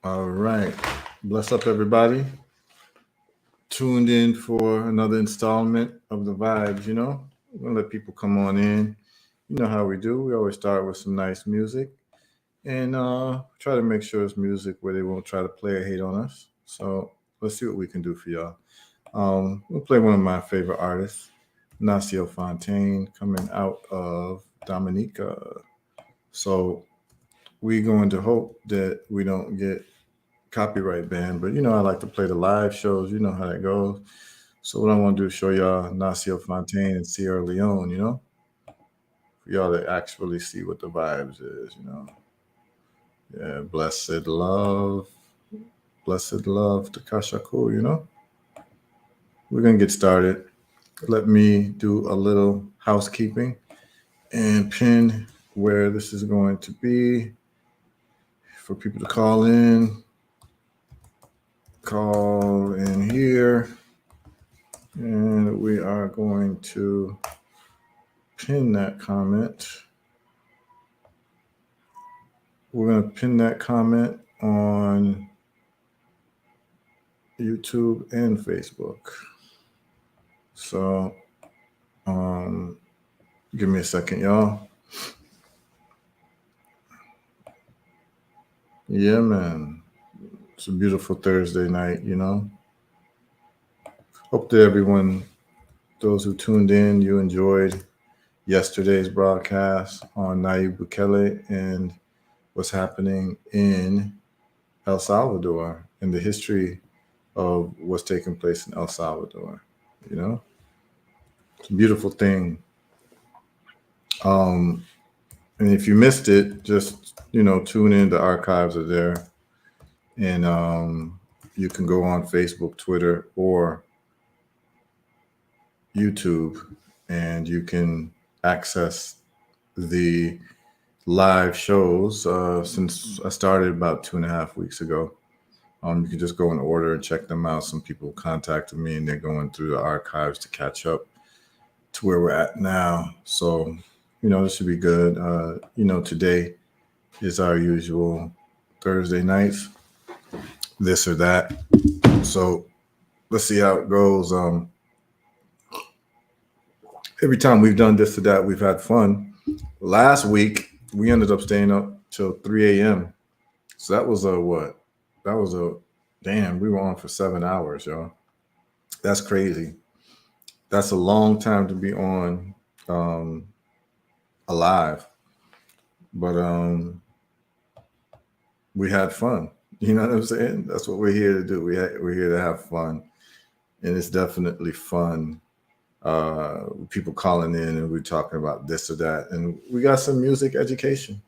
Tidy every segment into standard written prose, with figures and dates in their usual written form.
All right. Bless up, everybody. Tuned in for another installment of the vibes. We're gonna let people come on in. You know how we do. We always start with some nice music and try to make sure it's music where they won't try to play or hate on us. So let's see what we can do for y'all. We'll play one of my favorite artists, Nacio Fontaine, coming out of Dominica. So we're going to hope that we don't get copyright banned, but I like to play the live shows. You know how that goes. So what I want to do is show y'all Nacio Fontaine and Sierra Leone, for y'all to actually see what the vibes is. Yeah, blessed love to Kashaku. We're gonna get started. Let me do a little housekeeping and pin where this is going to be for people to call in. Call in here. And we are going to pin that comment. We're going to pin that comment on YouTube and Facebook. So, give me a second, y'all. Yeah, man. It's a beautiful Thursday night. Hope that everyone, those who tuned in, you enjoyed yesterday's broadcast on Nayib Bukele and what's happening in El Salvador and the history of what's taking place in El Salvador. It's a beautiful thing. And if you missed it, just tune in. The archives are there, and you can go on Facebook, Twitter, or YouTube, and you can access the live shows since I started about 2.5 weeks ago. You can just go in order and check them out. Some people contacted me and they're going through the archives to catch up to where we're at now. So, this should be good. Today is our usual Thursday nights, this or that. So let's see how it goes. Every time we've done this or that, we've had fun. Last week, we ended up staying up till 3 a.m. So that was what? That was damn, we were on for 7 hours, y'all. That's crazy. That's a long time to be on alive. But we had fun. You know what I'm saying? That's what we're here to do. We're here to have fun. And it's definitely fun. People calling in and we're talking about this or that. And we got some music education,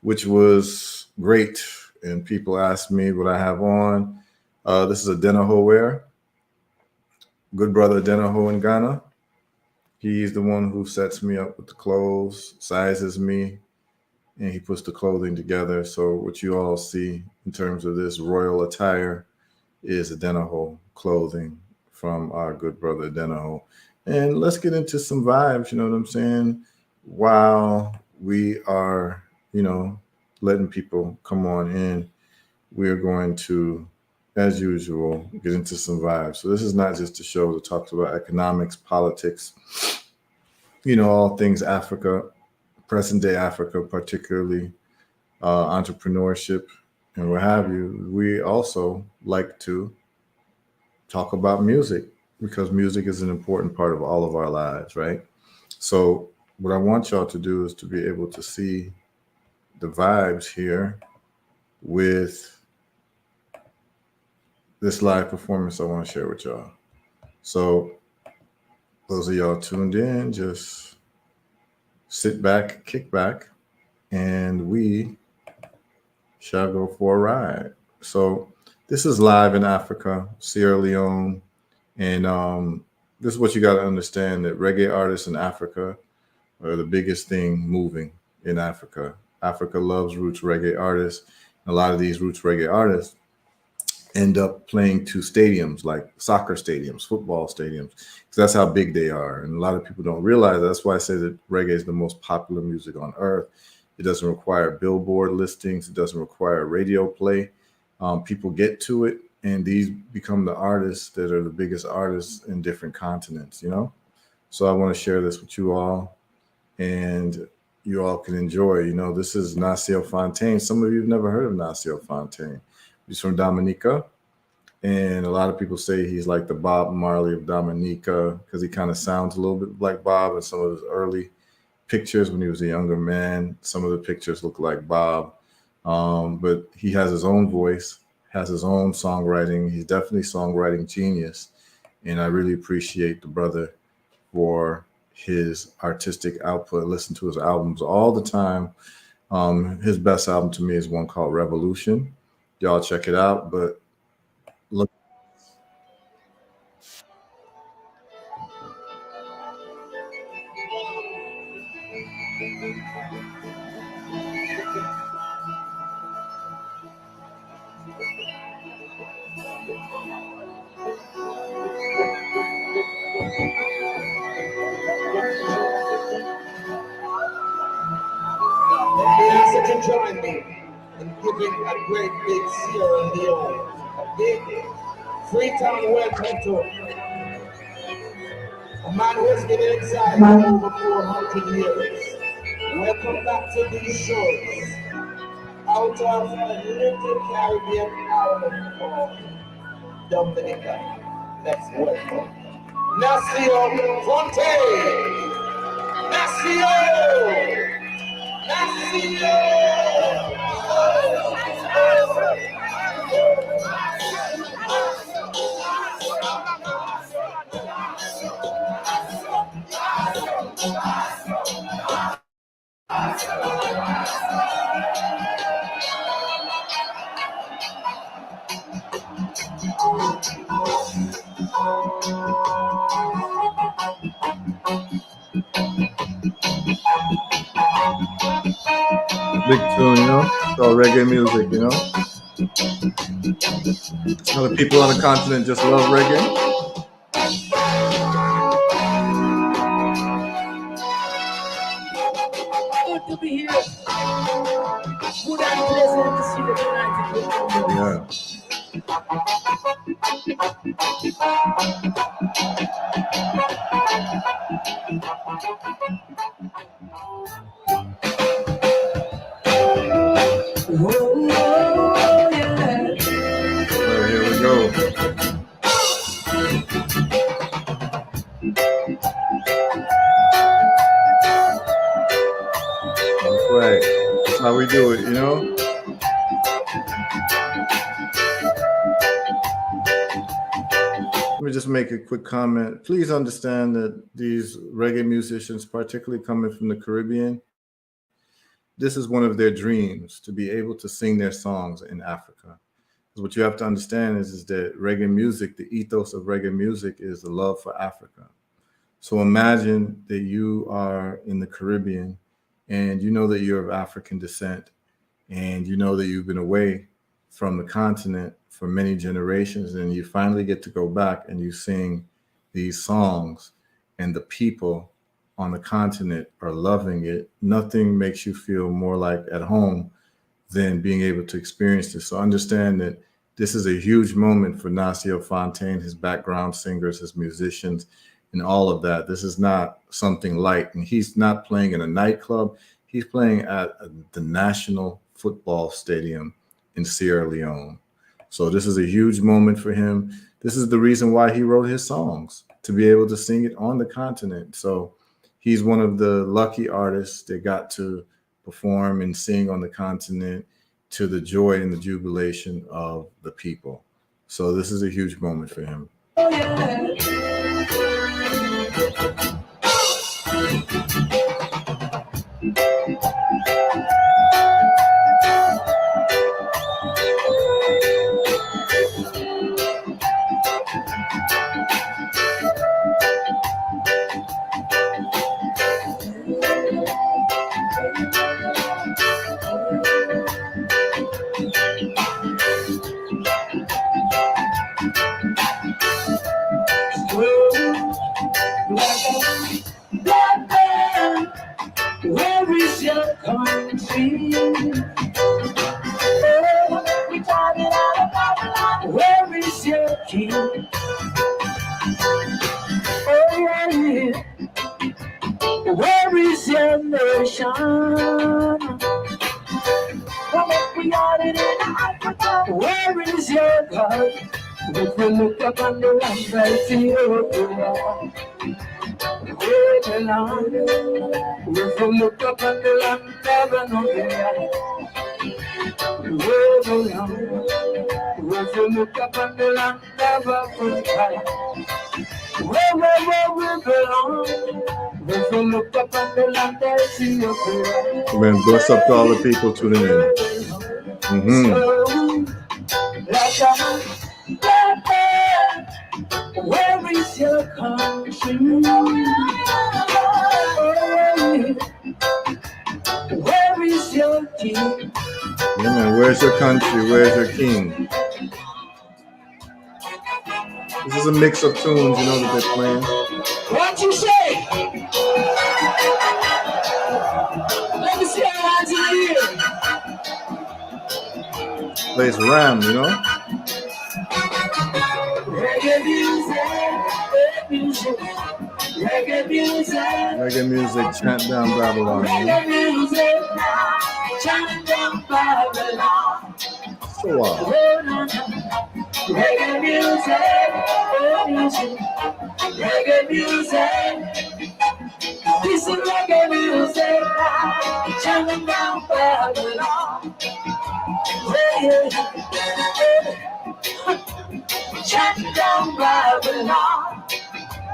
which was great. And people asked me what I have on. This is a Denaho wear. Good brother Denaho in Ghana. He's the one who sets me up with the clothes, sizes me, and he puts the clothing together. So what you all see in terms of this royal attire is a Denaho clothing from our good brother Denaho. And let's get into some vibes, you know what I'm saying? While we are, letting people come on in, we are going to, as usual, get into some vibes. So this is not just a show that talks about economics, politics, all things Africa, present day Africa, particularly entrepreneurship and what have you. We also like to talk about music because music is an important part of all of our lives, right? So what I want y'all to do is to be able to see the vibes here with this live performance I want to share with y'all. So those of y'all tuned in, just sit back, kick back, and we shall go for a ride. So this is live in Africa, Sierra Leone, and this is what you got to understand, that reggae artists in Africa are the biggest thing moving in Africa. Africa loves roots reggae artists. A lot of these roots reggae artists end up playing to stadiums like soccer stadiums, football stadiums, because that's how big they are. And a lot of people don't realize that. That's why I say that reggae is the most popular music on earth. It doesn't require billboard listings. It doesn't require radio play. people get to it, and these become the artists that are the biggest artists in different continents, you know? So I want to share this with you all, and you all can enjoy. You know, this is Nasio Fontaine. Some of you have never heard of Nasio Fontaine. He's from Dominica, and a lot of people say he's like the Bob Marley of Dominica because he kind of sounds a little bit like Bob in some of his early pictures when he was a younger man. Some of the pictures look like Bob, but he has his own voice, has his own songwriting. He's definitely songwriting genius, and I really appreciate the brother for his artistic output. I listen to his albums all the time. His best album to me is one called Revolution. Y'all check it out. But look, We ask you to join me in giving a great big Sierra Leone, a big Freetown welcome to a man who has been in exile for over 400 years. Welcome back to these shores, out of a little Caribbean island called Dominica. Let's welcome Nasio Fontaine. Nasio! big tune, you know? It's all reggae music, you know? Other people on the continent just love reggae. Good to be here. Good and pleasant to see the United Yeah. Here we go. That's right. That's how we do it, you know? Let me just make a quick comment. Please understand that these reggae musicians, particularly coming from the Caribbean, this is one of their dreams, to be able to sing their songs in Africa. Because what you have to understand is that reggae music, the ethos of reggae music is the love for Africa. So imagine that you are in the Caribbean and you know that you're of African descent, and you know that you've been away from the continent for many generations, and you finally get to go back and you sing these songs, and the people on the continent are loving it. Nothing makes you feel more like at home than being able to experience this. So understand that this is a huge moment for Nasio Fontaine, his background singers, his musicians, and all of that. This is not something light, and he's not playing in a nightclub. He's playing at the National Football Stadium in Sierra Leone. So this is a huge moment for him. This is the reason why he wrote his songs, to be able to sing it on the continent. So he's one of the lucky artists that got to perform and sing on the continent to the joy and the jubilation of the people. So this is a huge moment for him. Oh, yeah. we are in Africa. Where is your God? If we look up on the land, I see Ethiopia. Where the land? If we look up on the land, heaven on the land. Where the land? If we look up on the land, never could cry. Where we belong. If we look up on the land, I see Ethiopia. Amen. Bless up to all the people tuning in. Where is your country? Where is your king? Amen. Where's your country? Where's your king? This is a mix of tunes, you know, that they're playing. What you say? Let me see your hands in the air. Plays Ram, you know. Reggae music, reggae music, Reggae music, chant down Babylon. You know? reggae music, chant down Babylon. So wow. Reggae music, reggae music. This is reggae music, chant down Babylon. Chant down Babylon.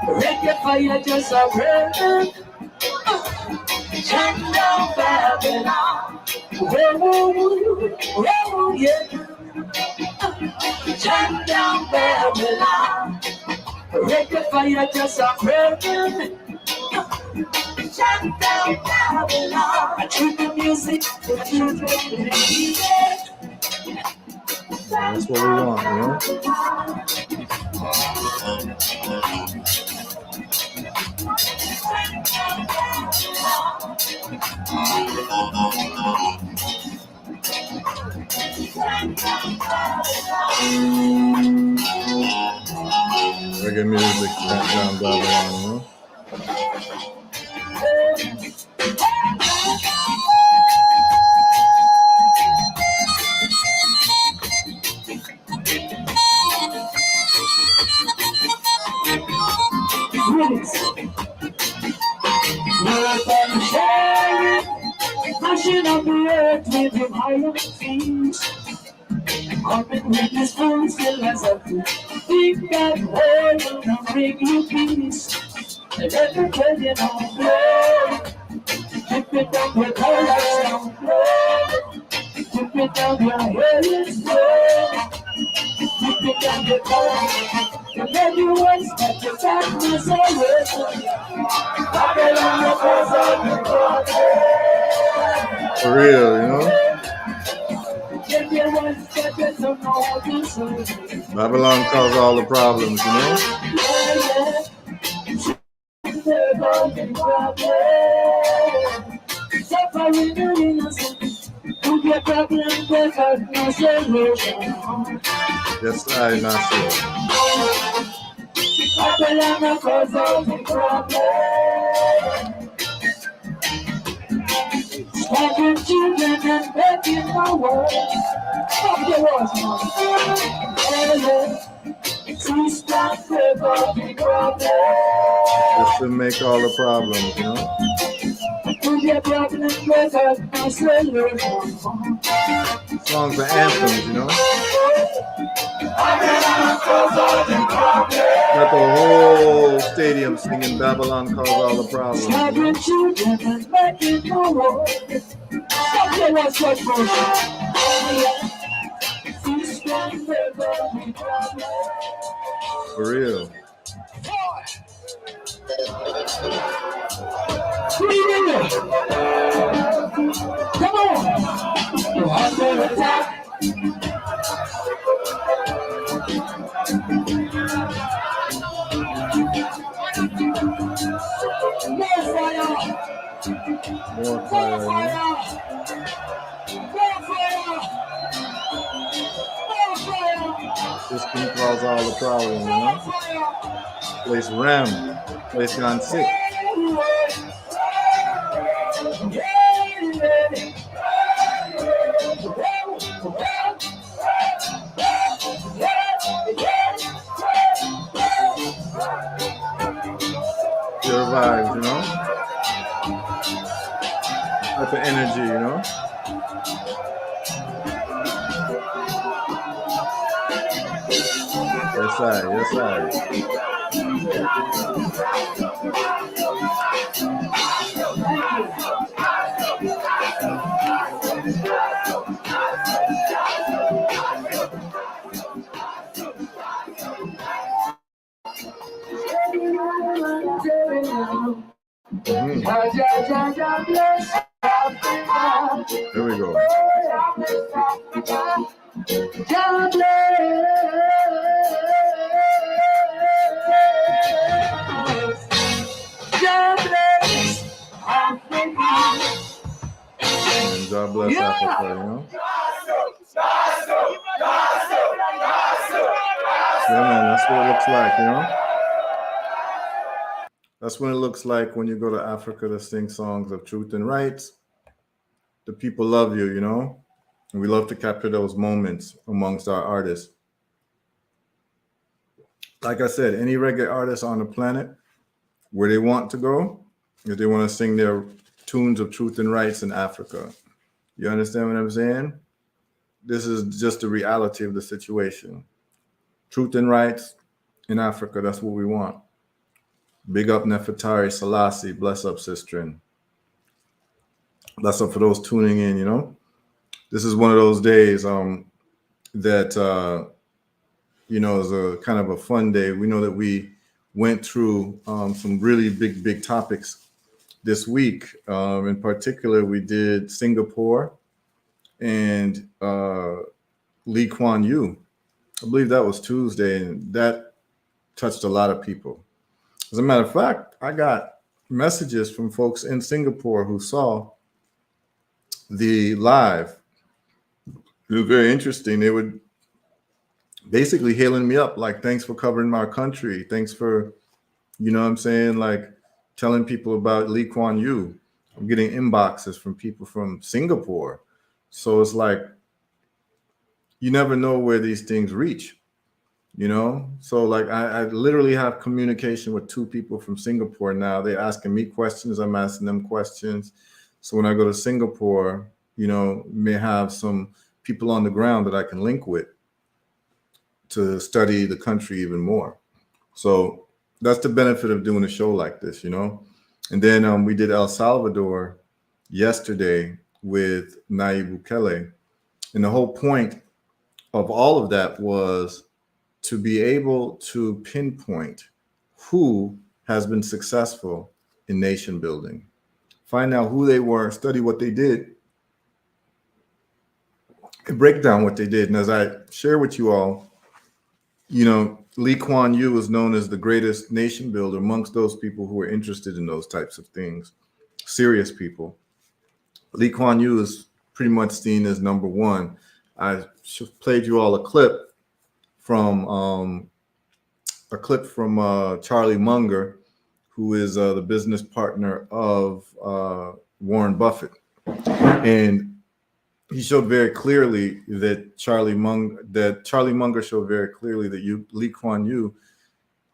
Reggae fire just a burning. Chant down Babylon. Whoa, yeah. Chant down Babylon. Reggae fire just a burning. Chant down Babylon. I treat the music, the children, the music. That's what we want, you know. Reggae music, chant down Babylon, you know. Mashing up the earth with him higher things. Coming with his full philosophy. Think that world will bring you peace. And every day you know blood. Keep it down with colors down blood. Keep it down your head is blood. Keep it down your colors. And everyone's got your sadness always. Babylon your cause on the cross. For real, you know. Babylon caused all the problems, you know. Yes, I not sure. Babylon caused all the problems. Having children and begging my world. Stop the wars, to stop the problem. Just to make all the problems, you know. To get problems with us, my solution. Songs are anthems, you know. Got the whole stadium singing Babylon caused all the problems. You know? For real. Come on. You're under attack. More fire. More fire. This can cause all the problems, you know. Place Ram. Place gone sick. Your vibes, you know? Type of energy, you know? Yes, I, yes, I. Here we go. And God bless Africa, you know? Yeah, man, that's what it looks like, you know? That's what it looks like when you go to Africa to sing songs of truth and rights. The people love you, you know? And we love to capture those moments amongst our artists. Like I said, any reggae artist on the planet, where they want to go, if they want to sing their tunes of truth and rights in Africa. You understand what I'm saying? This is just the reality of the situation. Truth and rights in Africa, that's what we want. Big up Nefertari Selassie, bless up Sistrin. Bless up for those tuning in, you know? This is one of those days that, you know, is a kind of a fun day. We know that we went through some really big topics this week. In particular, we did Singapore and Lee Kuan Yew. I believe that was Tuesday, and that touched a lot of people. As a matter of fact, I got messages from folks in Singapore who saw the live. It was very interesting. They would basically hailing me up like, thanks for covering my country. Thanks for, you know what I'm saying, like telling people about Lee Kuan Yew. I'm getting inboxes from people from Singapore. So it's like, you never know where these things reach, you know? So like I literally have communication with 2 people from Singapore now. They're asking me questions. I'm asking them questions. So when I go to Singapore, you know, may have some people on the ground that I can link with to study the country even more. So that's the benefit of doing a show like this, you know? And then we did El Salvador yesterday with Nayib Bukele. And the whole point of all of that was to be able to pinpoint who has been successful in nation building, find out who they were, study what they did, and break down what they did. And as I share with you all, you know, Lee Kuan Yew is known as the greatest nation builder amongst those people who are interested in those types of things, serious people. Lee Kuan Yew is pretty much seen as number one. I played you all a clip from Charlie Munger, who is the business partner of Warren Buffett, and he showed very clearly that Charlie Munger showed very clearly that Lee Kuan Yew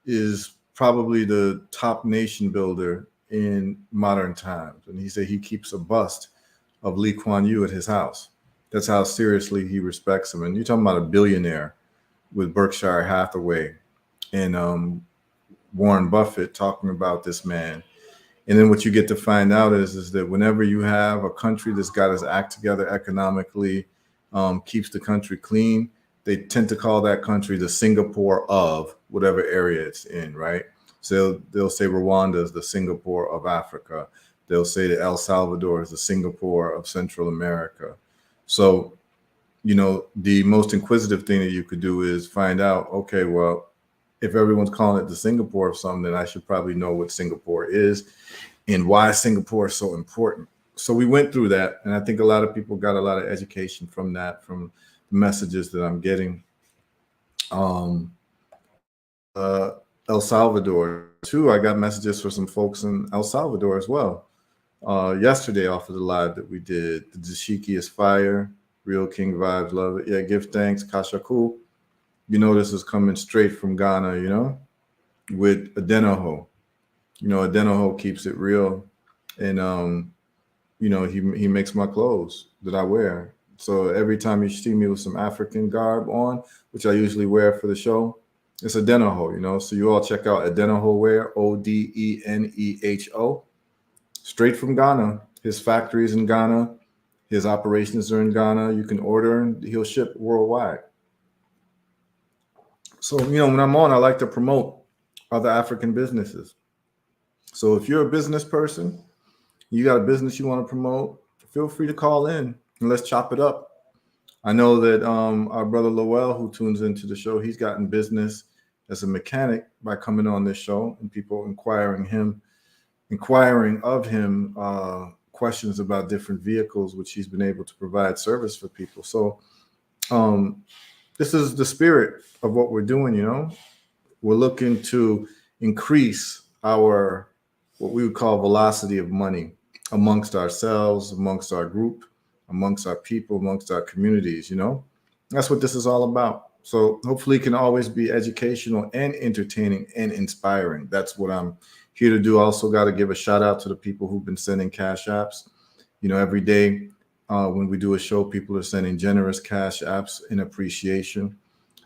is probably the top nation builder in modern times, and he said he keeps a bust of Lee Kuan Yew at his house. That's how seriously he respects him. And you're talking about a billionaire with Berkshire Hathaway and Warren Buffett talking about this man. And then what you get to find out is that whenever you have a country that's got its act together economically, keeps the country clean, they tend to call that country the Singapore of whatever area it's in, right? So they'll say Rwanda is the Singapore of Africa. They'll say that El Salvador is the Singapore of Central America. So, you know, the most inquisitive thing that you could do is find out, okay, well, if everyone's calling it the Singapore of something, then I should probably know what Singapore is and why Singapore is so important. So we went through that, and I think a lot of people got a lot of education from that, from the messages that I'm getting. El Salvador too. I got messages for some folks in El Salvador as well. Yesterday off of the live that we did, the dashiki is fire. Real King vibes, love it. Yeah, give thanks, Kashaku. You know this is coming straight from Ghana, you know, with Adenoho. You know, Adenoho keeps it real. And you know, he makes my clothes that I wear. So every time you see me with some African garb on, which I usually wear for the show, it's Adenoho, you know. So you all check out Adenoho Wear, Odeneho, straight from Ghana. His factory is in Ghana. His operations are in Ghana. You can order and he'll ship worldwide. So, you know, when I'm on, I like to promote other African businesses. So if you're a business person, you got a business you want to promote, feel free to call in and let's chop it up. I know that our brother Lowell, who tunes into the show, he's gotten business as a mechanic by coming on this show and people inquiring of him questions about different vehicles, which he's been able to provide service for people. So this is the spirit of what we're doing, you know. We're looking to increase our, what we would call velocity of money amongst ourselves, amongst our group, amongst our people, amongst our communities, you know. That's what this is all about. So hopefully it can always be educational and entertaining and inspiring. That's what I'm here to do. Also got to give a shout out to the people who've been sending cash apps. You know, every day when we do a show, people are sending generous cash apps in appreciation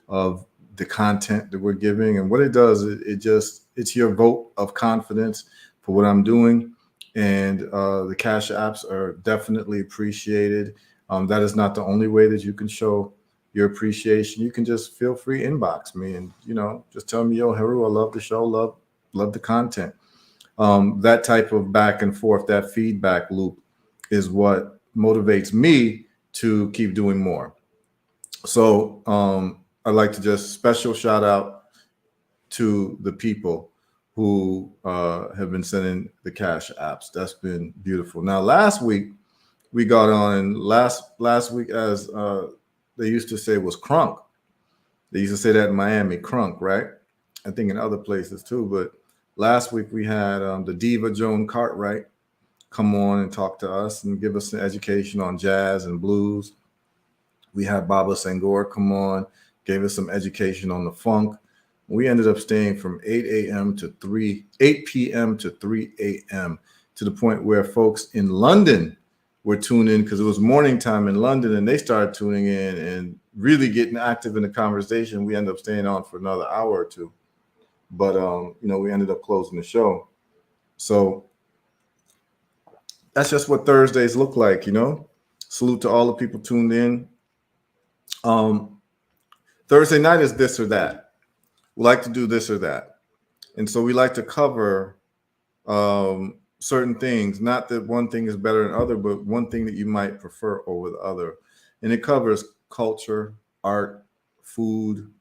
of the content that we're giving. And what it does, it's your vote of confidence for what I'm doing. And the cash apps are definitely appreciated. That is not the only way that you can show your appreciation. You can just feel free inbox me and, you know, just tell me, yo, Heru, I love the show, love the content. That type of back and forth, that feedback loop is what motivates me to keep doing more. So I'd like to just special shout out to the people who have been sending the cash apps. That's been beautiful. Now, last week we got on, and last week, as they used to say, was crunk. They used to say that in Miami, crunk, right? I think in other places too. But last week we had the diva Joan Cartwright come on and talk to us and give us an education on jazz and blues. We had Baba Sangor come on, gave us some education on the funk. We ended up staying from 8 p.m. to 3 a.m. to the point where folks in London were tuning in because it was morning time in London, and they started tuning in and really getting active in the conversation. We ended up staying on for another hour or two, but you know, we ended up closing the show. So that's just what Thursdays look like, you know. Salute to all the people tuned in. Thursday night is this or that. We like to do this or that. And so we like to cover certain things. Not that one thing is better than other, but one thing that you might prefer over the other. And it covers culture, art, food,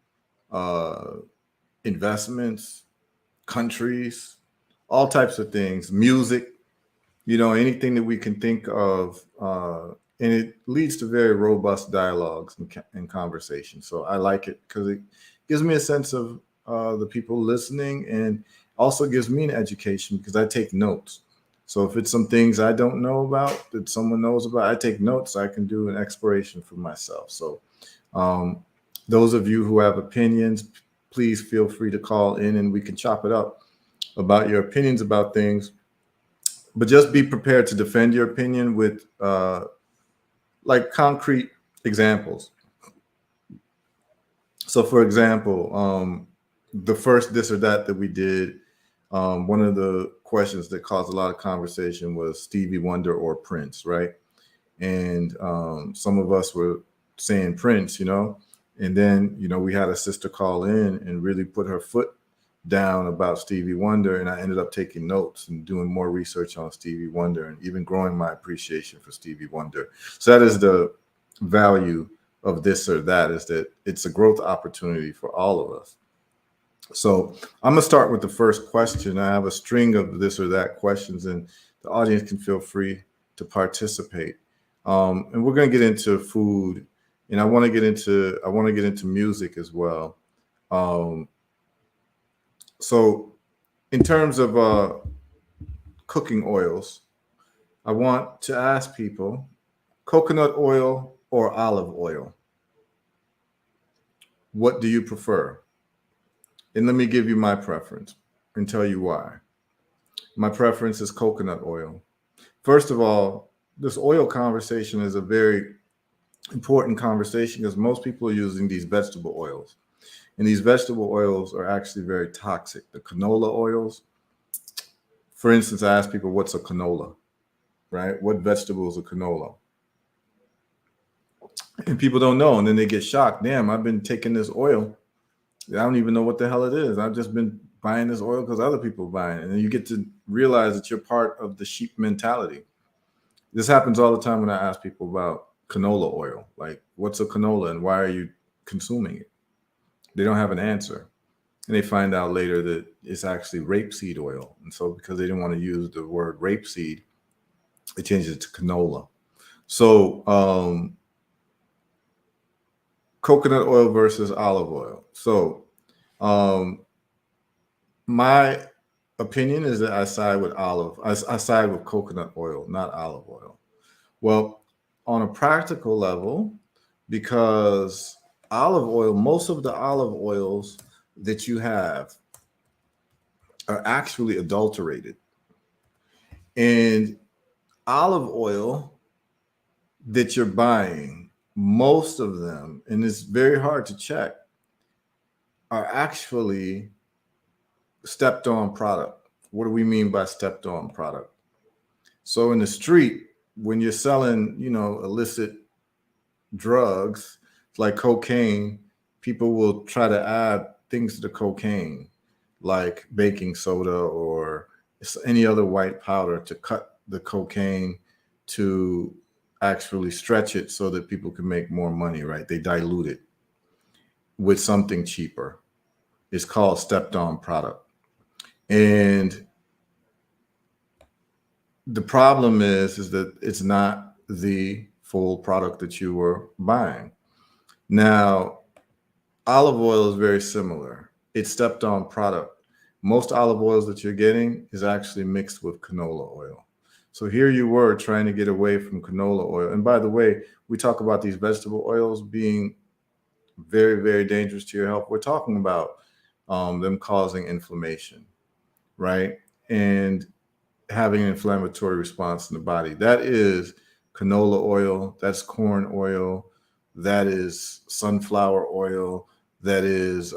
investments, countries, all types of things, music, you know, anything that we can think of. And it leads to very robust dialogues and conversations. So I like it because it gives me a sense of the people listening, and also gives me an education because I take notes. So if it's some things I don't know about that someone knows about, I take notes so I can do an exploration for myself. So those of you who have opinions, please feel free to call in and we can chop it up about your opinions about things. But just be prepared to defend your opinion with like concrete examples. So for example, the first this or that we did, one of the questions that caused a lot of conversation was Stevie Wonder or Prince, right? And some of us were saying Prince, you know, and then, you know, we had a sister call in and really put her foot down about Stevie Wonder, and I ended up taking notes and doing more research on Stevie Wonder and even growing my appreciation for Stevie Wonder. So that is the value of this or that, is that it's a growth opportunity for all of us. So I'm gonna start with the first question. I have a string of this or that questions, and the audience can feel free to participate. And we're gonna get into food, and I want to get into music as well. So in terms of cooking oils, I want to ask people, coconut oil or olive oil? What do you prefer? And let me give you my preference and tell you why. My preference is coconut oil. First of all, this oil conversation is a very important conversation because most people are using these vegetable oils. And these vegetable oils are actually very toxic. The canola oils, for instance, I ask people, what's a canola, right? What vegetable is a canola? And people don't know. And then they get shocked. Damn, I've been taking this oil. I don't even know what the hell it is. I've just been buying this oil because other people are buying it. And then you get to realize that you're part of the sheep mentality. This happens all the time when I ask people about canola oil. Like, what's a canola and why are you consuming it? They don't have an answer. And they find out later that it's actually rapeseed oil. And so because they didn't want to use the word rapeseed, they changed it to canola. So coconut oil versus olive oil. So my opinion is that I side with I side with coconut oil, not olive oil. Well, on a practical level, because olive oil, most of the olive oils that you have are actually adulterated. And olive oil that you're buying, most of them, and it's very hard to check, are actually stepped on product. What do we mean by stepped on product? So in the street, when you're selling, illicit drugs like cocaine, people will try to add things to the cocaine, like baking soda or any other white powder to cut the cocaine to actually stretch it so that people can make more money, right? They dilute it with something cheaper. It's called stepped on product. And the problem is that it's not the full product that you were buying. Now, olive oil is very similar. It's stepped on product. Most olive oils that you're getting is actually mixed with canola oil. So here you were trying to get away from canola oil. And by the way, we talk about these vegetable oils being very, very dangerous to your health. We're talking about them causing inflammation, right? And having an inflammatory response in the body. That is canola oil, that's corn oil, that is sunflower oil, that is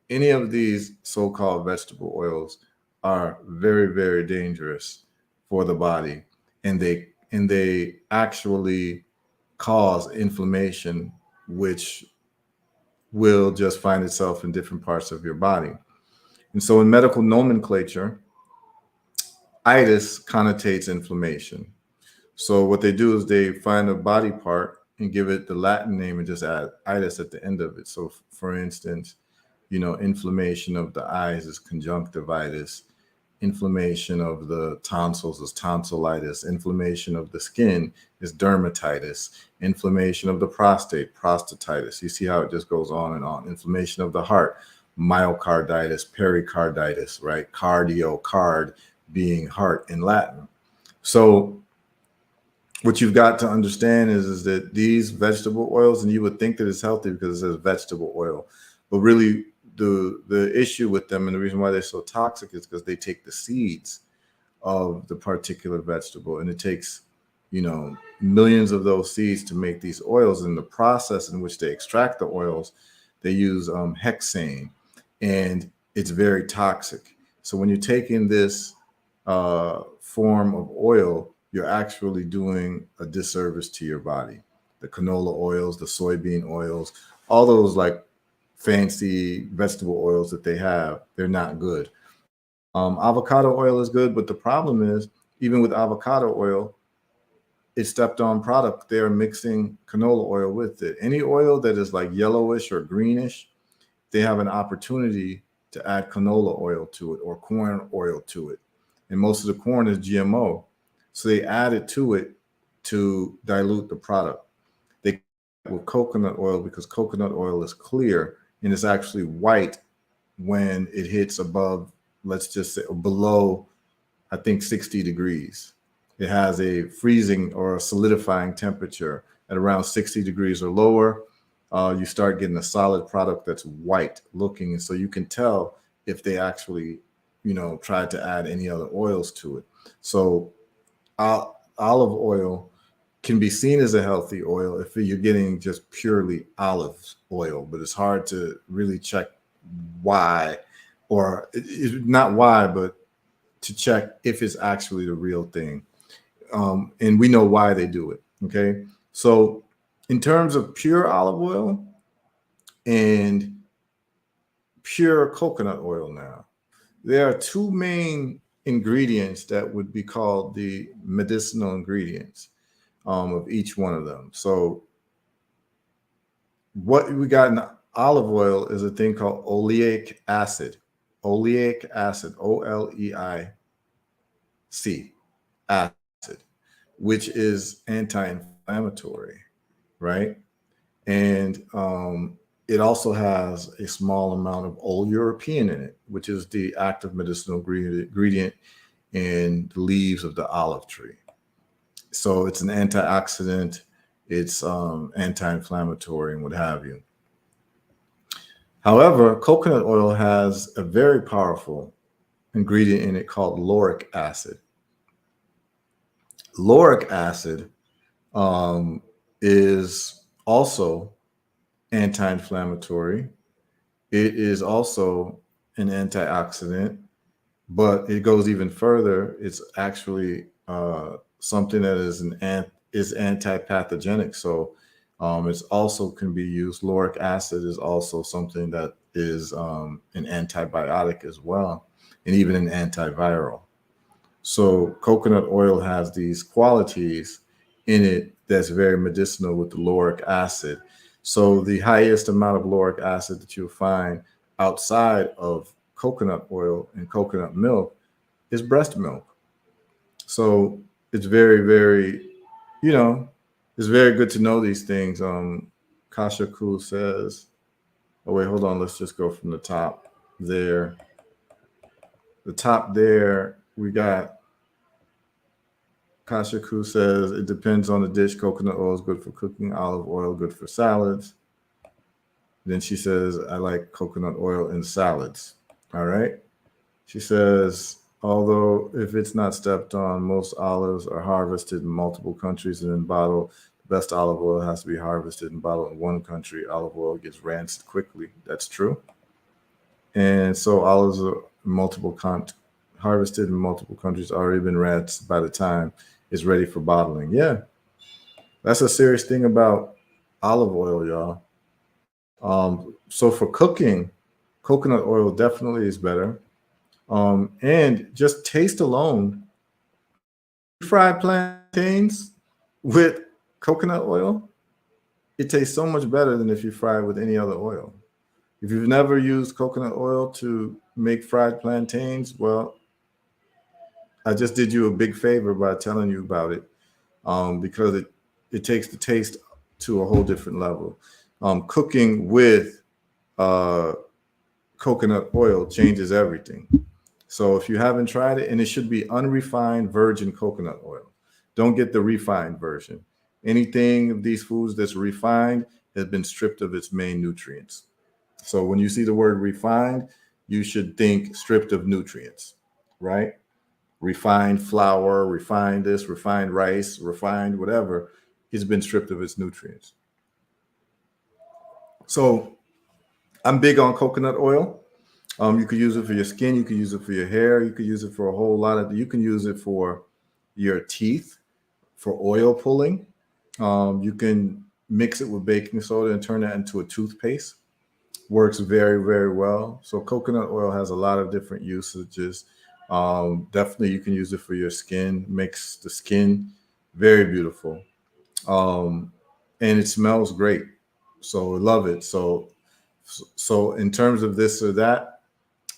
any of these so-called vegetable oils are very, very dangerous for the body. And they actually cause inflammation, which will just find itself in different parts of your body. And so in medical nomenclature, itis connotates inflammation. So what they do is they find a body part and give it the Latin name and just add itis at the end of it. So for instance, inflammation of the eyes is conjunctivitis. Inflammation of the tonsils is tonsillitis. Inflammation of the skin is dermatitis. Inflammation of the prostate, prostatitis. You see how it just goes on and on. Inflammation of the heart, myocarditis, pericarditis, right? Cardio, card being heart in Latin. So what you've got to understand is that these vegetable oils, and you would think that it's healthy because it says vegetable oil, but really the issue with them and the reason why they're so toxic is because they take the seeds of the particular vegetable, and it takes millions of those seeds to make these oils. In the process in which they extract the oils, they use hexane, and it's very toxic. So when you're taking this form of oil, you're actually doing a disservice to your body. The canola oils, the soybean oils, all those like fancy vegetable oils that they have, they're not good. Avocado oil is good, but the problem is, even with avocado oil, it's stepped on product. They're mixing canola oil with it. Any oil that is like yellowish or greenish, they have an opportunity to add canola oil to it or corn oil to it. And most of the corn is GMO. So they add it to it to dilute the product. They with coconut oil because coconut oil is clear and it's actually white when it hits above, let's just say below, I think 60 degrees. It has a freezing or a solidifying temperature at around 60 degrees or lower, you start getting a solid product that's white looking. And so you can tell if they actually, tried to add any other oils to it. So olive oil can be seen as a healthy oil if you're getting just purely olive oil, but it's hard to really check why, or not why, but to check if it's actually the real thing. And we know why they do it. Okay. So in terms of pure olive oil and pure coconut oil now, there are two main ingredients that would be called the medicinal ingredients of each one of them. So what we got in olive oil is a thing called oleic acid. Oleic acid, OLEIC acid, which is anti-inflammatory, right? And it also has a small amount of European in it, which is the active medicinal ingredient in the leaves of the olive tree. So it's an antioxidant, it's anti-inflammatory and what have you. However, coconut oil has a very powerful ingredient in it called lauric acid. Lauric acid is also anti-inflammatory. It is also an antioxidant, but it goes even further. It's actually something that is anti-pathogenic. So it's also can be used. Lauric acid is also something that is an antibiotic as well, and even an antiviral. So coconut oil has these qualities in it that's very medicinal with the lauric acid. So the highest amount of lauric acid that you'll find outside of coconut oil and coconut milk is breast milk. So it's very, very, it's very good to know these things. Kasha Kul says, oh wait, hold on. Let's just go from the top there. The top there, we got Kasha Kul says, it depends on the dish. Coconut oil is good for cooking. Olive oil, good for salads. Then she says, I like coconut oil in salads. All right. She says, although if it's not stepped on, most olives are harvested in multiple countries and then bottled. The best olive oil has to be harvested and bottled in one country. Olive oil gets rancid quickly. That's true. And so olives are harvested in multiple countries, already been rancid by the time it's ready for bottling. Yeah, that's a serious thing about olive oil, y'all. So for cooking, coconut oil definitely is better. And just taste alone, fried plantains with coconut oil, it tastes so much better than if you fry it with any other oil. If you've never used coconut oil to make fried plantains, well, I just did you a big favor by telling you about it, because it takes the taste to a whole different level. Cooking with coconut oil changes everything. So if you haven't tried it, and it should be unrefined virgin coconut oil. Don't get the refined version. Anything of these foods that's refined has been stripped of its main nutrients. So when you see the word refined, you should think stripped of nutrients, right? Refined flour, refined this, refined rice, refined whatever, it's been stripped of its nutrients. So I'm big on coconut oil. You could use it for your skin. You could use it for your hair. You could use it for a whole lot of, you can use it for your teeth, for oil pulling. You can mix it with baking soda and turn that into a toothpaste. Works very, very well. So coconut oil has a lot of different usages. Definitely you can use it for your skin, makes the skin very beautiful. And it smells great. So I love it. So in terms of this or that,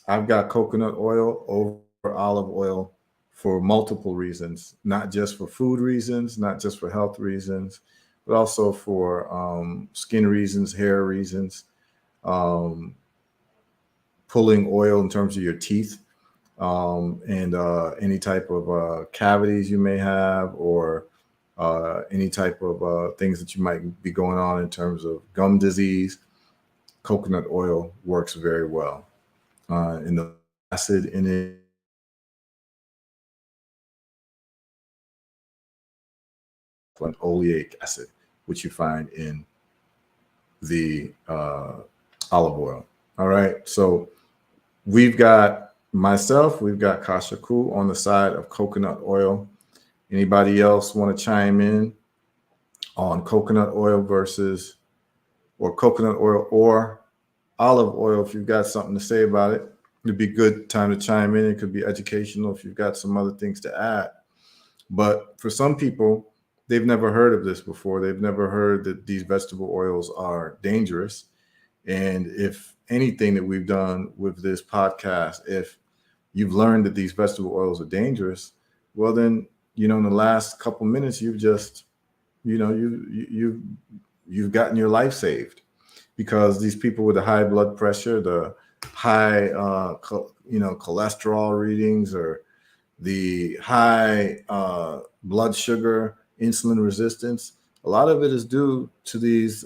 I've got coconut oil over olive oil for multiple reasons, not just for food reasons, not just for health reasons, but also for skin reasons, hair reasons, pulling oil in terms of your teeth, and any type of cavities you may have, or any type of things that you might be going on in terms of gum disease. Coconut oil works very well. In the acid in it, like oleic acid, which you find in the olive oil. All right. So we've got myself, we've got Kashaku on the side of coconut oil. Anybody else want to chime in on coconut oil versus, or coconut oil or olive oil? If you've got something to say about it, it'd be a good time to chime in. It could be educational if you've got some other things to add. But for some people, they've never heard of this before. They've never heard that these vegetable oils are dangerous. And if anything that we've done with this podcast, if you've learned that these vegetable oils are dangerous, well then, in the last couple minutes, you've just, you've gotten your life saved, because these people with the high blood pressure, the high, cholesterol readings, or the high blood sugar, insulin resistance, a lot of it is due to these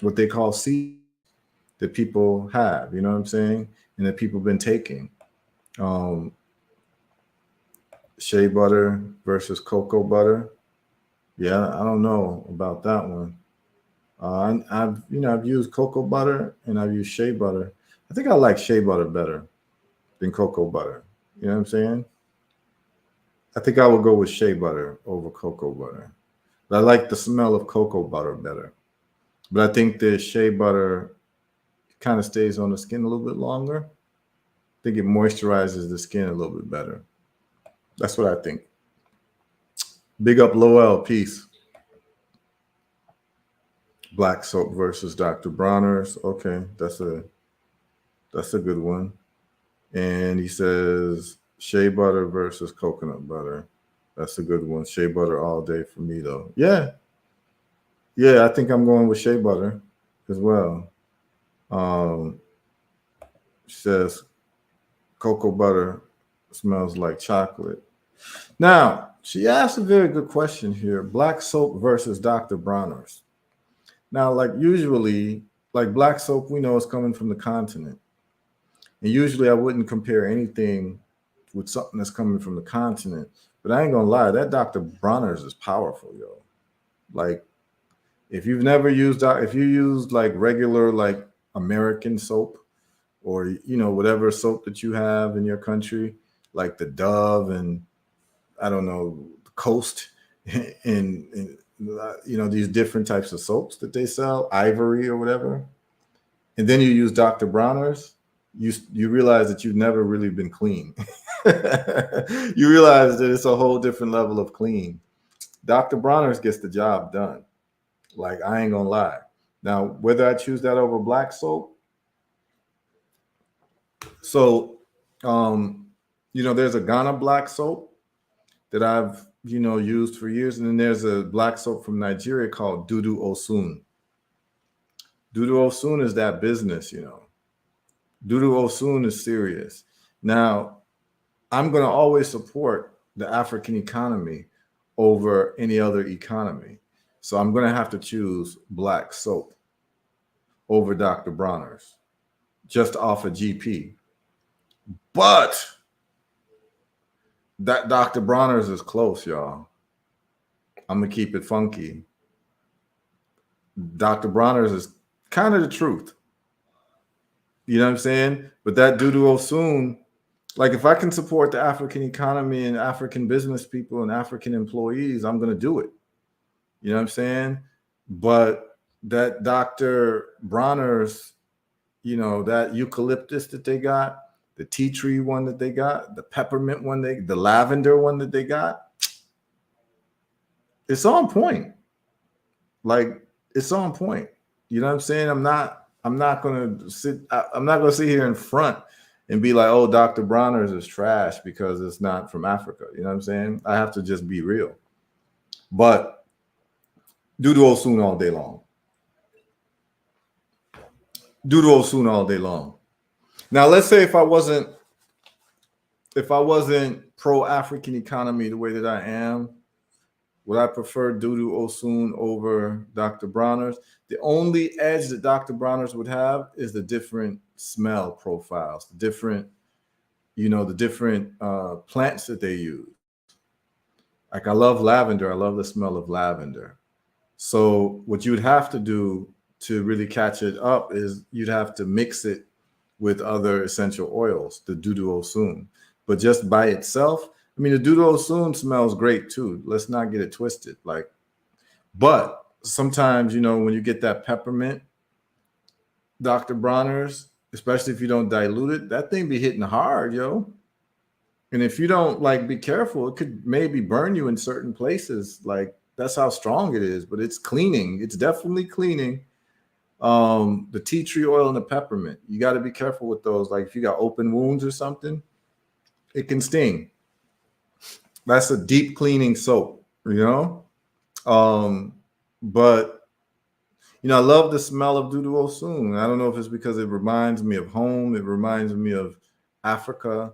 what they call seeds that people have, you know what I'm saying, and that people have been taking. Shea butter versus cocoa butter. Yeah, I don't know about that one. I've used cocoa butter and I've used shea butter. I think I like shea butter better than cocoa butter. You know what I'm saying? I think I would go with shea butter over cocoa butter. But I like the smell of cocoa butter better. But I think the shea butter kind of stays on the skin a little bit longer. I think it moisturizes the skin a little bit better. That's what I think. Big up Lowell, peace. Black soap versus Dr. Bronner's. Okay, that's a good one. And he says shea butter versus coconut butter. That's a good one. Shea butter all day for me though. Yeah. Yeah, I think I'm going with shea butter as well. Says cocoa butter smells like chocolate. Now, she asked a very good question here. Black soap versus Dr. Bronner's. Now, like usually, like black soap, we know is coming from the continent. And usually I wouldn't compare anything with something that's coming from the continent. But I ain't gonna lie, that Dr. Bronner's is powerful, yo. Like, if you've never used, if you use like regular, like American soap, or whatever soap that you have in your country, like the Dove and I don't know, Coast, and these different types of soaps that they sell, Ivory or whatever, and then you use Dr. Bronner's, you realize that you've never really been clean. You realize that it's a whole different level of clean. Dr. Bronner's gets the job done. Like, I ain't gonna lie. Now, whether I choose that over black soap, so there's a Ghana black soap that I've used for years, and then there's a black soap from Nigeria called Dudu Osun. Dudu Osun is that business, Dudu Osun is serious. Now, I'm going to always support the African economy over any other economy. So I'm going to have to choose black soap over Dr. Bronner's, just off of GP. But that Dr. Bronner's is close, y'all. I'm going to keep it funky. Dr. Bronner's is kind of the truth. You know what I'm saying? But that Dudu Osun, like, if I can support the African economy and African business people and African employees, I'm going to do it. You know what I'm saying? But that Dr. Bronner's, that eucalyptus that they got, the tea tree one that they got, the peppermint one, the lavender one that they got, it's on point. Like, it's on point. You know what I'm saying? I'm not gonna sit here in front and be like, oh, Dr. Bronner's is trash because it's not from Africa. You know what I'm saying? I have to just be real. But Dudu Osun all day long. Dudu Osun all day long. Now, let's say if I wasn't pro-African economy the way that I am, Would I prefer Dudu Osun over Dr. Bronner's? The only edge that Dr. Bronner's would have is the different smell profiles, the different plants that they use. Like I love lavender. I love the smell of lavender. So what you would have to do to really catch it up is you'd have to mix it with other essential oils, the Dudu Osun. But just by itself, I mean, the Dudu Osun smells great too. Let's not get it twisted. But sometimes, when you get that peppermint, Dr. Bronner's, especially if you don't dilute it, that thing be hitting hard, yo. And if you don't be careful, it could maybe burn you in certain places. That's how strong it is, but it's cleaning. It's definitely cleaning. The tea tree oil and the peppermint, you got to be careful with those. Like if you got open wounds or something, it can sting. That's a deep cleaning soap, but I love the smell of Dudu Osun. I don't know if it's because it reminds me of home, it reminds me of Africa,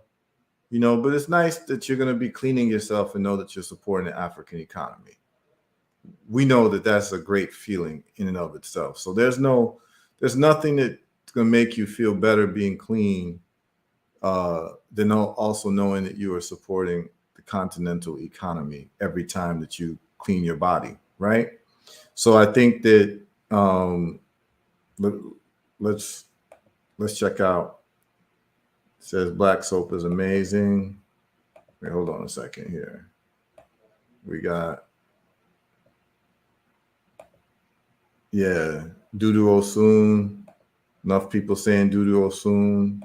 but it's nice that you're going to be cleaning yourself and know that you're supporting the African economy. We know that that's a great feeling in and of itself. So there's nothing that's going to make you feel better being clean than also knowing that you are supporting the continental economy every time that you clean your body, right? So I think that let's check out. It says black soap is amazing. Wait, hold on a second here. We got Dudu Osun. Enough people saying Dudu Osun.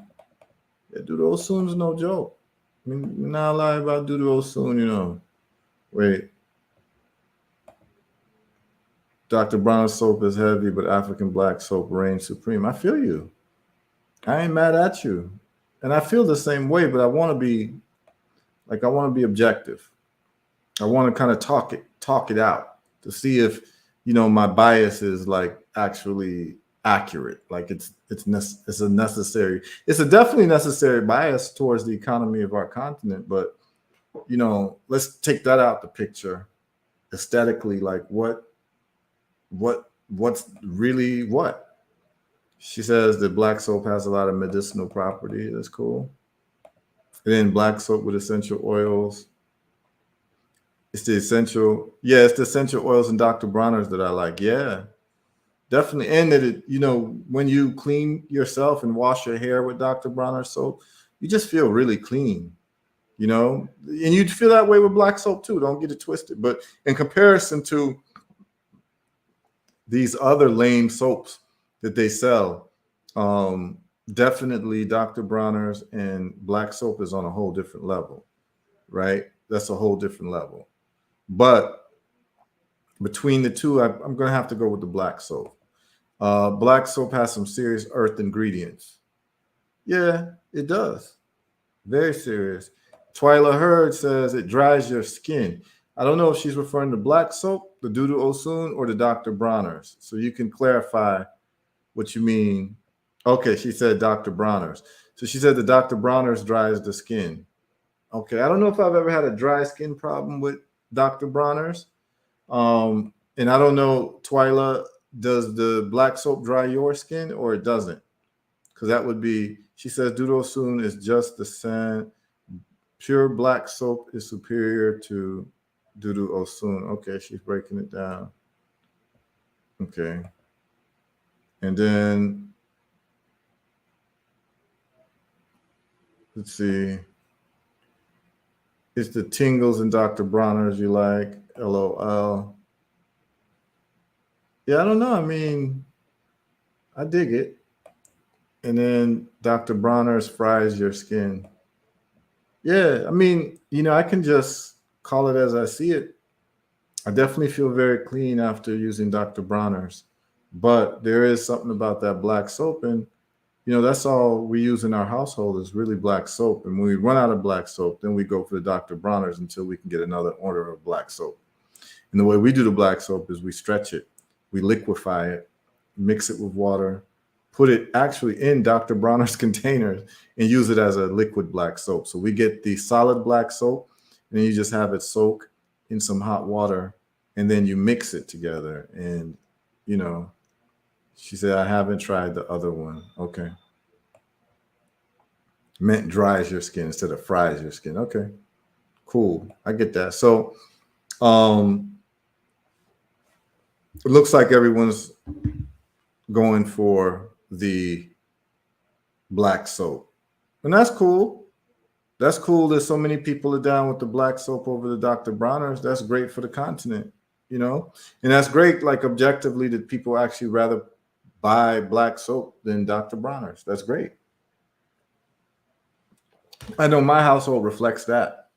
Yeah, Dudu Osun's no joke. I mean, we're not lie about Dudu Osun, Wait. Dr. Brown's soap is heavy, but African black soap reigns supreme. I feel you. I ain't mad at you. And I feel the same way, but I want to be objective. I want to kind of talk it out to see if, my bias is actually accurate. It's a definitely necessary bias towards the economy of our continent. But, let's take that out the picture aesthetically. What's really what? She says that black soap has a lot of medicinal property. That's cool. And then black soap with essential oils. It's the essential oils in Dr. Bronner's that I like. Yeah, definitely. And that it, when you clean yourself and wash your hair with Dr. Bronner's soap, you just feel really clean, and you'd feel that way with black soap too. Don't get it twisted. But in comparison to these other lame soaps that they sell, definitely Dr. Bronner's and black soap is on a whole different level, right? That's a whole different level. But between the two, I'm going to have to go with the black soap. Black soap has some serious earth ingredients. Yeah, it does. Very serious. Twyla Hurd says it dries your skin. I don't know if she's referring to black soap, the Dudu Osun, or the Dr. Bronner's. So you can clarify what you mean. Okay, she said Dr. Bronner's. So she said the Dr. Bronner's dries the skin. Okay, I don't know if I've ever had a dry skin problem with Dr. Bronner's. And I don't know, Twyla, does the black soap dry your skin or it doesn't? Because that would be, she says Dudu Osun is just the same. Pure black soap is superior to Dudu Osun. Okay, she's breaking it down. Okay. And then, let's see. It's the tingles in Dr. Bronner's you like. LOL. Yeah, I don't know. I mean, I dig it. And then Dr. Bronner's fries your skin. Yeah, I mean, I can just call it as I see it. I definitely feel very clean after using Dr. Bronner's. But there is something about that black soap. And, that's all we use in our household is really black soap. And when we run out of black soap, then we go for the Dr. Bronner's until we can get another order of black soap. And the way we do the black soap is we stretch it, we liquefy it, mix it with water, put it actually in Dr. Bronner's containers and use it as a liquid black soap. So we get the solid black soap and then you just have it soak in some hot water, and then you mix it together. And, you know, she said, I haven't tried the other one. Okay. Mint dries your skin instead of fries your skin. Okay. Cool. I get that. So it looks like everyone's going for the black soap. And that's cool. That's cool that so many people are down with the black soap over the Dr. Bronner's. That's great for the continent, you know? And that's great, like objectively, that people actually rather buy black soap than Dr. Bronner's. That's great. I know my household reflects that.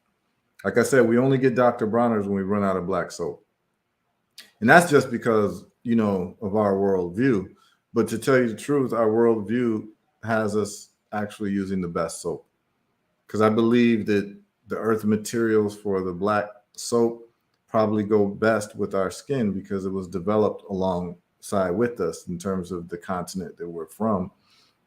Like I said, we only get Dr. Bronner's when we run out of black soap. And that's just because, you know, of our worldview. But to tell you the truth, our worldview has us actually using the best soap. Because I believe that the earth materials for the black soap probably go best with our skin because it was developed alongside with us in terms of the continent that we're from.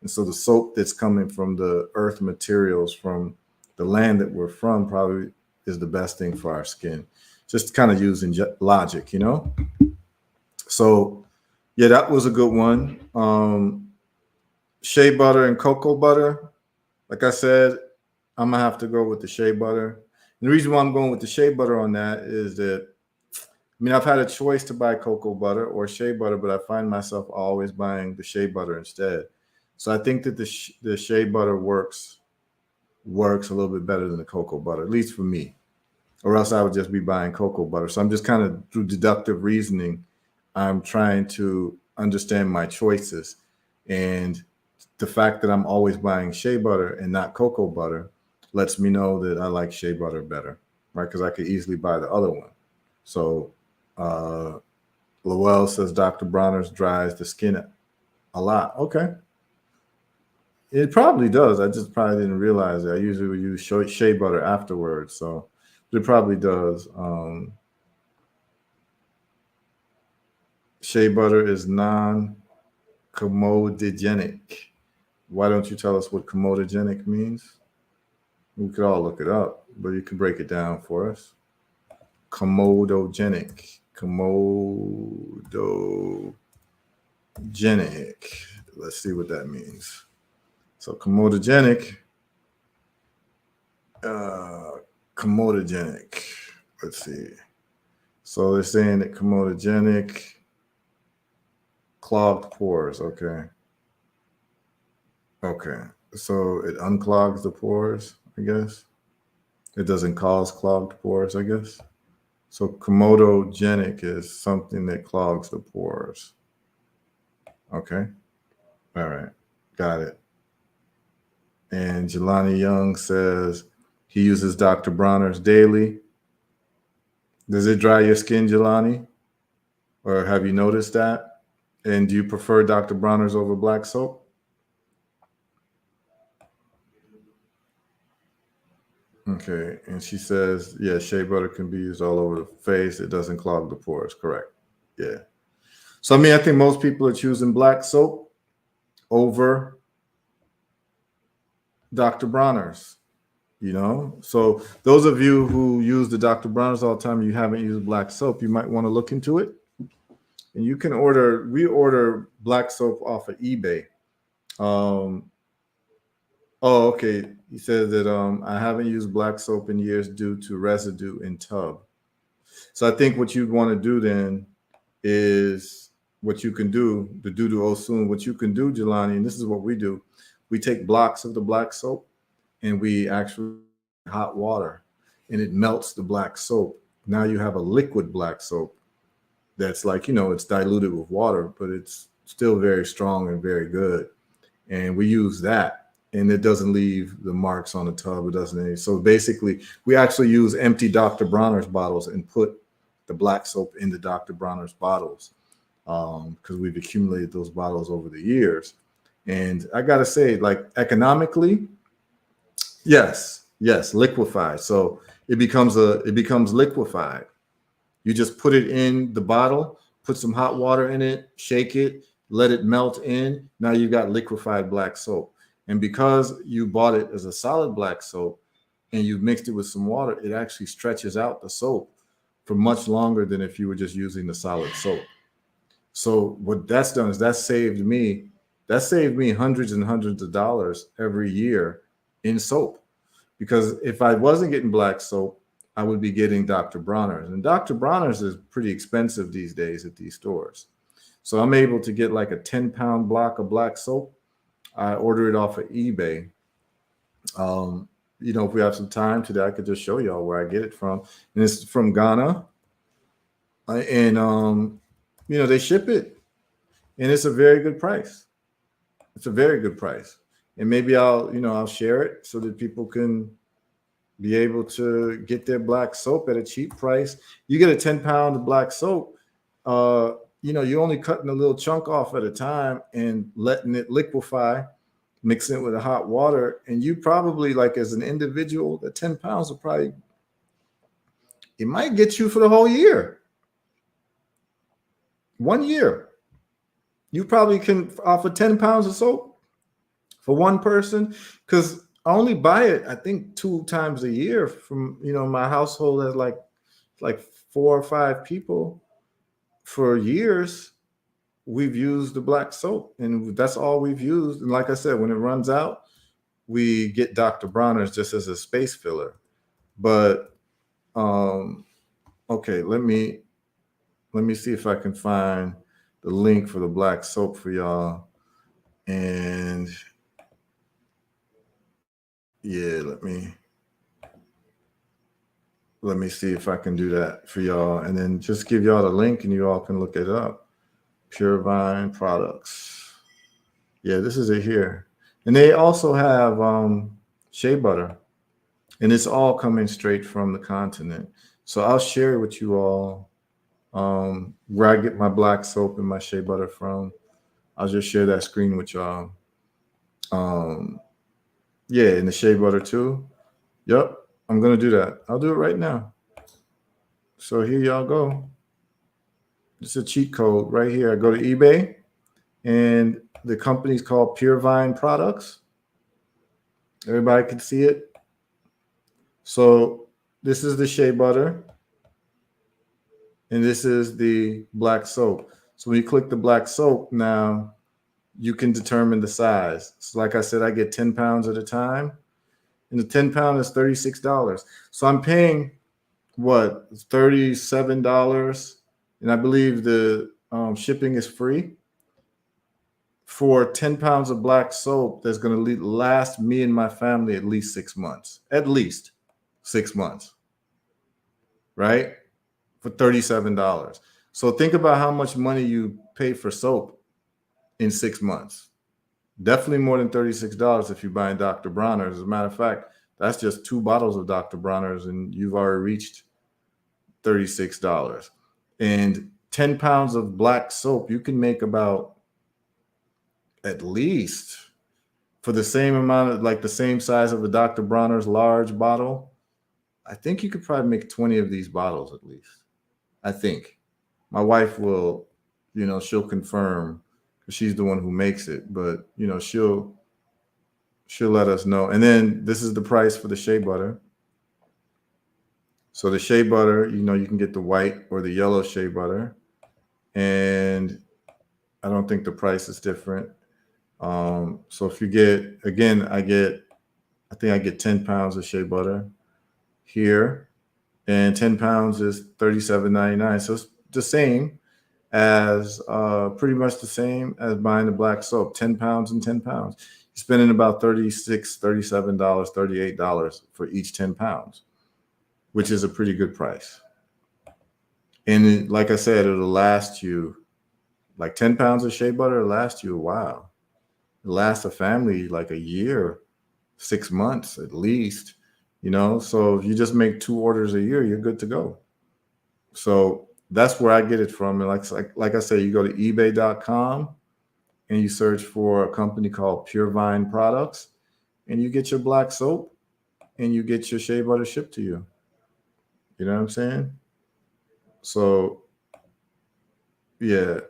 And so the soap that's coming from the earth materials from the land that we're from probably is the best thing for our skin. Just kind of using logic, you know? So, yeah, that was a good one. Shea butter and cocoa butter. Like I said, I'm going to have to go with the shea butter. And the reason why I'm going with the shea butter on that is that, I mean, I've had a choice to buy cocoa butter or shea butter, but I find myself always buying the shea butter instead. So I think that the shea butter works a little bit better than the cocoa butter, at least for me. Or else I would just be buying cocoa butter. So I'm just kind of through deductive reasoning, I'm trying to understand my choices. And the fact that I'm always buying shea butter and not cocoa butter lets me know that I like shea butter better, right? Because I could easily buy the other one. So Lowell says Dr. Bronner's dries the skin a lot. Okay. It probably does. I just probably didn't realize it. I usually would use shea butter afterwards. So it probably does. Shea butter is non-comedogenic. Why don't you tell us what comedogenic means? We could all look it up, but you can break it down for us. Comedogenic. Comedogenic. Let's see what that means. So comedogenic. Comedogenic. Let's see. So they're saying that comedogenic clogged pores. Okay. Okay. So it unclogs the pores, I guess. It doesn't cause clogged pores, I guess. So comedogenic is something that clogs the pores. Okay. All right. Got it. And Jelani Young says he uses Dr. Bronner's daily. Does it dry your skin, Jelani? Or have you noticed that? And do you prefer Dr. Bronner's over black soap? Okay. And she says, yeah, shea butter can be used all over the face. It doesn't clog the pores. Correct. Yeah. So, I mean, I think most people are choosing black soap over Dr. Bronner's, you know? So those of you who use the Dr. Bronner's all the time, you haven't used black soap, you might want to look into it. And you can we order black soap off of eBay. Oh, okay. He says that I haven't used black soap in years due to residue in tub. So I think what you'd want to do then is what you can do, the doo-doo Osun, what you can do, Jelani, and this is what we do. We take blocks of the black soap and we actually hot water and it melts the black soap. Now you have a liquid black soap that's like, you know, it's diluted with water, but it's still very strong and very good. And we use that and it doesn't leave the marks on the tub. It doesn't. So basically we actually use empty Dr. Bronner's bottles and put the black soap in the Dr. Bronner's bottles because we've accumulated those bottles over the years. And I got to say, like economically, yes, liquefied. So it becomes liquefied. You just put it in the bottle, put some hot water in it, shake it, let it melt in. Now you got liquefied black soap. And because you bought it as a solid black soap and you mixed it with some water, it actually stretches out the soap for much longer than if you were just using the solid soap. So what that's done is that saved me hundreds and hundreds of dollars every year in soap. Because if I wasn't getting black soap, I would be getting Dr. Bronner's. And Dr. Bronner's is pretty expensive these days at these stores. So I'm able to get like a 10-pound block of black soap. I order it off of eBay. You know, if we have some time today, I could just show y'all where I get it from. And it's from Ghana. And, you know, they ship it. And it's a very good price. It's a very good price. And maybe I'll share it so that people can be able to get their black soap at a cheap price. You get a 10-pound of black soap, you're only cutting a little chunk off at a time and letting it liquefy, mixing it with the hot water. And you probably, like as an individual, the 10 pounds will probably, it might get you for the whole year. 1 year. You probably can offer 10 pounds of soap for one person, because I only buy it, I think, 2 times a year from, my household has like 4 or 5 people. For years, we've used the black soap, and that's all we've used. And like I said, when it runs out, we get Dr. Bronner's just as a space filler. But okay, let me see if I can find the link for the black soap for y'all. And yeah, let me see if I can do that for y'all, and then just give y'all the link and you all can look it up. Pure Vine products. Yeah, this is it here. And they also have shea butter, and it's all coming straight from the continent. So I'll share with you all where I get my black soap and my shea butter from. I'll just share that screen with y'all. Yeah, and the shea butter too. Yep, I'm going to do that. I'll do it right now. So here y'all go. It's a cheat code right here. I go to eBay, and the company's called Pure Vine Products. Everybody can see it. So this is the shea butter, and this is the black soap. So when you click the black soap, now you can determine the size. So like I said, I get 10 pounds at a time, and the 10 pound is $36. So I'm paying what, $37, and I believe the shipping is free for 10 pounds of black soap that's going to last me and my family at least 6 months. At least 6 months, right? For $37. So think about how much money you pay for soap in 6 months. Definitely more than $36 if you're buying Dr. Bronner's. As a matter of fact, that's just 2 bottles of Dr. Bronner's, and you've already reached $36. And 10 pounds of black soap, you can make about, at least, for the same amount of, like the same size of a Dr. Bronner's large bottle, I think you could probably make 20 of these bottles at least. I think. My wife will, she'll confirm, because she's the one who makes it, but she'll let us know. And then this is the price for the shea butter. So the shea butter, you can get the white or the yellow shea butter, and I don't think the price is different. So if you get, again, I think I get 10 pounds of shea butter here, and 10 pounds is $37.99. So it's the same as, pretty much the same as buying the black soap, 10 pounds and 10 pounds. You're spending about $36, $37, $38 for each 10 pounds, which is a pretty good price. And like I said, it'll last you, like 10 pounds of shea butter will last you a while. It'll last a family like a year, 6 months at least, So if you just make 2 orders a year, you're good to go. So that's where I get it from. And like I said, you go to ebay.com and you search for a company called Pure Vine Products, and you get your black soap and you get your shea butter shipped to you. You know what I'm saying? So, yeah.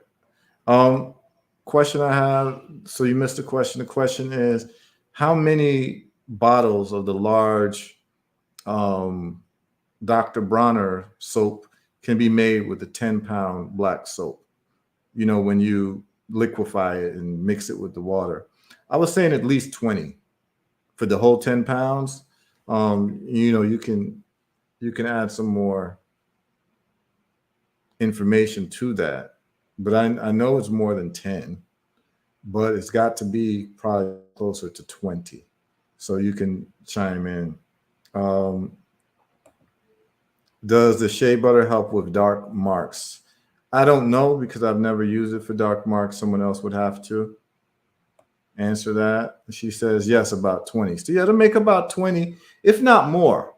Question I have. So you missed the question. The question is, how many bottles of the large Dr. Bronner soap can be made with a 10-pound black soap. You know, when you liquefy it and mix it with the water. I was saying at least 20 for the whole 10 pounds. You know, you can add some more information to that, but I know it's more than 10, but it's got to be probably closer to 20. So you can chime in. Does the shea butter help with dark marks? I don't know because I've never used it for dark marks. Someone else would have to answer that. She says yes, about 20. So yeah, to make about 20, if not more,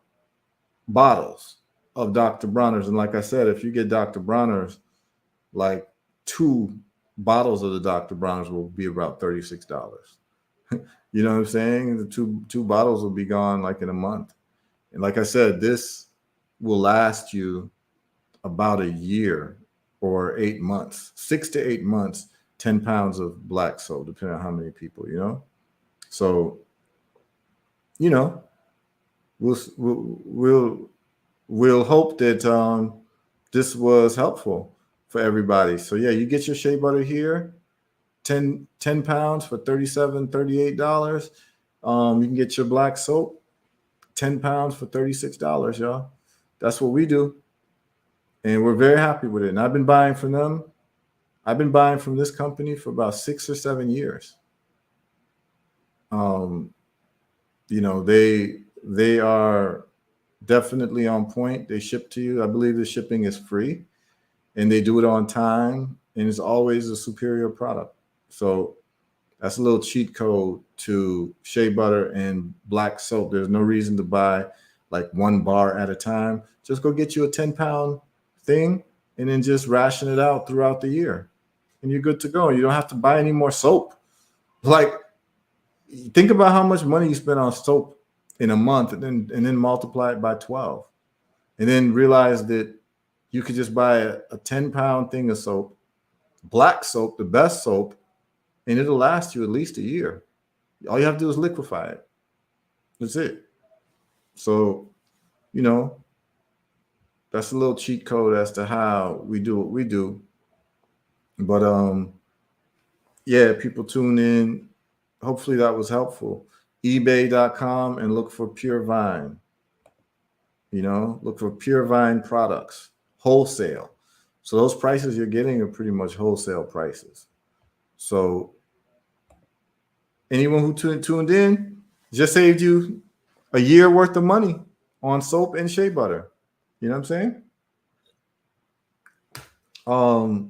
bottles of Dr. Bronner's. And like I said, if you get Dr. Bronner's, like 2 bottles of the Dr. Bronner's will be about $36. You know what I'm saying? The two bottles will be gone like in a month. And like I said, this will last you about a year or 8 months, 6 to 8 months, 10 pounds of black soap, depending on how many people, you know? So, you know, we'll hope that this was helpful for everybody. So yeah, you get your shea butter here, 10 pounds for $37, $38. You can get your black soap, 10 pounds for $36, y'all. That's what we do. And we're very happy with it. And I've been buying from them. I've been buying from this company for about 6 or 7 years. You know, they are definitely on point. They ship to you. I believe the shipping is free, and they do it on time, and it's always a superior product. So that's a little cheat code to shea butter and black soap. There's no reason to buy like 1 bar at a time. Just go get you a 10-pound thing and then just ration it out throughout the year, and you're good to go. You don't have to buy any more soap. Like, think about how much money you spend on soap in a month, and then multiply it by 12, and then realize that you could just buy a 10-pound thing of soap, black soap, the best soap, and it'll last you at least a year. All you have to do is liquefy it. That's it. So, you know, that's a little cheat code as to how we do what we do. But yeah, people tune in. Hopefully that was helpful. eBay.com and look for Pure Vine. You know, look for Pure Vine products, wholesale. So those prices you're getting are pretty much wholesale prices. So anyone who tuned in just saved you a year worth of money on soap and shea butter. You know what I'm saying?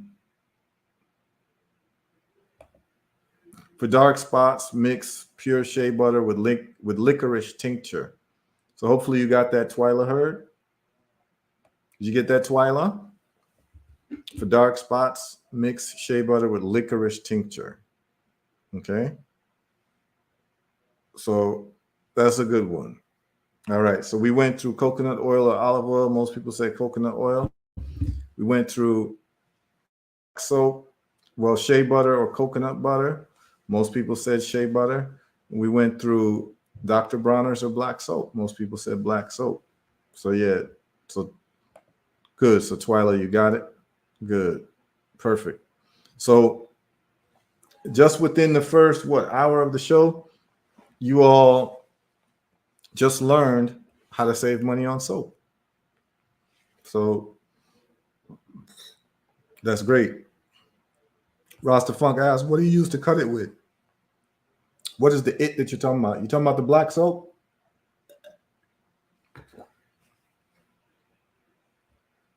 For dark spots, mix pure shea butter with licorice tincture. So hopefully you got that, Twyla Heard. Did you get that, Twyla? For dark spots, mix shea butter with licorice tincture. Okay. So that's a good one. All right. So we went through coconut oil or olive oil. Most people say coconut oil. We went through soap, well, shea butter or coconut butter. Most people said shea butter. We went through Dr. Bronner's or black soap. Most people said black soap. So yeah, so good. So Twyla, you got it? Good. Perfect. So just within the first, hour of the show, you all just learned how to save money on soap. So that's great. Rasta Funk asks, what do you use to cut it with? What is the it that you're talking about? You talking about the black soap?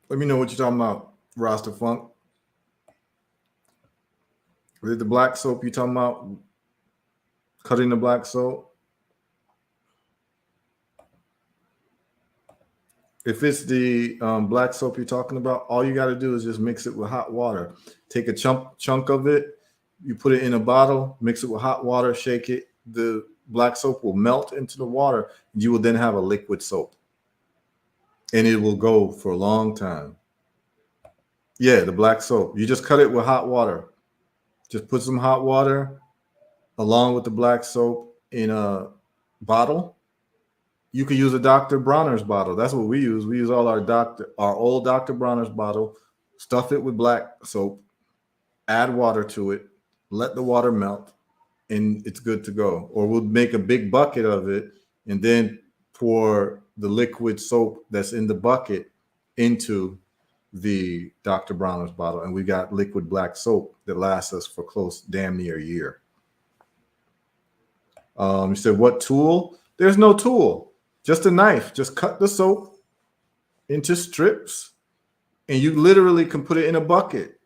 Let me know what you're talking about, Rasta Funk. Is it the black soap you talking about? Cutting the black soap? If it's the black soap you're talking about, all you got to do is just mix it with hot water. Take a chunk of it, you put it in a bottle, mix it with hot water, shake it. The black soap will melt into the water. You will then have a liquid soap. And it will go for a long time. Yeah, the black soap. You just cut it with hot water. Just put some hot water along with the black soap in a bottle. You could use a Dr. Bronner's bottle. That's what we use. We use all our old Dr. Bronner's bottle, stuff it with black soap, add water to it, let the water melt, and it's good to go. Or we'll make a big bucket of it and then pour the liquid soap that's in the bucket into the Dr. Bronner's bottle, and we got liquid black soap that lasts us for damn near a year. You said, what tool? There's no tool, just a knife. Just cut the soap into strips, and you literally can put it in a bucket,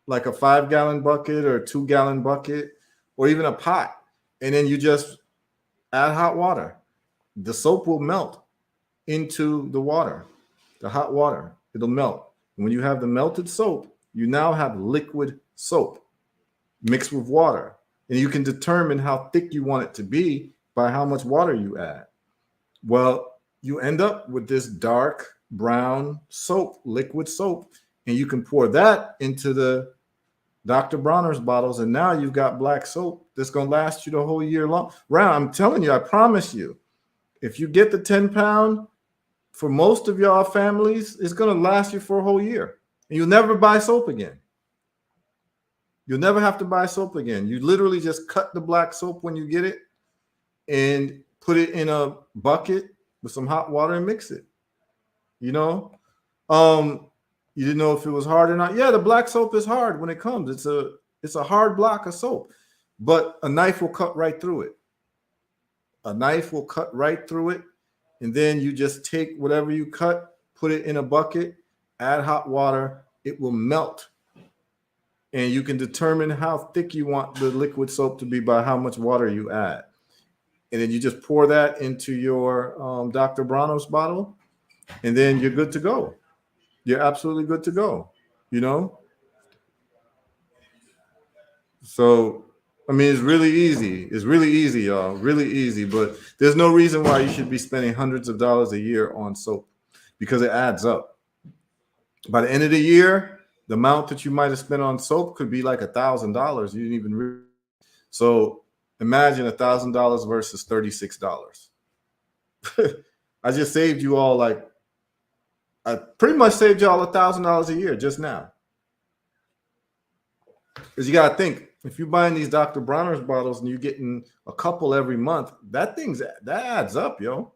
like a 5-gallon bucket or a 2-gallon bucket, or even a pot. And then you just add hot water. The soap will melt into the water, the hot water. It'll melt. And when you have the melted soap, you now have liquid soap mixed with water. And you can determine how thick you want it to be by how much water you add. Well, you end up with this dark brown soap, liquid soap, and you can pour that into the Dr. Bronner's bottles, and now you've got black soap that's going to last you the whole year long. Round, I'm telling you, I promise you, if you get the 10-pound, for most of y'all families, it's going to last you for a whole year. And you'll never buy soap again. You'll never have to buy soap again. You literally just cut the black soap when you get it and put it in a bucket with some hot water and mix it. You know? You didn't know if it was hard or not. Yeah, the black soap is hard when it comes. It's a hard block of soap, but a knife will cut right through it. A knife will cut right through it, and then you just take whatever you cut, put it in a bucket, add hot water. It will melt, and you can determine how thick you want the liquid soap to be by how much water you add. And then you just pour that into your Dr. Bronner's bottle, and then you're good to go. You're absolutely good to go, you know? So, I mean, it's really easy. It's really easy, y'all. Really easy. But there's no reason why you should be spending hundreds of dollars a year on soap, because it adds up. By the end of the year, the amount that you might have spent on soap could be like $1,000. You didn't even so imagine $1,000 versus $36. I just saved you all I pretty much saved y'all $1,000 a year just now. Because you got to think, if you're buying these Dr. Bronner's bottles and you're getting a couple every month, that adds up, yo.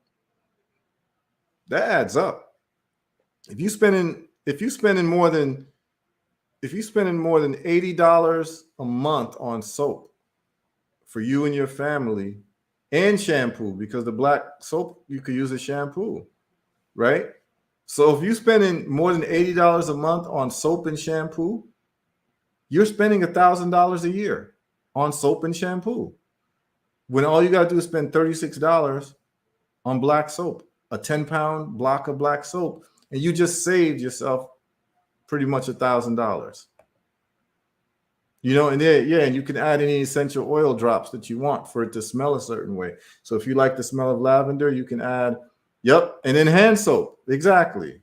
That adds up. If you're spending more than $80 a month on soap for you and your family, and shampoo, because the black soap you could use as shampoo, right? So if you're spending more than $80 a month on soap and shampoo, you're spending $1,000 a year on soap and shampoo, when all you got to do is spend $36 on black soap, a 10-pound block of black soap, and you just saved yourself pretty much $1,000. You know, and and you can add any essential oil drops that you want for it to smell a certain way. So if you like the smell of lavender, you can add, and then hand soap. Exactly.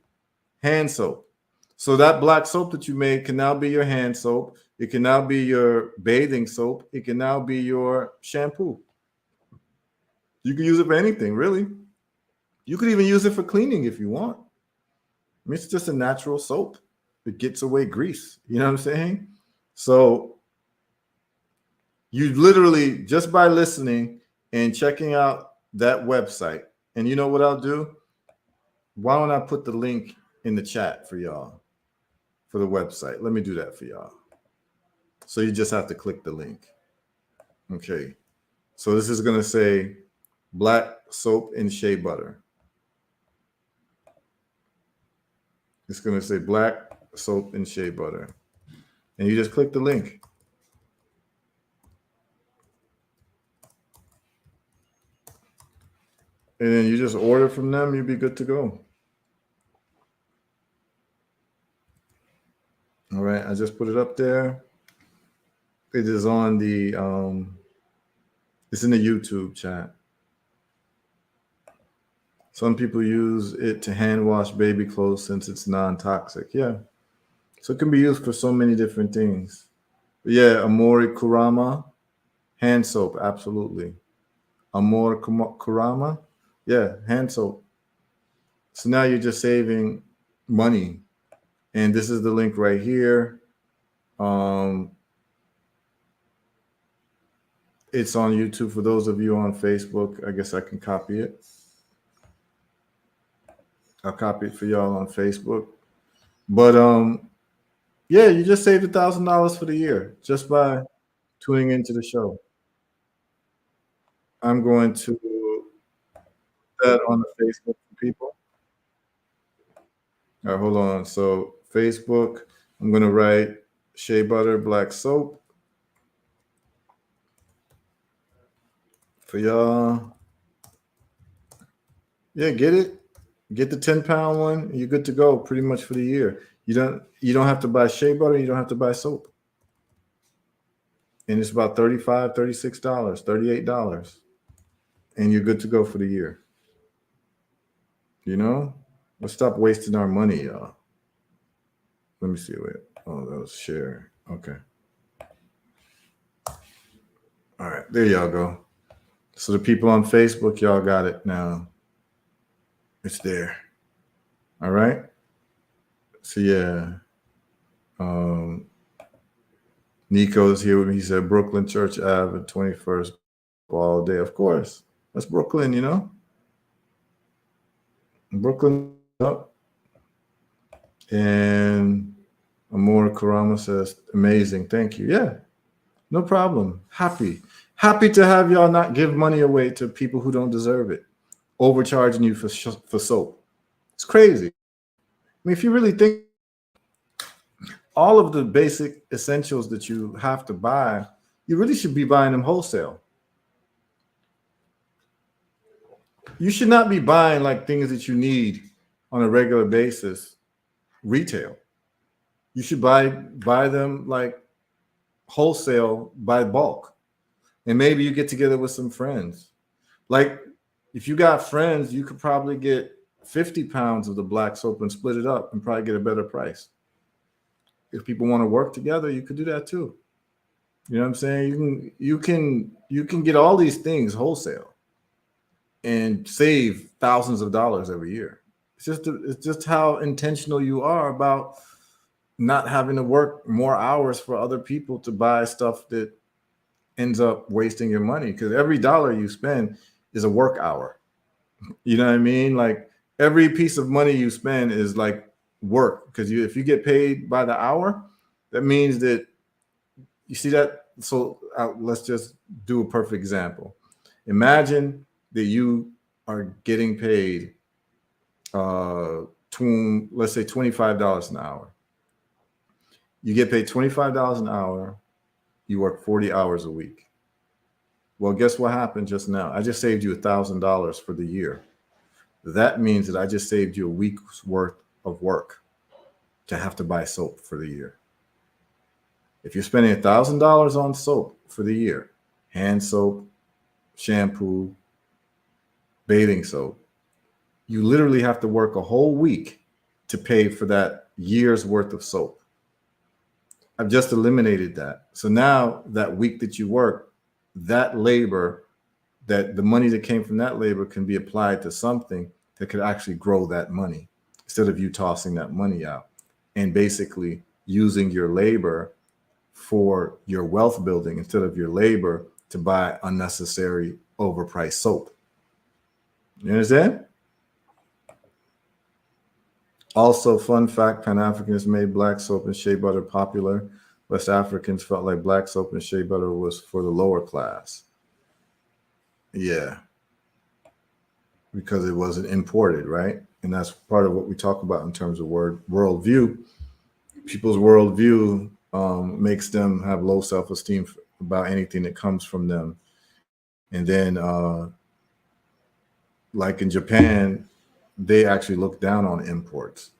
Hand soap. So that black soap that you made can now be your hand soap. It can now be your bathing soap. It can now be your shampoo. You can use it for anything, really. You could even use it for cleaning if you want. I mean, it's just a natural soap. It gets away grease. You know what I'm saying? So you literally, just by listening and checking out that website, and you know what I'll do? Why don't I put the link in the chat for y'all for the website? Let me do that for y'all. So you just have to click the link. Okay. So this is going to say black soap and shea butter. It's going to say black soap and shea butter. And you just click the link. And then you just order from them, you'll be good to go. All right, I just put it up there. It is on the, it's in the YouTube chat. Some people use it to hand wash baby clothes since it's non-toxic. Yeah. So it can be used for so many different things. But yeah, Amori Kurama, hand soap, absolutely. Amori Kurama. Yeah, hand soap. So now you're just saving money. And this is the link right here. It's on YouTube. For those of you on Facebook, I guess I can copy it. I'll copy it for y'all on Facebook. But yeah, you just saved $1,000 for the year just by tuning into the show. I'm going to put that on the Facebook for people. All right, hold on. So Facebook, I'm going to write shea butter black soap for y'all. Yeah, get it. Get the 10-pound one. You're good to go pretty much for the year. You don't have to buy shea butter. You don't have to buy soap. And it's about $35, $36, $38. And you're good to go for the year. You know? Let's stop wasting our money, y'all. Let me see. Wait. Oh, that was share. Okay. All right. There y'all go. So the people on Facebook, y'all got it now. It's there. All right. So yeah. Nico's here with me. He said Brooklyn Church Ave at 21st all day. Of course. That's Brooklyn, you know? Brooklyn up. And Amor Karama says, amazing. Thank you. Yeah. No problem. Happy to have y'all not give money away to people who don't deserve it, overcharging you for soap. It's crazy. I mean, if you really think all of the basic essentials that you have to buy, you really should be buying them wholesale. You should not be buying like things that you need on a regular basis retail. You should buy them like wholesale by bulk. And maybe you get together with some friends. Like if you got friends, you could probably get 50 pounds of the black soap and split it up and probably get a better price. If people want to work together, you could do that too. You know what I'm saying? You can get all these things wholesale and save thousands of dollars every year. It's just how intentional you are about not having to work more hours for other people to buy stuff that ends up wasting your money, because every dollar you spend is a work hour. You know what I mean? Like every piece of money you spend is like work, because if you get paid by the hour, that means that you see that. So let's just do a perfect example. Imagine that you are getting paid let's say $25 an hour. You get paid $25 an hour. You work 40 hours a week. Well, guess what happened just now? I just saved you $1,000 for the year. That means that I just saved you a week's worth of work to have to buy soap for the year. If you're spending $1,000 on soap for the year, hand soap, shampoo, bathing soap, you literally have to work a whole week to pay for that year's worth of soap. I've just eliminated that. So now that week that you work, that labor, that the money that came from that labor can be applied to something that could actually grow that money instead of you tossing that money out and basically using your labor for your wealth building instead of your labor to buy unnecessary overpriced soap. You understand? Also, fun fact, Pan-Africans made black soap and shea butter popular. West Africans felt like black soap and shea butter was for the lower class. Yeah. Because it wasn't imported, right? And that's part of what we talk about in terms of worldview. People's worldview makes them have low self-esteem about anything that comes from them. And then, like in Japan, they actually look down on imports.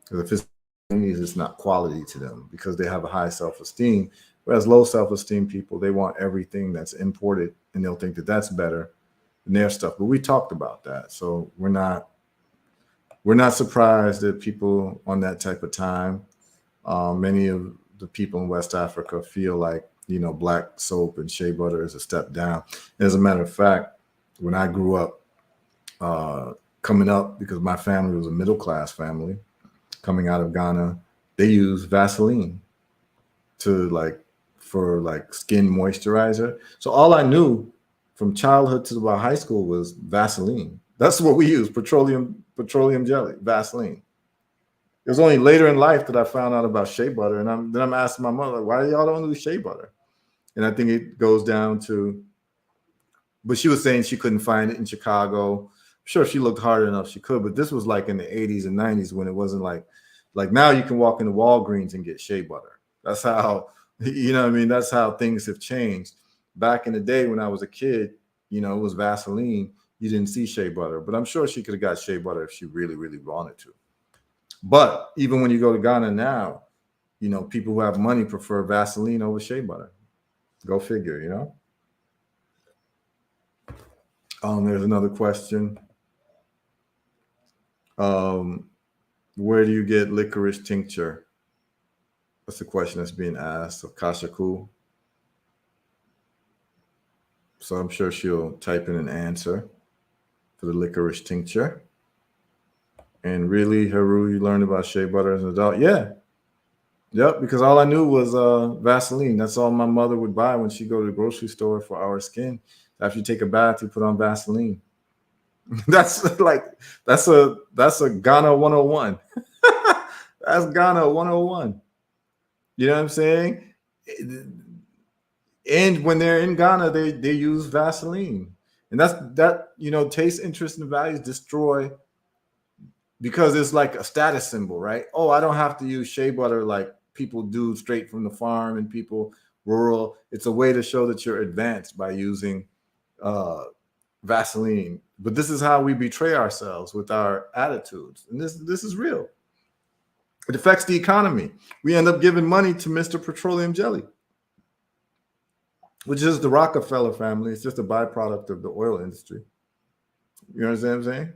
Because if it's Chinese, it's not quality to them because they have a high self-esteem. Whereas low self-esteem people, they want everything that's imported and they'll think that that's better than their stuff. But we talked about that. So we're not surprised that people on that type of time, many of the people in West Africa feel like, you know, black soap and shea butter is a step down. As a matter of fact, when I grew up, coming up, because my family was a middle class family coming out of Ghana, they use Vaseline to for skin moisturizer. So all I knew from childhood to about high school was Vaseline. That's what we use, petroleum jelly, Vaseline. It was only later in life that I found out about shea butter, and I'm asking my mother, why y'all don't do shea butter? And I think it goes down to, but she was saying she couldn't find it in Chicago. I'm sure if she looked hard enough, she could, but this was like in the 80s and 90s when it wasn't like now you can walk into Walgreens and get shea butter. That's how, you know what I mean? That's how things have changed. Back in the day when I was a kid, it was Vaseline. You didn't see shea butter, but I'm sure she could have got shea butter if she really, really wanted to. But even when you go to Ghana now, people who have money prefer Vaseline over shea butter. Go figure, There's another question. Where do you get licorice tincture? That's the question that's being asked of Kashaku. So I'm sure she'll type in an answer for the licorice tincture. And really, Heru, you learned about shea butter as an adult? Yeah. Yep, because all I knew was Vaseline. That's all my mother would buy when she go to the grocery store for our skin. After you take a bath, you put on Vaseline. That's a Ghana 101. That's Ghana 101. You know what I'm saying? And when they're in Ghana, they use Vaseline. And that taste, interest, and values destroy, because it's like a status symbol, right? Oh, I don't have to use shea butter like people do straight from the farm and people rural. It's a way to show that you're advanced by using Vaseline. But this is how we betray ourselves with our attitudes. And this is real. It affects the economy. We end up giving money to Mr. Petroleum Jelly, which is the Rockefeller family. It's just a byproduct of the oil industry. You understand what I'm saying?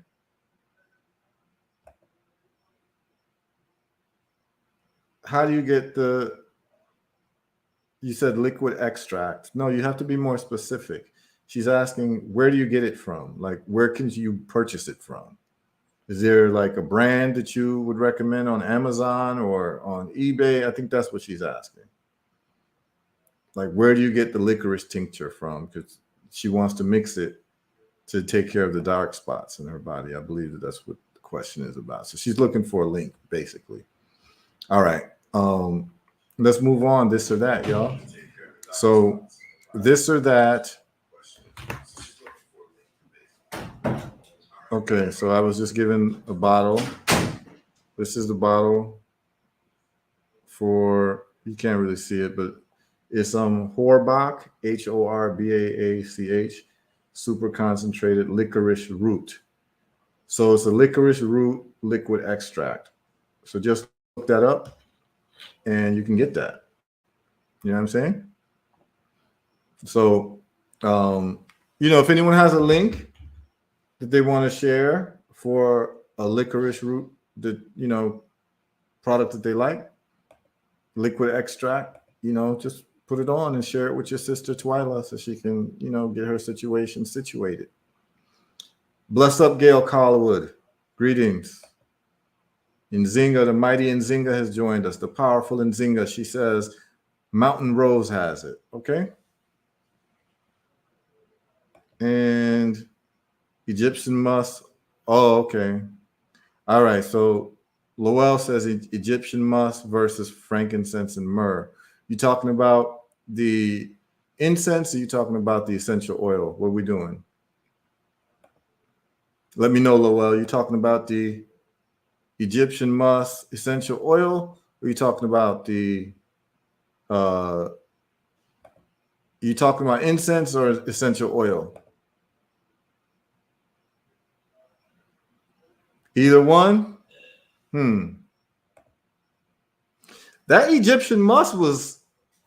How do you get you said liquid extract. No, you have to be more specific. She's asking, where do you get it from? Like, where can you purchase it from? Is there like a brand that you would recommend on Amazon or on eBay? I think that's what she's asking. Like, where do you get the licorice tincture from? Because she wants to mix it to take care of the dark spots in her body. I believe that's what the question is about. So she's looking for a link, basically. All right. Let's move on. This or that, y'all. So this or that. Okay, so I was just given a bottle. This is the bottle for, you can't really see it, but it's Horbach, Horbaach, super concentrated licorice root. So it's a licorice root liquid extract. So just look that up and you can get that. You know what I'm saying? So, if anyone has a link that they want to share for a licorice root, product that they like, liquid extract, just put it on and share it with your sister Twyla so she can, get her situation situated. Bless up, Gail Collarwood. Greetings. Nzinga, the mighty Nzinga has joined us. The powerful Nzinga, she says, Mountain Rose has it. Okay. And Egyptian musk. Oh, okay. All right. So Lowell says Egyptian musk versus frankincense and myrrh. You talking about the incense, or you talking about the essential oil? What are we doing? Let me know, Lowell. You talking about the Egyptian musk essential oil, or are you talking about the you talking about incense or essential oil? Either one? That Egyptian musk was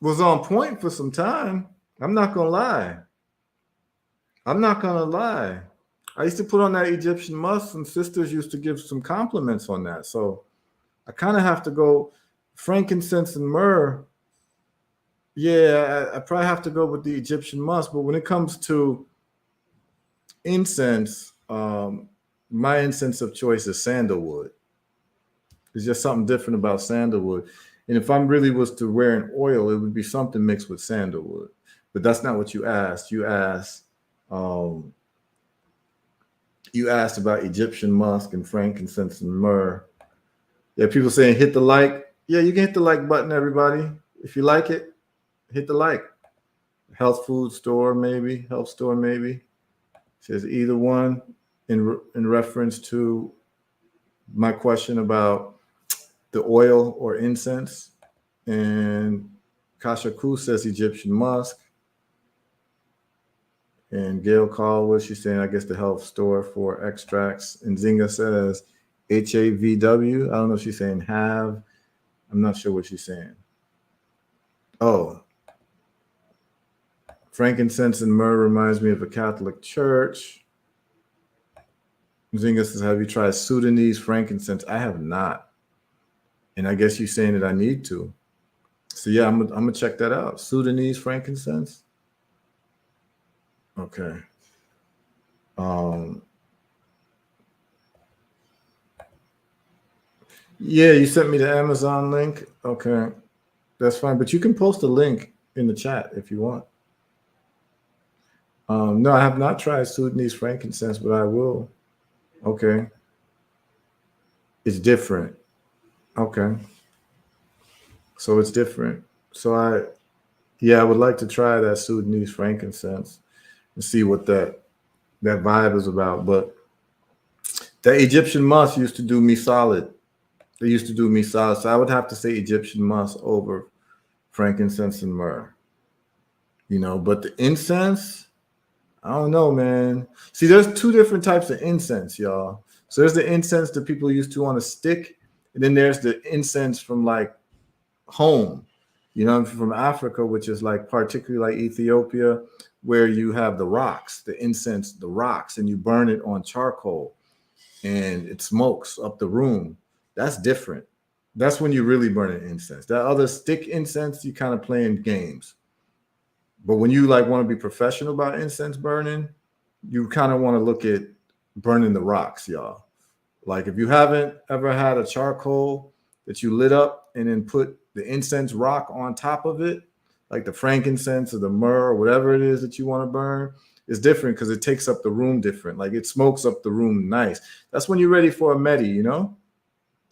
on point for some time. I'm not gonna lie. I used to put on that Egyptian musk, and sisters used to give some compliments on that. So I kind of have to go frankincense and myrrh. Yeah, I probably have to go with the Egyptian musk. But when it comes to incense, My incense of choice is sandalwood. There's just something different about sandalwood. And if I really was to wear an oil, it would be something mixed with sandalwood. But that's not what you asked. Um, you asked about Egyptian musk and frankincense and myrrh. Yeah, people saying hit the like. Yeah, you can hit the like button, everybody. If you like it, hit the like. Health food store, maybe. Health store, maybe. Says either one in reference to my question about the oil or incense. And Kasha Ku says Egyptian musk. And Gail Caldwell, she's saying, I guess the health store for extracts. And Zinga says HAVW. I don't know if she's saying have. I'm not sure what she's saying. Oh, frankincense and myrrh reminds me of a Catholic church. Zinga says, have you tried Sudanese frankincense? I have not. And I guess you're saying that I need to. So yeah, I'm gonna check that out. Sudanese frankincense. Okay. Yeah, you sent me the Amazon link. Okay, that's fine. But you can post a link in the chat if you want. No, I have not tried Sudanese frankincense, but I will. Okay. It's different. Okay. So it's different. So I would like to try that Sudanese frankincense and see what that vibe is about. But that Egyptian musk used to do me solid. They used to do me solid. So I would have to say Egyptian musk over frankincense and myrrh. But the incense, I don't know, man. See, there's two different types of incense, y'all. So there's the incense that people used to on a stick, and then there's the incense from like home, from Africa, which is like particularly like Ethiopia, where you have the rocks, the incense, the rocks, and you burn it on charcoal and it smokes up the room. That's different. That's when you really burn an incense. That other stick incense, you kind of playing games. But when you like want to be professional about incense burning, you kind of want to look at burning the rocks, y'all. Like if you haven't ever had a charcoal that you lit up and then put the incense rock on top of it, like the frankincense or the myrrh or whatever it is that you want to burn, it's different because it takes up the room different. Like it smokes up the room nice. That's when you're ready for a medi,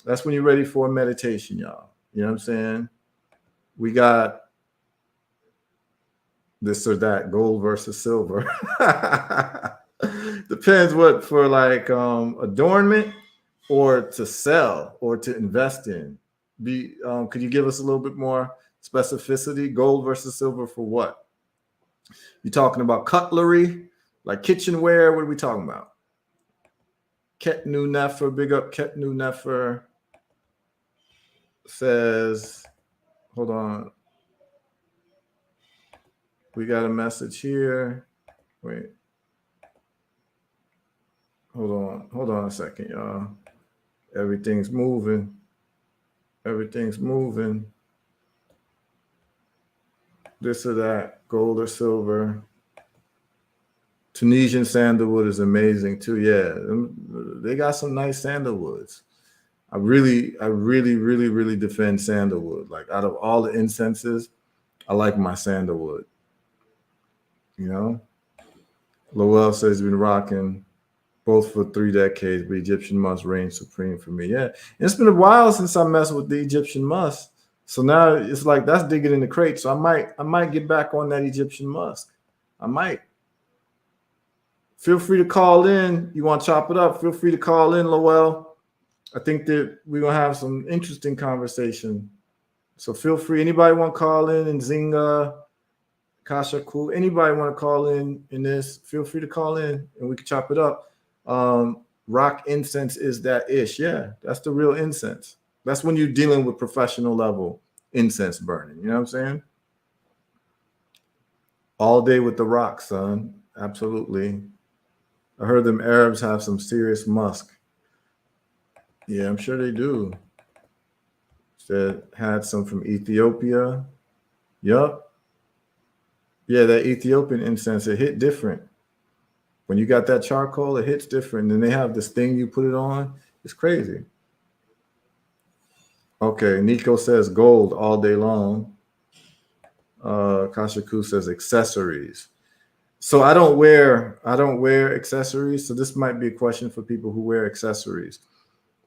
That's when you're ready for a meditation, y'all. You know what I'm saying? We got this or that, gold versus silver. Depends what for like adornment or to sell or to invest in. Could you give us a little bit more specificity? Gold versus silver for what? You talking about cutlery, like kitchenware? What are we talking about? Ketnu Nefer, big up Ketnu Nefer says, hold on. We got a message here. Wait. Hold on a second, y'all. Everything's moving. This or that, gold or silver. Tunisian sandalwood is amazing too. Yeah, they got some nice sandalwoods. I really defend sandalwood. Like out of all the incenses, I like my sandalwood. Lowell says he's been rocking both for 3 decades, but Egyptian musk reigns supreme for me. Yeah, it's been a while since I messed with the Egyptian musk. So now it's like that's digging in the crate. So I might get back on that Egyptian musk. I might. Feel free to call in. You want to chop it up? Feel free to call in, Lowell. I think that we're gonna have some interesting conversation. So feel free. Anybody want to call in? And Zinga, Kasha, cool. Anybody want to call in this? Feel free to call in, and we can chop it up. Rock incense is that ish. Yeah, that's the real incense. That's when you're dealing with professional level incense burning. You know what I'm saying? All day with the rock, son. Absolutely. I heard them Arabs have some serious musk. Yeah, I'm sure they do. That had some from Ethiopia. Yup. Yeah, that Ethiopian incense, it hit different. When you got that charcoal, it hits different. And they have this thing you put it on. It's crazy. Okay, Nico says gold all day long. Kashaku says accessories. So I don't wear accessories. So this might be a question for people who wear accessories.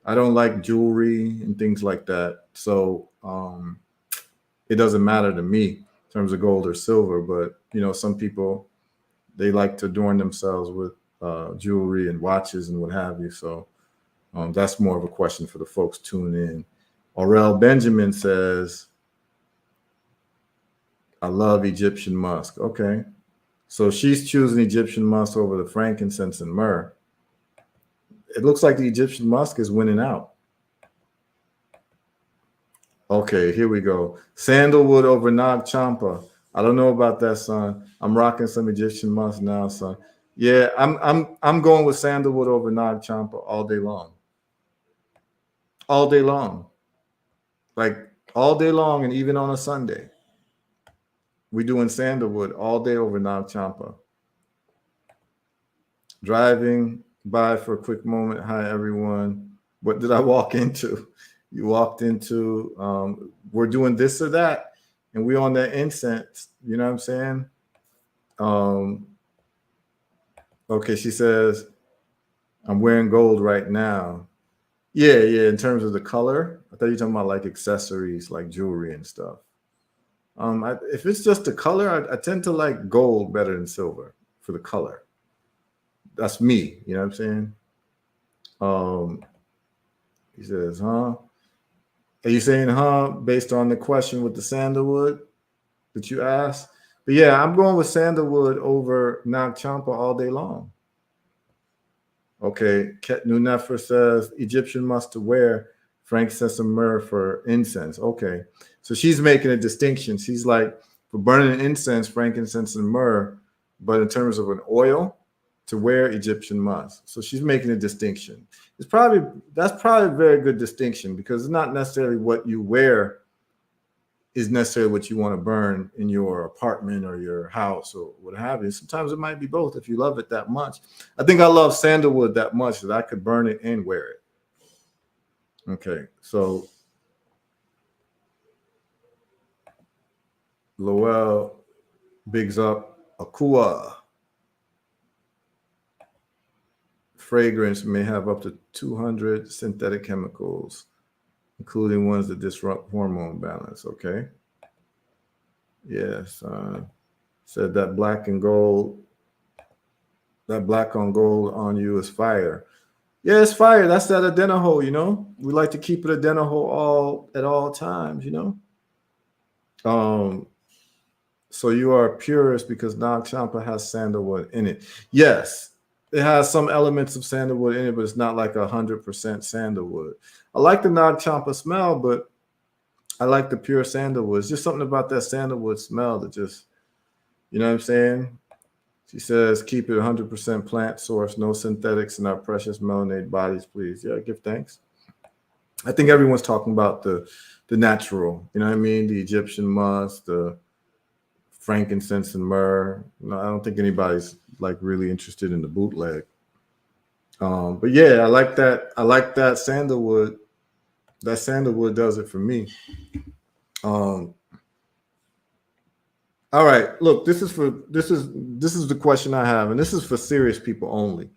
I don't like jewelry and things like that. So it doesn't matter to me in terms of gold or silver. But some people, they like to adorn themselves with jewelry and watches and what have you. So that's more of a question for the folks tuning in. Aurel Benjamin says, I love Egyptian musk. Okay. So she's choosing Egyptian musk over the frankincense and myrrh. It looks like the Egyptian musk is winning out. Okay, here we go. Sandalwood over Nag Champa. I don't know about that, son. I'm rocking some Egyptian musk now, son. Yeah, I'm going with sandalwood over Nag Champa all day long. All day long. Like all day long, and even on a Sunday. We're doing sandalwood all day over Nag Champa. Driving by for a quick moment. Hi, everyone. What did I walk into? You walked into, we're doing this or that, and we're on that incense. You know what I'm saying? Okay, she says, I'm wearing gold right now. Yeah, in terms of the color. I thought you were talking about like accessories, like jewelry and stuff. If it's just the color, I tend to like gold better than silver for the color. That's me, you know what I'm saying? He says, huh? Are you saying, huh, based on the question with the sandalwood that you asked? But yeah, I'm going with sandalwood over Nag Champa all day long. Okay, Ket Nunefer says, Egyptian must wear frankincense and myrrh for incense. Okay, so she's making a distinction. She's like, for burning incense, frankincense and myrrh, but in terms of an oil, to wear Egyptian musk. So she's making a distinction. That's probably a very good distinction, because it's not necessarily what you wear is necessarily what you want to burn in your apartment or your house or what have you. Sometimes it might be both if you love it that much. I think I love sandalwood that much that I could burn it and wear it. Okay, so Lowell bigs up Akua. Fragrance may have up to 200 synthetic chemicals, including ones that disrupt hormone balance. Okay. Yes. Said that black on gold on you is fire. Yeah, it's fire. That's that Adenoho, We like to keep it Adenoho at all times, So you are a purist because Nag Champa has sandalwood in it. Yes. It has some elements of sandalwood in it, but it's not like 100% sandalwood. I like the Nag Champa smell, but I like the pure sandalwood. It's just something about that sandalwood smell that just, you know what I'm saying? She says, keep it 100% plant source, no synthetics in our precious melanated bodies, please. Yeah, give thanks. I think everyone's talking about the natural, you know what I mean? The Egyptian musk, the frankincense and myrrh. No, I don't think anybody's like really interested in the bootleg. But yeah, I like that. I like that sandalwood. That sandalwood does it for me. All right. Look, this is the question I have, and this is for serious people only.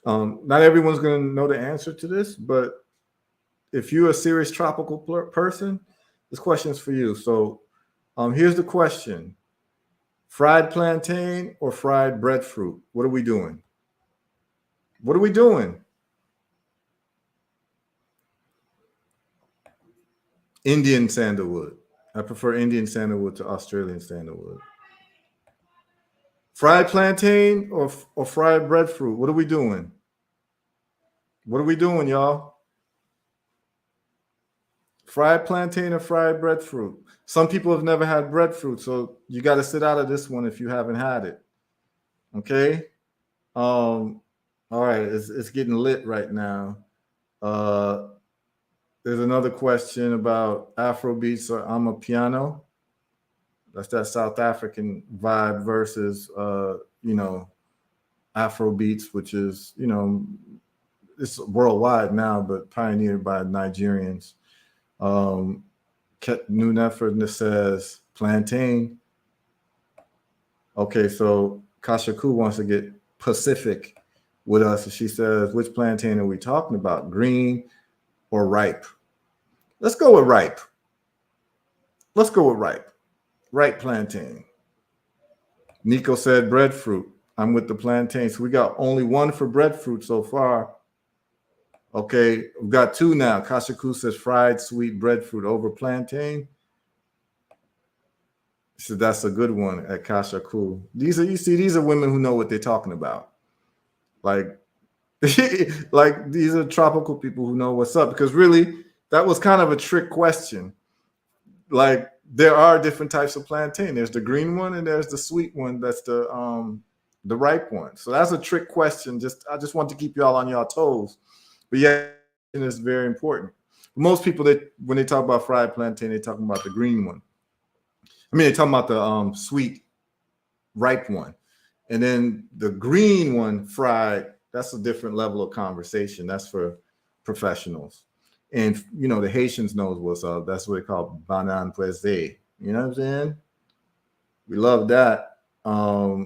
Not everyone's going to know the answer to this, but if you're a serious tropical person, this question is for you. So here's the question. Fried plantain or fried breadfruit? What are we doing? What are we doing? Indian sandalwood. I prefer Indian sandalwood to Australian sandalwood. Fried plantain or fried breadfruit? What are we doing? What are we doing, y'all? Fried plantain or fried breadfruit? Some people have never had breadfruit, so you got to sit out of this one if you haven't had it. Okay? All right, it's getting lit right now. There's another question about Afrobeats or Amapiano. That's that South African vibe versus, Afro beats, which is, you know, it's worldwide now, but pioneered by Nigerians. New Netford says plantain. Okay, so Kashaku wants to get Pacific with us. She says, which plantain are we talking about? Green or ripe? Let's go with ripe. Let's go with ripe. Ripe plantain. Nico said breadfruit. I'm with the plantain. So we got only one for breadfruit so far. Okay, we've got two now. Kashaku says fried sweet breadfruit over plantain. So that's a good one at Kashaku. These are women who know what they're talking about. Like, like these are tropical people who know what's up, because really that was kind of a trick question. Like, there are different types of plantain. There's the green one and there's the sweet one. That's the ripe one. So that's a trick question. I just want to keep y'all on y'all toes. But yeah, it's very important. Most people, when they talk about fried plantain, they're talking about the green one. I mean, they're talking about the sweet, ripe one. And then the green one, fried, that's a different level of conversation. That's for professionals. And, you know, the Haitians knows what's up. That's what they call banane pesé. You know what I'm saying? We love that. All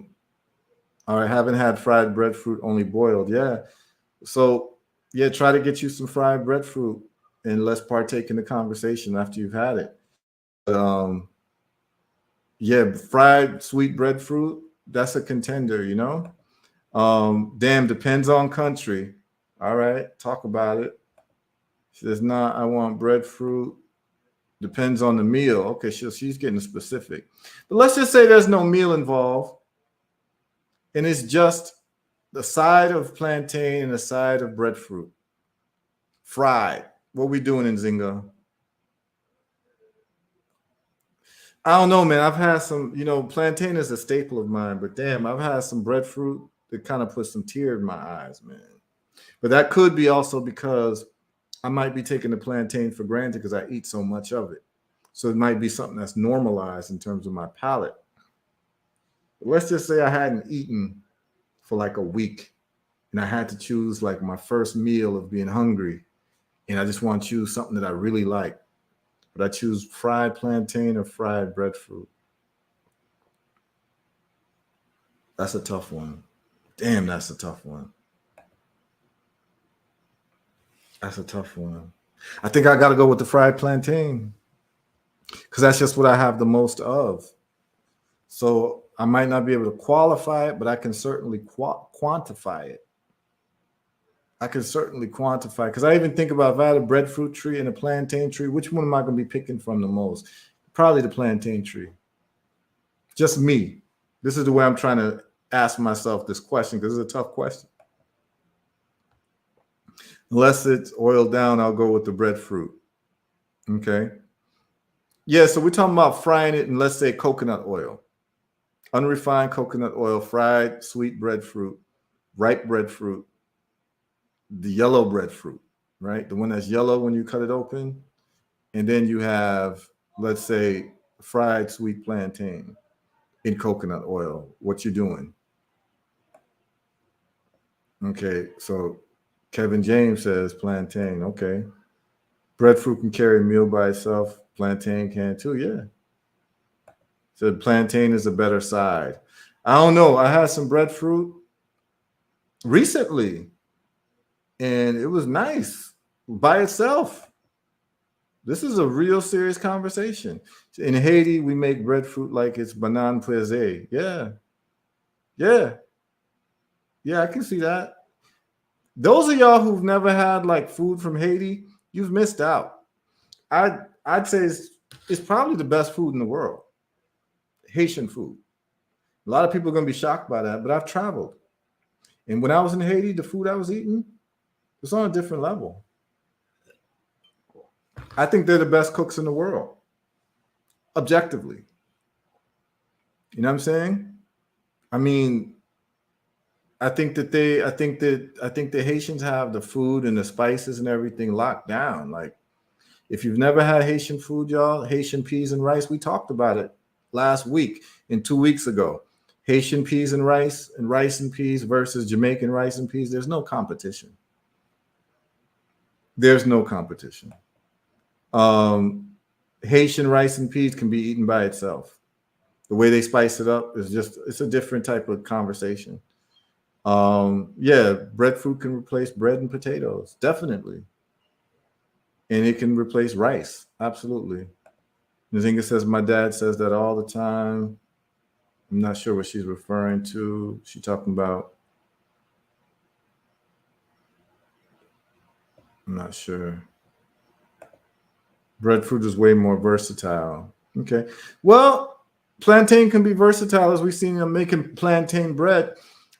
right, haven't had fried breadfruit, only boiled. Yeah. So, yeah, try to get you some fried breadfruit and let's partake in the conversation after you've had it. Yeah, fried sweet breadfruit, that's a contender, you know? Damn, depends on country. All right, talk about it. She says, nah, I want breadfruit. Depends on the meal. Okay, she's getting specific. But let's just say there's no meal involved, and it's just the side of plantain and the side of breadfruit. Fried. What we doing in Zinga? I don't know, man. I've had some, you know, plantain is a staple of mine, but damn, I've had some breadfruit that kind of put some tears in my eyes, man. But that could be also because I might be taking the plantain for granted because I eat so much of it. So it might be something that's normalized in terms of my palate. But let's just say I hadn't eaten for like a week and I had to choose like my first meal of being hungry, and I just want to choose something that I really like. But I choose fried plantain or fried breadfruit. That's a tough one. Damn, that's a tough one. That's a tough one. I think I got to go with the fried plantain because that's just what I have the most of. So I might not be able to qualify it, but I can certainly quantify it. I can certainly quantify, because I even think about if I had a breadfruit tree and a plantain tree, which one am I going to be picking from the most? Probably the plantain tree. Just me. This is the way I'm trying to ask myself this question, because it's a tough question. Unless it's oiled down, I'll go with the breadfruit. Okay. Yeah, so we're talking about frying it in, let's say, coconut oil. Unrefined coconut oil, fried sweet breadfruit, ripe breadfruit, the yellow breadfruit, right? The one that's yellow when you cut it open. And then you have, let's say, fried sweet plantain in coconut oil. What you doing? Okay, so Kevin James says plantain. Okay. Breadfruit can carry a meal by itself. Plantain can too, yeah. So plantain is a better side. I don't know. I had some breadfruit recently, and it was nice by itself. This is a real serious conversation. In Haiti, we make breadfruit like it's banane pesé. Yeah. Yeah. Yeah, I can see that. Those of y'all who've never had like food from Haiti, you've missed out. I'd say it's probably the best food in the world. Haitian food. A lot of people are going to be shocked by that, but I've traveled. And when I was in Haiti, the food I was eating was on a different level. I think they're the best cooks in the world, objectively. You know what I'm saying? I mean, I think the Haitians have the food and the spices and everything locked down. Like, if you've never had Haitian food, y'all, Haitian peas and rice, we talked about it last week and 2 weeks ago. Haitian peas and rice and peas versus Jamaican rice and peas. There's no competition. There's no competition. Haitian rice and peas can be eaten by itself. The way they spice it up is just, it's a different type of conversation. Yeah, breadfruit can replace bread and potatoes, definitely. And it can replace rice, absolutely. Nzinga says, my dad says that all the time. I'm not sure what she's referring to. She's talking about, I'm not sure. Breadfruit is way more versatile. Okay. Well, plantain can be versatile, as we've seen. I'm making plantain bread.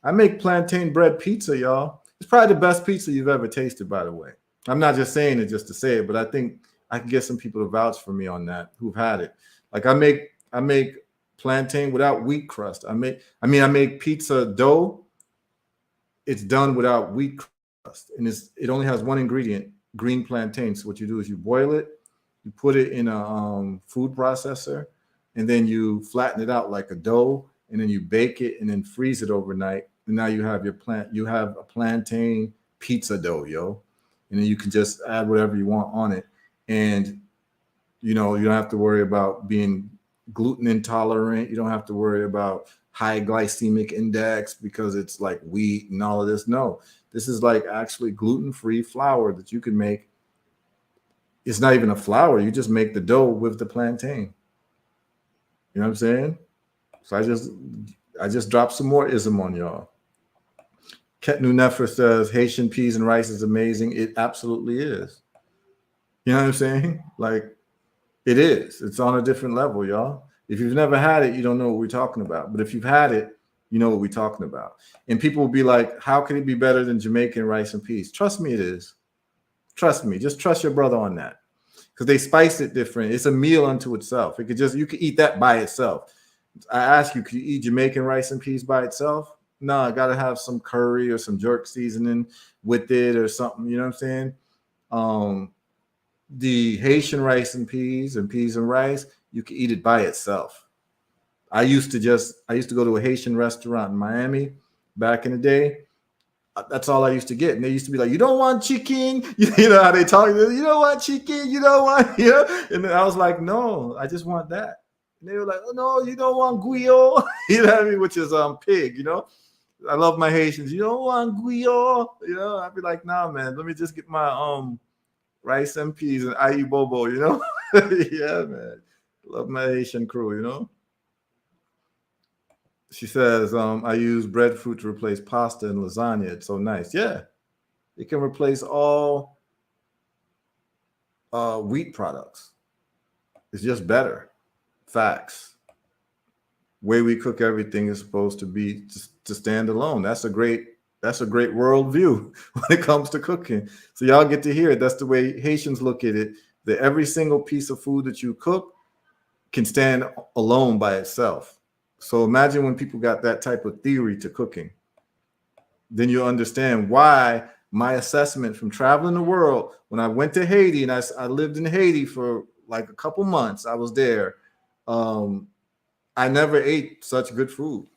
I make plantain bread pizza, y'all. It's probably the best pizza you've ever tasted, by the way. I'm not just saying it just to say it, but I think I can get some people to vouch for me on that who've had it. Like I make plantain without wheat crust. I make pizza dough. It's done without wheat crust, and it only has one ingredient: green plantain. So what you do is you boil it, you put it in a food processor, and then you flatten it out like a dough, and then you bake it and then freeze it overnight. And now you have you have a plantain pizza dough, yo. And then you can just add whatever you want on it. And you don't have to worry about being gluten intolerant. You don't have to worry about high glycemic index because it's like wheat and all of this. No, this is like actually gluten-free flour that you can make. It's not even a flour. You just make the dough with the plantain. You know what I'm saying? So I just dropped some more ism on y'all. Ketnu Nefer says Haitian peas and rice is amazing. It absolutely is. You know what I'm saying? Like, it is. It's on a different level, y'all. If you've never had it, you don't know what we're talking about. But if you've had it, you know what we're talking about. And people will be like, how can it be better than Jamaican rice and peas? Trust me, it is. Trust me. Just trust your brother on that. Because they spice it different. It's a meal unto itself. You could eat that by itself. I ask you, could you eat Jamaican rice and peas by itself? No, I got to have some curry or some jerk seasoning with it or something. You know what I'm saying? The Haitian rice and peas and rice, you can eat it by itself. I used to go to a Haitian restaurant in Miami back in the day. That's all I used to get. And they used to be like, you don't want chicken? You know how they talk? You don't want chicken? You don't want, you know? And then I was like, no, I just want that. And they were like, oh, no, you don't want guyo? You know what I mean? Which is pig, you know? I love my Haitians. You don't want guyo? You know? I'd be like, nah, man, let me just get my rice and peas and ayi bobo, you know? Yeah, man. Love my Haitian crew, you know? She says, I use breadfruit to replace pasta and lasagna. It's so nice. Yeah. It can replace all wheat products. It's just better. Facts. Way we cook everything is supposed to be to stand alone. That's a great worldview when it comes to cooking. So y'all get to hear it. That's the way Haitians look at it. That every single piece of food that you cook can stand alone by itself. So imagine when people got that type of theory to cooking. Then you understand why my assessment from traveling the world, when I went to Haiti and I lived in Haiti for like a couple months, I was there. I never ate such good food.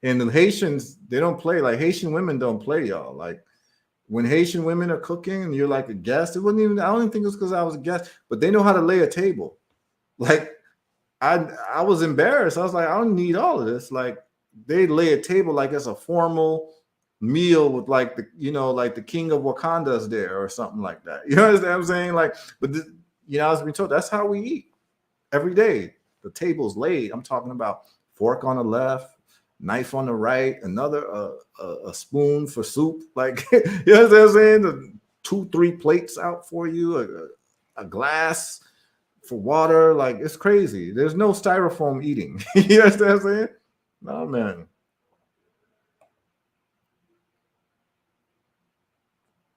And the Haitians, they don't play. Like Haitian women don't play, y'all. Like when Haitian women are cooking and you're like a guest, I don't even think it was because I was a guest, but they know how to lay a table. Like I was embarrassed. I was like, I don't need all of this. Like they lay a table like it's a formal meal with like the king of Wakanda's there or something like that. You know what I'm saying? Like, but I was being told that's how we eat every day. The table's laid. I'm talking about fork on the left, knife on the right, another a spoon for soup. Like, you know what I'm saying? 2-3 plates out for you, a glass for water. Like, it's crazy. There's no styrofoam eating. You know what I'm saying? No, man.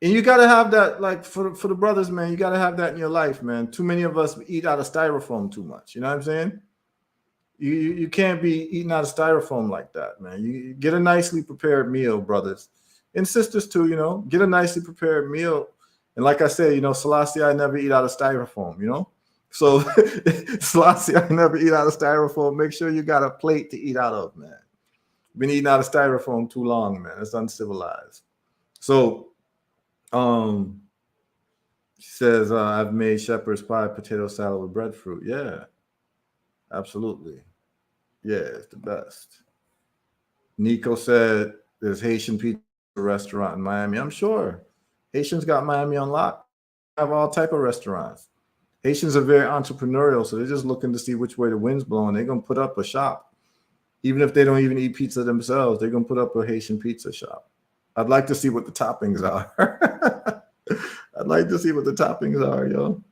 And you gotta have that, like for the brothers, man. You gotta have that in your life, man. Too many of us eat out of styrofoam too much. You know what I'm saying? You can't be eating out of styrofoam like that, man. You get a nicely prepared meal, brothers and sisters too. You know, get a nicely prepared meal. And like I said, Selassie, I never eat out of styrofoam. You know, So, Selassie, I never eat out of styrofoam. Make sure you got a plate to eat out of, man. Been eating out of styrofoam too long, man. It's uncivilized. So, she says, I've made shepherd's pie, potato salad with breadfruit. Yeah, absolutely. Yeah, it's the best. Nico said there's Haitian pizza restaurant in Miami. I'm sure Haitians got Miami on lock. Have all type of restaurants. Haitians are very entrepreneurial, so they're just looking to see which way the wind's blowing. They're gonna put up a shop, even if they don't even eat pizza themselves. They're gonna put up a Haitian pizza shop. I'd like to see what the toppings are. I'd like to see what the toppings are, yo.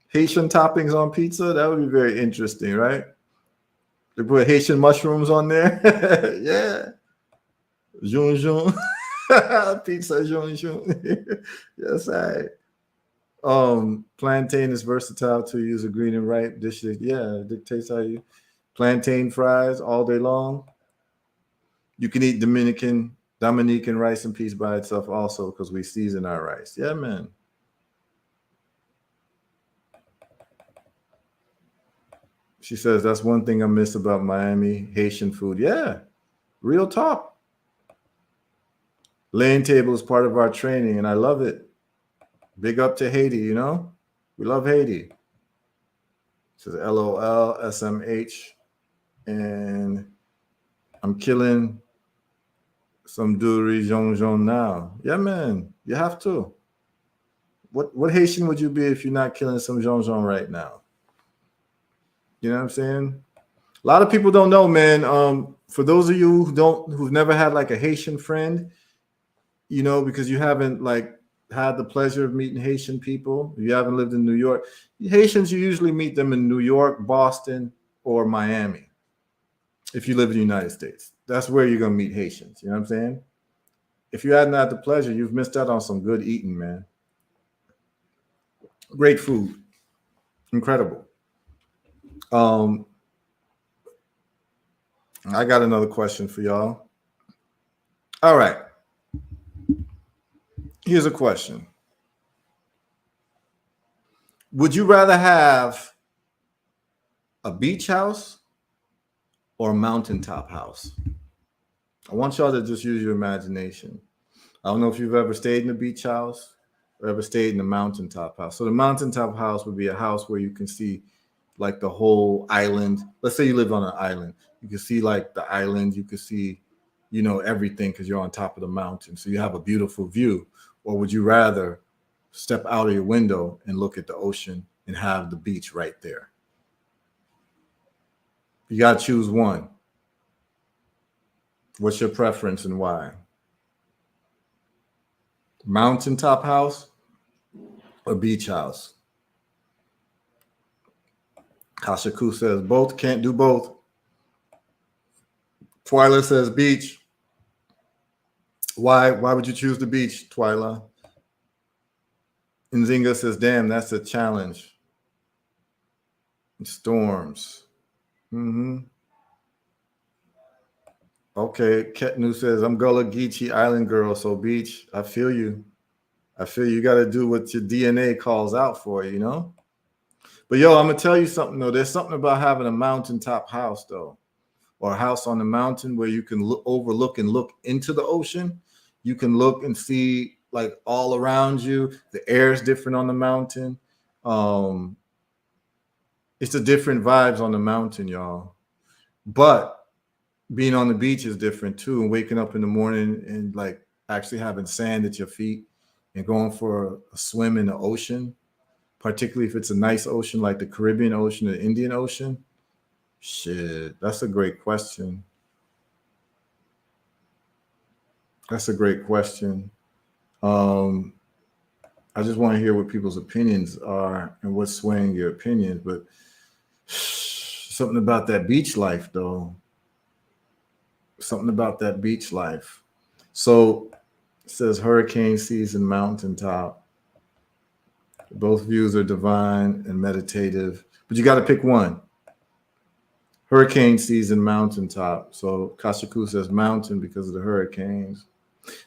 Haitian toppings on pizza, that would be very interesting, right? They put Haitian mushrooms on there. Yeah. Joon joon. Pizza joon joon. Yes, I. Plantain is versatile to use a green and ripe dishes. Yeah, it dictates how you plantain fries all day long. You can eat Dominican rice and peas by itself also because we season our rice. Yeah, man. She says that's one thing I miss about Miami, Haitian food. Yeah, real talk. Laying table is part of our training, and I love it. Big up to Haiti, you know? We love Haiti. It says LOL, SMH, and I'm killing some Duri Jean now. Yeah, man, you have to. What Haitian would you be if you're not killing some Jean right now? You know what I'm saying? A lot of people don't know, man. For those of you who've never had like a Haitian friend, you know, because you haven't like had the pleasure of meeting Haitian people, you haven't lived in New York. Haitians, you usually meet them in New York, Boston, or Miami. If you live in the United States, that's where you're gonna meet Haitians. You know what I'm saying? If you hadn't had the pleasure, you've missed out on some good eating, man. Great food, incredible. I got another question for y'all. All right. Here's a question. Would you rather have a beach house or a mountaintop house? I want y'all to just use your imagination. I don't know if you've ever stayed in a beach house or ever stayed in a mountaintop house. So the mountaintop house would be a house where you can see like the whole island. Let's say you live on an island. You can see like the island. You can see, you know, everything because you're on top of the mountain. So you have a beautiful view. Or would you rather step out of your window and look at the ocean and have the beach right there? You got to choose one. What's your preference and why? Mountaintop house or beach house? Kashaku says both. Can't do both. Twyla says beach. Why would you choose the beach, Twyla? Nzinga says, damn, that's a challenge. Storms. Okay, Ketnu says, I'm Gullah Geechee Island girl, so beach. I feel you. You got to do what your DNA calls out for, you know? But yo, I'm going to tell you something, though. There's something about having a mountaintop house, though, or a house on the mountain where you can overlook and look into the ocean. You can look and see like all around you. The air is different on the mountain. It's a different vibes on the mountain, y'all. But being on the beach is different too. And waking up in the morning and like actually having sand at your feet and going for a swim in the ocean, particularly if it's a nice ocean like the Caribbean Ocean or the Indian Ocean. Shit, that's a great question. That's a great question. I just want to hear what people's opinions are and what's swaying your opinions. But something about that beach life, though. Something about that beach life. So it says hurricane season, mountaintop. Both views are divine and meditative, but you got to pick one. Hurricane season, mountaintop. So Kashaku says mountain because of the hurricanes.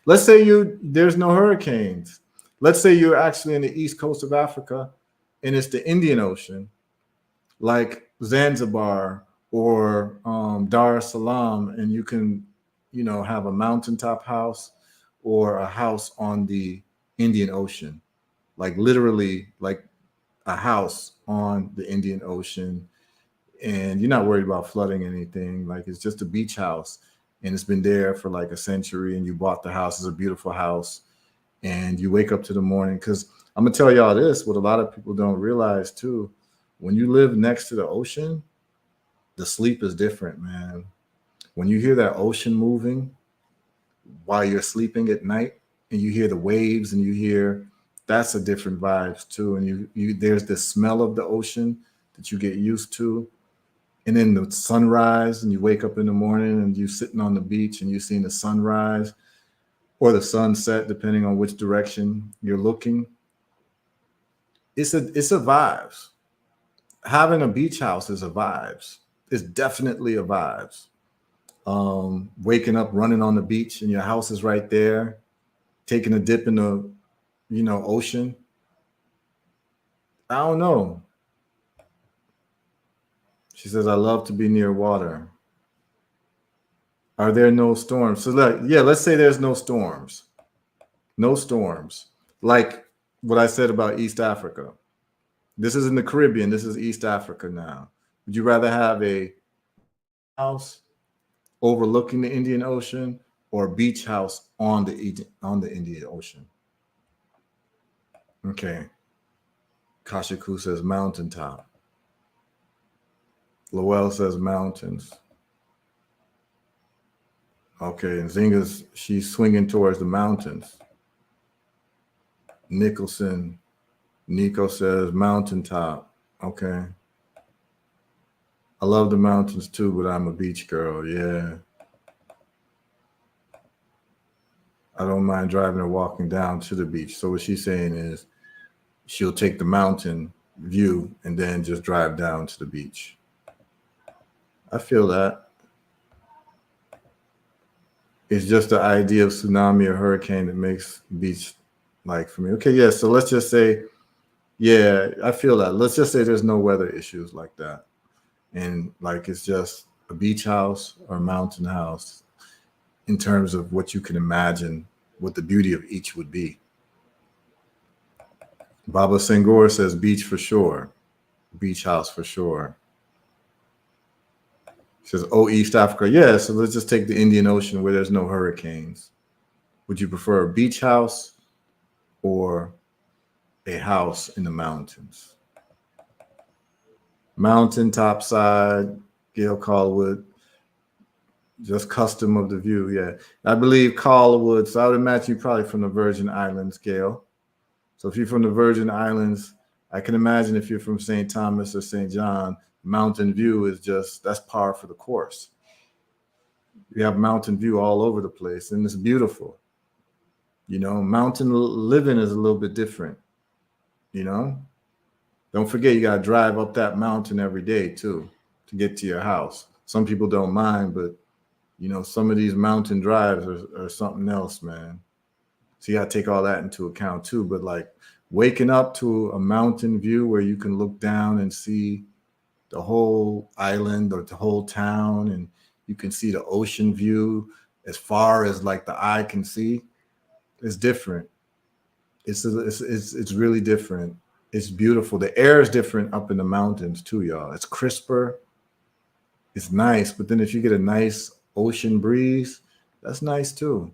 Let's say there's no hurricanes. Let's say you're actually in the east coast of Africa and it's the Indian Ocean like Zanzibar or Dar es Salaam, and you can, you know, have a mountaintop house or a house on the Indian Ocean, like literally like a house on the Indian Ocean, and you're not worried about flooding anything. Like it's just a beach house, and it's been there for like a century, and you bought the house. It's a beautiful house, and you wake up to the morning. Because I'm gonna tell y'all this, what a lot of people don't realize too, when you live next to the ocean, the sleep is different, man. When you hear that ocean moving while you're sleeping at night, and you hear the waves, and you hear, that's a different vibes too. And you there's this smell of the ocean that you get used to. And then the sunrise, and you wake up in the morning and you sitting on the beach and you seeing the sunrise or the sunset, depending on which direction you're looking. It's a vibes. Having a beach house is a vibes. It's definitely a vibes. Waking up, running on the beach, and your house is right there, taking a dip in the, you know, ocean. I don't know. She says, I love to be near water. Are there no storms? So let's say there's no storms. No storms. Like what I said about East Africa. This is in the Caribbean. This is East Africa now. Would you rather have a house overlooking the Indian Ocean or a beach house on the Indian Ocean? Okay. Kashiku says mountaintop. Lowell says mountains. Okay, and Zinga's, she's swinging towards the mountains. Nico says mountaintop. Okay. I love the mountains too, but I'm a beach girl. Yeah. I don't mind driving or walking down to the beach. So what she's saying is she'll take the mountain view and then just drive down to the beach. I feel that. It's just the idea of tsunami or hurricane that makes beach like for me. Okay, yeah. So let's just say, yeah, I feel that. Let's just say there's no weather issues like that. And like it's just a beach house or a mountain house in terms of what you can imagine what the beauty of each would be. Baba Senghor says beach for sure. Beach house for sure. He says, oh, East Africa. Yeah, so let's just take the Indian Ocean where there's no hurricanes. Would you prefer a beach house or a house in the mountains? Mountain topside, Gail Callwood. Just custom of the view, yeah. I believe Callwood, so I would imagine you're probably from the Virgin Islands, Gail. So if you're from the Virgin Islands, I can imagine if you're from St. Thomas or St. John, mountain view is just, that's par for the course. You have mountain view all over the place, and it's beautiful. You know, mountain living is a little bit different, you know? Don't forget, you got to drive up that mountain every day, too, to get to your house. Some people don't mind, but, you know, some of these mountain drives are something else, man. So you got to take all that into account, too. But, like, waking up to a mountain view where you can look down and see the whole island or the whole town, and you can see the ocean view as far as, like, the eye can see, is different. It's really different. It's beautiful. The air is different up in the mountains too, y'all. It's crisper. It's nice. But then if you get a nice ocean breeze, that's nice too.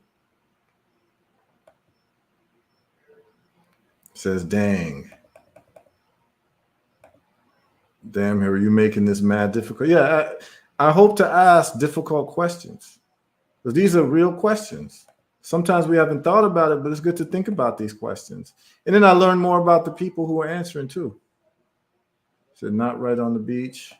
It says, dang. Damn, Heru, you making this mad difficult. Yeah, I hope to ask difficult questions. Because these are real questions. Sometimes we haven't thought about it, but it's good to think about these questions. And then I learn more about the people who are answering too. Said not right on the beach.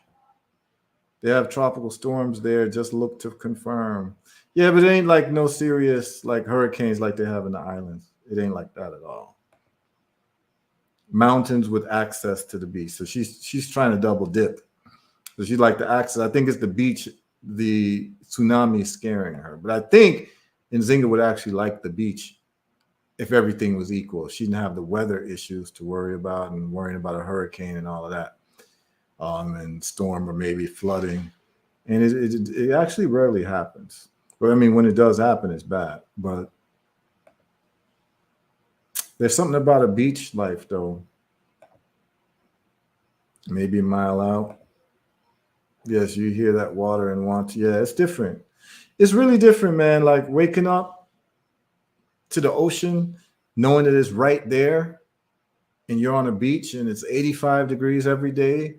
They have tropical storms there. Just look to confirm. Yeah, but it ain't like no serious like hurricanes like they have in the islands. It ain't like that at all. Mountains with access to the beach. So she's trying to double dip. So she'd like the access. I think it's the beach, the tsunami scaring her. But I think Nzinga would actually like the beach if everything was equal. She didn't have the weather issues to worry about and worrying about a hurricane and all of that. and storm or maybe flooding. And it actually rarely happens. But I mean, when it does happen, it's bad. But there's something about a beach life, though. Maybe a mile out. Yes, you hear that water and want to. Yeah, it's different. It's really different, man. Like waking up to the ocean, knowing that it's right there, and you're on a beach and it's 85 degrees every day.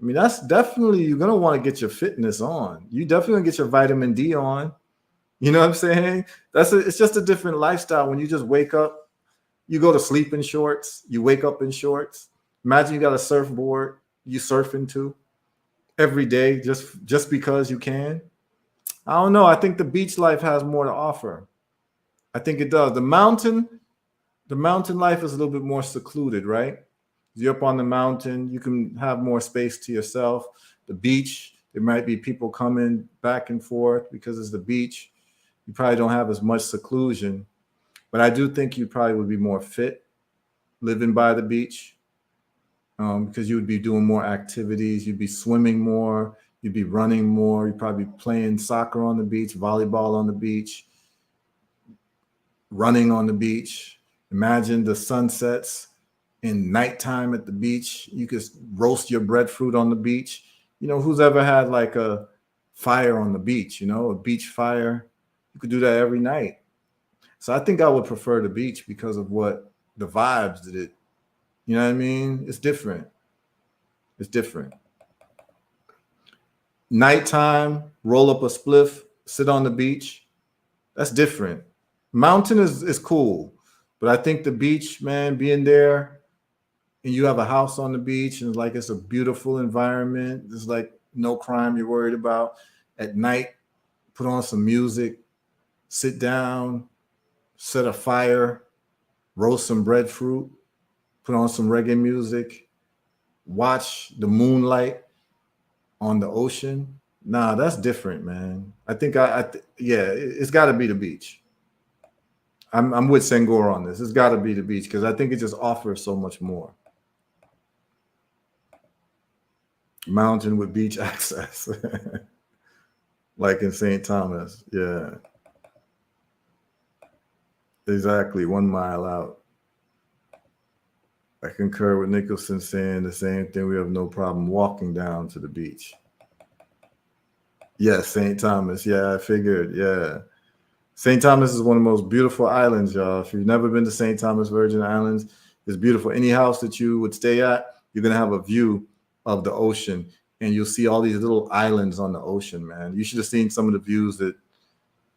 I mean, that's definitely, you're gonna want to get your fitness on. You definitely gonna get your vitamin D on. You know what I'm saying? It's just a different lifestyle when you just wake up. You go to sleep in shorts. You wake up in shorts. Imagine you got a surfboard you surf into every day just because you can. I don't know. I think the beach life has more to offer. I think it does. The mountain life is a little bit more secluded, right? You're up on the mountain, you can have more space to yourself. The beach, there might be people coming back and forth because it's the beach. You probably don't have as much seclusion, but I do think you probably would be more fit living by the beach, because you would be doing more activities. You'd be swimming more. You'd be running more. You'd probably be playing soccer on the beach, volleyball on the beach, running on the beach. Imagine the sunsets in nighttime at the beach. You could roast your breadfruit on the beach. You know, who's ever had like a fire on the beach, a beach fire? You could do that every night. So I think I would prefer the beach because of what the vibes that it, you know what I mean? It's different. It's different. Nighttime, roll up a spliff, sit on the beach. That's different. Mountain is cool, but I think the beach, man, being there and you have a house on the beach and it's a beautiful environment. There's like no crime you're worried about. At night, put on some music, sit down, set a fire, roast some breadfruit, put on some reggae music, watch the moonlight on the ocean. Nah, that's different, man. I think it's got to be the beach. I'm with Senghor on this. It's got to be the beach because I think it just offers so much more. Mountain with beach access, like in St. Thomas. Yeah, exactly. 1 mile out. I concur with Nicholson saying the same thing. We have no problem walking down to the beach. Yes, St. Thomas. Yeah, I figured. Yeah. St. Thomas is one of the most beautiful islands, y'all. If you've never been to St. Thomas Virgin Islands, it's beautiful. Any house that you would stay at, you're going to have a view of the ocean, and you'll see all these little islands on the ocean, man. You should have seen some of the views that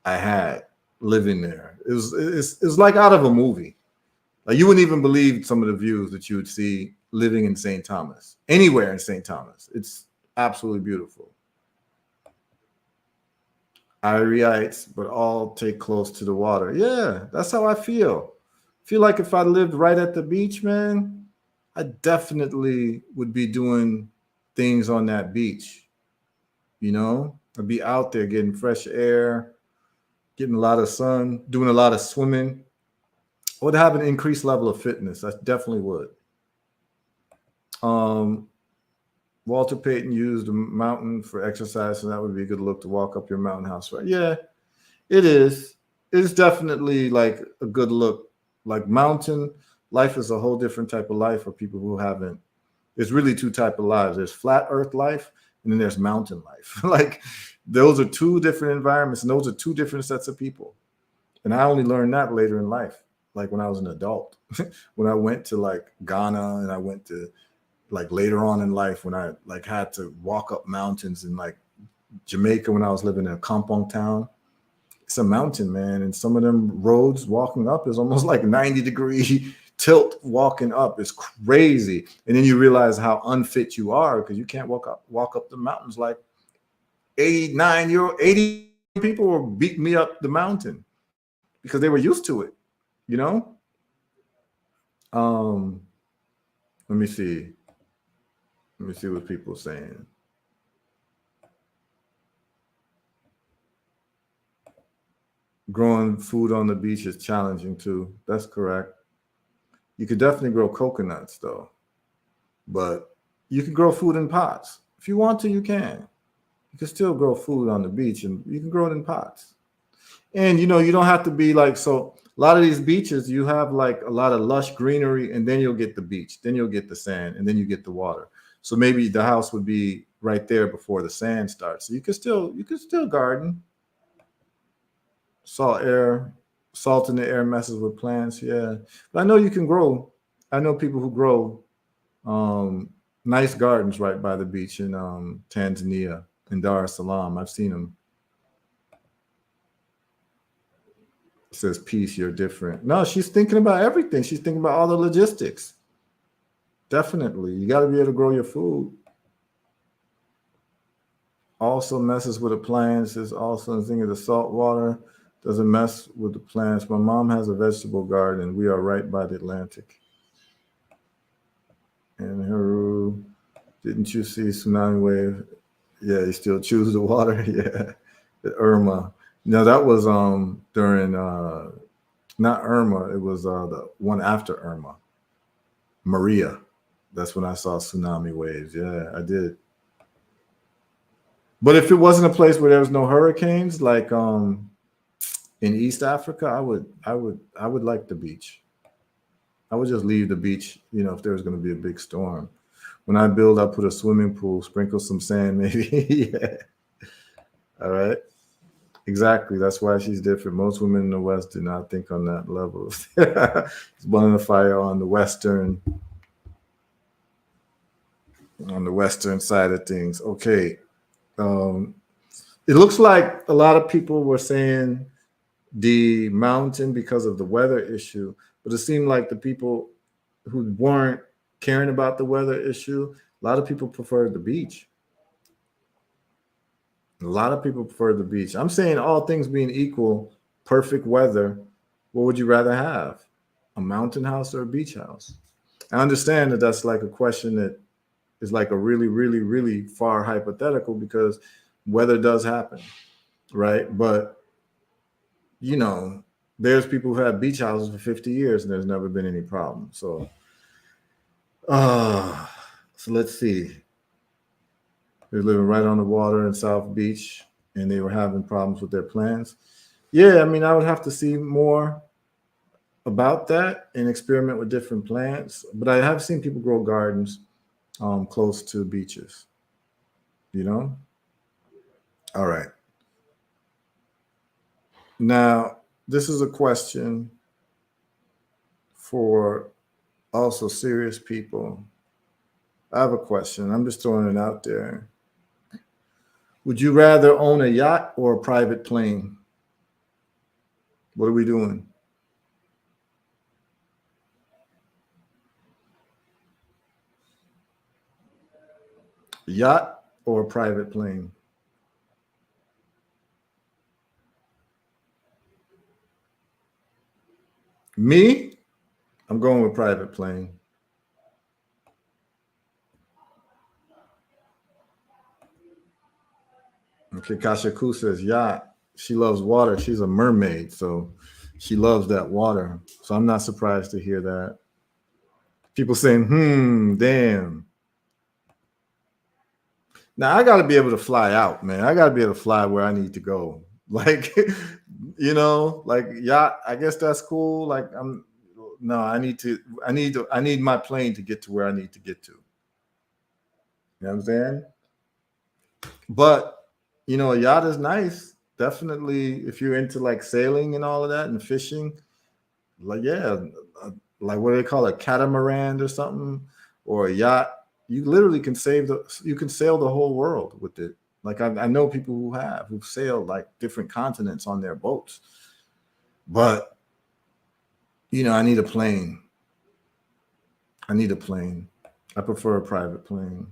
I had living there. It was like out of a movie. Like you wouldn't even believe some of the views that you would see living in St. Thomas, anywhere in St. Thomas. It's absolutely beautiful. Iriites, but all take close to the water. Yeah, that's how I feel. Feel like if I lived right at the beach, man, I definitely would be doing things on that beach. I'd be out there getting fresh air, getting a lot of sun, doing a lot of swimming. I would have an increased level of fitness. I definitely would. Walter Payton used the mountain for exercise, and that would be a good look to walk up your mountain house. Right? Yeah, it is. It's definitely like a good look. Like mountain life is a whole different type of life for people who haven't. There's really two types of lives. There's flat earth life, and then there's mountain life. Like those are two different environments, and those are two different sets of people. And I only learned that later in life, like when I was an adult. When I went to like Ghana, and I went to like later on in life when I like had to walk up mountains in like Jamaica when I was living in a kampong town. It's a mountain, man. And some of them roads walking up is almost like 90-degree tilt walking up. It's crazy. And then you realize how unfit you are because you can't walk up the mountains. Like 80 people were beating me up the mountain because they were used to it, Let me see. Let me see what people are saying. Growing food on the beach is challenging too. That's correct. You could definitely grow coconuts though. But You can grow food in pots. If you want to, you can. You can still grow food on the beach, and you can grow it in pots. And you don't have to be like, so a lot of these beaches, you have like a lot of lush greenery, and then you'll get the beach, then you'll get the sand, and then you get the water. So maybe the house would be right there before the sand starts. So you could still garden. Salt in the air messes with plants, yeah. But I know you can grow. I know people who grow um, nice gardens right by the beach in Tanzania, in Dar es Salaam. I've seen them. It says, peace, you're different. No, she's thinking about everything. She's thinking about all the logistics. Definitely. You got to be able to grow your food. Also messes with the plants. Is also the thing of the salt water. Doesn't mess with the plants. My mom has a vegetable garden. We are right by the Atlantic. And Heru, didn't you see tsunami wave? Yeah, you still choose the water. Yeah, the Irma. No, that was during not Irma. It was the one after Irma, Maria. That's when I saw tsunami waves. Yeah, I did. But if it wasn't a place where there was no hurricanes, like in East Africa, I would like the beach. I would just leave the beach, if there was going to be a big storm. When I build, I put a swimming pool, sprinkle some sand, maybe. Yeah. All right. Exactly. That's why she's different. Most women in the West do not think on that level. It's burning the fire on the western side of things. Okay. It looks like a lot of people were saying the mountain because of the weather issue, but it seemed like the people who weren't caring about the weather issue, a lot of people preferred the beach. A lot of people prefer the beach. I'm saying, all things being equal, perfect weather, what would you rather have? A mountain house or a beach house? I understand that that's like a question that is like a really, really, really far hypothetical, because weather does happen, right? But, there's people who have beach houses for 50 years and there's never been any problem. So, uh, so let's see. They're living right on the water in South Beach, and they were having problems with their plants. Yeah, I mean, I would have to see more about that and experiment with different plants. But I have seen people grow gardens close to beaches. You know. All right. Now, this is a question for also serious people. I have a question. I'm just throwing it out there. Would you rather own a yacht or a private plane? What are we doing? Yacht or a private plane? Me? I'm going with private plane. Okay, Kashaku says yacht. She loves water. She's a mermaid, so she loves that water. So I'm not surprised to hear that. People saying, damn. Now I got to be able to fly out, man. I got to be able to fly where I need to go. Like, like yacht. I guess that's cool. Like I need my plane to get to where I need to get to. You know what I'm saying? But a yacht is nice. Definitely, if you're into like sailing and all of that and fishing, like like what do they call it, catamaran or something, or a yacht. You literally can you can sail the whole world with it. Like I know people who've sailed like different continents on their boats. But I need a plane. I need a plane. I prefer a private plane.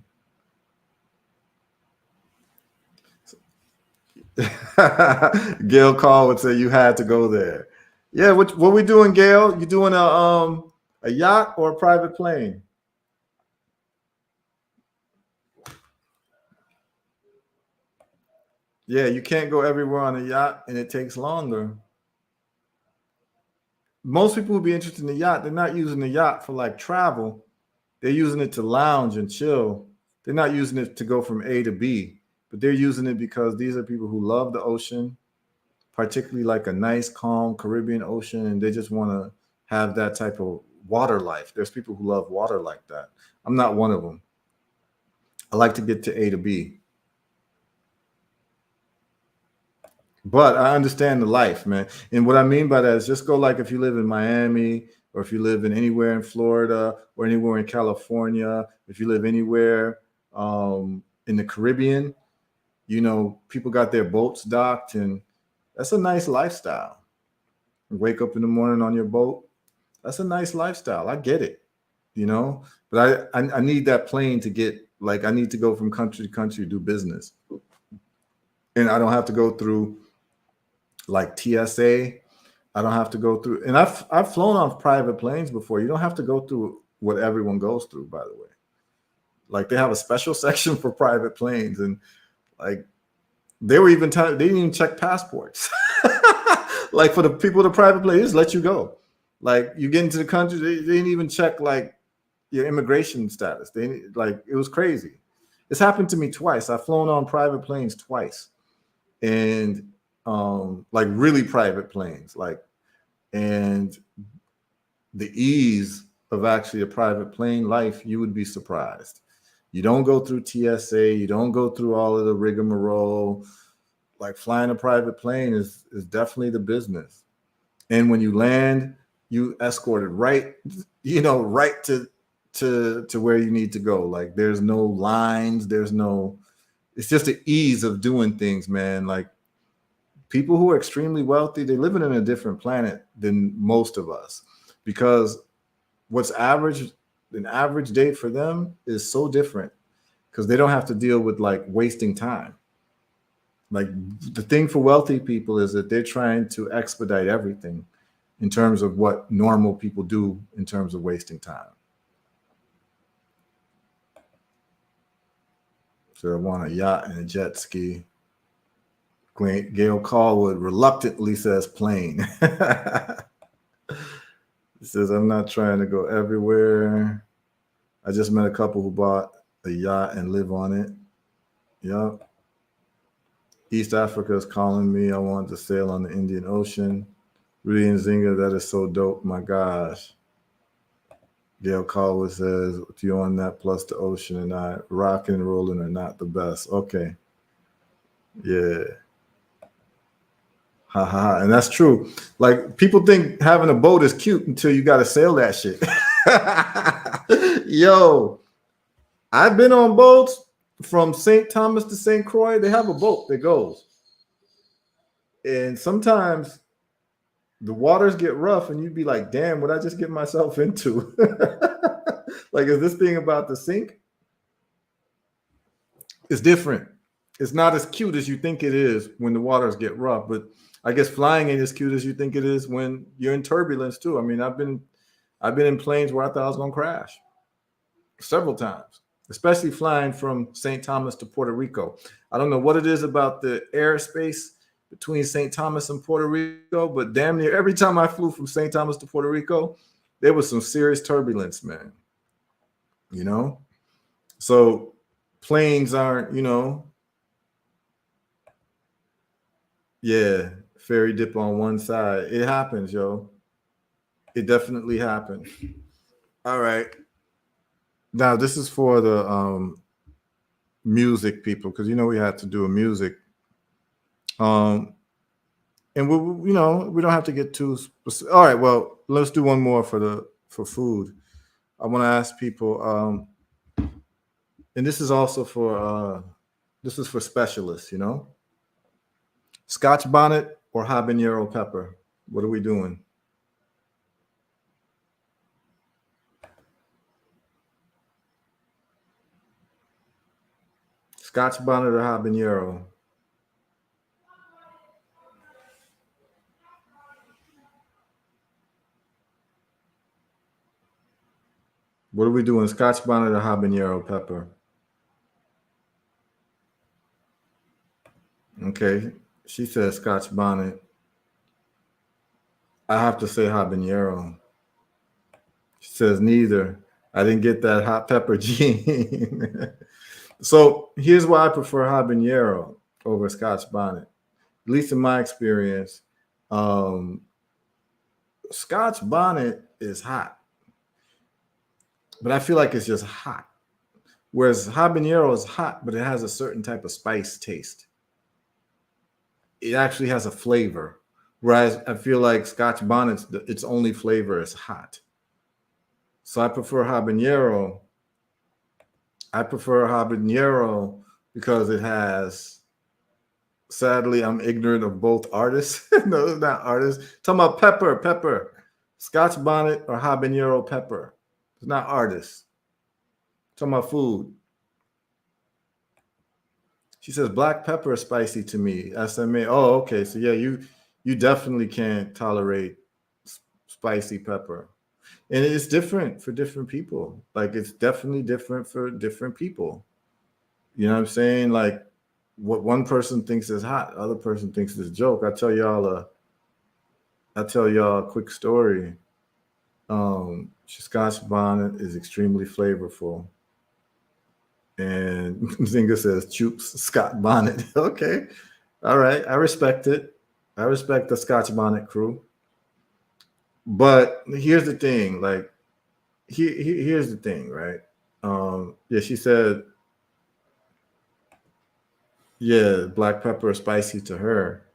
Gail Call would say you had to go there. Yeah, what we doing, Gail? You doing a yacht or a private plane? Yeah, you can't go everywhere on a yacht, and it takes longer. Most people would be interested in the yacht. They're not using the yacht for like travel. They're using it to lounge and chill. They're not using it to go from A to B, but they're using it because these are people who love the ocean, particularly like a nice, calm Caribbean ocean, and they just want to have that type of water life. There's people who love water like that. I'm not one of them. I like to get to A to B. But I understand the life, man. And what I mean by that is just go like if you live in Miami or if you live in anywhere in Florida or anywhere in California, if you live anywhere in the Caribbean, you know, people got their boats docked and that's a nice lifestyle. Wake up in the morning on your boat. That's a nice lifestyle. I get it, you know, but I need that plane to get like, I need to go from country to country to do business. And I don't have to go through like TSA. I don't have to go through, and I've flown on private planes before. You don't have to go through what everyone goes through, by the way. Like they have a special section for private planes, and like they were even they didn't even check passports. Like for the people with the private plane, they just let you go. Like you get into the country, they didn't even check like your immigration status. They like it was crazy. It's happened to me twice. I've flown on private planes twice, and like really private planes, like, and the ease of actually a private plane life, you would be surprised. You don't go through TSA, you don't go through all of the rigmarole. Like flying a private plane is definitely the business. And when you land, you escorted right, you know, right to where you need to go. Like there's no lines, there's no, it's just the ease of doing things, man. Like people who are extremely wealthy, they're living in a different planet than most of us, because what's average, an average day for them is so different because they don't have to deal with like wasting time. Like the thing for wealthy people is that they're trying to expedite everything in terms of what normal people do in terms of wasting time. So I want a yacht and a jet ski. Gail Callwood reluctantly says plane. He says, I'm not trying to go everywhere. I just met a couple who bought a yacht and live on it. Yep. East Africa is calling me. I want to sail on the Indian Ocean. Rudy and Zinga, that is so dope. My gosh. Gail Caldwell says, with you on that plus the ocean and I, rocking and rolling are not the best. Okay. Yeah. Ha ha. And that's true. Like people think having a boat is cute until you got to sail that shit. Yo, I've been on boats from St. Thomas to St. Croix. They have a boat that goes. And sometimes the waters get rough and you'd be like, damn, what I just get myself into? Like, is this thing about to sink? It's different. It's not as cute as you think it is when the waters get rough, but I guess flying ain't as cute as you think it is when you're in turbulence too. I mean, I've been in planes where I thought I was gonna crash several times, especially flying from St. Thomas to Puerto Rico. I don't know what it is about the airspace between St. Thomas and Puerto Rico, but damn near every time I flew from St. Thomas to Puerto Rico, there was some serious turbulence, man. You know? So planes aren't, you know, yeah, ferry dip on one side. It happens, yo. It definitely happens. All right. Now this is for the music people, because you know we had to do a music. And we you know, we don't have to get too specific. All right, well, let's do one more for food. I want to ask people, and this is also for this is for specialists, you know. Scotch bonnet or habanero pepper? What are we doing? Scotch bonnet or habanero? What are we doing? Scotch bonnet or habanero pepper? Okay. She says Scotch bonnet. I have to say habanero. She says neither. I didn't get that hot pepper gene. So here's why I prefer habanero over Scotch bonnet. At least in my experience, um, Scotch bonnet is hot, but I feel like it's just hot. Whereas habanero is hot, but it has a certain type of spice taste. It actually has a flavor. Whereas I feel like Scotch bonnet's its only flavor is hot. So I prefer habanero. I prefer habanero because it has. Sadly, I'm ignorant of both artists. No, it's not artists. Talking about pepper. Scotch bonnet or habanero pepper. It's not artists. Talking about food. She says black pepper is spicy to me. SMA. Oh, okay. So yeah, you definitely can't tolerate spicy pepper. And it's different for different people. Like it's definitely different for different people. You know what I'm saying? Like what one person thinks is hot, the other person thinks is a joke. I tell y'all a quick story. Scotch bonnet is extremely flavorful. And Zinga says, "Choops, Scott bonnet." Okay, all right, I respect it. I respect the Scotch bonnet crew. But here's the thing, like, here's the thing, right? Yeah, she said, yeah, black pepper is spicy to her,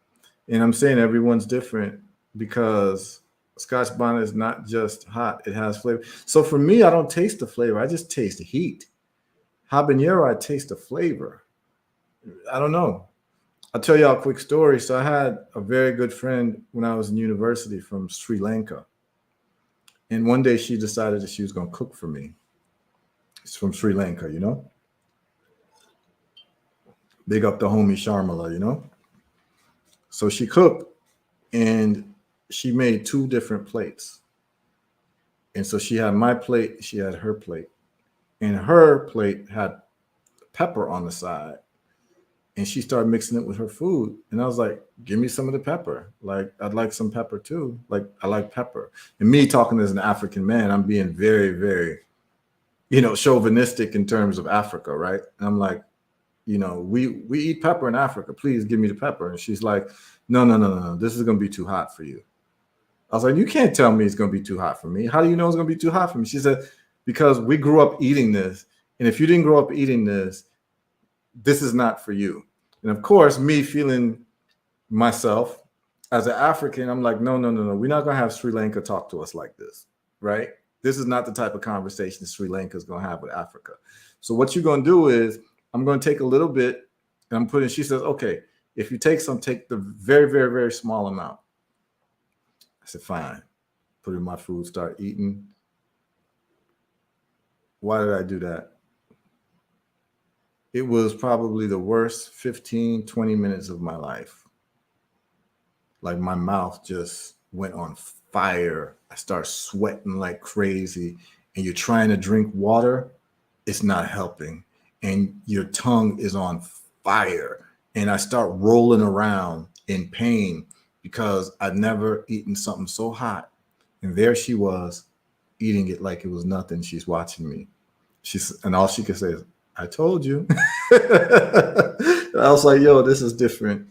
and I'm saying everyone's different because Scotch bonnet is not just hot; it has flavor. So for me, I don't taste the flavor; I just taste the heat. Habanero, I taste the flavor. I don't know. I'll tell y'all a quick story. So I had a very good friend when I was in university from Sri Lanka. And one day she decided that she was going to cook for me. It's from Sri Lanka, you know? Big up the homie Sharmila, you know? So she cooked and she made two different plates. And so she had my plate, she had her plate. And her plate had pepper on the side. And she started mixing it with her food. And I was like, give me some of the pepper. Like, I'd like some pepper too. Like, I like pepper. And me talking as an African man, I'm being very, very, chauvinistic in terms of Africa, right? And I'm like, we eat pepper in Africa. Please give me the pepper. And she's like, no. This is going to be too hot for you. I was like, you can't tell me it's going to be too hot for me. How do you know it's going to be too hot for me? She said, because we grew up eating this. And if you didn't grow up eating this is not for you. And of course, me feeling myself as an African, I'm like, no. We're not going to have Sri Lanka talk to us like this, right? This is not the type of conversation Sri Lanka is going to have with Africa. So what you're going to do is I'm going to take a little bit and I'm putting, she says, okay, if you take some, take the very, very, very small amount. I said, fine. Put in my food, start eating. Why did I do that? It was probably the worst 15, 20 minutes of my life. Like my mouth just went on fire. I start sweating like crazy. And you're trying to drink water, it's not helping. And your tongue is on fire. And I start rolling around in pain because I'd never eaten something so hot. And there she was eating it like it was nothing. She's watching me. And all she could say is, I told you. I was like, yo, this is different.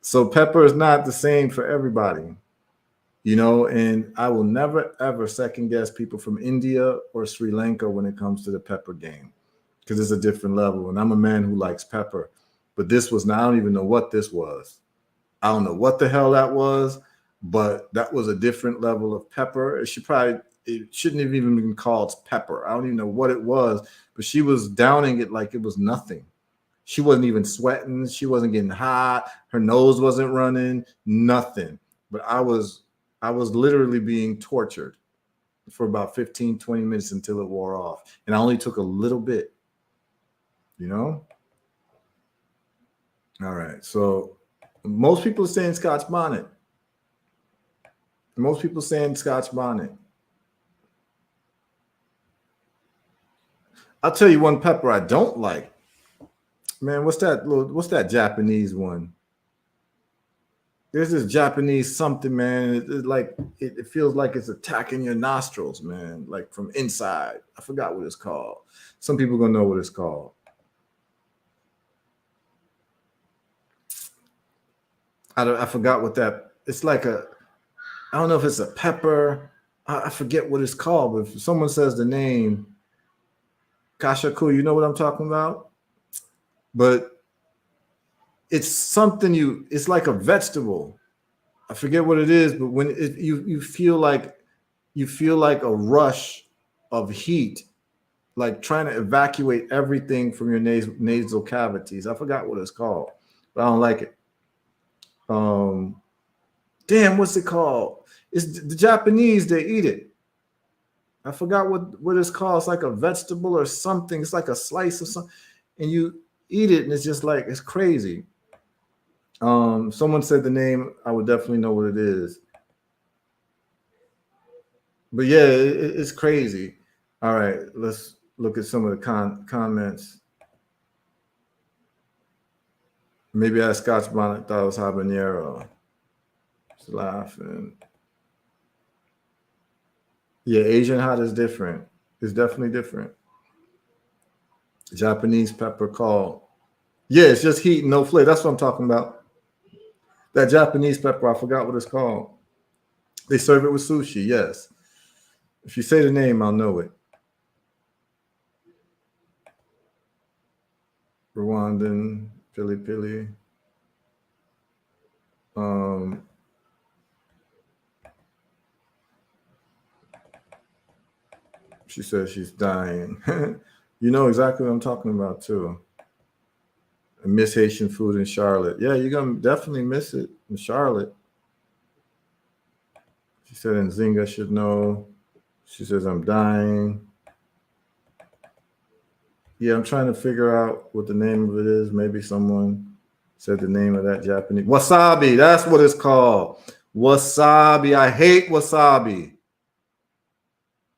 So pepper is not the same for everybody, and I will never, ever second guess people from India or Sri Lanka when it comes to the pepper game because it's a different level. And I'm a man who likes pepper, but this was not, I don't even know what this was. I don't know what the hell that was, but that was a different level of pepper. It shouldn't have even been called pepper. I don't even know what it was, but she was downing it like it was nothing. She wasn't even sweating. She wasn't getting hot. Her nose wasn't running, nothing. But I was literally being tortured for about 15, 20 minutes until it wore off. And I only took a little bit, All right. So most people are saying Scotch bonnet. Most people saying Scotch bonnet. I'll tell you one pepper I don't like. Man, what's that Japanese one? There's this Japanese something, man. It feels like it's attacking your nostrils, man, like from inside. I forgot what it's called. Some people gonna know what it's called. I forgot what that. It's like a. I don't know if it's a pepper. I forget what it's called. But if someone says the name, kashaku, you know what I'm talking about. But it's something you. It's like a vegetable. I forget what it is, but when you feel like a rush of heat, like trying to evacuate everything from your nasal cavities. I forgot what it's called, but I don't like it. Damn, what's it called? It's the Japanese, they eat it. I forgot what it's called. It's like a vegetable or something. It's like a slice of something, and you eat it, and it's just like it's crazy. Someone said the name. I would definitely know what it is. But yeah, it's crazy. All right, let's look at some of the comments. Maybe I Scotch bonnet thought it was habanero. Just laughing. Yeah, Asian hot is different. It's definitely different. Japanese pepper called. Yeah, it's just heat, no flavor. That's what I'm talking about. That Japanese pepper, I forgot what it's called. They serve it with sushi, yes. If you say the name, I'll know it. Rwandan, pili pili. She says she's dying. You know exactly what I'm talking about, too. I miss Haitian food in Charlotte. Yeah, you're going to definitely miss it in Charlotte. She said Nzinga should know. She says, I'm dying. Yeah, I'm trying to figure out what the name of it is. Maybe someone said the name of that Japanese. Wasabi, that's what it's called. Wasabi. I hate wasabi.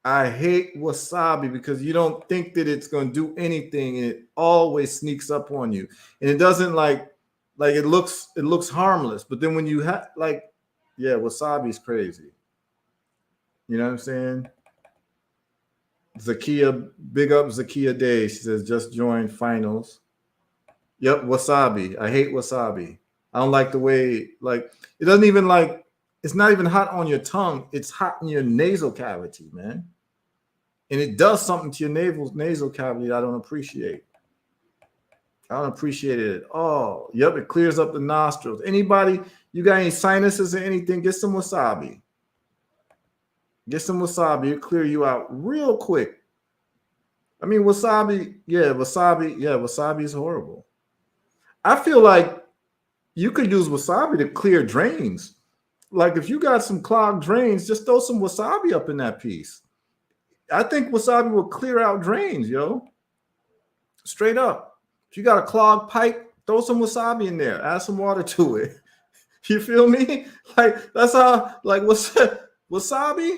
I hate wasabi because you don't think that it's going to do anything, and it always sneaks up on you. And it doesn't like it looks harmless, but then when you have yeah, wasabi is crazy. You know what I'm saying? Zakia, big up Zakia Day. She says just joined finals. Yep, wasabi. I hate wasabi. I don't like the way it doesn't even it's not even hot on your tongue. It's hot in your nasal cavity, man. And it does something to your nasal cavity that I don't appreciate. I don't appreciate it at all. Yep, it clears up the nostrils. Anybody, you got any sinuses or anything, get some wasabi. Get some wasabi. It'll clear you out real quick. I mean, wasabi is horrible. I feel like you could use wasabi to clear drains. Like if you got some clogged drains, just throw some wasabi up in that piece. I think wasabi will clear out drains, yo. Straight up. If you got a clogged pipe, throw some wasabi in there. Add some water to it. You feel me? Like that's how. Like wasabi.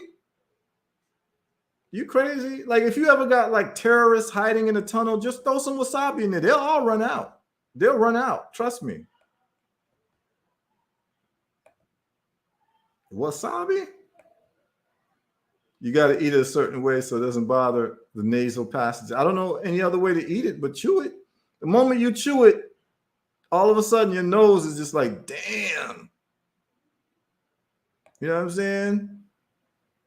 You crazy? Like if you ever got like terrorists hiding in a tunnel, just throw some wasabi in there. They'll all run out. They'll run out. Trust me. Wasabi? You got to eat it a certain way so it doesn't bother the nasal passage. I don't know any other way to eat it, but chew it. The moment you chew it, all of a sudden your nose is just like, damn. You know what I'm saying?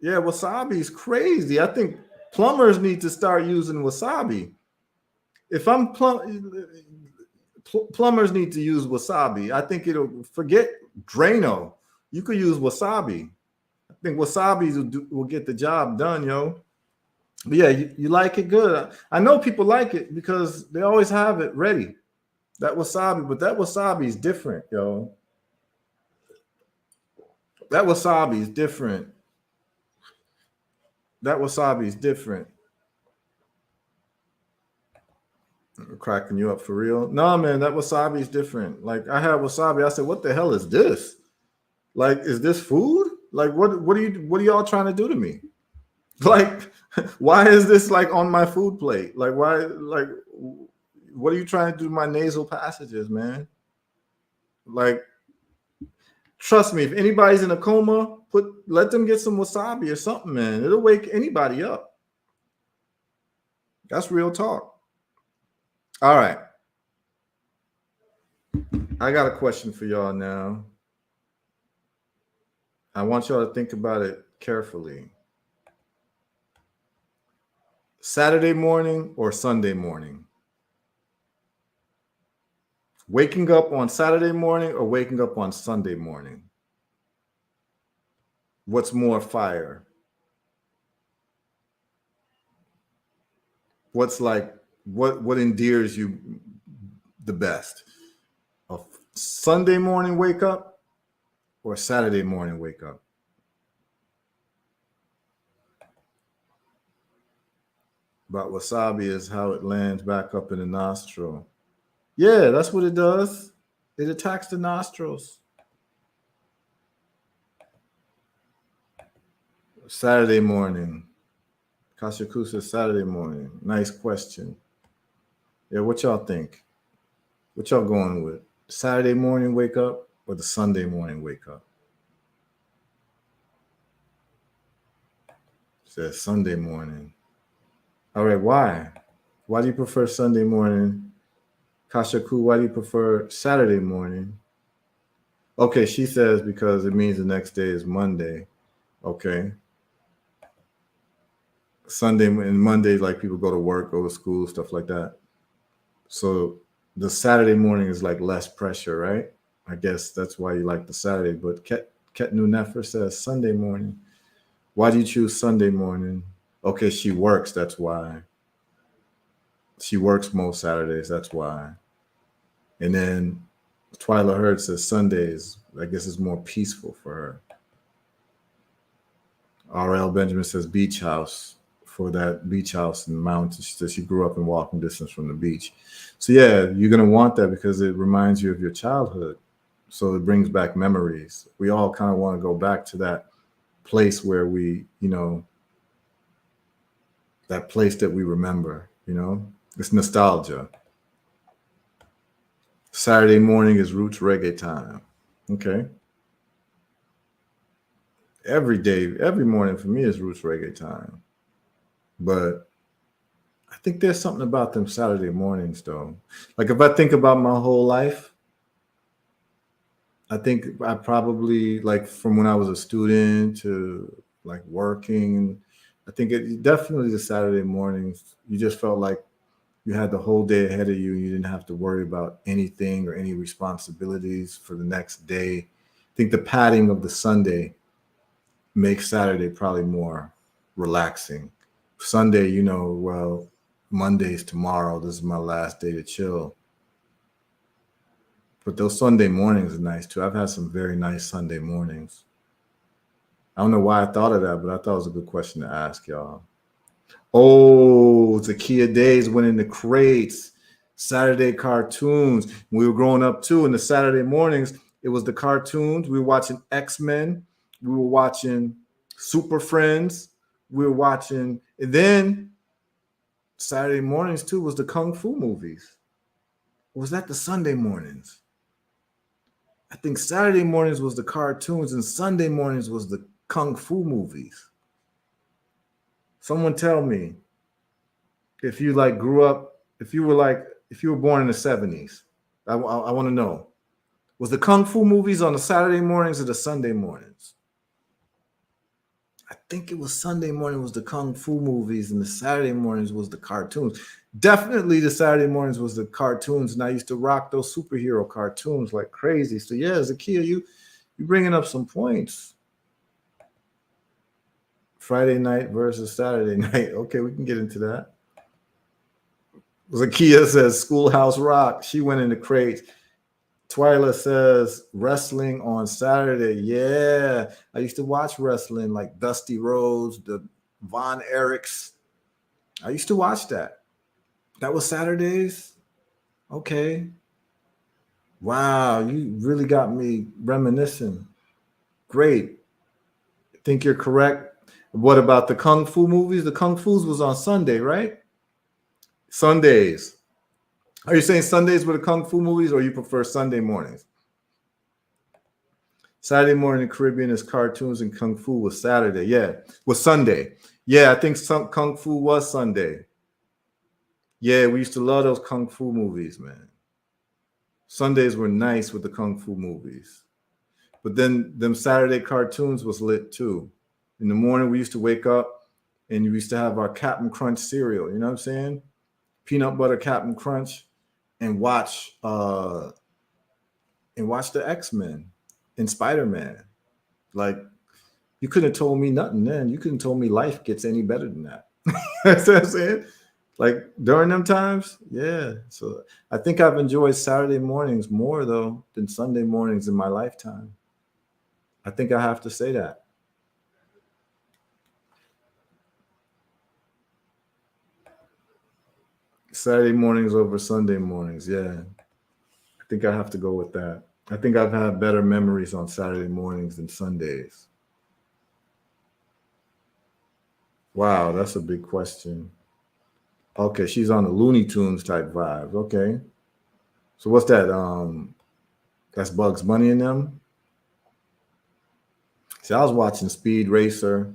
Yeah, wasabi is crazy. I think plumbers need to start using wasabi. If I'm plumbers need to use wasabi. I think it'll forget Drano. You could use wasabi. I think wasabi will get the job done, yo. But yeah, you like it good. I know people like it because they always have it ready. That wasabi, but that wasabi is different, yo. That wasabi is different. That wasabi is different. I'm cracking you up for real. No, man, that wasabi is different. Like I had wasabi. I said, what the hell is this? Like, is this food? Like, what are y'all trying to do to me? Like, why is this like on my food plate? Like, why, like, what are you trying to do to my nasal passages, man? Like, trust me, if anybody's in a coma, let them get some wasabi or something, man. It'll wake anybody up. That's real talk. All right. I got a question for y'all now. I want y'all to think about it carefully. Saturday morning or Sunday morning? Waking up on Saturday morning or waking up on Sunday morning? What's more fire? What's like what endears you the best? A Sunday morning wake up or a Saturday morning wake up? About wasabi is how it lands back up in the nostril. Yeah, that's what it does. It attacks the nostrils. Saturday morning. Kashaku says Saturday morning. Nice question. Yeah, what y'all think? What y'all going with? Saturday morning wake up or the Sunday morning wake up? Says Sunday morning. All right, why? Why do you prefer Sunday morning? Kashaku, why do you prefer Saturday morning? Okay, she says because it means the next day is Monday. Okay. Sunday and Monday, like people go to work, go to school, stuff like that. So the Saturday morning is like less pressure, right? I guess that's why you like the Saturday. But Ketnu Nefer says Sunday morning. Why do you choose Sunday morning? Okay, she works, that's why. She works most Saturdays, that's why. And then Twyla Hurd says Sundays, I guess it's more peaceful for her. R.L. Benjamin says beach house, for that beach house in the mountains. She says she grew up in walking distance from the beach. So yeah, you're going to want that because it reminds you of your childhood. So it brings back memories. We all kind of want to go back to that place where we, that place that we remember, it's nostalgia. Saturday morning is roots reggae time. Okay. Every day, every morning for me is roots reggae time. But I think there's something about them Saturday mornings, though. Like if I think about my whole life, I think I probably, like from when I was a student to like working, I think it definitely the Saturday mornings, you just felt like you had the whole day ahead of you. You didn't have to worry about anything or any responsibilities for the next day. I think the padding of the Sunday makes Saturday probably more relaxing. Sunday, well, Monday's tomorrow. This is my last day to chill. But those Sunday mornings are nice too. I've had some very nice Sunday mornings. I don't know why I thought of that, but I thought it was a good question to ask y'all. Oh, Zakia Days went in the crates. Saturday cartoons. We were growing up too. In the Saturday mornings, it was the cartoons. We were watching X-Men. We were watching Super Friends. We were watching, and then Saturday mornings too was the Kung Fu movies. Or was that the Sunday mornings? I think Saturday mornings was the cartoons and Sunday mornings was the Kung Fu movies. Someone tell me if you like grew up, if you were born in the 70s. I want to know. Was the Kung Fu movies on the Saturday mornings or the Sunday mornings? I think it was Sunday morning was the Kung Fu movies and the Saturday mornings was the cartoons. Definitely the Saturday mornings was the cartoons, and I used to rock those superhero cartoons like crazy. So yeah, Zakia, you bringing up some points. Friday night versus Saturday night. Okay, we can get into that. Zakia says Schoolhouse Rock. She went in the crates. Twyla says wrestling on Saturday. Yeah, I used to watch wrestling like Dusty Rhodes, the Von Erichs. I used to watch that. That was Saturdays? Okay. Wow, you really got me reminiscing. Great. I think you're correct. What about the Kung Fu movies? The Kung Fu's was on Sunday, right? Sundays. Are you saying Sundays were the Kung Fu movies or you prefer Sunday mornings? Saturday morning in the Caribbean is cartoons and Kung Fu was Saturday. Yeah, was Sunday. Yeah, I think some Kung Fu was Sunday. Yeah, we used to love those Kung Fu movies, man. Sundays were nice with the Kung Fu movies. But then them Saturday cartoons was lit too. In the morning, we used to wake up and we used to have our Captain Crunch cereal. You know what I'm saying? Peanut butter Captain Crunch, and watch the X-Men and Spider-Man. Like, you couldn't have told me nothing then. You couldn't have told me life gets any better than that. That's what I'm saying. Like during them times, yeah. So I think I've enjoyed Saturday mornings more though than Sunday mornings in my lifetime. I think I have to say that. Saturday mornings over Sunday mornings, yeah. I think I have to go with that. I think I've had better memories on Saturday mornings than Sundays. Wow, that's a big question. Okay, she's on the Looney Tunes type vibe. Okay. So what's that? That's Bugs Bunny in them. See, I was watching Speed Racer.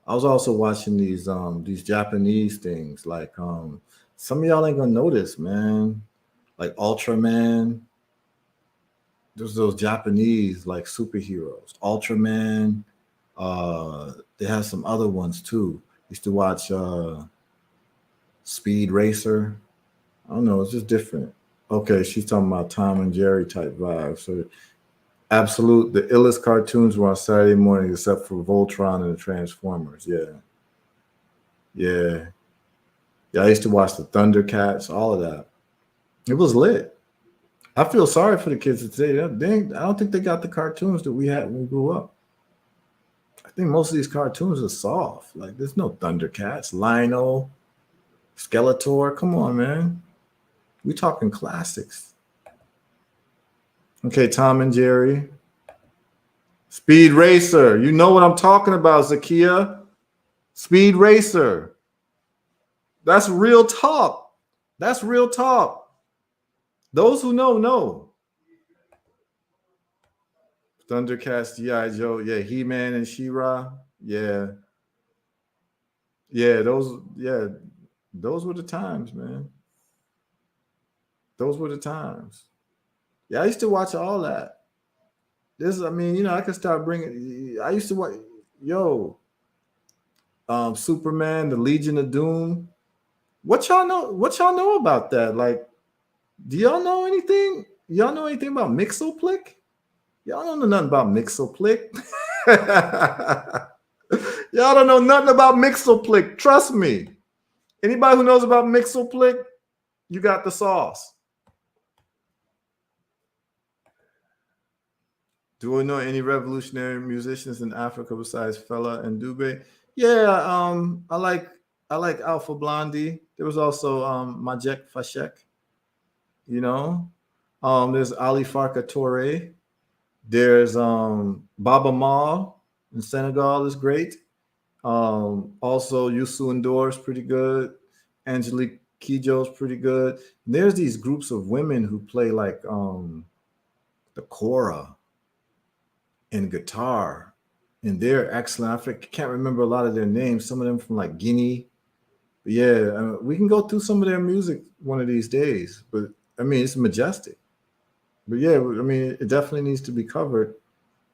I was also watching these Japanese things like some of y'all ain't gonna notice, man. Like Ultraman. There's those Japanese like superheroes. Ultraman. They have some other ones too. Used to watch Speed Racer. I don't know, it's just different. Okay, she's talking about Tom and Jerry type vibe. So absolute, the illest cartoons were on Saturday morning except for Voltron and the Transformers. Yeah. Yeah. Yeah, I used to watch the Thundercats, all of that. It was lit. I feel sorry for the kids today. I don't think they got the cartoons that we had when we grew up. I think most of these cartoons are soft. Like there's no Thundercats, Lionel, Skeletor. Come on, man. We talking classics. Okay, Tom and Jerry. Speed Racer. You know what I'm talking about, Zakia. Speed Racer. That's real talk. That's real talk. Those who know. Thundercats, G.I. Joe. Yeah, He-Man and She-Ra. Yeah. Yeah, those were the times, man. Those were the times. Yeah, I used to watch all that. I could start bringing. I used to watch, Superman, the Legion of Doom. What y'all know? What y'all know about that? Like, do y'all know anything? Y'all know anything about Mixoplick? Y'all don't know nothing about Mixoplick. Y'all don't know nothing about Mixoplick. Trust me. Anybody who knows about Mixoplick, you got the sauce. Do we know any revolutionary musicians in Africa besides Fela and Dube? Yeah, I like Alpha Blondie. There was also Majek Fashek. You know, there's Ali Farka Toure. There's Baba Ma in Senegal is great. Also Youssou N'Dour is pretty good. Angelique Kidjo's pretty good. There's these groups of women who play like the kora and guitar, and they're excellent. Can't remember a lot of their names. Some of them from like Guinea. But yeah, we can go through some of their music one of these days. But I mean, it's majestic. But yeah, I mean, it definitely needs to be covered.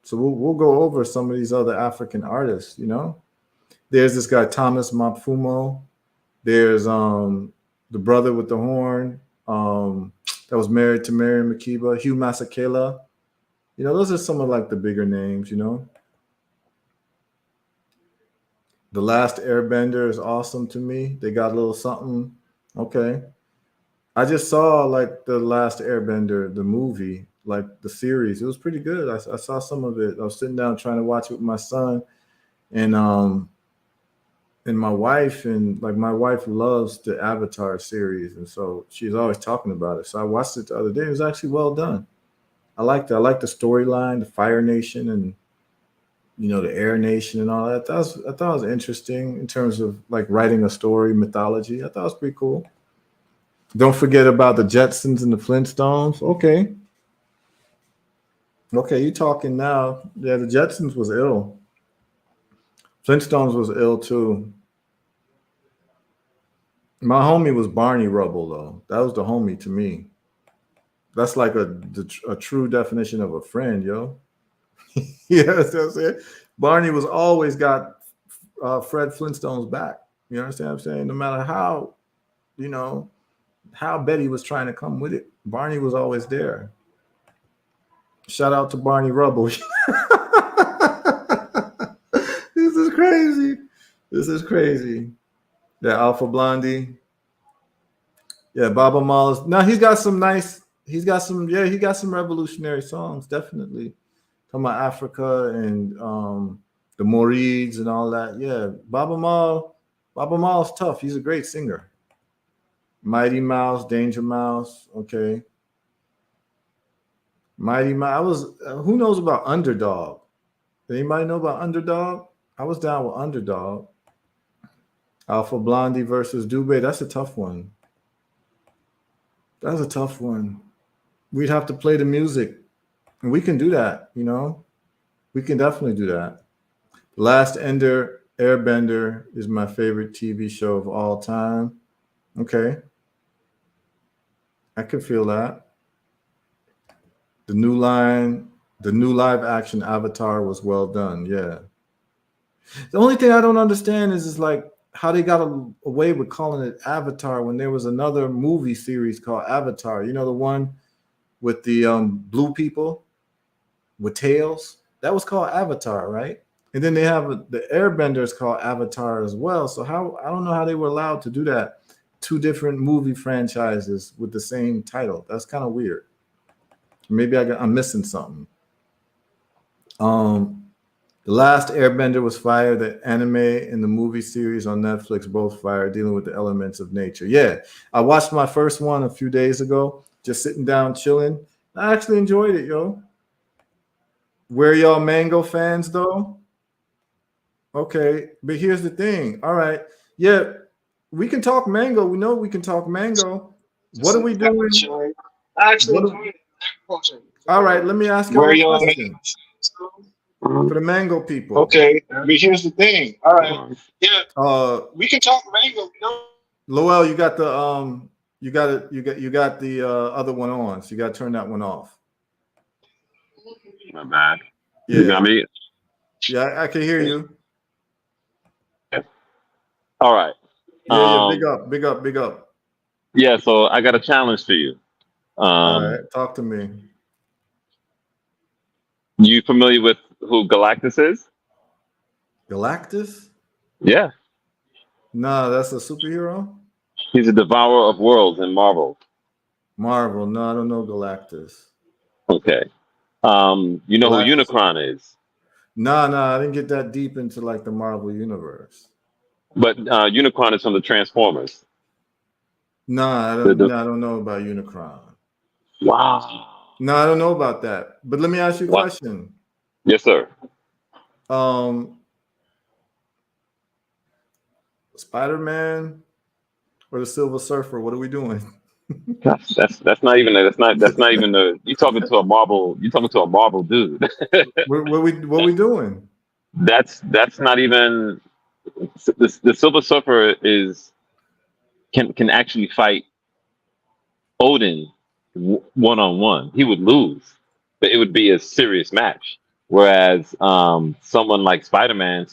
So we'll go over some of these other African artists. You know, there's this guy Thomas Mapfumo. There's the brother with the horn that was married to Miriam Makeba, Hugh Masekela. You know, those are some of like the bigger names, you know. The Last Airbender is awesome to me. They got a little something. Okay. I just saw like The Last Airbender, the movie, like the series. It was pretty good. I saw some of it. I was sitting down trying to watch it with my son and my wife, and like my wife loves the Avatar series, and so she's always talking about it. So I watched it the other day. It was actually well done. I liked it. I liked the storyline, the Fire Nation, and the Air Nation and all that. I thought it was interesting in terms of like writing a story, mythology. I thought it was pretty cool. Don't forget about the Jetsons and the Flintstones. Okay, you talking now? Yeah, the Jetsons was ill. Flintstones was ill too. My homie was Barney Rubble though. That was the homie to me. That's like a true definition of a friend, yo. Yeah, that's what I'm saying. Barney was always got Fred Flintstone's back. You understand what I'm saying? No matter how, you know, how Betty was trying to come with it, Barney was always there. Shout out to Barney Rubble. This is crazy. This is crazy. Yeah, Alpha Blondie. Yeah, Baba Malas. Now he's got some nice. He's got some. Yeah, he got some revolutionary songs. Definitely talking about Africa and the Morids and all that. Yeah, Baba Mal. Baba Mal's tough. He's a great singer. Mighty Mouse, Danger Mouse. Okay, Mighty Mouse. I was. Who knows about Underdog? Did anybody know about Underdog? I was down with Underdog. Alpha Blondie versus Dubé. That's a tough one. That's a tough one. We'd have to play the music. And we can do that, you know? We can definitely do that. Last Ender Airbender is my favorite TV show of all time. Okay. I can feel that. The new live action Avatar was well done. Yeah. The only thing I don't understand is like how they got away with calling it Avatar when there was another movie series called Avatar. You know, the one with the blue people with tails? That was called Avatar, right? And then they have the Airbenders called Avatar as well. So how I don't know how they were allowed to do that. Two different movie franchises with the same title. That's kind of weird. Maybe I'm missing something. The Last Airbender was fire. The anime and the movie series on Netflix both fire, dealing with the elements of nature. Yeah, I watched my first one a few days ago, just sitting down chilling. I actually enjoyed it, yo. Where y'all mango fans though? Okay, but here's the thing. All right, yeah, we can talk mango. We know we can talk mango. What are we doing? I actually What enjoyed it. all right, let me ask Where y'all a y'all question for the mango people. Okay, but here's the thing. All right, yeah, we can talk mango. Lowell, you got the you got the other one on, so you got to turn that one off. My bad. Yeah, You got me? yeah, I can hear you. All right. Yeah, big up, big up, big up. Yeah, so I got a challenge for you. All right, talk to me. You familiar with who Galactus is? Galactus? Yeah. Nah, that's a superhero. He's a devourer of worlds in Marvel. Marvel? No, I don't know Galactus. Okay. You know who Galactus. Unicron is? Nah, I didn't get that deep into like the Marvel universe. But Unicron is from the Transformers. Nah, I don't know about Unicron. Wow. No, I don't know about that. But let me ask you a question. Yes, sir. Spider-Man or the Silver Surfer? What are we doing? That's not even the you talking to a Marvel dude. what we doing? That's not even the Silver Surfer can actually fight Odin one on one. He would lose, but it would be a serious match. Whereas someone like Spider-Man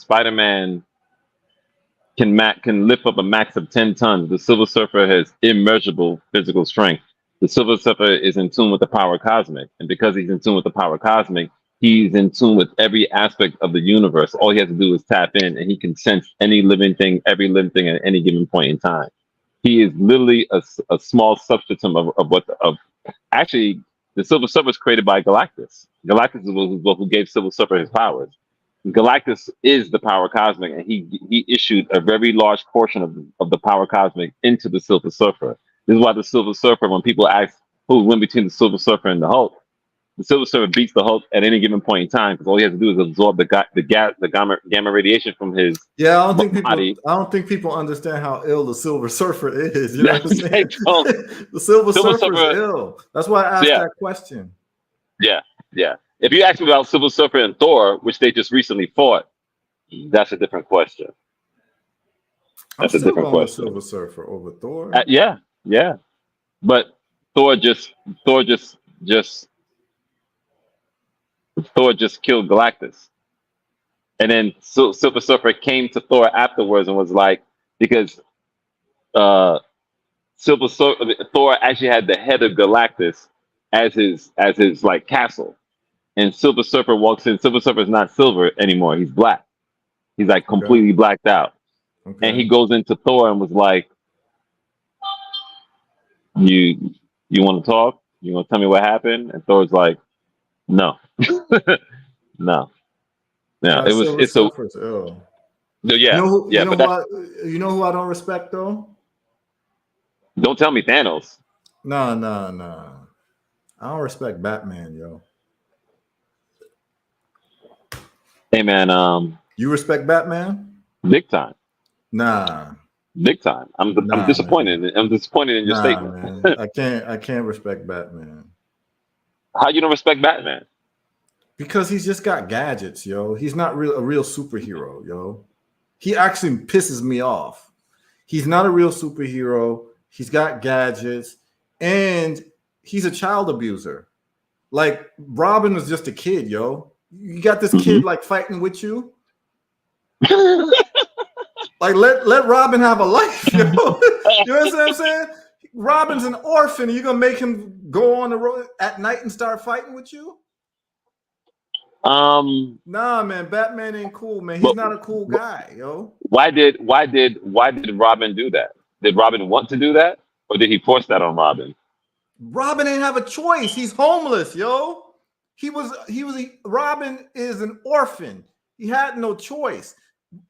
can lift up a max of 10 tons. The Silver Surfer has immeasurable physical strength. The Silver Surfer is in tune with the power cosmic, and because he's in tune with the power cosmic, he's in tune with every aspect of the universe. All he has to do is tap in, and he can sense any living thing, every living thing at any given point in time. He is literally a small substratum of actually the Silver Surfer is created by Galactus. Galactus is who gave Silver Surfer his powers. Galactus is the power cosmic, and he issued a very large portion of the power cosmic into the Silver Surfer. This is why the Silver Surfer, when people ask who win between the Silver Surfer and the Hulk, the Silver Surfer beats the Hulk at any given point in time because all he has to do is absorb the gamma radiation from his I don't body. think people understand how ill the Silver Surfer is. You know what I'm saying? The Silver Surfer Surfer is ill. That's why I asked that question. Yeah. If you ask me about Silver Surfer and Thor, which they just recently fought, that's a different question. That's a different question. Silver Surfer over Thor. Yeah. But Thor just Thor just killed Galactus. And then Silver Surfer came to Thor afterwards and was like, because uh, Thor actually had the head of Galactus as his like castle. And Silver Surfer walks in. Silver Surfer is not silver anymore. He's black. He's like Okay. completely blacked out. Okay. And he goes into Thor and was like, "You want to talk? You want to tell me what happened?" And Thor's like, "No, no, no." It was Silver it's a Surfer's ill. yeah yeah. But that's You know who I don't respect though? don't tell me Thanos. No. I don't respect Batman, yo. Hey man, You respect Batman? big time, Nah. big time. I'm disappointed. I'm disappointed in your statement. Man. I can't respect Batman. How you don't respect Batman? Because he's just got gadgets, yo. He's not a real superhero, yo. He actually pisses me off. He's not a real superhero. He's got gadgets, and he's a child abuser. Like Robin was just a kid, yo. You got this kid like fighting with you. Like let Robin have a life, yo. You know what I'm saying? Robin's an orphan. You're gonna make him go on the road at night and start fighting with you? Nah, man. Batman ain't cool, man. He's not a cool guy, yo. Why did Robin do that? Did Robin want to do that, or did he force that on Robin? Robin ain't have a choice. He's homeless, yo. Robin is an orphan. He had no choice.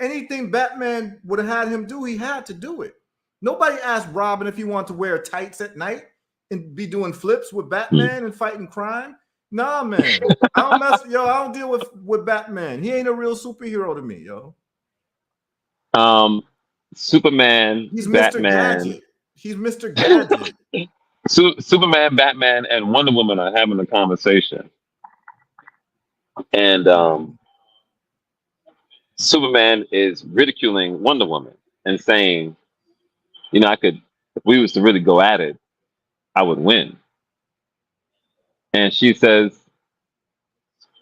Anything Batman would have had him do, he had to do it. Nobody asked Robin if he wanted to wear tights at night and be doing flips with Batman and fighting crime. Nah, man. I don't deal with Batman. He ain't a real superhero to me, yo. Superman, He's Batman. Mr. Gadget. He's Mr. Gadget. Superman, Batman, and Wonder Woman are having a conversation. And Superman is ridiculing Wonder Woman and saying, if we was to really go at it, I would win. And she says,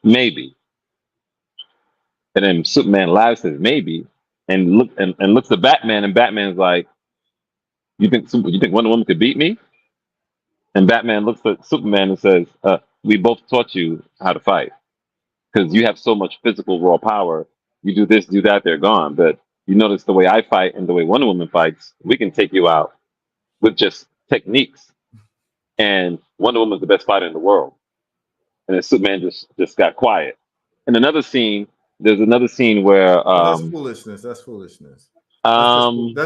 maybe. And then Superman laughs, says maybe, and looks at Batman, and Batman's like, you think Wonder Woman could beat me? And Batman looks at Superman and says, we both taught you how to fight. Because you have so much physical raw power. You do this, do that, they're gone. But you notice the way I fight and the way Wonder Woman fights, we can take you out with just techniques. And Wonder Woman's the best fighter in the world. And then Superman just got quiet. In another scene, there's another scene where that's foolishness. That's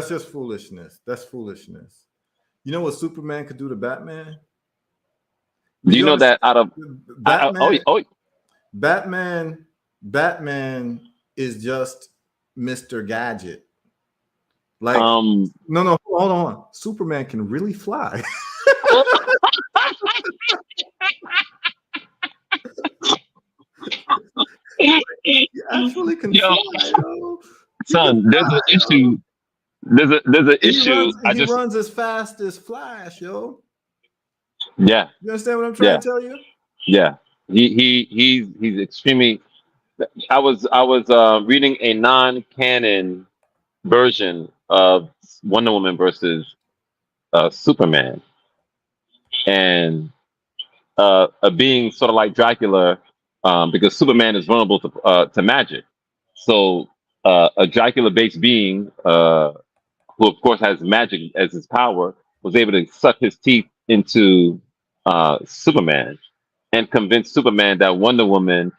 just foolishness. That's foolishness. You know what Superman could do to Batman? Do you know that out of Batman is just Mr. Gadget. Like no, hold on. Superman can really fly. He actually can fly, yo. Son, there's an issue. There's an issue. He runs as fast as Flash, yo. Yeah. You understand what I'm trying to tell you? Yeah. He's extremely. I was reading a non-canon version of Wonder Woman versus Superman, and a being sort of like Dracula, because Superman is vulnerable to magic. So a Dracula-based being, who of course has magic as his power, was able to suck his teeth into Superman and convince Superman that Wonder Woman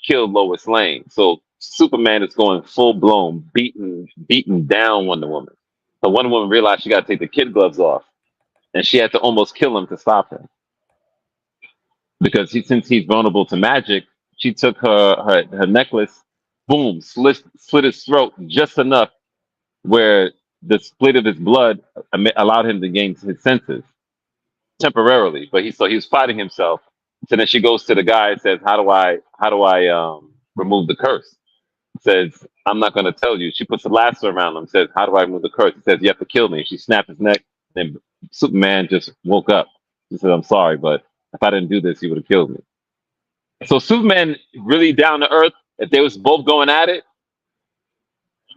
killed Lois Lane. So Superman is going full blown, beating down Wonder Woman. So Wonder Woman realized she got to take the kid gloves off, and she had to almost kill him to stop him. Because since he's vulnerable to magic, she took her necklace, boom, slit his throat just enough where the split of his blood allowed him to gain his senses temporarily. But he was fighting himself. So then she goes to the guy and says, "How do I remove the curse?" Says, "I'm not going to tell you." She puts a lasso around him. Says, "How do I remove the curse?" He says, "You have to kill me." She snapped his neck. And Superman just woke up. He said, "I'm sorry, but if I didn't do this, you would have killed me." So Superman really down to earth. If they was both going at it,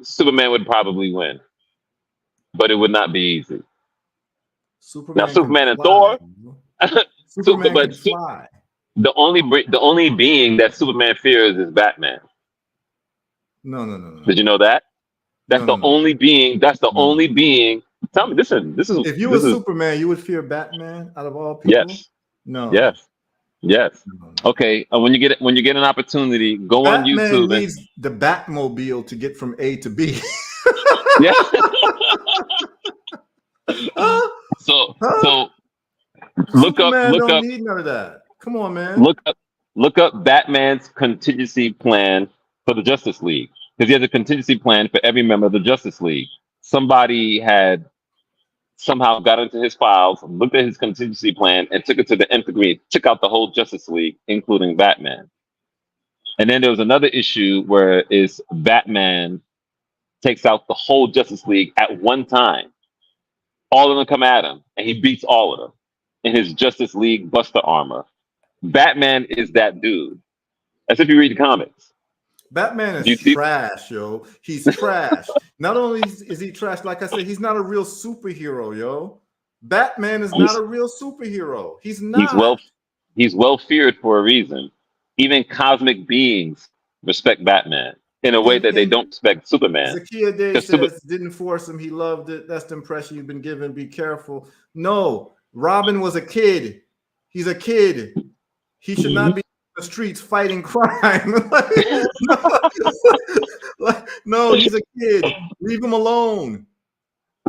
Superman would probably win, but it would not be easy. Now Superman can Superman and fly. Thor, Superman can fly. the only being that Superman fears is Batman. No. Did you know that? That's No. the only being. That's the No. only being. Tell me, listen. This is if you were Superman, you would fear Batman out of all people. Yes. No. Yes. Yes. No. Okay. When you get an opportunity, go Batman on YouTube. Needs the Batmobile to get from A to B. Yeah. So look Superman up. Don't need none of that. Come on, man. Look up Batman's contingency plan for the Justice League, because he has a contingency plan for every member of the Justice League. Somebody had somehow got into his files, looked at his contingency plan, and took it to the nth degree. Took out the whole Justice League, including Batman. And then there was another issue where is Batman takes out the whole Justice League at one time. All of them come at him, and he beats all of them in his Justice League Buster armor. Batman is that dude. As if you read the comics. Batman is trash, yo. He's trash. Not only is he trash, like I said, he's not a real superhero, yo. Batman is not a real superhero. He's not. He's well feared for a reason. Even cosmic beings respect Batman in a way that they don't respect Superman. Zakia Day says, didn't force him. He loved it. That's the impression you've been given. Be careful. No, Robin was a kid. He's a kid. He should not be in the streets fighting crime. No, he's a kid. Leave him alone.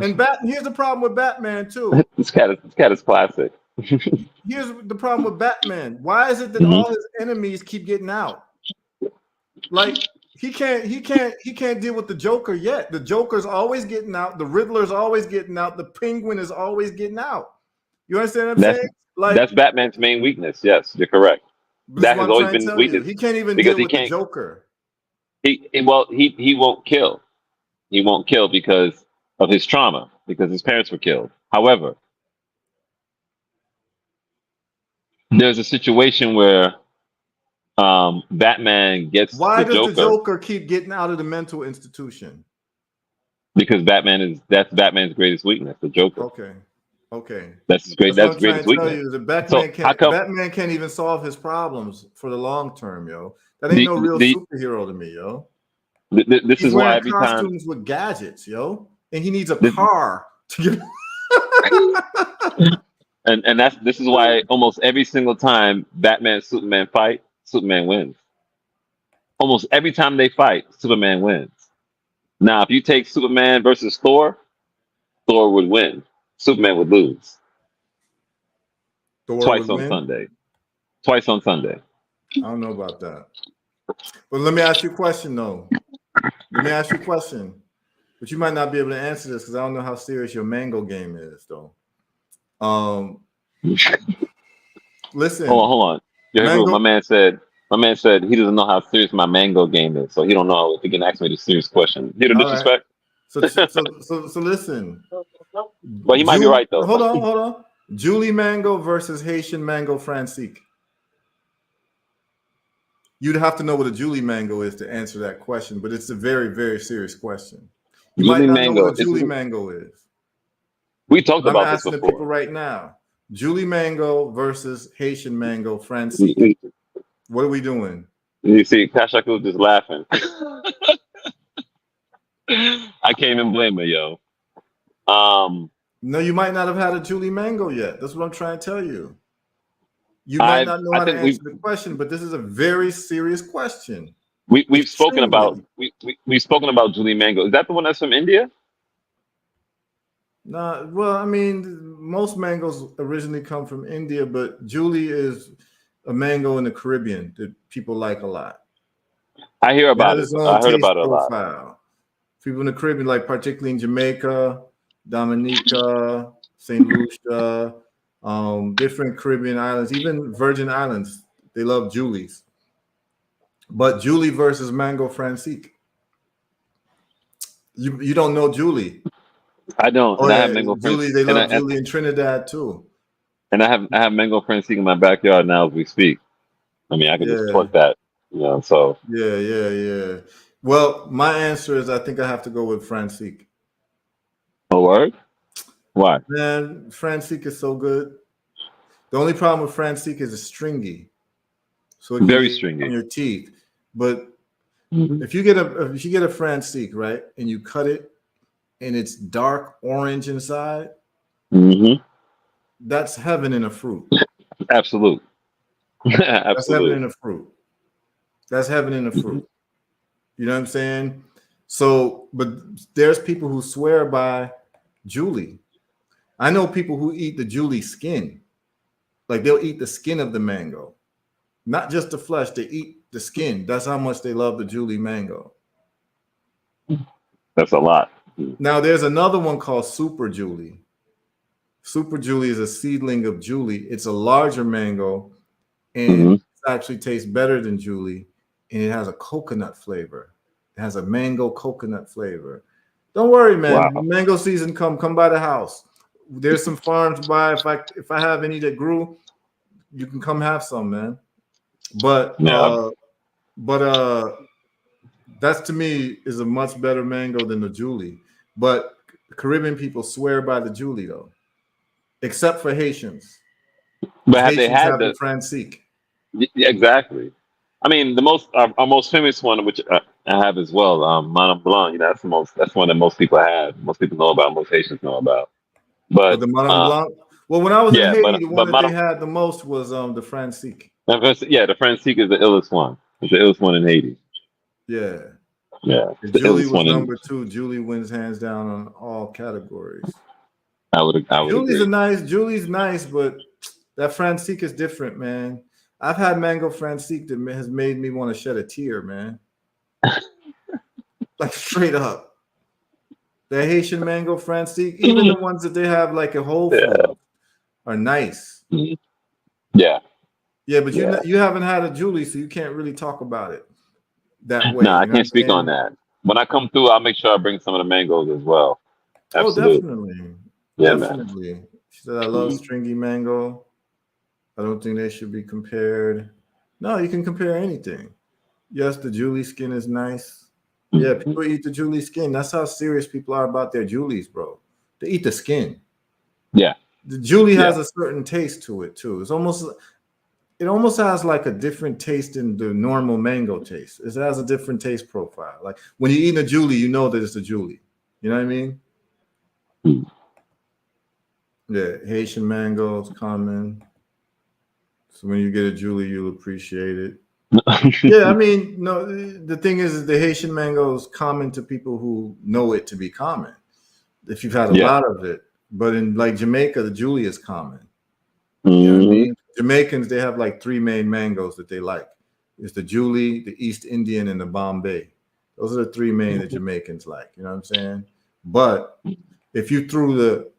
And here's the problem with Batman too. This cat is classic. Here's the problem with Batman. Why is it that all his enemies keep getting out? Like he can't deal with the Joker yet. The Joker's always getting out. The Riddler's always getting out. The Penguin is always getting out. You understand what I'm saying? Like that's Batman's main weakness. Yes, you're correct. That has always been weakness. He can't even deal with the Joker. He won't kill. He won't kill because of his trauma, because his parents were killed. However, there's a situation where Batman gets Why the does Joker. the Joker keep getting out of the mental institution? Because that's Batman's greatest weakness, the Joker. Okay. That's his greatest weakness. Batman can't even solve his problems for the long term, yo. That ain't no real superhero to me, yo. This is why every costumes with gadgets, yo, and he needs a car to get. and this is why almost every single time Batman and Superman fight, Superman wins. Almost every time they fight, Superman wins. Now, if you take Superman versus Thor, Thor would win. Superman would lose. Twice on Sunday. I don't know about that. But let me ask you a question, though. But you might not be able to answer this because I don't know how serious your mango game is, though. Listen. Hold on. Heru, my man said he doesn't know how serious my mango game is, so he don't know if he can ask me the serious question. You know disrespect. Right. So listen. But he might be right though. Hold on. Julie Mango versus Haitian Mango Francique. You'd have to know what a Julie Mango is to answer that question, but it's a very, very serious question. You might not know what a Julie Mango is. We talked about this before. I'm asking the people right now. Julie Mango versus Haitian Mango Francique. What are we doing? You see, Kashak was just laughing. I can't even blame her, yo. No, you might not have had a Julie Mango yet. That's what I'm trying to tell you. You might not know how to answer the question, but this is a very serious question. We've spoken about Julie Mango. Is that the one that's from India? Nah, well, I mean, most mangoes originally come from India, but Julie is a mango in the Caribbean that people like a lot. I hear about it. I heard about it a lot. People in the Caribbean, like particularly in Jamaica, Dominica, St. Lucia, different Caribbean islands, even Virgin Islands, they love Julies. But Julie versus Mango Francique. You don't know Julie. I don't. Oh, yeah, I have mango Julie. They love Julie in Trinidad too. And I have mango Francique in my backyard now as we speak. I mean, I could just Yeah. pluck that, you know. So Yeah. Well, my answer is I think I have to go with Francique. a word. Why? Man, Francique is so good. The only problem with Francique is it's stringy, so it can Very get on stringy. your teeth. But Mm-hmm. if you get a Francique, right, and you cut it and it's dark orange inside, Mm-hmm. that's heaven in a fruit. Absolute. That's heaven Absolute. in a fruit. That's heaven in a Mhm. fruit. You know what I'm saying? So, but there's people who swear by Julie. I know people who eat the Julie skin. Like they'll eat the skin of the mango, not just the flesh. They eat the skin. That's how much they love the Julie mango. That's a lot. Now, there's another one called Super Julie. Super Julie is a seedling of Julie. It's a larger mango and Mm-hmm. it actually tastes better than Julie. And it has a coconut flavor. It has a mango coconut flavor. Don't worry, man. Wow. When mango season come by the house. There's some farms by. If I have any that grew, you can come have some, man. But Yeah. but that's to me is a much better mango than the Julie. But Caribbean people swear by the Julie though, except for Haitians, But because have they Haitians had have the the Francique. yeah, exactly? I mean, the most our most famous one, which I have as well, Mont Blanc. You know, that's the most. That's one that most people have. Most people know about. Most Haitians know about. Or But the Madame Blanc. Well, when I was in yeah, Haiti, the one but that they Mont had the most was the Francique. yeah, the Francique is the illest one. It's the illest one in Haiti. Yeah. Yeah, And it's the Julie illest was one, and number two. Julie wins hands down on all categories. I would agree. Julie's nice, but that Francique is different, man. I've had mango Francique that has made me want to shed a tear, man. Like straight up. The Haitian mango Francique, even the ones that they have like a Whole Yeah, Foods are nice. mhm. Yeah, Yeah, but yeah. you haven't had a Julie, so you can't really talk about it that way. No, I You know what can't I'm speak on saying? that. When I come through, I'll make sure I bring some of the mangoes as well. Oh, Absolutely. definitely. Yeah, man. Definitely. She said, I love Mhm. stringy mango. I don't think they should be compared. No, you can compare anything. Yes, the Julie skin is nice. Yeah, Mhm. people eat the Julie skin. That's how serious people are about their Julies, bro. They eat the skin. Yeah, The Julie yeah. has a certain taste to it too. It almost has like a different taste than the normal mango taste. It has a different taste profile. Like when you eat a Julie, you know that it's a Julie. You know what I mean? Mm. Yeah, Haitian mango is common. So when you get a Julie, you'll appreciate it. Yeah, I mean, no, the thing is the Haitian mango is common to people who know it to be common. If you've had a Yeah. lot of it, but in like Jamaica, the Julie is common. You know what I Hmm. mean? Jamaicans, they have like three main mangoes that they like. It's the Julie, the East Indian, and the Bombay. Those are the three main that Jamaicans like. You know what I'm saying? But if you threw the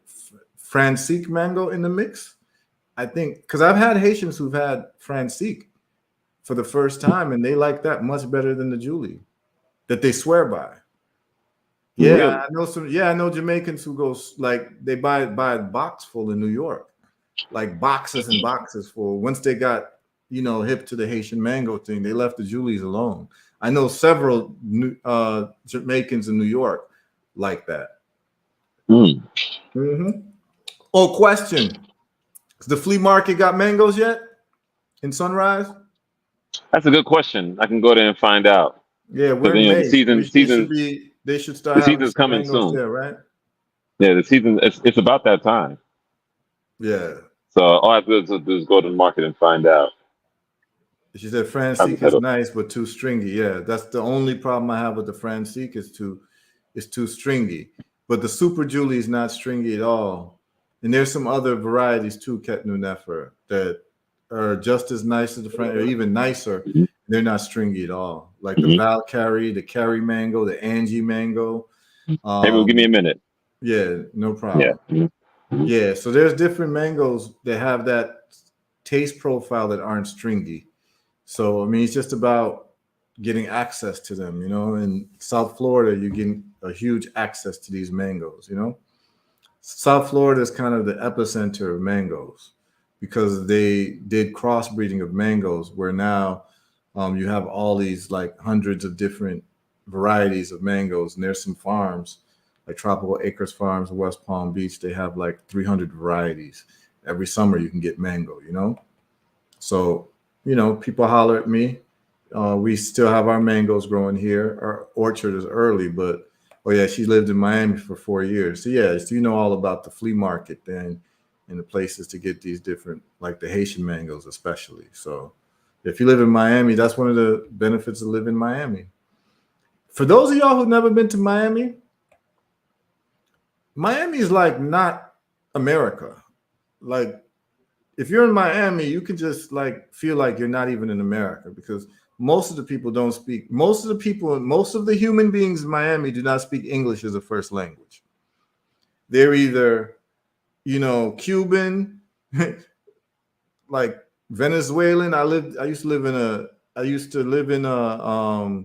Francique mango in the mix, I think because I've had Haitians who've had Francique for the first time, and they like that much better than the Julie that they swear by. Yeah, Really? I know some. Yeah, I know Jamaicans who go like they buy a box full in New York, like boxes and boxes full. Once they got hip to the Haitian mango thing, they left the Julies alone. I know several Jamaicans in New York like that. Mm. Mm-hmm. Oh, question: Has the flea market got mangoes yet in Sunrise? That's a good question. I can go there and find out Yeah, we're because in the May. season They should season be. They should start the having season's some coming mangoes soon. there, right? Yeah, the season it's about that time. Yeah. So all I have to do is go to the market and find out. She said That'll, Francique is that'll- nice but too stringy. Yeah, that's the only problem I have with the Francique is too stringy. But the Super Julie is not stringy at all. And there's some other varieties too, Ketnu Nefer, that are just as nice as the Fran, or even nicer. Mhm. They're not stringy at all. Like the Mhm. Valkyrie, the Kerry mango, the Angie mango. Maybe will give me Um, a minute. yeah, no Yeah. problem. Mhm. Mhm. Yeah, so there's different mangoes that have that taste profile that aren't stringy. So I mean, it's just about getting access to them. In South Florida, you're getting a huge access to these mangoes. South Florida is kind of the epicenter of mangoes. because they did crossbreeding of mangoes, where now you have all these like hundreds of different varieties of mangoes, and there's some farms like Tropical Acres Farms in West Palm Beach. They have like 300 varieties. Every summer you can get mango, you know? So, you know, people holler at me. We still have our mangoes growing here. Our orchard is early, but oh yeah, she lived in Miami for 4 years. So yeah, so you know all about the flea market then, and the places to get these different, like the Haitian mangoes especially. So if you live in Miami, that's one of the benefits of living in Miami. For those of y'all who've never been to Miami, Miami is like not America. Like if you're in Miami, you can just like feel like you're not even in America, because most of the people don't speak. Most of the people, most of the human beings in Miami do not speak English as a first language. They're either, you know, Cuban, like Venezuelan. I used to live in a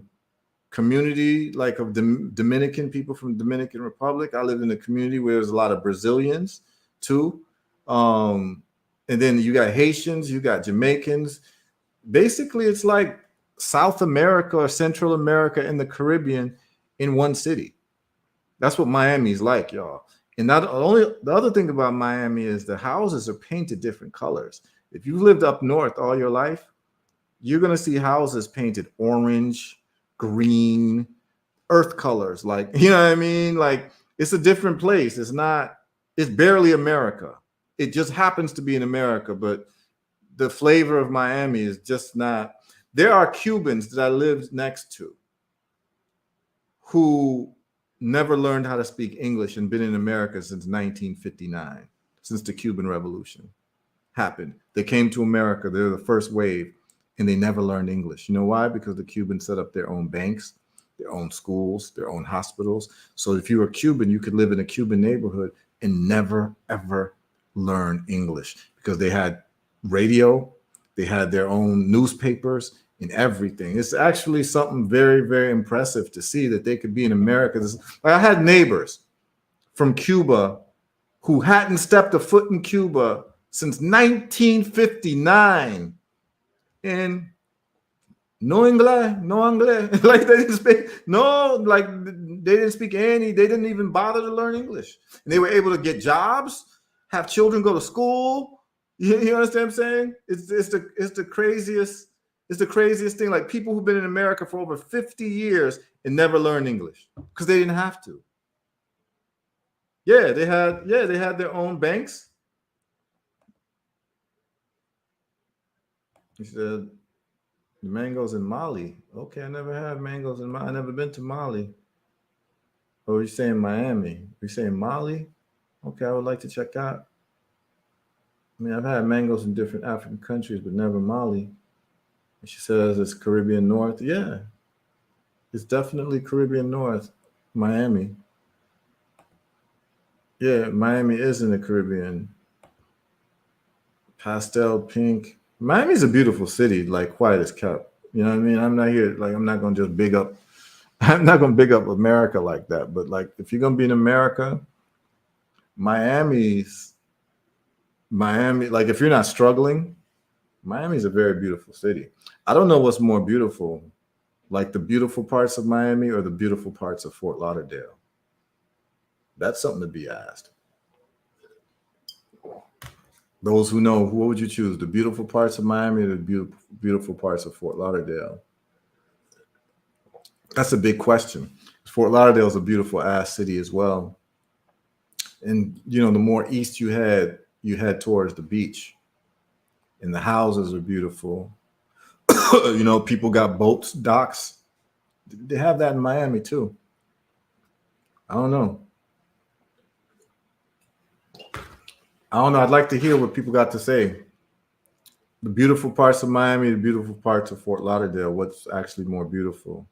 community like of Dominican people from Dominican Republic. I live in a community where there's a lot of Brazilians too. And then you got Haitians, you got Jamaicans. Basically, it's like South America or Central America and the Caribbean in one city. That's what Miami's like, y'all. And not only the other thing about Miami is the houses are painted different colors. If you've lived up north all your life, you're gonna see houses painted orange, green, earth colors. Like, you know what I mean? Like it's a different place. It's barely America. It just happens to be in America, but the flavor of Miami is just not. There are Cubans that I lived next to who never learned how to speak English and been in America since 1959, since the Cuban Revolution happened. They came to America, they're the first wave, and they never learned English. You know why? Because the Cubans set up their own banks, their own schools, their own hospitals. So if you were Cuban, you could live in a Cuban neighborhood and never, ever learn English, because they had radio, they had their own newspapers and everything. It's actually something very, very impressive to see that they could be in America. I had neighbors from Cuba who hadn't stepped a foot in Cuba since 1959, and no English, no English. Like they didn't speak, no, like they didn't speak any, they didn't even bother to learn English. And they were able to get jobs, have children go to school. You understand what I'm saying? It's the craziest thing. Like people who've been in America for over 50 years and never learned English because they didn't have to. They had their own banks. He said the mangoes in Mali. Okay, I never had mangoes in Mali. I never been to Mali. Oh, you're saying Miami? You're saying Mali? Okay, I would like to check out. I mean, I've had mangoes in different African countries, but never Mali. And she says it's Caribbean North. Yeah, it's definitely Caribbean North, Miami. Yeah, Miami is in the Caribbean. Pastel pink. Miami's a beautiful city, like quiet as kept. You know what I mean? I'm not here, like, I'm not going to just big up. I'm not going to big up America like that. But like, if you're going to be in America, Miami, like if you're not struggling, Miami's a very beautiful city. I don't know what's more beautiful, like the beautiful parts of Miami or the beautiful parts of Fort Lauderdale. That's something to be asked. Those who know, what would you choose? The beautiful parts of Miami or the beautiful parts of Fort Lauderdale? That's a big question. Fort Lauderdale is a beautiful ass city as well. And, you know, the more east you head towards the beach, and the houses are beautiful. You know, people got boats, docks. They have that in Miami too. I don't know. I'd like to hear what people got to say. The beautiful parts of Miami, the beautiful parts of Fort Lauderdale. What's actually more beautiful?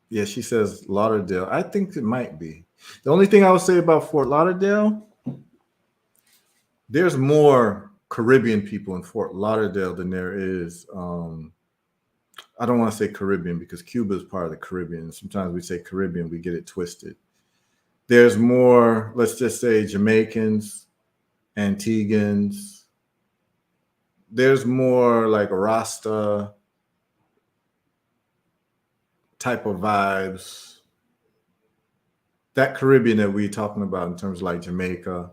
Yeah, she says Lauderdale. I think it might be. The only thing I would say about Fort Lauderdale, there's more Caribbean people in Fort Lauderdale than there is. I don't want to say Caribbean because Cuba is part of the Caribbean. Sometimes we say Caribbean, we get it twisted. There's more, let's just say, Jamaicans Antiguans. There's more like Rasta type of vibes. That Caribbean that we're talking about in terms of like Jamaica.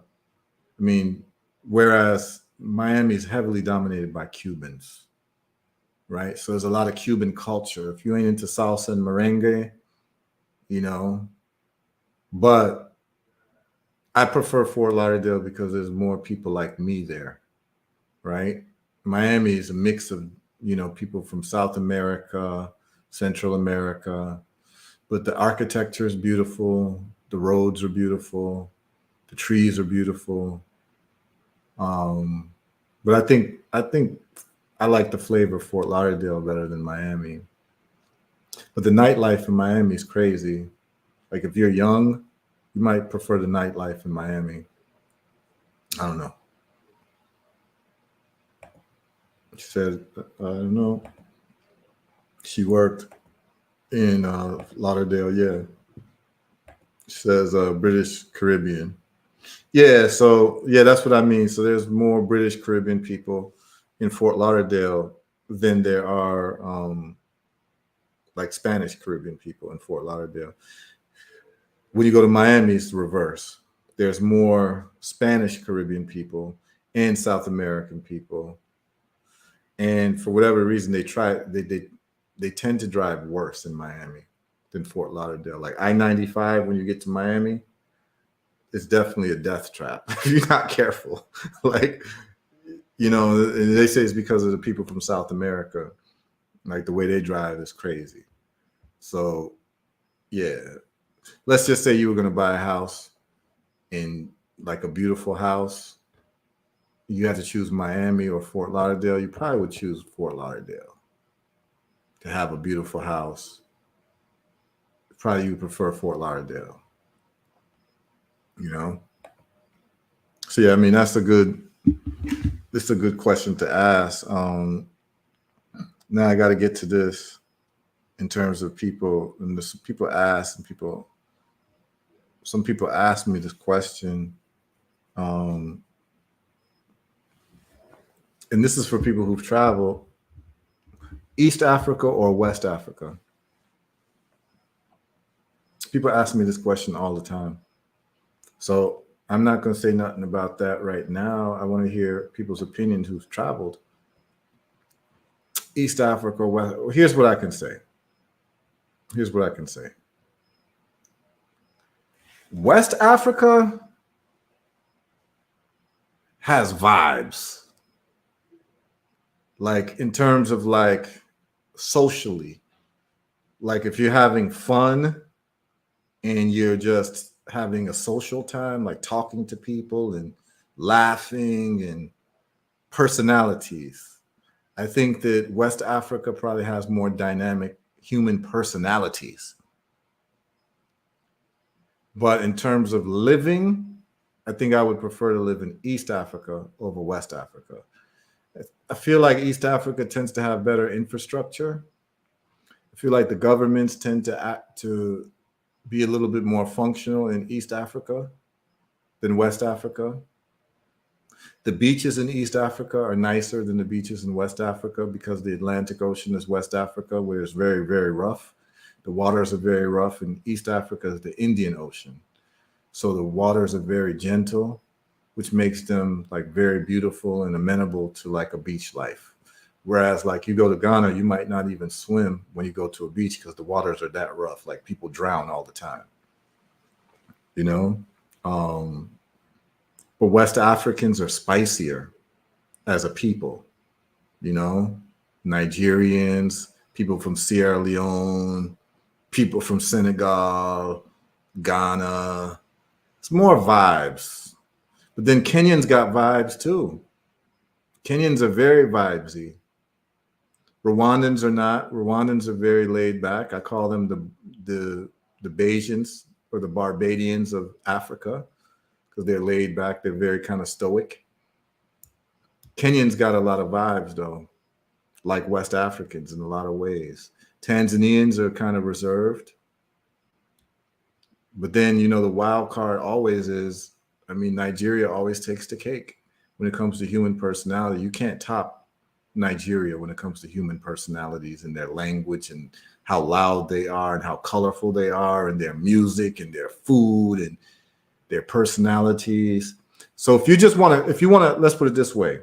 I mean, whereas Miami is heavily dominated by Cubans, right? So there's a lot of Cuban culture. If you ain't into salsa and merengue, you know, but I prefer Fort Lauderdale because there's more people like me there, right? Miami is a mix of, you know, people from South America, Central America, but the architecture is beautiful. The roads are beautiful. The trees are beautiful. But I think I like the flavor of Fort Lauderdale better than Miami. But the nightlife in Miami is crazy. Like if you're young, you might prefer the nightlife in Miami. I don't know. She said, I don't know. She worked in Lauderdale, yeah. She says British Caribbean. Yeah, so yeah, that's what I mean. So there's more British Caribbean people in Fort Lauderdale than there are like Spanish Caribbean people in Fort Lauderdale. When you go to Miami, it's the reverse. There's more Spanish Caribbean people and South American people, and for whatever reason, they tend to drive worse in Miami than Fort Lauderdale. Like I-95, when you get to Miami, it's definitely a death trap if you're not careful. Like, you know, and they say it's because of the people from South America. Like the way they drive is crazy. So, yeah. Let's just say you were going to buy a house in like a beautiful house. You had to choose Miami or Fort Lauderdale. You probably would choose Fort Lauderdale to have a beautiful house. Probably you would prefer Fort Lauderdale. You know? So yeah, I mean that's a good question to ask. Now I got to get to this in terms of people, and people ask, and some people ask me this question, and this is for people who've traveled East Africa or West Africa. People ask me this question all the time. So I'm not going to say nothing about that right now. I want to hear people's opinions who've traveled East Africa or West. Here's what I can say. West Africa has vibes. Like in terms of like socially. Like if you're having fun and you're just having a social time, like talking to people and laughing and personalities. I think that West Africa probably has more dynamic human personalities. But in terms of living, I think I would prefer to live in East Africa over West Africa. I feel like East Africa tends to have better infrastructure. I feel like the governments tend to be a little bit more functional in East Africa than West Africa. The beaches in East Africa are nicer than the beaches in West Africa because the Atlantic Ocean is West Africa, where it's very, very rough. The waters are very rough, and East Africa is the Indian Ocean. So the waters are very gentle, which makes them like very beautiful and amenable to like a beach life. Whereas like you go to Ghana, you might not even swim when you go to a beach because the waters are that rough. Like people drown all the time, you know? But West Africans are spicier as a people, you know? Nigerians, people from Sierra Leone, people from Senegal, Ghana. It's more vibes. But then Kenyans got vibes too. Kenyans are very vibesy. Rwandans are not. Rwandans are very laid back. I call them the Bajans or the Barbadians of Africa because they're laid back. They're very kind of stoic. Kenyans got a lot of vibes though, like West Africans in a lot of ways. Tanzanians are kind of reserved. But then, you know, the wild card always is I mean, Nigeria always takes the cake when it comes to human personality. You can't top Nigeria when it comes to human personalities and their language and how loud they are and how colorful they are and their music and their food and their personalities. So if you just want to, let's put it this way.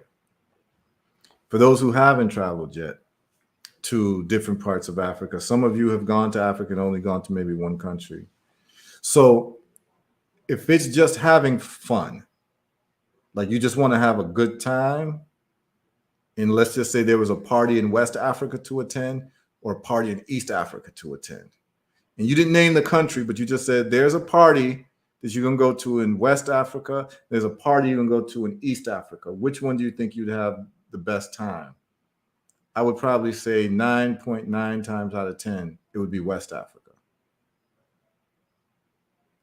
For those who haven't traveled yet to different parts of Africa, some of you have gone to Africa and only gone to maybe one country. So if it's just having fun, like you just want to have a good time, and let's just say there was a party in West Africa to attend or a party in East Africa to attend, and you didn't name the country, but you just said there's a party that you're going to go to in West Africa, there's a party you're going to go to in East Africa. Which one do you think you'd have the best time? I would probably say 9.9 times out of 10, it would be West Africa.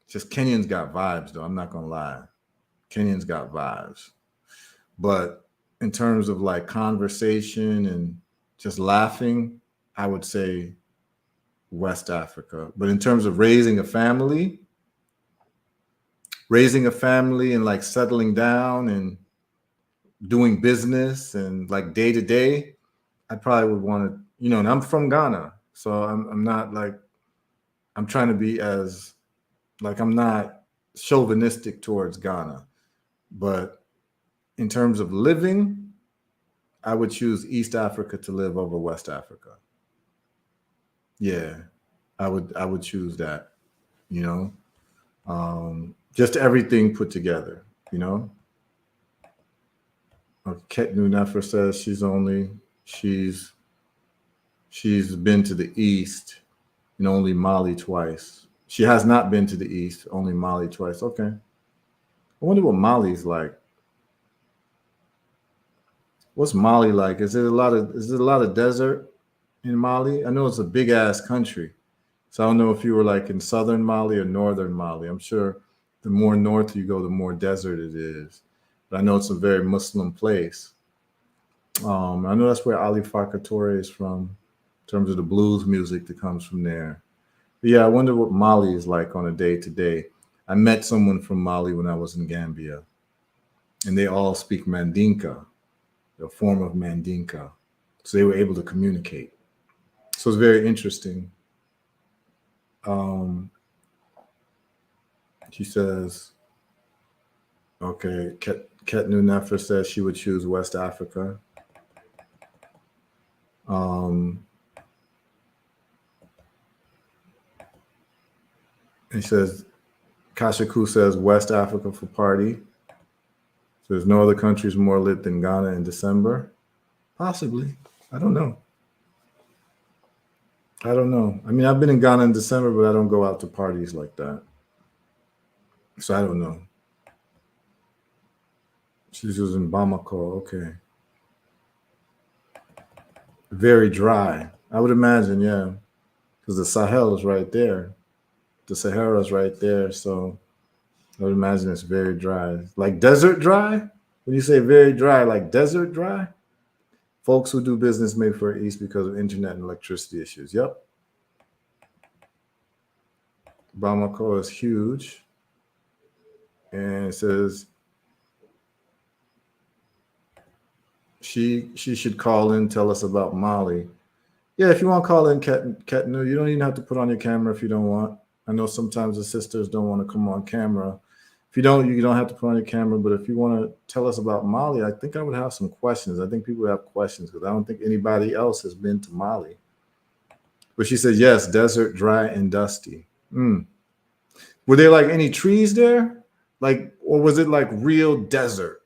Just Kenyans got vibes, though. I'm not going to lie. Kenyans got vibes. But in terms of like conversation and just laughing, I would say West Africa. But in terms of raising a family and like settling down and doing business and like day to day, I probably would want to, you know, and I'm from Ghana. So I'm not like, I'm trying to be as, like, I'm not chauvinistic towards Ghana. But in terms of living, I would choose East Africa to live over West Africa. Yeah, I would choose that, you know, just everything put together, you know. Ketnu Nefer says she's been to the East and only Mali twice. She has not been to the East, only Mali twice. Okay. I wonder what Mali's like. What's Mali like? Is it a lot of desert in Mali? I know it's a big ass country. So I don't know if you were like in southern Mali or northern Mali. I'm sure the more north you go, the more desert it is. But I know it's a very Muslim place. I know that's where Ali Farka Touré is from, in terms of the blues music that comes from there. But yeah, I wonder what Mali is like on a day-to-day. I met someone from Mali when I was in Gambia, and they all speak Mandinka, a form of Mandinka. So they were able to communicate. So it's very interesting. She says, okay, Ketnu Nefer says she would choose West Africa. He says, Kashaku says West Africa for party. So there's no other countries more lit than Ghana in December. Possibly. I don't know. I mean, I've been in Ghana in December, but I don't go out to parties like that. So I don't know. She's in Bamako. Okay. Very dry. I would imagine, yeah. Because the Sahel is right there. The Sahara is right there. So I would imagine it's very dry. Like desert dry? When you say very dry, like desert dry? Folks who do business may prefer East because of internet and electricity issues. Yep. Bamako is huge. And it says she should call in, tell us about Mali. Yeah, if you want to call in Ketnu, you don't even have to put on your camera if you don't want. I know sometimes the sisters don't want to come on camera. If you don't have to put on your camera. But if you want to tell us about Mali, I think I would have some questions. I think people have questions because I don't think anybody else has been to Mali. But she said, yes, desert, dry, and dusty. Were there like any trees there? Like, or was it like real desert?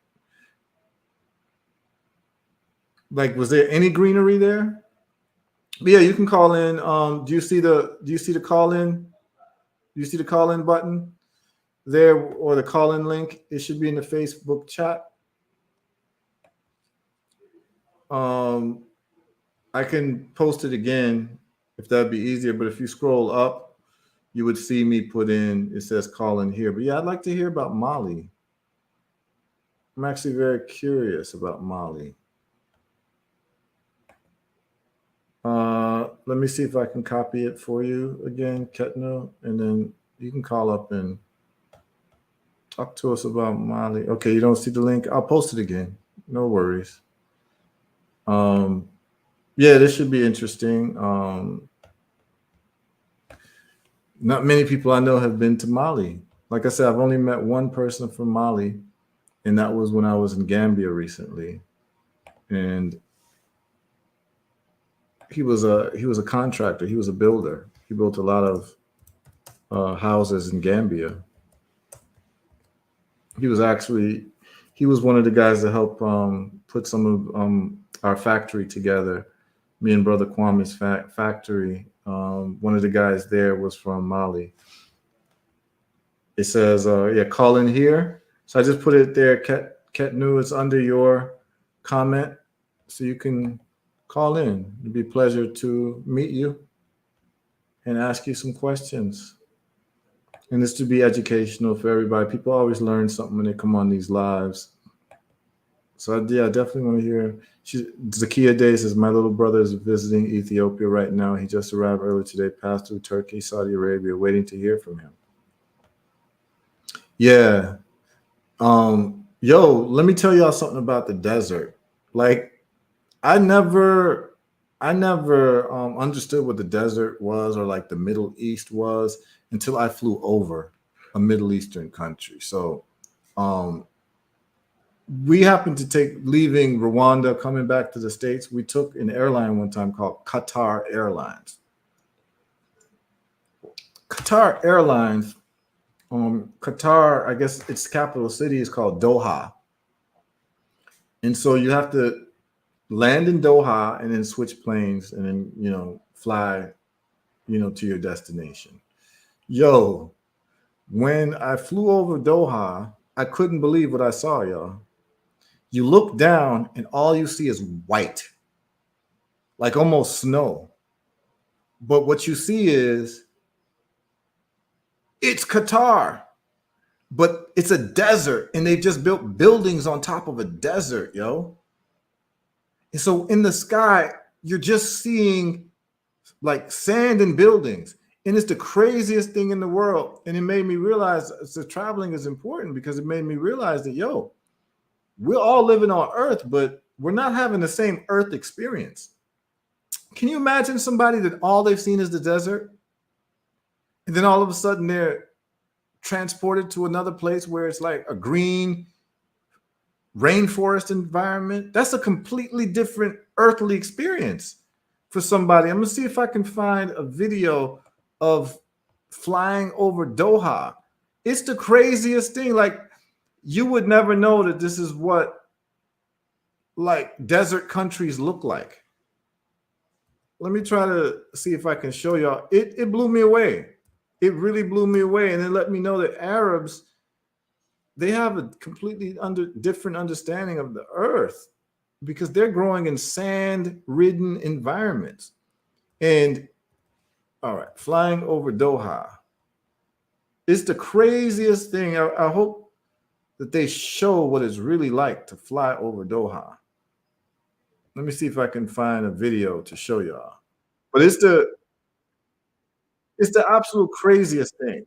Like, was there any greenery there? But yeah, you can call in. Do you see the call in? Do you see the call in button there, or the call in link? It should be in the Facebook chat. I can post it again if that'd be easier. But if you scroll up, you would see me put in. It says call in here. But yeah, I'd like to hear about Mali. I'm actually very curious about Mali. Let me see if I can copy it for you again, Ketno, and then you can call up and Talk to us about Mali. Okay, you don't see the link? I'll post it again. No worries. Yeah, this should be interesting. Not many people I know have been to Mali. Like I said, I've only met one person from Mali, and that was when I was in Gambia recently. And he was a contractor. He was a builder. He built a lot of houses in Gambia. He was one of the guys that helped put some of our factory together. Me and brother Kwame's factory. One of the guys there was from Mali. It says, yeah, call in here. So I just put it there. Ket Nu, it's under your comment. So you can call in. It'd be a pleasure to meet you and ask you some questions. And this to be educational for everybody. People always learn something when they come on these lives. So yeah, I definitely want to hear. Zakia Day says, my little brother is visiting Ethiopia right now. He just arrived earlier today, passed through Turkey, Saudi Arabia, waiting to hear from him. Yeah. Yo, let me tell y'all something about the desert. Like, I never understood what the desert was or like the Middle East was until I flew over a Middle Eastern country. So we happened to leaving Rwanda, coming back to the States, we took an airline one time called Qatar Airlines. Qatar Airlines, Qatar, I guess its capital city is called Doha. And so you have to land in Doha and then switch planes and then, fly, to your destination. Yo, when I flew over Doha, I couldn't believe what I saw, y'all. You look down and all you see is white, like almost snow. But what you see is it's Qatar, but it's a desert and they've just built buildings on top of a desert, yo. And so in the sky, you're just seeing like sand and buildings. And it's the craziest thing in the world. And it made me realize the traveling is important because it made me realize that, yo, we're all living on Earth, but we're not having the same Earth experience. Can you imagine somebody that all they've seen is the desert? And then all of a sudden they're transported to another place where it's like a green rainforest environment. That's a completely different earthly experience for somebody. I'm gonna see if I can find a video of flying over Doha. It's the craziest thing. Like, you would never know that this is what like desert countries look like. Let me try to see if I can show y'all. It blew me away. It really blew me away. And it let me know that Arabs, they have a completely different understanding of the earth because they're growing in sand-ridden environments. And all right, flying over Doha. It's the craziest thing. I hope that they show what it's really like to fly over Doha. Let me see if I can find a video to show y'all. But it's the absolute craziest thing.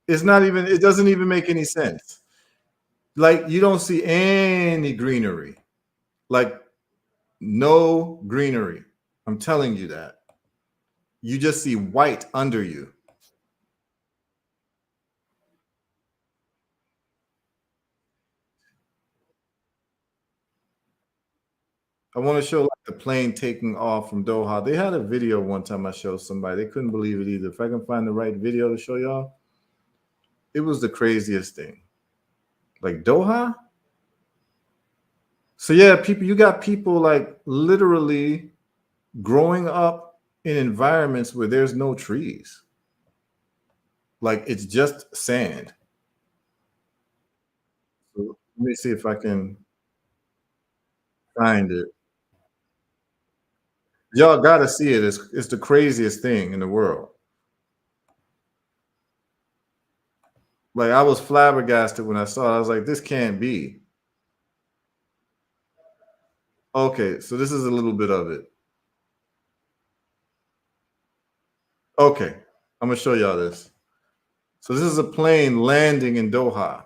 It doesn't even make any sense. Like, you don't see any greenery. Like, no greenery. I'm telling you that. You just see white under you. I want to show like the plane taking off from Doha. They had a video one time I showed somebody. They couldn't believe it either. If I can find the right video to show y'all, it was the craziest thing. Like Doha. So yeah, you got people like literally growing up in environments where there's no trees. Like, it's just sand. So let me see if I can find it. Y'all gotta see it. It's the craziest thing in the world. Like, I was flabbergasted when I saw it. I was like, this can't be. Okay, so this is a little bit of it. Okay, I'm gonna show y'all this. So this is a plane landing in Doha.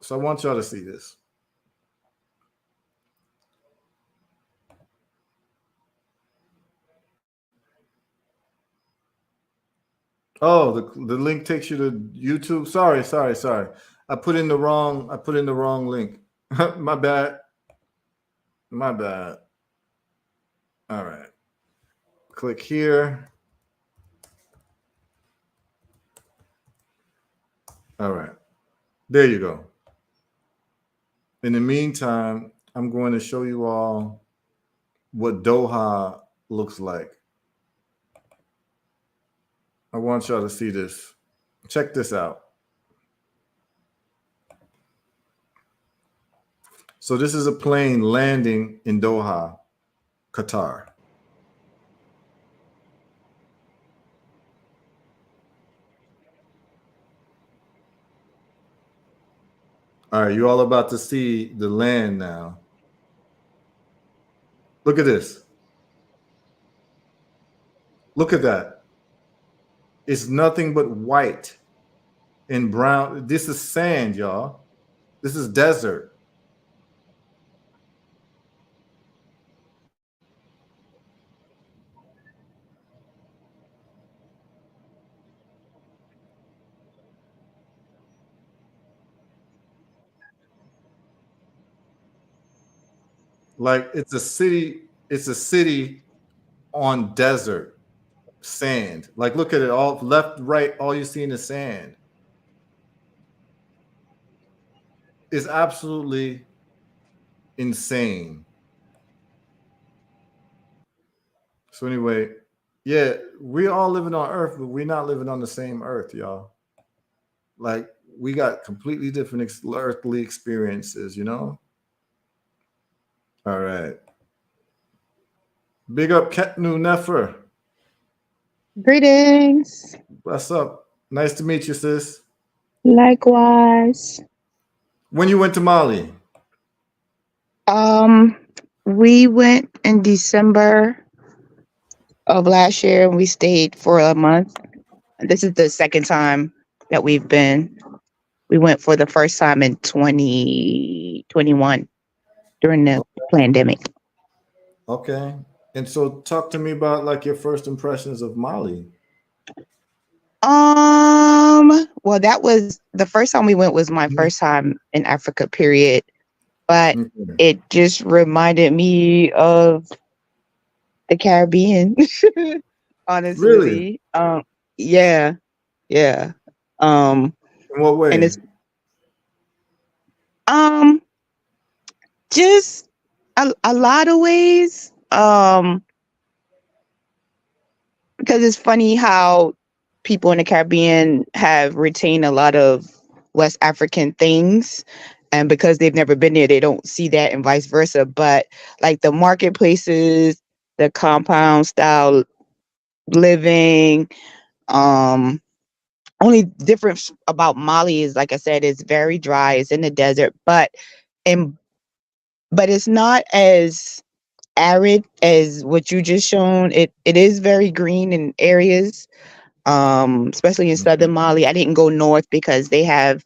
So I want y'all to see this. Oh, the link takes you to YouTube. Sorry. I put in the wrong link. My bad. My bad. All right. Click here. All right. There you go. In the meantime, I'm going to show you all what Doha looks like. I want y'all to see this. Check this out. So this is a plane landing in Doha, Qatar. All right, you all about to see the land now. Look at this. Look at that. It's nothing but white and brown. This is sand, y'all. This is desert. Like it's a city on desert sand. Like look at it all left, right, all you see in the sand. It's absolutely insane. So anyway, yeah, we all living on Earth, but we're not living on the same Earth, y'all. Like we got completely different earthly experiences, you know. All right. Big up Ketnu Nefer. Greetings. What's up? Nice to meet you, sis. Likewise. When you went to Mali? Um, we went in December of last year and we stayed for a month. This is the second time that we've been. We went for the first time in 2021 during the pandemic. Okay. And so talk to me about like your first impressions of Mali. Well, that was the first time we went was my first time in Africa, period. But Okay. it just reminded me of the Caribbean. Really? Honestly. Yeah, yeah. In what way? And it's um just a lot of ways. Because it's funny how people in the Caribbean have retained a lot of West African things. And because they've never been there, they don't see that and vice versa. But like the marketplaces, the compound style living, only difference about Mali is, like I said, it's very dry. It's in the desert, and but it's not as arid as what you just shown. It is very green in areas, especially in southern Mali. I didn't go north because they have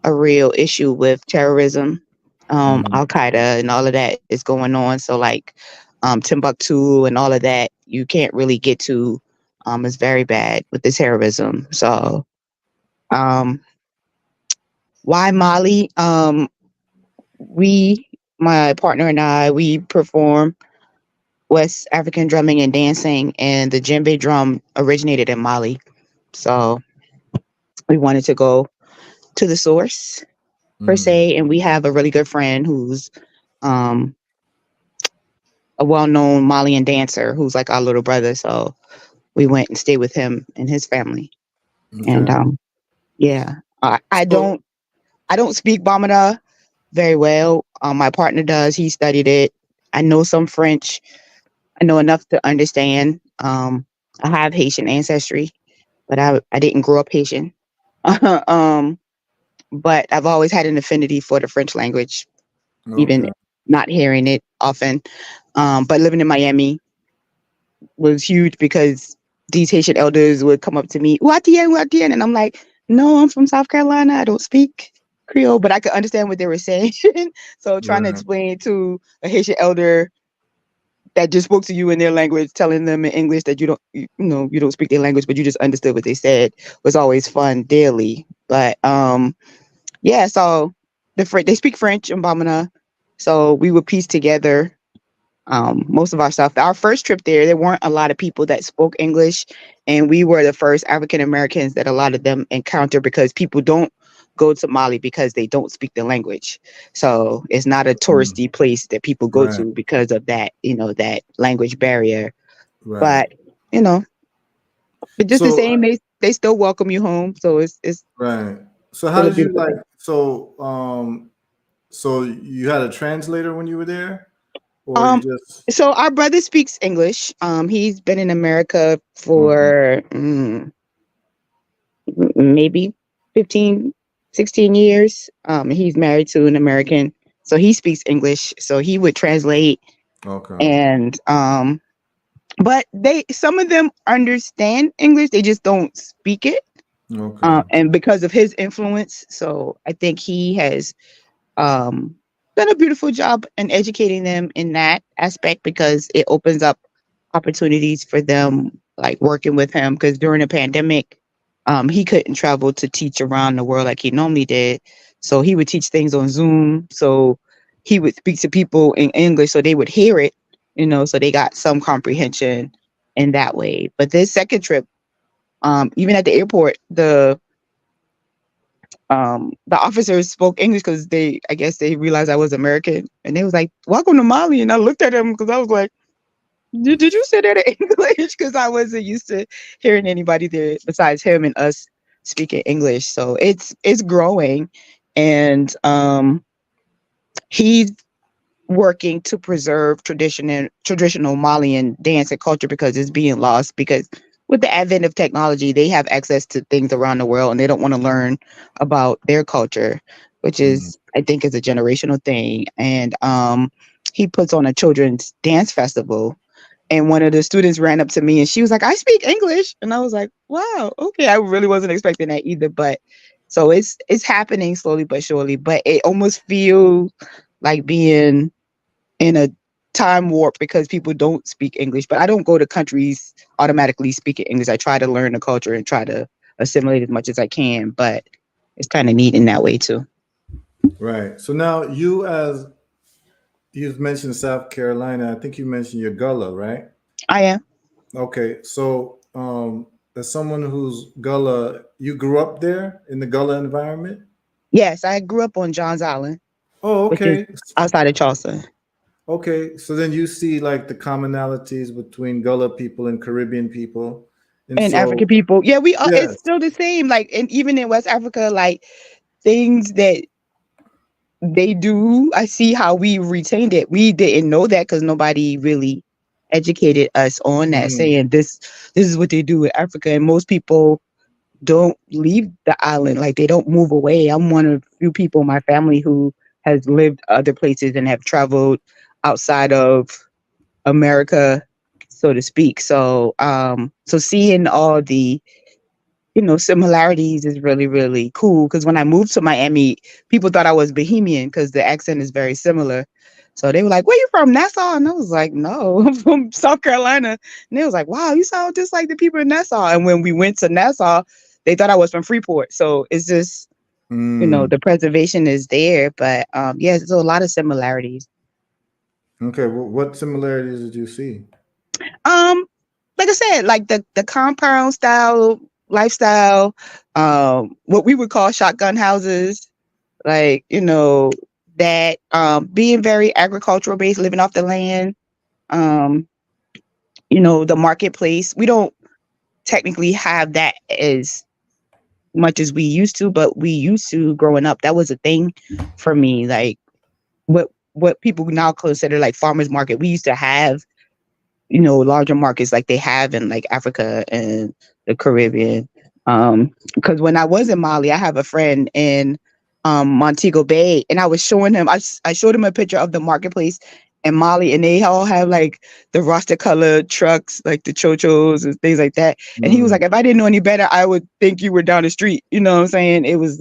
a real issue with terrorism. Al Qaeda and all of that is going on. So like Timbuktu and all of that, you can't really get to. It's very bad with the terrorism. So um, why Mali? We, my partner and I, we perform West African drumming and dancing, and the djembe drum originated in Mali. So we wanted to go to the source per se, and we have a really good friend who's um, a well-known Malian dancer who's like our little brother. So we went and stayed with him and his family. Okay. And yeah, I So, don't speak Bamada very well. My partner does. He studied it. I know some French. I know enough to understand. I have Haitian ancestry, but I didn't grow up Haitian. um, but I've always had an affinity for the French language, even okay. not hearing it often. But living in Miami was huge because these Haitian elders would come up to me, Uatien, and I'm like, no, I'm from South Carolina. I don't speak Creole, but I could understand what they were saying. So trying to Right. explain to a Haitian elder that just spoke to you in their language, telling them in English that you don't speak their language, but you just understood what they said was always fun daily. But yeah, so they speak French in Bamana, so we would piece together most of our stuff. Our first trip there weren't a lot of people that spoke English, and we were the first African Americans that a lot of them encounter because people don't go to Mali because they don't speak the language. So it's not a Mm. touristy place that people go Right. to because of that, that language barrier. Right. But you know, but just the So same, they still welcome you home. So it's right. So how still a did you beautiful like? place. So you had a translator when you were there, or you Um, just so our brother speaks English. He's been in America okay? for maybe 15, 16 years. He's married to an American, so he speaks English. So he would translate, Okay. and but some of them understand English, they just don't speak it. Okay. And because of his influence, so I think he has um, done a beautiful job in educating them in that aspect because it opens up opportunities for them, like working with him. Because during the pandemic, he couldn't travel to teach around the world like he normally did. So he would teach things on Zoom. So he would speak to people in English so they would hear it, so they got some comprehension in that way. But this second trip, even at the airport, the officers spoke English because I guess they realized I was American, and they was like, "Welcome to Mali." And I looked at them because I was like, "Did you say that in English?" Because I wasn't used to hearing anybody there besides him and us speaking English. So it's growing, and he's working to preserve traditional Malian dance and culture because it's being lost. Because with the advent of technology, they have access to things around the world, and they don't want to learn about their culture, which Mm. is, I think, is a generational thing. And he puts on a children's dance festival. And one of the students ran up to me and she was like, "I speak English." And I was like, "Wow, okay." I really wasn't expecting that either. But so it's happening slowly but surely. But it almost feels like being in a time warp because people don't speak English. But I don't go to countries automatically speaking English. I try to learn the culture and try to assimilate as much as I can. But it's kind of neat in that way too. Right. So now you've mentioned South Carolina. I think you mentioned your Gullah, right? I am. Okay. So as someone who's Gullah, you grew up there in the Gullah environment. Yes, I grew up on Johns Island, Oh, which is okay. outside of Charleston. Okay. So then you see like the commonalities between Gullah people and Caribbean people, and And so African people. Yeah, we are, it's yes. still the same. Like, and even in West Africa, like things that they do, I see how we retained it. We didn't know that because nobody really educated us on that, Mhm. saying this is what they do in Africa. And most people don't leave the island, like they don't move away. I'm one of the few people in my family who has lived other places and have traveled outside of America, so to speak. So so seeing all the similarities is really, really cool. Because when I moved to Miami, people thought I was Bahamian because the accent is very similar. So they were like, "Where you from, Nassau?" And I was like, "No, I'm from South Carolina." And they was like, "Wow, you sound just like the people in Nassau." And when we went to Nassau, they thought I was from Freeport. So it's just, Mm. the preservation is there. But yeah, there's a lot of similarities. Okay. Well, what similarities did you see? Um, like I said, like the compound style lifestyle, what we would call shotgun houses, like that being very agricultural based, living off the land. um the marketplace, we don't technically have that as much as we used to, but we used to growing up. That was a thing for me, like what people now consider like farmers market. We used to have larger markets like they have in like Africa and the Caribbean. Because when I was in Mali, I have a friend in Montego Bay, and I was showing him. I showed him a picture of the marketplace, and Mali, and they all have like the roster colored trucks, like the chochos and things like that. And he was like, if I didn't know any better, I would think you were down the street. You know what I'm saying? It was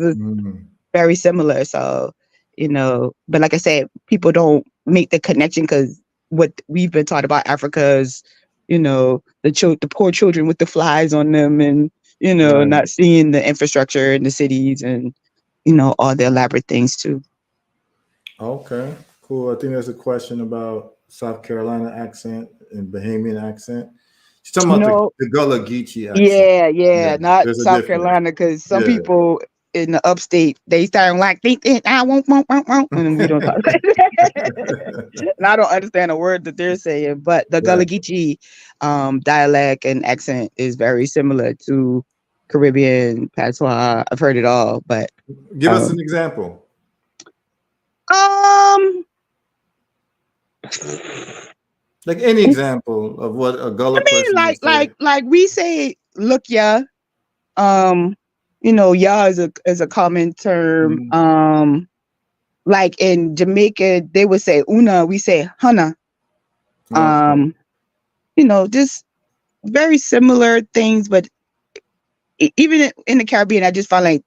very similar. So, but like I said, people don't make the connection because what we've been taught about Africa is, the poor children with the flies on them, and Right. not seeing the infrastructure in the cities and all the elaborate things too. Okay, cool. I think there's a question about South Carolina accent and Bahamian accent. She's talking about the Gullah Geechee accent. Yeah, not there's a South difference. Carolina, because some Yeah. people in the upstate, they sound like think I won't, and we don't talk. And I don't understand a word that they're saying, but the Gullah Geechee dialect and accent is very similar to Caribbean, Patois. I've heard it all, but give us an example. Like any example of what a Gullah person would say. like we say, look, ya. Ya is a common term. Like in Jamaica, they would say una, we say hana. Just very similar things, but even in the Caribbean, I just find like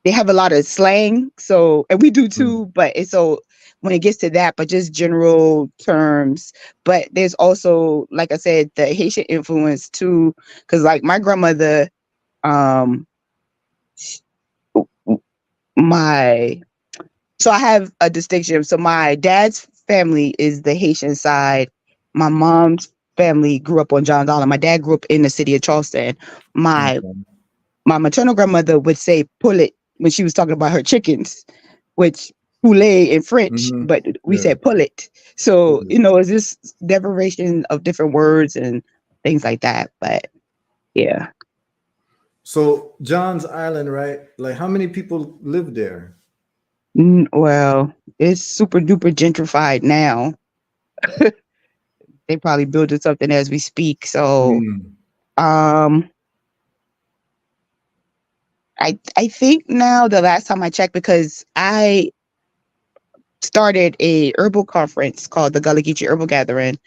they have a lot of slang. So, and we do too, but it's so when it gets to that, but just general terms. But there's also, like I said, the Haitian influence too, because like my grandmother, so I have a distinction. So my dad's family is the Haitian side. My mom's family grew up on John Island. My dad grew up in the city of Charleston. My maternal grandmother would say "pullet" when she was talking about her chickens, which poulet in French, but we said "pullet." So it's this derivation of different words and things like that. But yeah. So John's Island, right? Like, how many people live there? Well, it's super duper gentrified now. They probably building something as we speak. So, I think now, the last time I checked, because I started a herbal conference called the Gullah Geechee Herbal Gathering,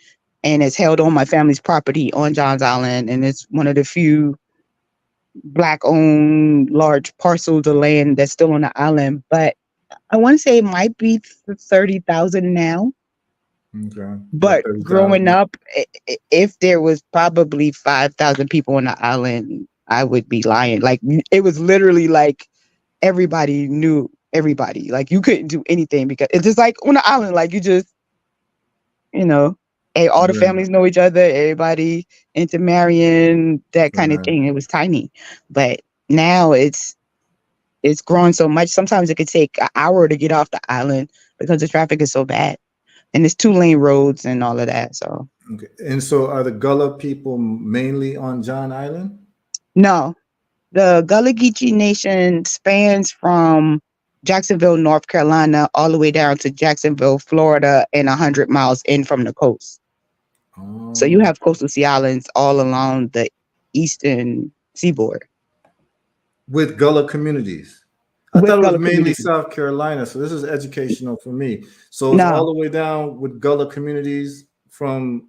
and it's held on my family's property on Johns Island, and it's one of the few Black-owned large parcels of land that's still on the island. But I want to say it might be 30,000 now. Okay. But growing up, if there was probably 5,000 people on the island, I would be lying. Like, it was literally like everybody knew everybody. Like, you couldn't do anything because it's just like on the island, like you just, all the families know each other, everybody intermarrying, that kind of thing. It was tiny. But now it's growing so much. Sometimes it could take an hour to get off the island because the traffic is so bad. And it's 2-lane roads and all of that. So okay. And so are the Gullah people mainly on John Island? No. The Gullah Geechee Nation spans from Jacksonville, North Carolina, all the way down to Jacksonville, Florida, and 100 miles in from the coast. Oh. So you have coastal sea islands all along the eastern seaboard. With Gullah communities? I thought it was mainly South Carolina, so this is educational for me. So it's all the way down with Gullah communities from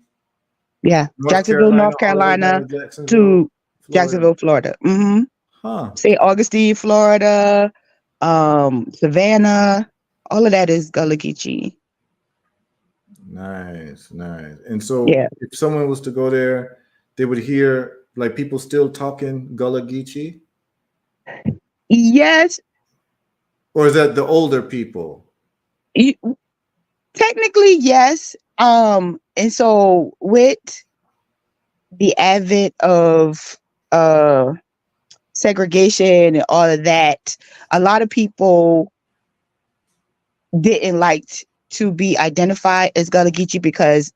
Jacksonville, North Carolina to Jacksonville, Florida. St. Augustine, Florida, Savannah, all of that is Gullah Geechee. Nice. And so if someone was to go there, they would hear like people still talking Gullah Geechee? Yes. Or is that the older people? Technically, yes. And so with the advent of segregation and all of that, a lot of people didn't like to be identified as Gullah Geechee because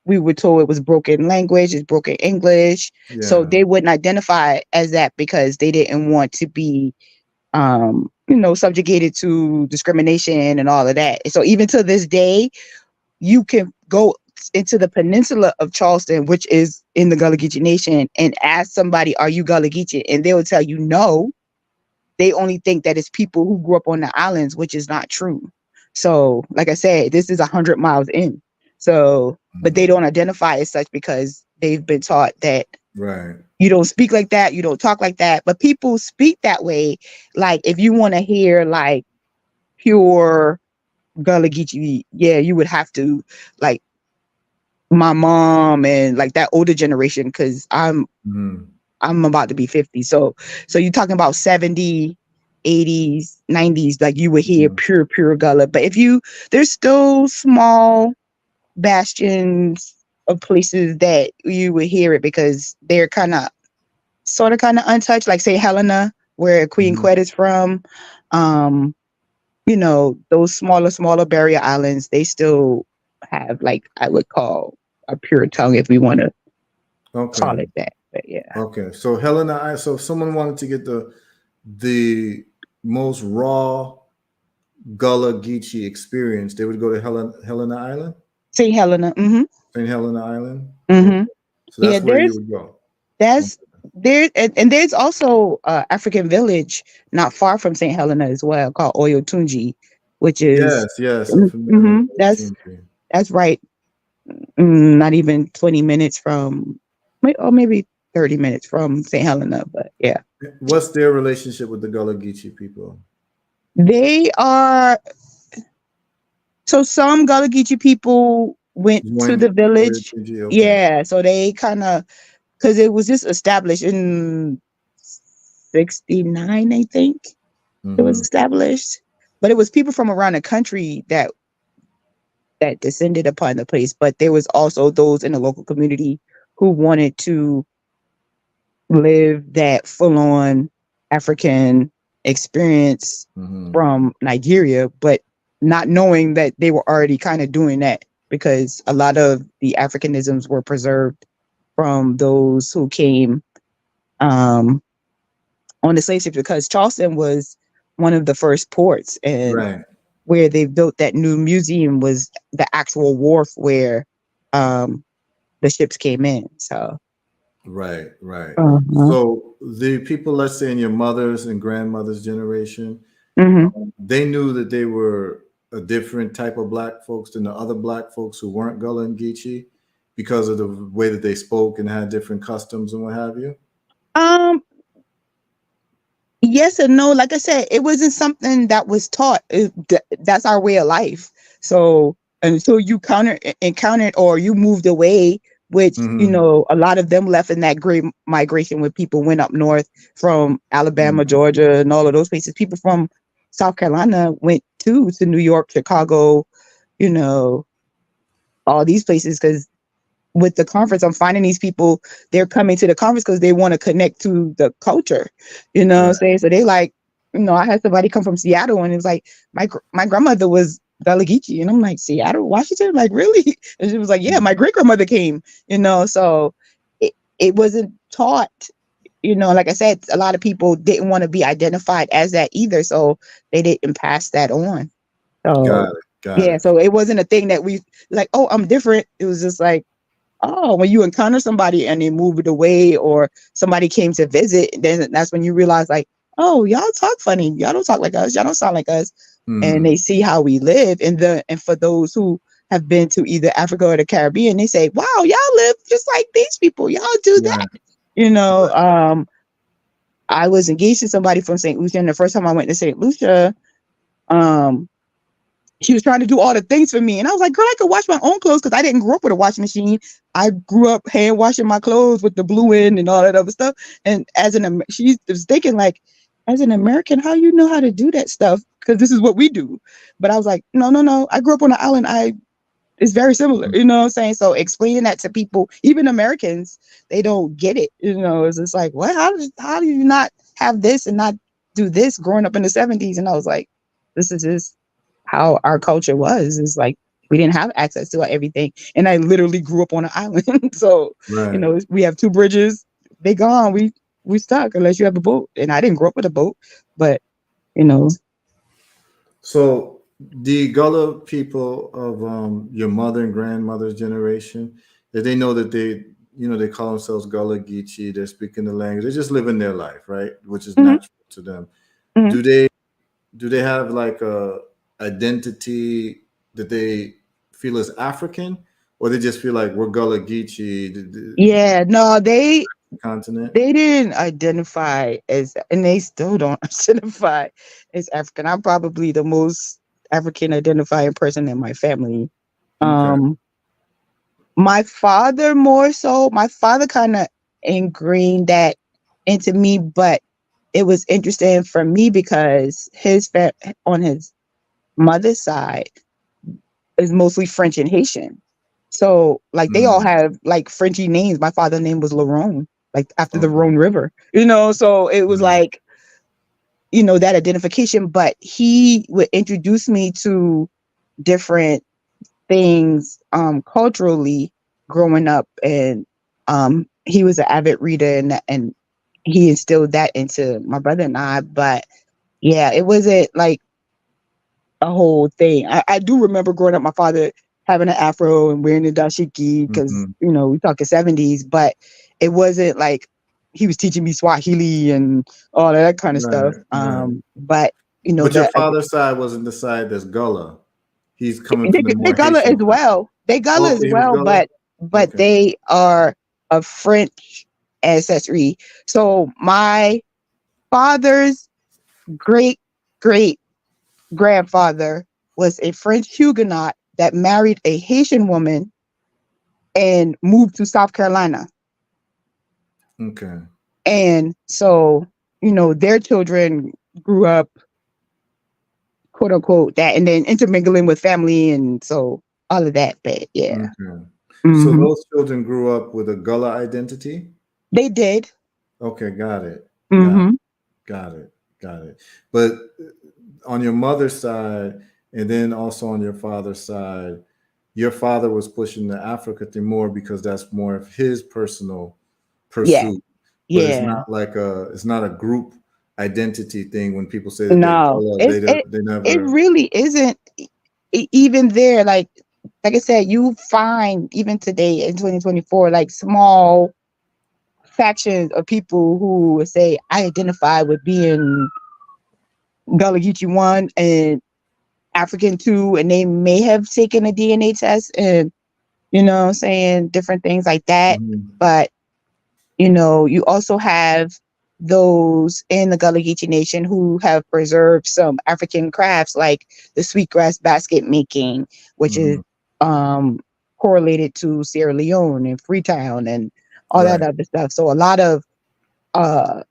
we were told it was broken language, it's broken English. Yeah. So they wouldn't identify as that because they didn't want to be subjugated to discrimination and all of that. So even to this day, you can go into the peninsula of Charleston, which is in the Gullah Geechee Nation, and ask somebody, are you Gullah Geechee? And they will tell you no. They only think that it's people who grew up on the islands, which is not true. So, like I said, this is 100 miles in. So, but they don't identify as such because they've been taught that Right. you don't speak like that, you don't talk like that. But people speak that way. Like if you want to hear like pure Gullah Geechee, yeah, you would have to like my mom and like that older generation because I'm about to be 50. So you're talking about 70, 80s, 90s, like you would hear pure Gullah. But there's still small bastions of places that you would hear it because they're sort of untouched, like St. Helena, where Queen Quet is from. Those smaller barrier islands, they still have like I would call a pure tongue if we want to call Okay. it that. But yeah. Okay. So Helena, so if someone wanted to get the most raw Gullah Geechee experience, they would go to Helena Island? St. Helena. St. Helena Island? Mm-hmm. So Yeah, that's where you would go. that's there, and there's also African village not far from St. Helena as well called Oyotunji, which is Yes. I'm familiar with that's Oyotunji. right, not even 20 minutes from, or maybe 30 minutes from St. Helena, but yeah, What's their relationship with the Gullah Geechee people? they are. So some Gullah Geechee people went to Joined the village, Oyotunji? Okay. yeah. So they kind of because it was just established in 69, I think. It was established, but it was people from around the country that descended upon the place. But there was also those in the local community who wanted to live that full-on African experience from Nigeria, but not knowing that they were already kind of doing that because a lot of the Africanisms were preserved from those who came on the slave ship, because Charleston was one of the first ports, and Right. where they built that new museum was the actual wharf where the ships came in. So Right. So the people, let's say in your mother's and grandmother's generation, they knew that they were a different type of black folks than the other black folks who weren't Gullah and Geechee because of the way that they spoke and had different customs and what have you. Yes and no. Like I said, it wasn't something that was taught. That's our way of life. So until you encountered or you moved away, which a lot of them left in that great migration when people went up north from Alabama, Georgia, and all of those places. People from South Carolina went to New York, Chicago, all these places because with the conference, I'm finding these people, they're coming to the conference because they want to connect to the culture, what I'm saying? So they like, I had somebody come from Seattle and it was like, my grandmother was Gullah Geechee. And I'm like, Seattle, Washington? Like, really? And she was like, yeah, my great grandmother came, so it wasn't taught, like I said, a lot of people didn't want to be identified as that either. So they didn't pass that on. So, Got it. so it wasn't a thing that we like, oh, I'm different. It was just like, oh, when you encounter somebody and they moved away or somebody came to visit, then that's when you realize like, oh, y'all talk funny. Y'all don't talk like us. Y'all don't sound like us. And they see how we live. And for those who have been to either Africa or the Caribbean, they say, wow, y'all live just like these people. Y'all do that. I was engaged to somebody from St. Lucia. And the first time I went to St. Lucia, she was trying to do all the things for me. And I was like, girl, I could wash my own clothes because I didn't grow up with a washing machine. I grew up hand washing my clothes with the blue end and all that other stuff. And she was thinking like, as an American, how you know how to do that stuff? Because this is what we do. But I was like, no. I grew up on an island. It's very similar, what I'm saying? So explaining that to people, even Americans, they don't get it. It's just like, what? How do you not have this and not do this growing up in the 70s? And I was like, this is just how our culture was. Is like we didn't have access to everything, and I literally grew up on an island. So we have two bridges, they gone. We stuck unless you have a boat, and I didn't grow up with a boat, but So the Gullah people of your mother and grandmother's generation, that they know that they call themselves Gullah Geechee, they're speaking the language, they're just living their life, right? Which is natural to them. Do they have like identity that they feel is African, or they just feel like we're Gullah Geechee, the Yeah, no, continent? they didn't identify as, and they still don't identify as African. I'm probably the most African identifying person in my family. Okay. My father more so. My father kind of ingrained that into me, but it was interesting for me because on his mother's side is mostly French and Haitian. So like they all Mm, have like Frenchy names. My father's name was Larone, like after the okay. Rhone River, so it was Right. like, that identification, but he would introduce me to different things culturally growing up, and he was an avid reader, and he instilled that into my brother and I. But yeah, it wasn't like a whole thing. I do remember growing up, my father having an afro and wearing a dashiki because, Hmm. we talking 70s, but it wasn't like he was teaching me Swahili and all that kind of stuff. Right. Right. But But your that father's side wasn't the side that's Gullah. He's coming they, from the they more Gullah Haitian as side. well. They Gullah as Okay, he was well, Gullah. but Okay. they are of French ancestry. So my father's great great grandfather was a French Huguenot that married a Haitian woman and moved to South Carolina. Okay. And so, their children grew up, quote unquote, that, and then intermingling with family. And so all of that. But yeah. Okay. So Hmm. those children grew up with a Gullah identity? They did. Okay, got it. Got Hmm. got it. Got it. But on your mother's side, and then also on your father's side, your father was pushing the Africa thing more because that's more of his personal Yeah. pursuit. But Yeah. it's not a group identity thing. When people say that they're No, Gullah, they it never. really isn't even there. Like I said, you find even today in 2024, like small factions of people who would say, I identify with being Gullah Geechee 1 and African 2, and they may have taken a DNA test and, saying different things like that. Mhm. But, you also have those in the Gullah Geechee Nation who have preserved some African crafts like the sweetgrass basket making, which is Mhm. um, correlated to Sierra Leone and Freetown and all that Right. other stuff. So a lot of uh,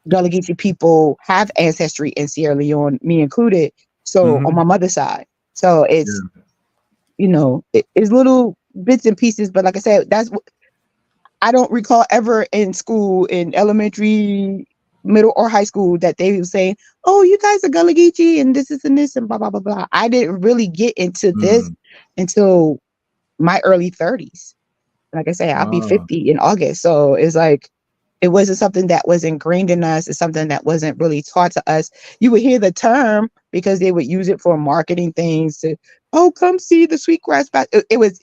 Gullah Geechee people have ancestry in Sierra Leone, me included. So on Hmm. my mother's side, so it's Yeah. it's little bits and pieces. But like I said, I don't recall ever in school, in elementary, middle, or high school, that they were saying, "Oh, you guys are Gullah Geechee and this is and this and blah blah blah blah." I didn't really get into this Mm. until my early 30s. Like I say, I'll be Ah. 50 in August. So it's like, it wasn't something that was ingrained in us. It's something that wasn't really taught to us. You would hear the term because they would use it for marketing things to, oh, come see the sweetgrass basket. It was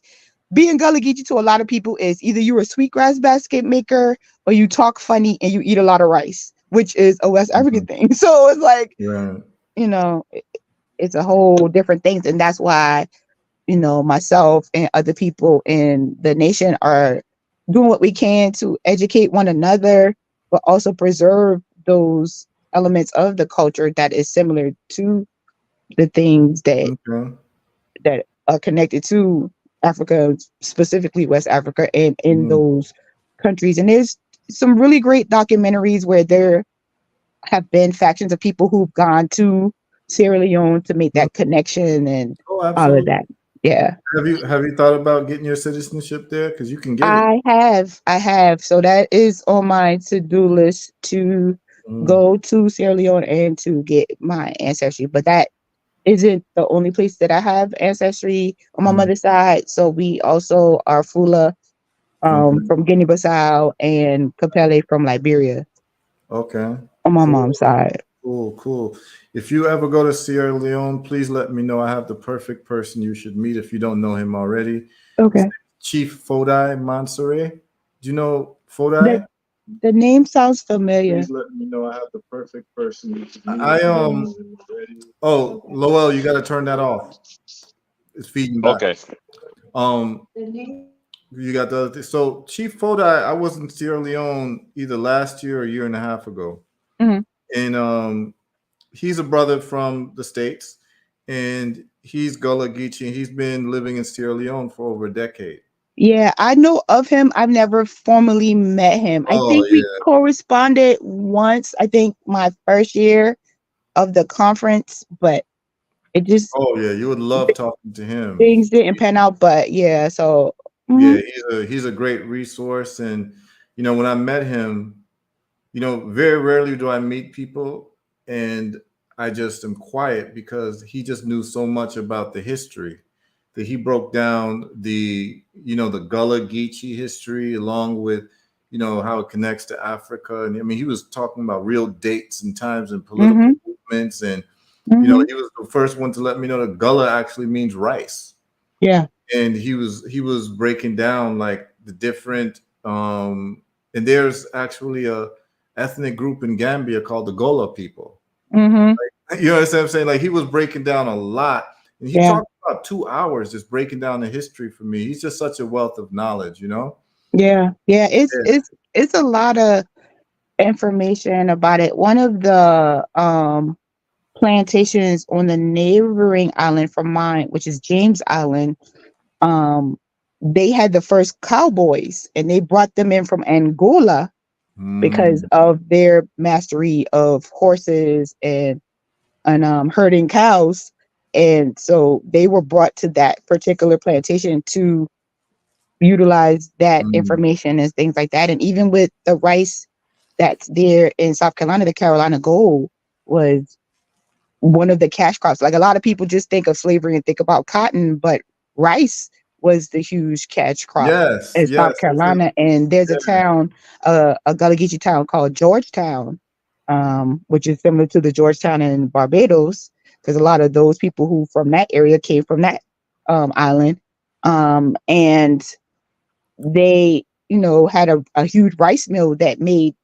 being Gullah Geechee to a lot of people is either you're a sweetgrass basket maker or you talk funny and you eat a lot of rice, which is a West African Mhm. thing. So it's like, Right. you know, it's a whole different thing. And that's why, myself and other people in the nation are doing what we can to educate one another, but also preserve those elements of the culture that is similar to the things Okay. that are connected to Africa, specifically West Africa, and in Mm. those countries. And there's some really great documentaries where there have been factions of people who've gone to Sierra Leone to make Mm. that connection and Oh, all of absolutely. that. Yeah. Have you thought about getting your citizenship there? Because you can get it. I have. So that is on my to-do list to Mm. go to Sierra Leone and to get my ancestry. But that isn't the only place that I have ancestry on my Mm. mother's side. So we also are Fula Okay. from Guinea-Bissau and Kapele from Liberia Okay. on my Cool. mom's side. Cool. Cool. If you ever go to Sierra Leone, please let me know. I have the perfect person you should meet if you don't know him already. His Okay. name is Chief Fodai Mansure. Do you know That Fodai? The name sounds familiar. Please let me know I have the perfect person. Oh, Lowell, you got to turn that off. It's feeding back. Okay. Um, you got the other thing. So Chief Fodai, I was in Sierra Leone either last year or a year and a half ago, Mhm. and he's a brother from the States, and he's Gullah Geechee, and he's been living in Sierra Leone for over a decade. Yeah, I know of him. I've never formally met him. I Oh think we yeah. corresponded once, I think my first year of the conference, but it just Oh yeah, you would love talking to him. things didn't pan out. But yeah, so Yeah, mhm, he's a great resource, and when I met him, very rarely do I meet people, and I just am quiet because he just knew so much about the history that he broke down the Gullah Geechee history along with how it connects to Africa, and I mean he was talking about real dates and times and political mhm, movements, and mhm, he was the first one to let me know that Gullah actually means rice, yeah, and he was breaking down like the different and there's actually a ethnic group in Gambia called the Gola people. mhm, You know what I'm saying? Like he was breaking down a lot, and he yeah, talked about 2 hours just breaking down the history for me. He's just such a wealth of knowledge. yeah, yeah. It's Yeah. it's it's a lot of information about it. One of the plantations on the neighboring island from mine, which is James Island, um, they had the first cowboys, and they brought them in from Angola because Mm, of their mastery of horses and herding cows. And so they were brought to that particular plantation to utilize that mm. information and things like that. And even with the rice that's there in South Carolina, the Carolina Gold was one of the cash crops. Like a lot of people just think of slavery and think about cotton, but rice was the huge cash crop Yes, in South yes. Carolina. And there's a Yeah. town, a Gullah Geechee town called Georgetown, which is similar to the Georgetown in Barbados, because a lot of those people who from that area came from that island. And they, had a huge rice mill that made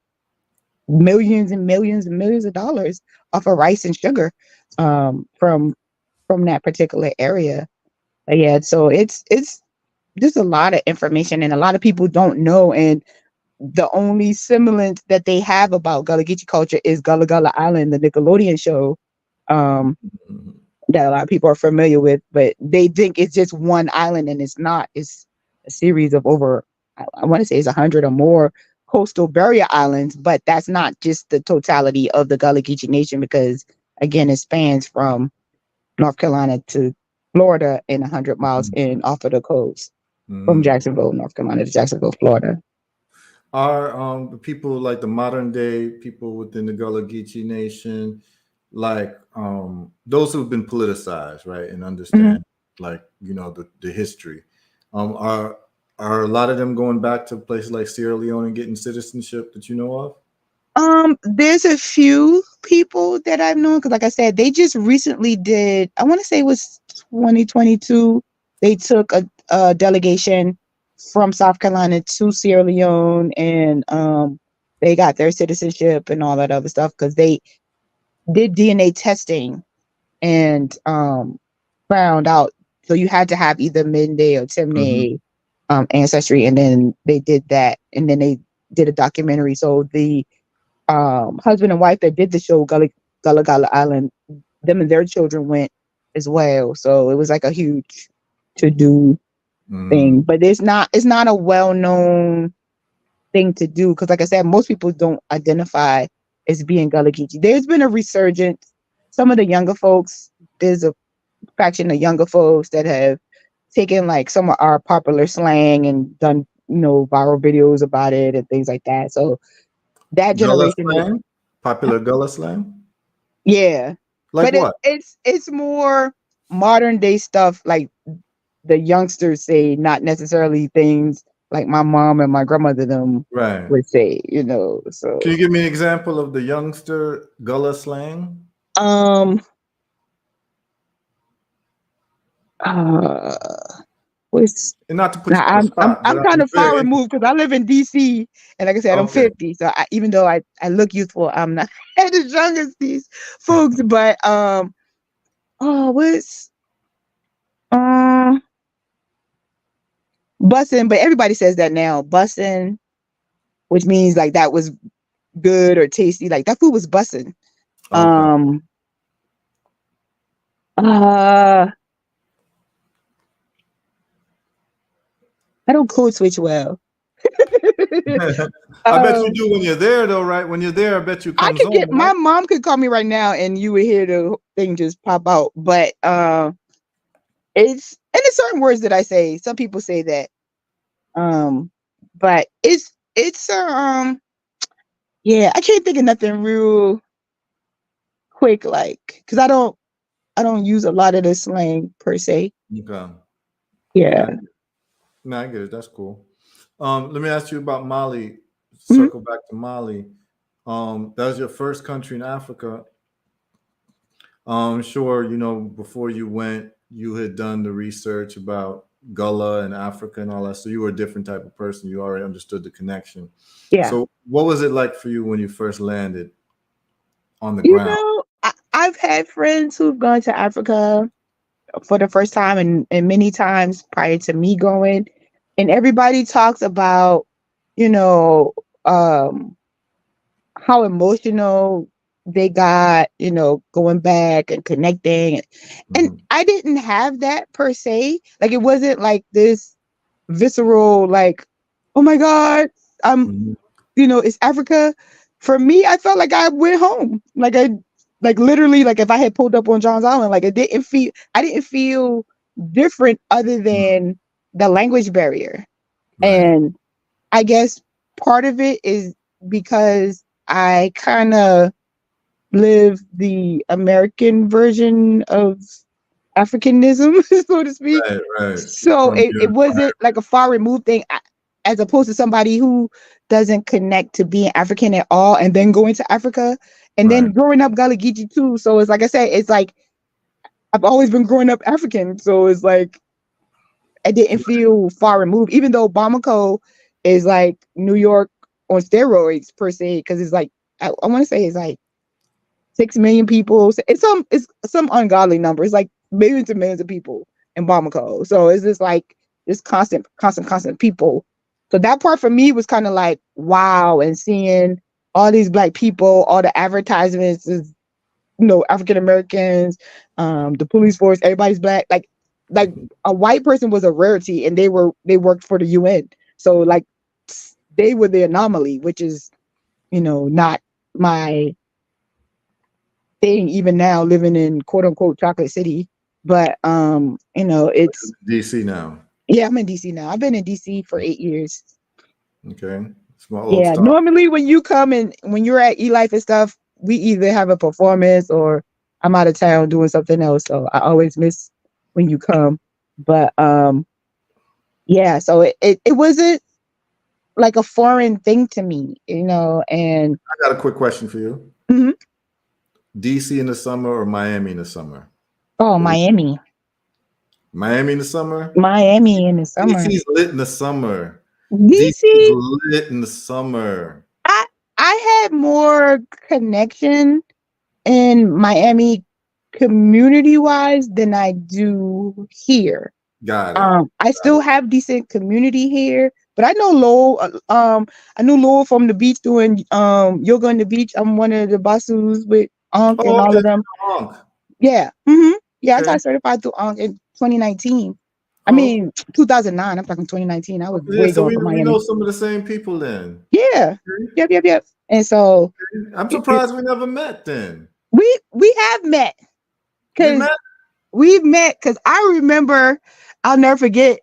millions and millions and millions of dollars off of rice and sugar from that particular area. But yeah, so it's just a lot of information, and a lot of people don't know. And the only semblance that they have about Gullah Geechee culture is Gullah Gullah Island, the Nickelodeon show, um, Mhm. that a lot of people are familiar with, but they think it's just one island, and it's not. It's a series of over, I want to say it's 100 or more coastal barrier islands, but that's not just the totality of the Gullah Geechee Nation, because again, it spans from North Carolina to Florida and 100 miles in off of the coast from Mhm. Jacksonville, North Carolina to Jacksonville, Florida. Are the people like the modern day people within the Gullah Geechee Nation, like those who've been politicized, right, and Mhm. understand like the history, are a lot of them going back to places like Sierra Leone and getting citizenship that you know of? There's a few people that I've known because, like I said, they just recently did. I want to say it was 2022. They took a delegation from South Carolina to Sierra Leone, and they got their citizenship and all that other stuff because they did DNA testing and found out. So you had to have either Mende or Hmm. Temne ancestry, and then they did that, and then they did a documentary. So the husband and wife that did the show Gullah Gullah Island, them and their children went as well. So it was like a huge to do Mm. thing. But it's not a well known thing to do because, like I said, most people don't identify as being Gullah Geechee. There's been a resurgence. Some of the younger folks, there's a faction of younger folks that have taken like some of our popular slang and done viral videos about it and things like that. So that Gullah generation is, slang, popular Gullah slang, yeah, like but what? it's more modern day stuff like the youngsters say, not necessarily things like my mom and my grandmother them Right. would say. So Can you give me an example of the youngster Gullah slang? um uh what's And not to put now you on the spot, but I'm kind I'm of far very removed because I live in DC, and like I said, I'm okay. 50. So even though I look youthful, I'm not as young as these folks. But oh, what's um bussin'? But everybody says that now, bussin', which means like that was good or tasty. Like that food was bussin'. Okay. Uh, I don't code switch well. I bet you um, do when you're there, though, right? When you're there, I bet you I comes could on, get right? my mom could call me right now, and you would hear the thing just pop out. But it's and there's certain words that I say. Some people say that. But it's yeah, I can't think of nothing real quick like because I don't use a lot of the slang per se. Okay. Yeah. Yeah. No, I get it. That's cool. Let me ask you about Mali. Mhm. Circle back to Mali. That was your first country in Africa. Sure, before you went, you had done the research about Gullah and Africa and all that. So you were a different type of person. You already understood the connection. Yeah. So what was it like for you when you first landed on the You ground? know, I've had friends who've gone to Africa for the first time and many times prior to me going. And everybody talks about, you know, um, how emotional they got, going back and connecting. And Mhm. I didn't have that per se. Like it wasn't like this visceral, like, oh my God, I'm Mhm. it's Africa. For me, I felt like I went home. Like literally, like if I had pulled up on John's Island, like I didn't feel different other than the language barrier. Right. And I guess part of it is because I kind of live the American version of Africanism, so to speak. Right. Right. So From it your wasn't like a far removed thing as opposed to somebody who doesn't connect to being African at all and then going to Africa and then right. growing up Gullah Geechee too. So it's like I said, it's like I've always been growing up African. So it's like I didn't feel far removed, even though Bamako is like New York on steroids per se, because it's like I want to say it's like 6 million people. So it's some ungodly number. It's like millions and millions of people in Bamako. So it's just like this constant people. So that part for me was kind of like wow, and seeing all these black people, all the advertisements is African Americans, the police force, everybody's black. Like a white person was a rarity, and they worked for the UN. So like they were the anomaly, which is not my thing even now living in quote unquote chocolate city. But it's DC now. yeah, I'm in DC now. I've been in DC for 8 years. Okay. It's my old Yeah, stop. normally when you come and when you're at E-Life and stuff, we either have a performance or I'm out of town doing something else. So I always miss when you come. But yeah, so it wasn't like a foreign thing to me, and I got a quick question for you. mhm. DC in the summer or Miami in the summer? Oh, What do you, Miami in the summer? Miami in the summer. DC's lit in the summer. DC's DC, lit in the summer. I I had more connection in Miami community wise than I do here. Got it. I still have decent community here, but I know Lowell. I knew Lowell from the beach doing yoga on the beach. I'm one of the bosses with Ankh and Oh, all okay. of them. Honk. Yeah, yeah. I Okay. got certified through Ankh in 2019. I Oh, mean 2009. I'm talking 2019. I was okay. Yeah, way so going we, for we know Miami. some of the same people then. Yeah. Okay. Yep. And so I'm it, surprised we never met then. we have met We because met? we've met because I remember. I'll never forget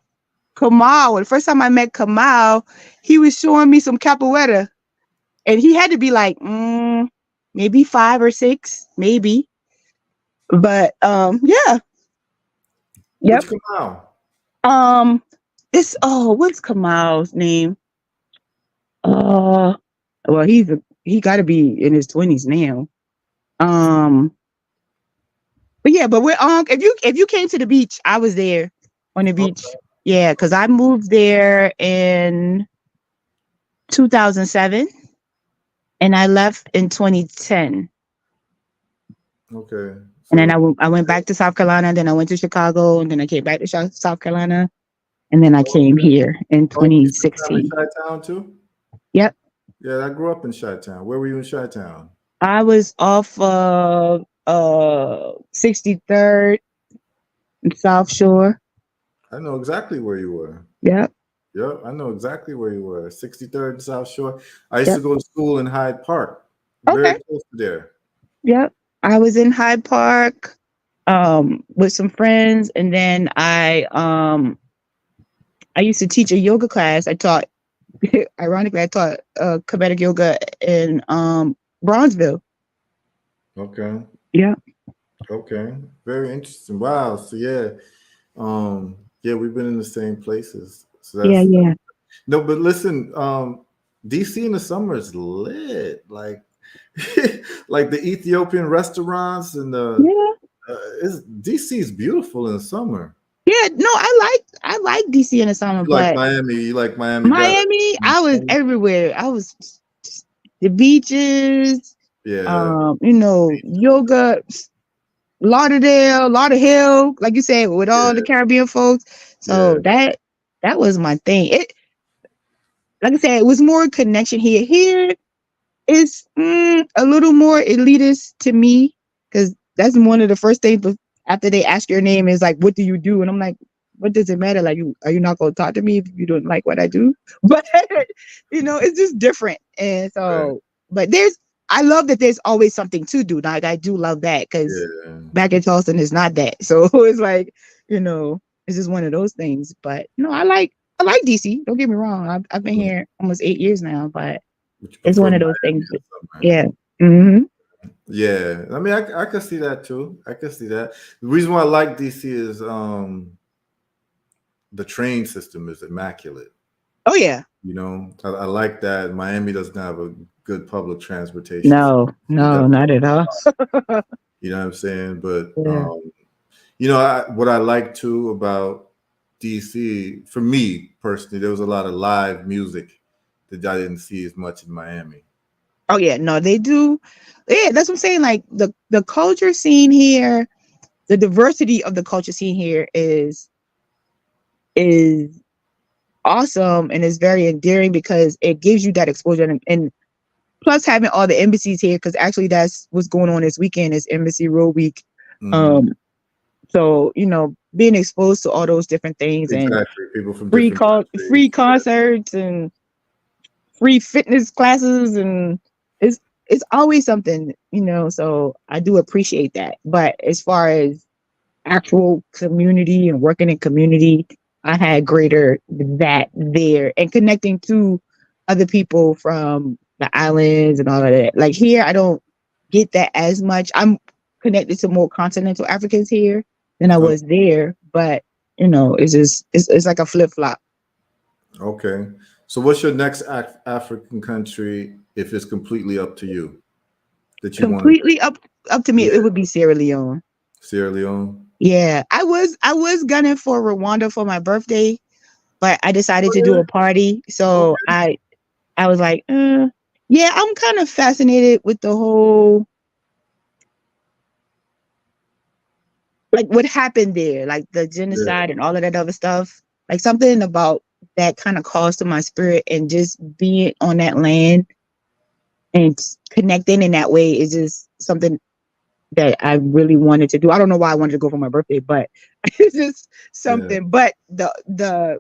Kamal. The first time I met Kamal, he was showing me some capoeira, and he had to be like, maybe 5 or 6, maybe. But yeah, yep. Which come out? Um, what's Kamal's name? Uh, well, he got to be in his 20s now. Um, but yeah, but we're if you came to the beach, I was there on the Okay. beach. Yeah, because I moved there in 2007 and I left in 2010. Okay. And then So I went back to South Carolina, and then I went to Chicago, and then I came back to South Carolina, and then I came here in oh, you spent time in 2016. Chi-Town too? Yep. Yeah, I grew up in Chi-Town. Where were you in Chi-Town? I was off of 63rd and South Shore. I know exactly where you were. Yep. Yep, I know exactly where you were. 63rd South Shore. I used to Yep. go to school in Hyde Park, very Okay. close to there. Yep. I was in Hyde Park with some friends, and then I used to teach a yoga class. I taught ironically I taught comedic yoga in Bronzeville. Okay. Yeah. Okay. Very interesting. Wow. So yeah, we've been in the same places. So Yeah, that's yeah. no, but listen, DC in the summer is lit. Like like the Ethiopian restaurants and the Yeah. DC is beautiful in the summer. Yeah, no, I like DC in the summer, but You like Miami better. Miami, I was everywhere. I was the beaches, Yeah, yoga, Lauderdale, like you said, with all the yeah, Caribbean folks. yeah. So that was my thing. It, like I said, it was more connection here. Here is a little more elitist to me because that's one of the first things after they ask your name is like, what do you do? And I'm like, what does it matter? Like, are you not going to talk to me if you don't like what I do? But it's just different. And Right. so, but I love that there's always something to do. Like, I do love that because Yeah. back in Charleston is not that. So it's like, it's just one of those things. But no, I like DC. Don't get me wrong. I've been Mm. here almost 8 years now, but Would you it's prefer one of those Miami things. in the summer? Yeah. Hmm. Yeah. I mean, I could see that too. I could see that. The reason why I like DC is the train system is immaculate. Oh yeah. I like that. Miami doesn't have a good public transportation system. No, It no, definitely, not at all. you know what I'm saying? But Yeah. what I like too about DC, for me personally, there was a lot of live music that I didn't see as much in Miami. Oh yeah. No, they do. Yeah, that's what I'm saying. Like the culture scene here, the diversity of the culture scene here is awesome and is very endearing because it gives you that exposure and plus having all the embassies here because actually that's what's going on this weekend is Embassy Road Week. Hmm. Um, so being exposed to all those different things and Exactly. People from different free countries. Yeah. concerts and free fitness classes and it's always something, so I do appreciate that. But as far as actual community and working in community, I had greater that there and connecting to other people from the islands and all of that. Like here, I don't get that as much. I'm connected to more continental Africans here than I Oh, was there, but it's just it's like a flip flop. okay. So, what's your next African country if it's completely up to you that you want to? Completely up to me, Yeah, it would be Sierra Leone. Sierra Leone. Yeah, I was gunning for Rwanda for my birthday, but I decided Oh to do yeah. a party. So Okay. I was like, yeah, I'm kind of fascinated with the whole like what happened there, like the Yeah. genocide and all of that other stuff. Like something about that kind of calls to my spirit, and just being on that land and connecting in that way is just something that I really wanted to do. I don't know why I wanted to go for my birthday, but it's just Yeah. something. But the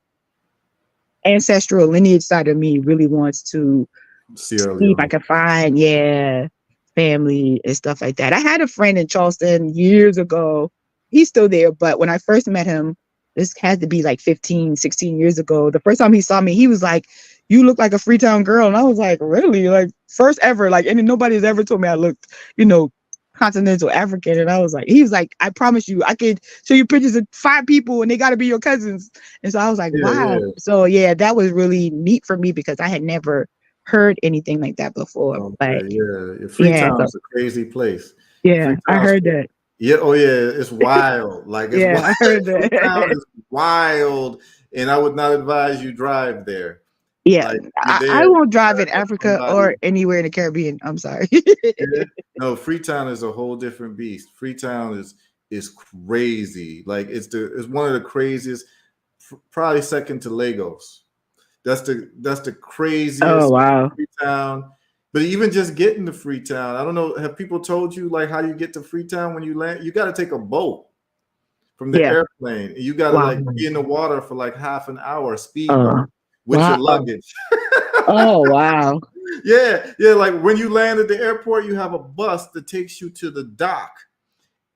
ancestral lineage side of me really wants to Sierra see if I Leone. can find, family and stuff like that. I had a friend in Charleston years ago. He's still there, but when I first met him, this had to be like 15, 16 years ago. The first time he saw me, he was like, "You look like a Freetown girl." And I was like, "Really?" Like, first ever. Like, and nobody's ever told me I looked, continental African. And he was like, "I promise you, I could show you pictures of 5 people and they got to be your cousins." And so I was like, Yeah, wow. yeah. So yeah, that was really neat for me because I had never heard anything like that before. But Okay, yeah. yeah, so Freetown's a crazy place. yeah, I Freetown's heard that. yeah, oh yeah, it's wild. Like it's Yeah, wild. I heard Freetown that. is wild, and I would not advise you drive there. Yeah, Like you're I there, won't drive in Africa somebody. or anywhere in the Caribbean. I'm sorry. Yeah. No, Freetown is a whole different beast. Freetown is crazy. Like it's one of the craziest, probably second to Lagos. That's the Oh craziest wow. Freetown. But even just getting to Freetown, I don't know. Have people told you like how you get to Freetown when you land? You got to take a boat from the Yeah. airplane. You got to Wow. like be in the water for like half an hour, speedboat Uh, with your wow. luggage. Oh wow. Yeah, yeah. Like when you land at the airport, you have a bus that takes you to the dock,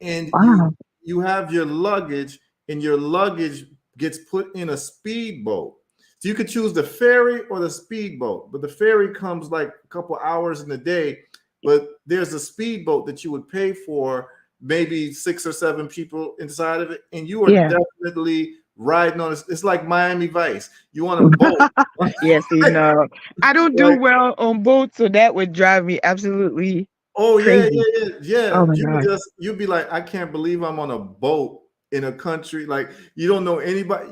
and you Wow. you have your luggage, and your luggage gets put in a speedboat. So you could choose the ferry or the speedboat, but the ferry comes like a couple hours in the day. But there's a speedboat that you would pay for, maybe 6 or 7 people inside of it, and you are Yeah. definitely riding on it. It's like Miami Vice. You on a boat. Yes, you know. I don't do Like, well on boats, so that would drive me absolutely oh yeah, crazy. yeah, yeah, yeah. Oh my gosh. You'd be like, I can't believe I'm on a boat in a country like you don't know anybody,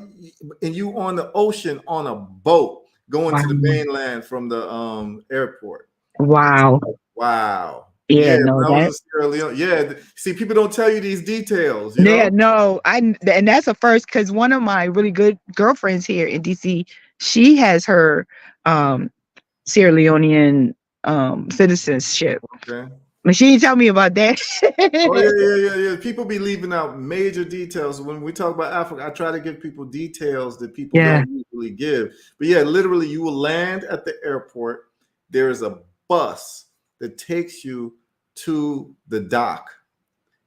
and you on the ocean on a boat going to the Wow. mainland from the airport. Wow. Wow. Yeah, Yeah, no, when I was that in Sierra Leone, yeah. See, people don't tell you these details, you yeah, know? no, and that's a first because one of my really good girlfriends here in DC, she has her um Sierra Leonean citizenship. Okay. But she didn't tell me about that. Oh yeah, yeah, yeah, yeah. People be leaving out major details. When we talk about Africa, I try to give people details that people Yeah. don't usually give. But yeah, literally, you will land at the airport. There is a bus that takes you to the dock.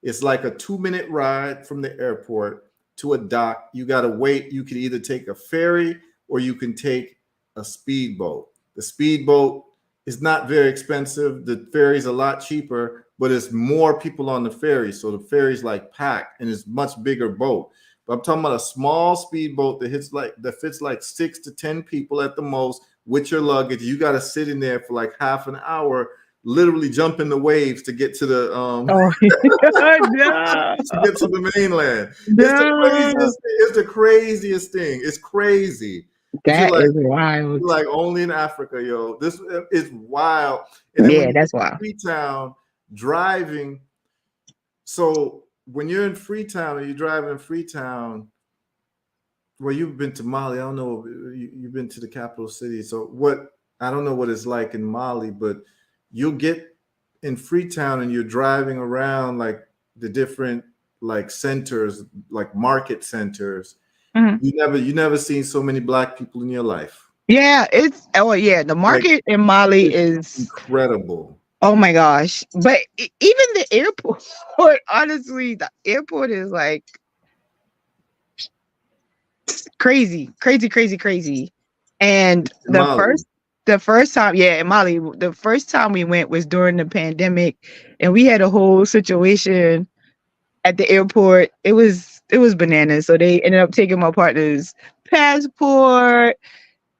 It's like a 2-minute ride from the airport to a dock. You got to wait. You can either take a ferry or you can take a speedboat. The speedboat is not very expensive. The ferry's a lot cheaper, but it's more people on the ferry. So the ferry's like packed and it's much bigger boat. But I'm talking about a small speedboat that fits like 6 to 10 people at the most with your luggage. You got to sit in there for like half an hour, literally jump in the waves to get to the Oh no. to get to the mainland. No. It's the craziest thing. It's crazy. You feel That like is wild. only in Africa, yo. This is wild. And then when Yeah, you get that's to wild. Freetown, driving. So when you're in Freetown and you're driving in Freetown, well, you've been to Mali. I don't know. You've been to the capital city. So what? I don't know what it's like in Mali, but you'll get in Freetown and you're driving around like the different like centers, like market centers. Mhm. You never seen so many black people in your life. Yeah, yeah, the Like market in Mali it's is incredible. oh my gosh. But even the airport, honestly, the airport is like crazy, crazy, crazy, crazy. And In Mali. the first time, yeah, in Mali, the first time we went was during the pandemic, and we had a whole situation at the airport. It was bananas. So they ended up taking my partner's passport.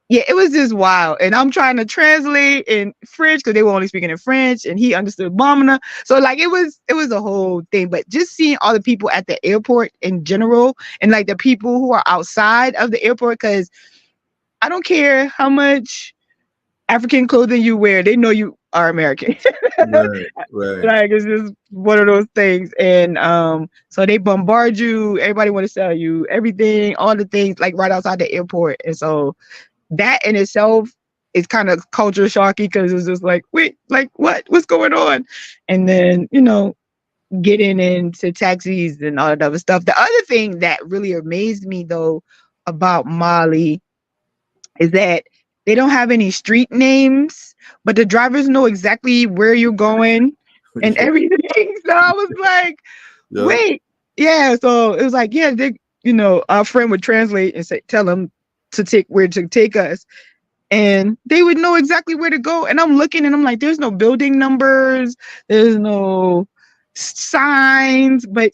Yeah, it was just wild. And I'm trying to translate in French because they were only speaking in French, and he understood Bomana. So like it was a whole thing. But just seeing all the people at the airport in general, and like the people who are outside of the airport, because I don't care how much African clothing you wear, they know you are American. Right, right. Like it's just one of those things. And so they bombard you, everybody want to sell you everything, all the things like right outside the airport. And so that in itself is kind of culture shocking because it's just like, wait, like what's going on? And then, getting into taxis and all that other stuff. The other thing that really amazed me though about Mali is that they don't have any street names, but the drivers know exactly where you're going and Yep. everything. So I was like, Yep. wait, yeah. So it was like, yeah, our friend would translate and tell them to take where to take us, and they would know exactly where to go. And I'm looking, and I'm like, there's no building numbers, there's no signs, but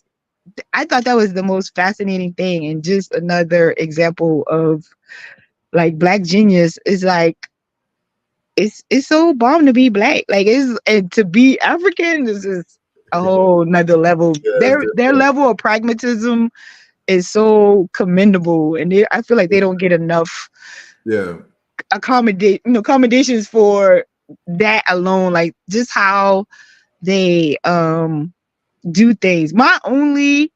I thought that was the most fascinating thing, and just another example of like black genius is like it's so bomb to be black. Like it's and to be African, this is a whole nother level. Yeah, it's Their different. level of pragmatism is so commendable, and I feel like they don't get enough Yeah. accommodations for that alone. Like just how they do things. My only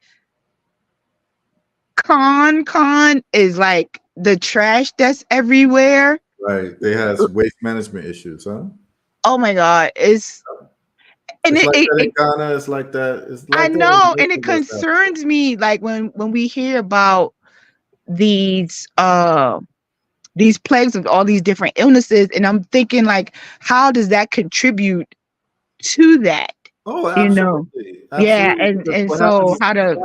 con is like the trash that's everywhere. Right. They has waste management issues, huh? Oh my god, and It's it, like it, that in it Ghana. It's like that. It's I like that in know, most and it of West Africa. concerns me like when we hear about these these plagues of all these different illnesses, and I'm thinking like, how does that contribute to that? Oh, You know? absolutely, Yeah, absolutely. Because and what happens so is how to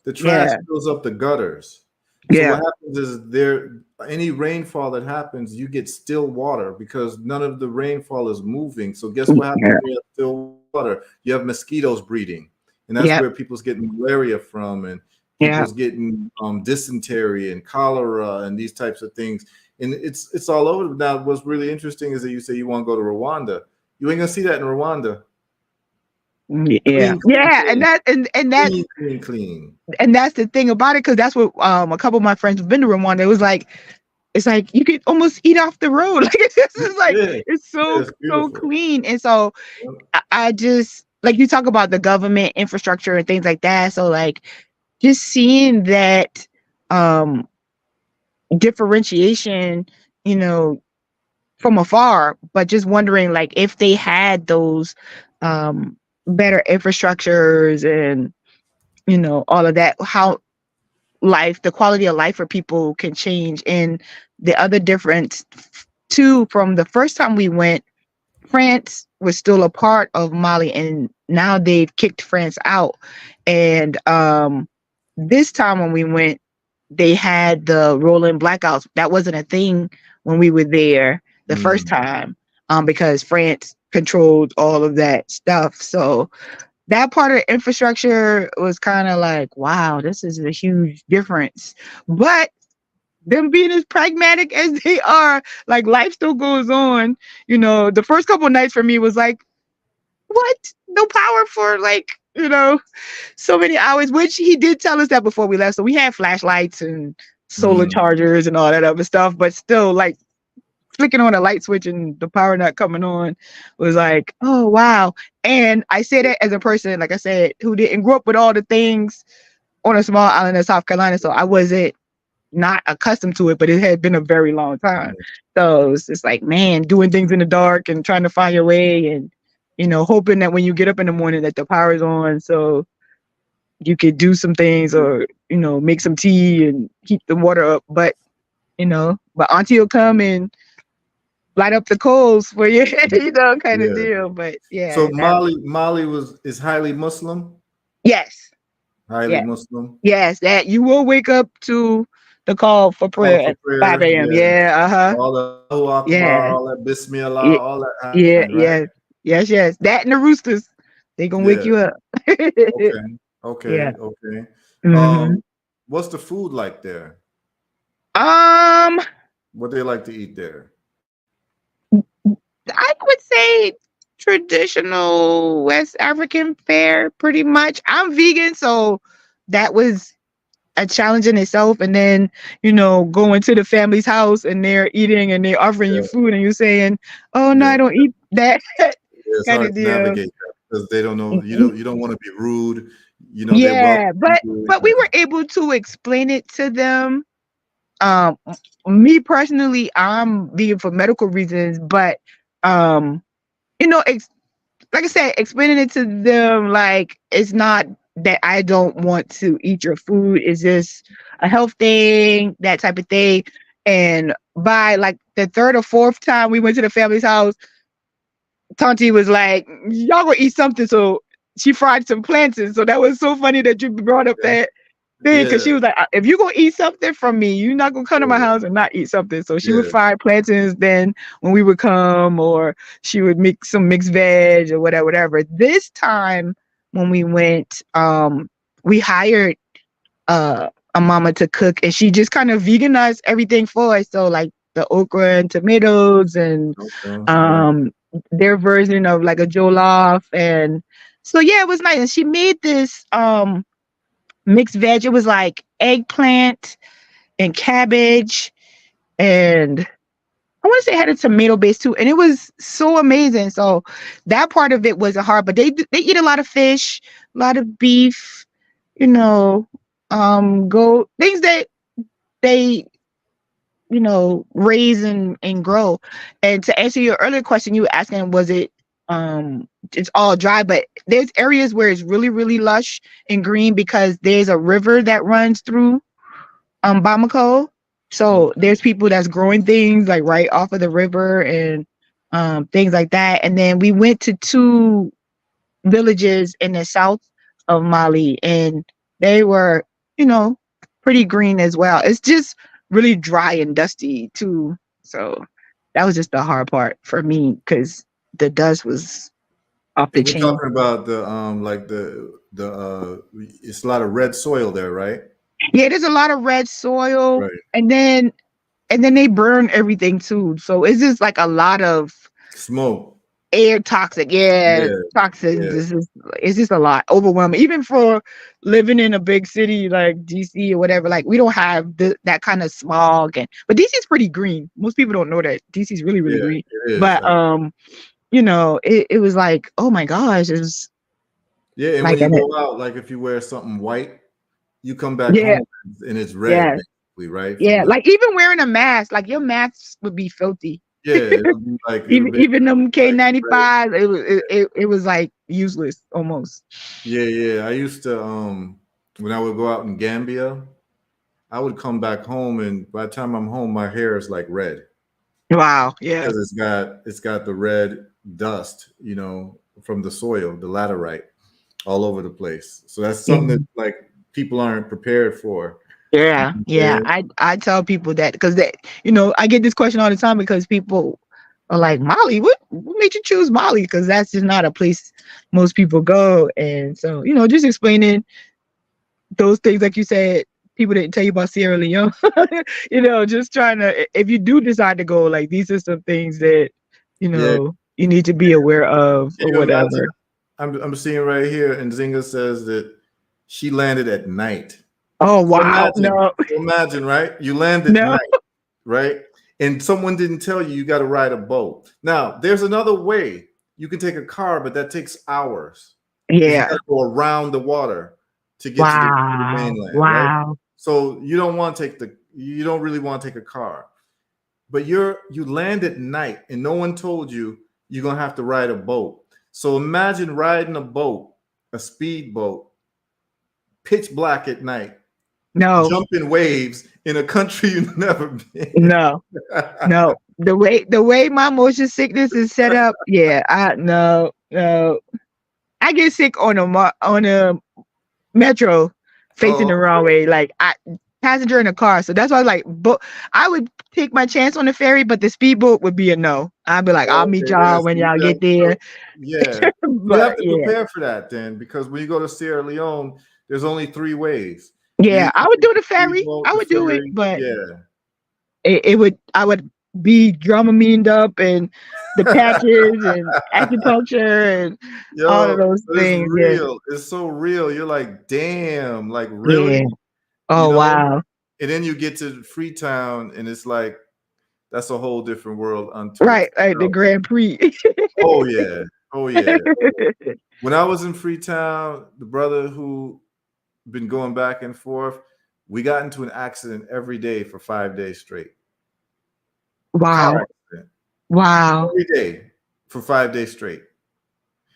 the trash yeah, fills up the gutters. So yeah, what happens is there any rainfall that happens, you get still water because none of the rainfall is moving. So guess what happens yeah, when you have still water? You have mosquitoes breeding, and that's yeah, where people's getting malaria from, and yeah. people's getting dysentery and cholera and these types of things. And it's all over now. What's really interesting is that you say you want to go to Rwanda. You ain't gonna see that in Rwanda. Yeah, Clean, clean, yeah, clean, and clean, clean, clean. that's the thing about it, because that's what a couple of my friends have been to Rwanda. It was like it's like you could almost eat off the road. Like it's just like Yeah, it's yeah, so it's so beautiful. clean, and so I just like you talk about the government infrastructure and things like that. So like just seeing that um differentiation, you know, from afar, but just wondering like if they had those better infrastructures and all of that, how the quality of life for people can change. And the other difference too, from the first time we went, France was still a part of Mali, and now they've kicked France out. And this time when we went, they had the rolling blackouts. That wasn't a thing when we were there the first Mm, time, because France controlled all of that stuff. So that part of the infrastructure was kind of like, wow, this is a huge difference. But them being as pragmatic as they are, like life still goes on. The first couple of nights for me was like, what? No power for like, so many hours, which he did tell us that before we left. So we had flashlights and solar mm, chargers and all that other stuff, but still like flicking on a light switch and the power not coming on was like, oh wow. And I say that as a person, like I said, who didn't grow up with all the things on a small island in South Carolina. So I wasn't not accustomed to it, but it had been a very long time. mm. So it's just like, man, doing things in the dark and trying to find your way, and hoping that when you get up in the morning that the power is on, so you could do some things, or make some tea and heat the water up. But but auntie will come and light up the coals for you, kind of Yeah. deal. But So yeah, that Mali is highly Muslim, yes, highly yes, Muslim. yes, that you will wake up to the call for Call prayer for at 5 prayer. a.m. Yeah. Yeah, All the Allahu Akbar, yeah, all that Bismillah, yeah, all that yeah, happened, right? yeah, yes. That and the roosters, they gonna wake Yeah. you up. Okay. Yeah. Okay. Okay. hmm What's the food like there? Um, What they like to eat there? I would say traditional West African fare, pretty much. I'm vegan, so that was a challenge in itself. And then, going to the family's house and they're eating and they're offering you Yeah. food and you're saying, "Oh no, Yeah. I don't eat that," It's kind hard of to deal. navigate that because they don't know you don't want to be rude. They Yeah, welcome but you. but we were able to explain it to them. Um, Me personally, I'm vegan for medical reasons, but um, like I said, explaining it to them, like it's not that I don't want to eat your food. It's just a health thing, that type of thing. And by like the third or fourth time we went to the family's house, Tonti was like, "Y'all gonna eat something." So she fried some plantains. So that was so funny that you brought up Okay. that thing, because Yeah. she was like, "If you gonna eat something from me, you're not gonna come to my Yeah. house and not eat something." So she would Yeah. fry plantains then when we would come, or she would mix some mixed veg or whatever, whatever. This time when we went, we hired a mama to cook, and she just kind of veganized everything for us. So like the okra and tomatoes and Okay. Yeah. um their version of like a jollof. And so yeah, it was nice. And she made this mixed veg. It was like eggplant and cabbage, and I want to say it had a tomato base too, and it was so amazing. So that part of it wasn't hard, but they eat a lot of fish, a lot of beef, you know, go things that they raise and grow. And to answer your earlier question, you were asking, was it it's all dry, but there's areas where it's really, really lush and green because there's a river that runs through Bamako. So there's people that's growing things like right off of the river and things like that. And then we went to two villages in the south of Mali, and they were, pretty green as well. It's just really dry and dusty too. So that was just the hard part for me because the dust was off the And we're chain. talking about the like it's a lot of red soil there, right? Yeah, there's a lot of red soil, Right. and then they burn everything too. So it's just like a lot of Smoke. air toxic, Yeah. toxins. Yeah. It's just a lot, overwhelming. Even for living in a big city like DC or whatever, like we don't have that kind of smog. But DC's pretty green. Most people don't know that DC's really, really Yeah, green. it is. But it was like, oh my gosh, it was Yeah, and like when you go out, like if you wear something white, you come back yeah, home and it's red, yeah, basically, right? yeah. Like even wearing a mask, like your mask would be filthy. Yeah, it'll be like it'll be Even them like red. K95, it was like useless almost. Yeah. I used to when I would go out in Gambia, I would come back home, and by the time I'm home, my hair is like red Wow. Yeah. because it's got the red dust, from the soil, the laterite, all over the place. So that's something that like people aren't prepared for. Yeah. Yeah. I tell people that because I get this question all the time because people are like, Mali, what made you choose Mali? Because that's just not a place most people go. And so, just explaining those things, like you said, people didn't tell you about Sierra Leone. Just trying to, if you do decide to go, like these are some things that Yeah. you need to be aware of Can or you imagine? whatever. I'm seeing right here, and Zinga says that she landed at night. Oh So wow. No. imagine, right? You land at No. night, right? And someone didn't tell you got to ride a boat. Now, there's another way. You can take a car, but that takes hours. You Yeah. got to go around the water to get to the mainland, right? Wow. So you don't really want to take a car. But you land at night and no one told you you're going to have to ride a boat. So imagine riding a boat, a speedboat, pitch black at night, No. jumping waves in a country you've never been. No. No. The way my motion sickness is set up, yeah, no. I get sick on a metro facing the wrong way, like passenger in a car. So that's why I was like, but I would take my chance on the ferry, but the speedboat would be a no. I'd be like, I'll meet y'all when y'all get there. Yeah. You have But to prepare for that then, because when you go to Sierra Leone, there's only 3 ways. yeah, I would do the ferry. Speedboat, I the would do it, ferry. but Yeah. I would be Dramamined up and the patches and acupuncture and all of those It's things. real. It's so real. You're like, damn, like Yeah. really? Yeah. Oh wow. And then you get to Freetown and it's like that's a whole different world unto Right, like the itself. Grand Prix. Oh yeah. When I was in Freetown, the brother who been going back and forth, we got into an accident every day for 5 days straight. Wow. Car accident. Wow. Every day for 5 days straight.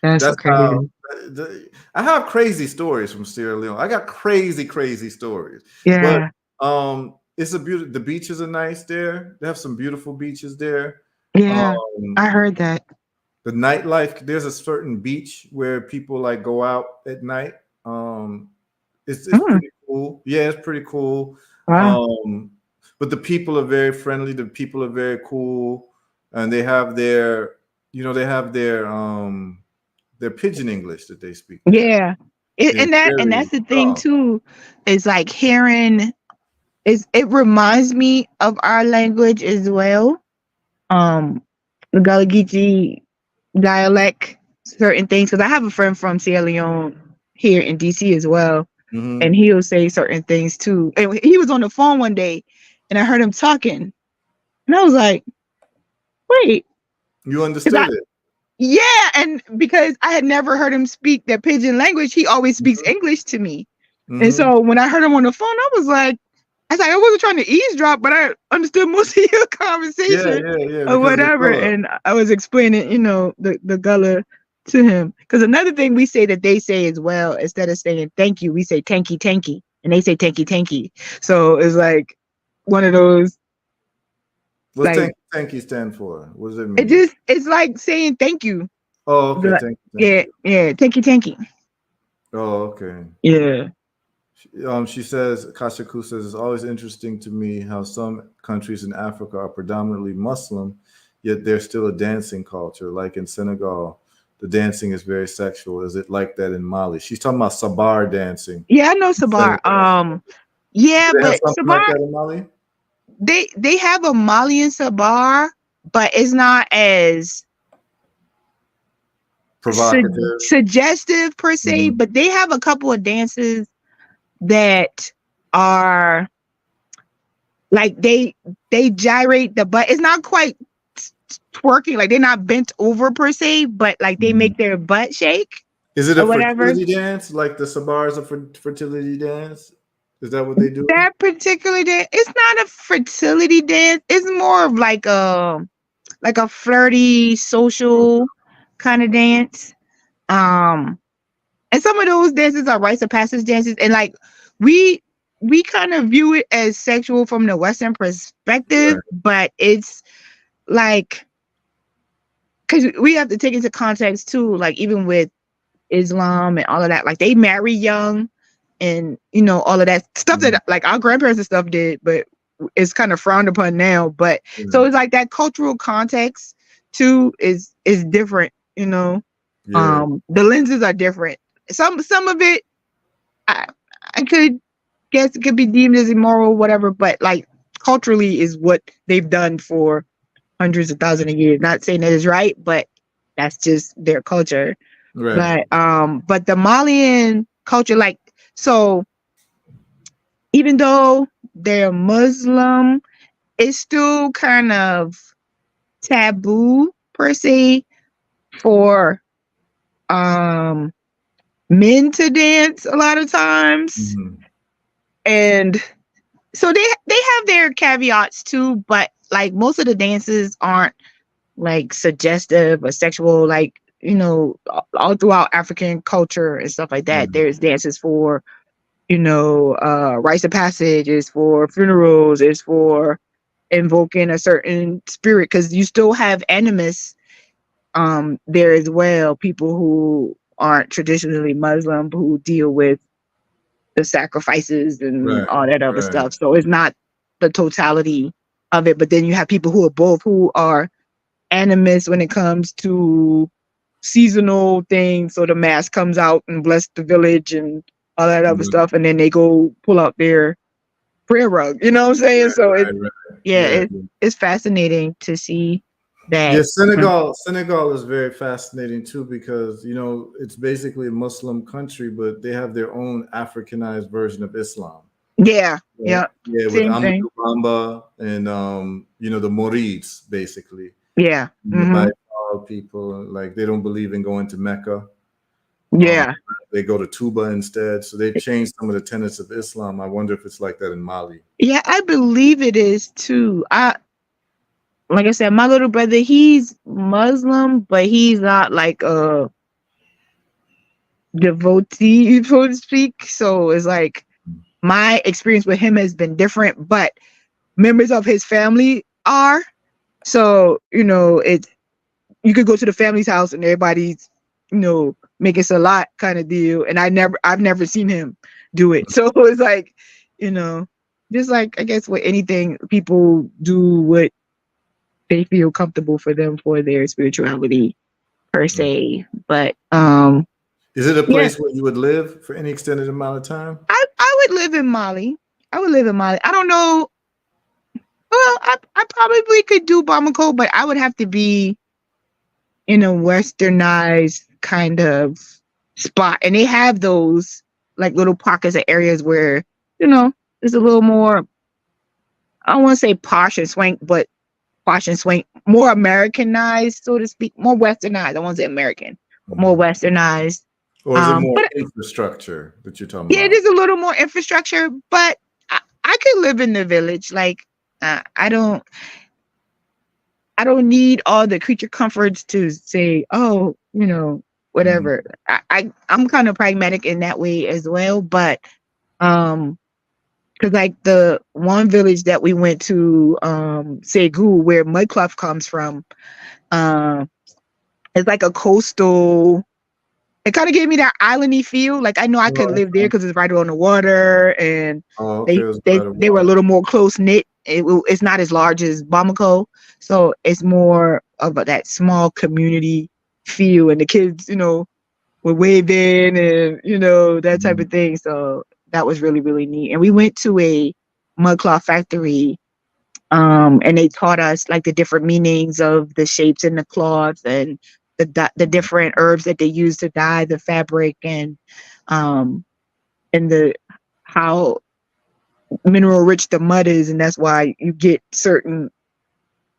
That's crazy. How I have crazy stories from Sierra Leone. I got crazy stories. Yeah. But it's a beautiful. The beaches are nice there. They have some beautiful beaches there. Yeah. I heard that. The nightlife. There's a certain beach where people like go out at night. It's pretty cool. Yeah, it's pretty cool. Wow. But the people are very friendly. The people are very cool, and they have their pidgin English that they speak. Yeah. And that's the thing too, is like hearing it reminds me of our language as well. The Gullah Geechee dialect, certain things, because I have a friend from Sierra Leone here in DC as well. Mhm. and he'll say certain things too. And he was on the phone one day, and I heard him talking, and I was like, "Wait," You because understood it. yeah, and because I had never heard him speak the pidgin language, he always speaks English to me. And Mhm. so when I heard him on the phone, I was like, I wasn't trying to eavesdrop, but I understood most of your Yeah, conversation yeah, yeah. or Because of the whatever. color. And I was explaining, the gullah to him. Because another thing we say that they say as well, instead of saying thank you, we say tanky tanky. And they say tanky tanky. So it's like one of those, What's like, thank you stand for? What does it mean? it's like saying thank you. Oh, Be okay. like, Thank yeah, you. yeah, tanky tanky. Oh, okay. Yeah. She says, Kashaku says, it's always interesting to me how some countries in Africa are predominantly Muslim, yet there's still a dancing culture. Like in Senegal, the dancing is very sexual. Is it like that in Mali? She's talking about Sabar dancing. Yeah, I know In Sabar. Senegal. Yeah, Do they have but something like Sabar, that in Mali? they have a Malian Sabar, but it's not as Provocative. suggestive per se. Mhm. But they have a couple of dances that are like they gyrate the butt. It's not quite twerking, like they're not bent over per se, but like they Mhm. make their butt shake Is it a or whatever. fertility dance? Like the Sabar is a fertility dance? Is that what they do? That particular dance, it's not a fertility dance. It's more of like a flirty social kind of dance. Um, and some of those dances are rites of passage dances, and like we we kind of view it as sexual from the Western perspective, Right. but it's like because we have to take into context too, like even with Islam and all of that, like they marry young and all of that stuff Mhm. that like our grandparents and stuff did, but it's kind of frowned upon now. But so Yeah. it's like that cultural context too is different. Yeah. The lenses are different. Some of it I I could guess it could be deemed as immoral, whatever, but like culturally is what they've done for hundreds of thousands of years. Not saying that is right, but that's just their culture. Right. But the Malian culture, like, so even though they're Muslim, it's still kind of taboo per se for um men to dance a lot of times. Mhm. And so they have their caveats too, but like most of the dances aren't like suggestive or sexual, like all throughout African culture and stuff like that. Mhm. There's dances for rites of passage, is for funerals, is for invoking a certain spirit, because you still have animists there as well, people who aren't traditionally Muslim who deal with the sacrifices and Right. all that other Right. stuff. So it's not the totality of it. But then you have people who are both, who are animists when it comes to seasonal things. So the mass comes out and bless the village and all that other Mhm. stuff, and then they go pull out their prayer rug. You know what I'm saying? Right. So Right. Right. Yeah. it's fascinating to see Yeah, that. Senegal is very fascinating too because it's basically a Muslim country, but they have their own Africanized version of Islam. Yeah, Right? yeah, Yeah, with same thing. Amadou Bamba and the Morids basically. Yeah, And the Baïfal people, like they don't believe in going to Mecca. Um, yeah. they go to Tuba instead. So they've changed some of the tenets of Islam. I wonder if it's like that in Mali. Yeah, I believe it is too. Like I said, my little brother, he's Muslim, but he's not like a devotee, so to speak. So it's like my experience with him has been different, but members of his family are. So, it's you could go to the family's house and everybody's, making salat kind of deal. And I've never seen him do it. So it's like, you know, just like I guess with anything, people do what they feel comfortable for them for their spirituality per se. But Is it a yeah, place where you would live for any extended amount of time? I would live in Mali. I would live in Mali. I don't know. Well, I probably could do Bamako, but I would have to be in a westernized kind of spot. And they have those. like little pockets of areas where, you know, it's a little more, I don't want to say posh and swank, but posh and swank, more Americanized, so to speak, more westernized. I won't say American, but more westernized. Or is it more But infrastructure that you're talking yeah, it about? is a little more infrastructure, but I could live in the village. Like I don't need all the creature comforts to say, oh, you know, whatever. I'm kind of pragmatic in that way as well. But because like the one village that we went to, Segu, where Mudcloth comes from, it's like a coastal. It kind of gave me that islandy feel. Like I know I could live there because it's right on the water, and Oh, okay. It was they were a little more close knit. It's not as large as Bamako, so it's more of that small community feel. And the kids, you know, were waving and you know that type of thing. So that was really really neat. And we went to a mudcloth factory, and they taught us like the different meanings of the shapes in the cloth and the different herbs that they use to dye the fabric, and the how mineral rich the mud is, and that's why you get certain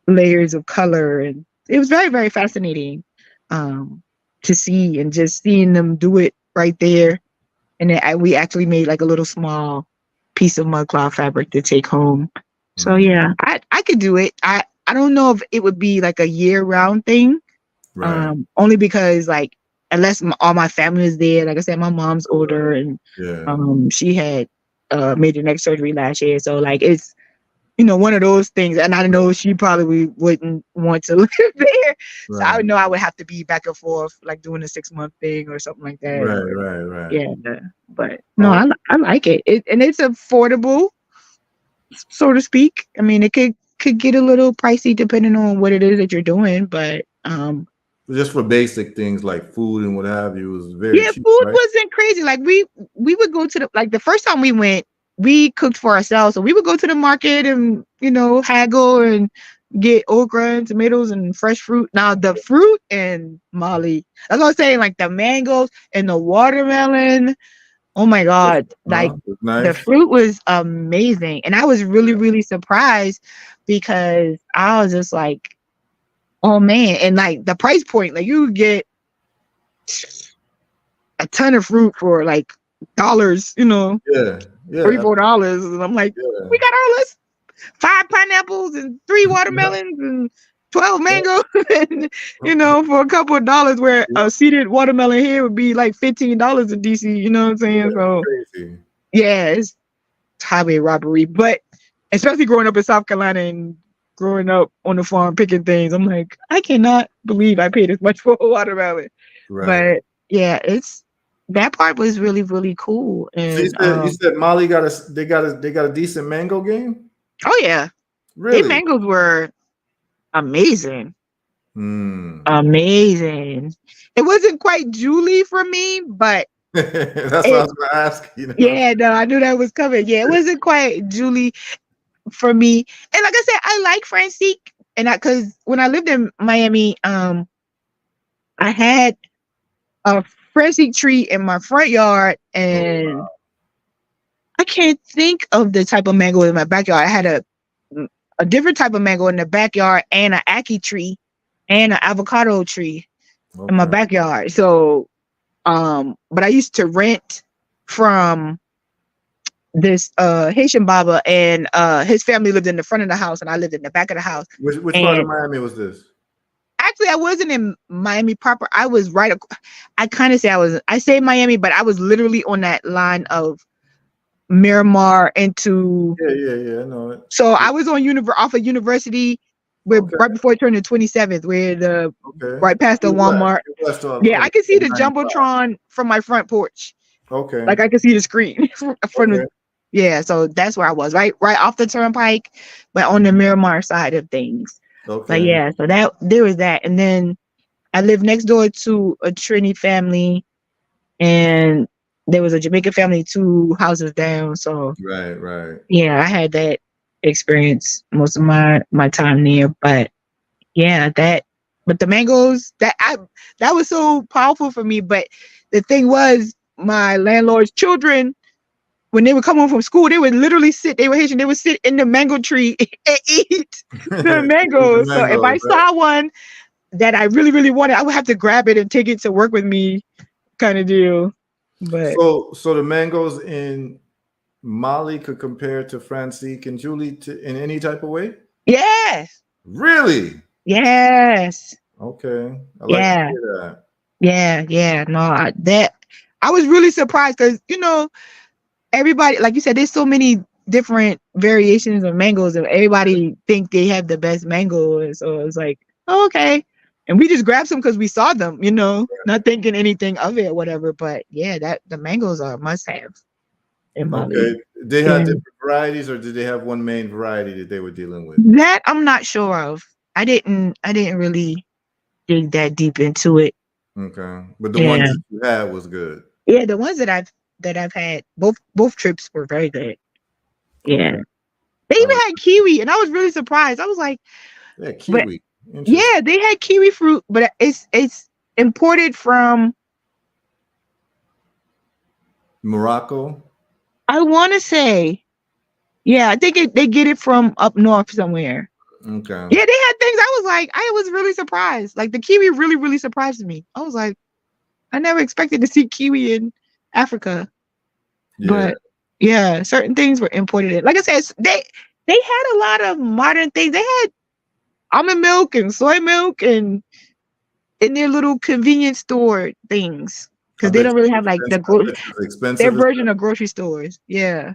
layers of color. And it was very very fascinating to see, and just seeing them do it right there. And then we actually made like a little small piece of mudcloth fabric to take home. So yeah, I could do it. I don't know if it would be like a year round thing. Right. Only because like unless all my family is there. Like I said, my mom's older, and she had major neck surgery last year. So like it's, you know, one of those things. And I know she probably wouldn't want to live there. So I would know I would have to be back and forth, like doing a 6-month thing or something like that. Right. Yeah. But no, I like it. And it's affordable, so to speak. I mean, it could get a little pricey depending on what it is that you're doing, but just for basic things like food and what have you, it was very cheap. Food right? wasn't crazy. Like we would go to the first time we went, we cooked for ourselves. So we would go to the market and, you know, haggle and get okra and tomatoes and fresh fruit. Now the fruit in Mali, that's what I'm saying, like the mangoes and the watermelon. Oh my God. Like nice. the fruit was amazing. And I was really, really surprised because I was just like, oh man. And like the price point, like you get a ton of fruit for like dollars, you know, $3-4. And I'm like, we got all this 5 pineapples and 3 watermelons and 12 mangoes, and, you know, for a couple of dollars, where a seeded watermelon here would be like $15 in DC, you know what I'm saying? So crazy. Yeah, it's highway robbery. But especially growing up in South Carolina and growing up on the farm picking things, I'm like, I cannot believe I paid as much for a watermelon. Right. But yeah, that part was really really cool. And so you said Mali got a decent mango game. Oh yeah, really? Their mangoes were amazing. Amazing. It wasn't quite Julie for me, but that's what I was going to ask. You know? Yeah, no, I knew that was coming. Yeah, it wasn't quite Julie for me. And like I said, I like Francique, and because when I lived in Miami, I had a Francique tree in my front yard, and I can't think of the type of mango in my backyard. I had a different type of mango in the backyard, and an ackee tree, and an avocado tree in my backyard. So, but I used to rent from this Haitian Baba, and his family lived in the front of the house, and I lived in the back of the house. Which part of Miami was this? Actually, I wasn't in Miami proper. I was I say Miami, but I was literally on that line of Miramar into. Yeah, I know it. So I was on off of University, right before it turned to 27th, where right past the Walmart. Yeah, I could see the Jumbotron from my front porch. Okay. Like I could see the screen from the. Yeah, so that's where I was, right off the turnpike, but on the Miramar side of things. Okay. But yeah, so there was that, and then I lived next door to a Trini family, and there was a Jamaican family 2 houses down. So right. Yeah, I had that experience most of my time there. But yeah, but the mangoes that was so powerful for me. But the thing was, my landlord's children, when they would come home from school, they would literally sit. They were Haitian. They would sit in the mango tree and eat the The mangoes. So if I mangoes, right? saw one that I really, really wanted, I would have to grab it and take it to work with me, kind of deal. But So the mangoes in Mali could compare to Francique and Julie in any type of way? yes, Really? yes, Okay. I like to yeah, hear that. yeah. No, I was really surprised because everybody, like you said, there's so many different variations of mangoes, and everybody think they have the best mango, and so it's like, oh, okay. And we just grabbed some because we saw them, not thinking anything of it or whatever. But yeah, that the mangoes are a must have in Mali. Okay. They had Yeah. different varieties, or did they have one main variety that they were dealing with? That I'm not sure of. I didn't really dig that deep into it. Okay. But the ones Yeah. that you had was good. Yeah, the ones that I've had, both trips were very good. Yeah. Okay. They All even right. had kiwi, and I was really surprised. I was like, Yeah, but kiwi. Interesting. yeah, they had kiwi fruit, but it's imported from, Morocco. I want to say, yeah, I think they get it from up north somewhere. Okay. Yeah, they had things. I was really surprised. Like the kiwi really, really surprised me. I was like, I never expected to see kiwi in Africa. Yeah. But yeah, certain things were imported in. Like I said, they had a lot of modern things. They had almond milk and soy milk and in their little convenience store things I because they bet don't you really it have was like expensive. I bet you it was their expensive as version of grocery stores. Yeah,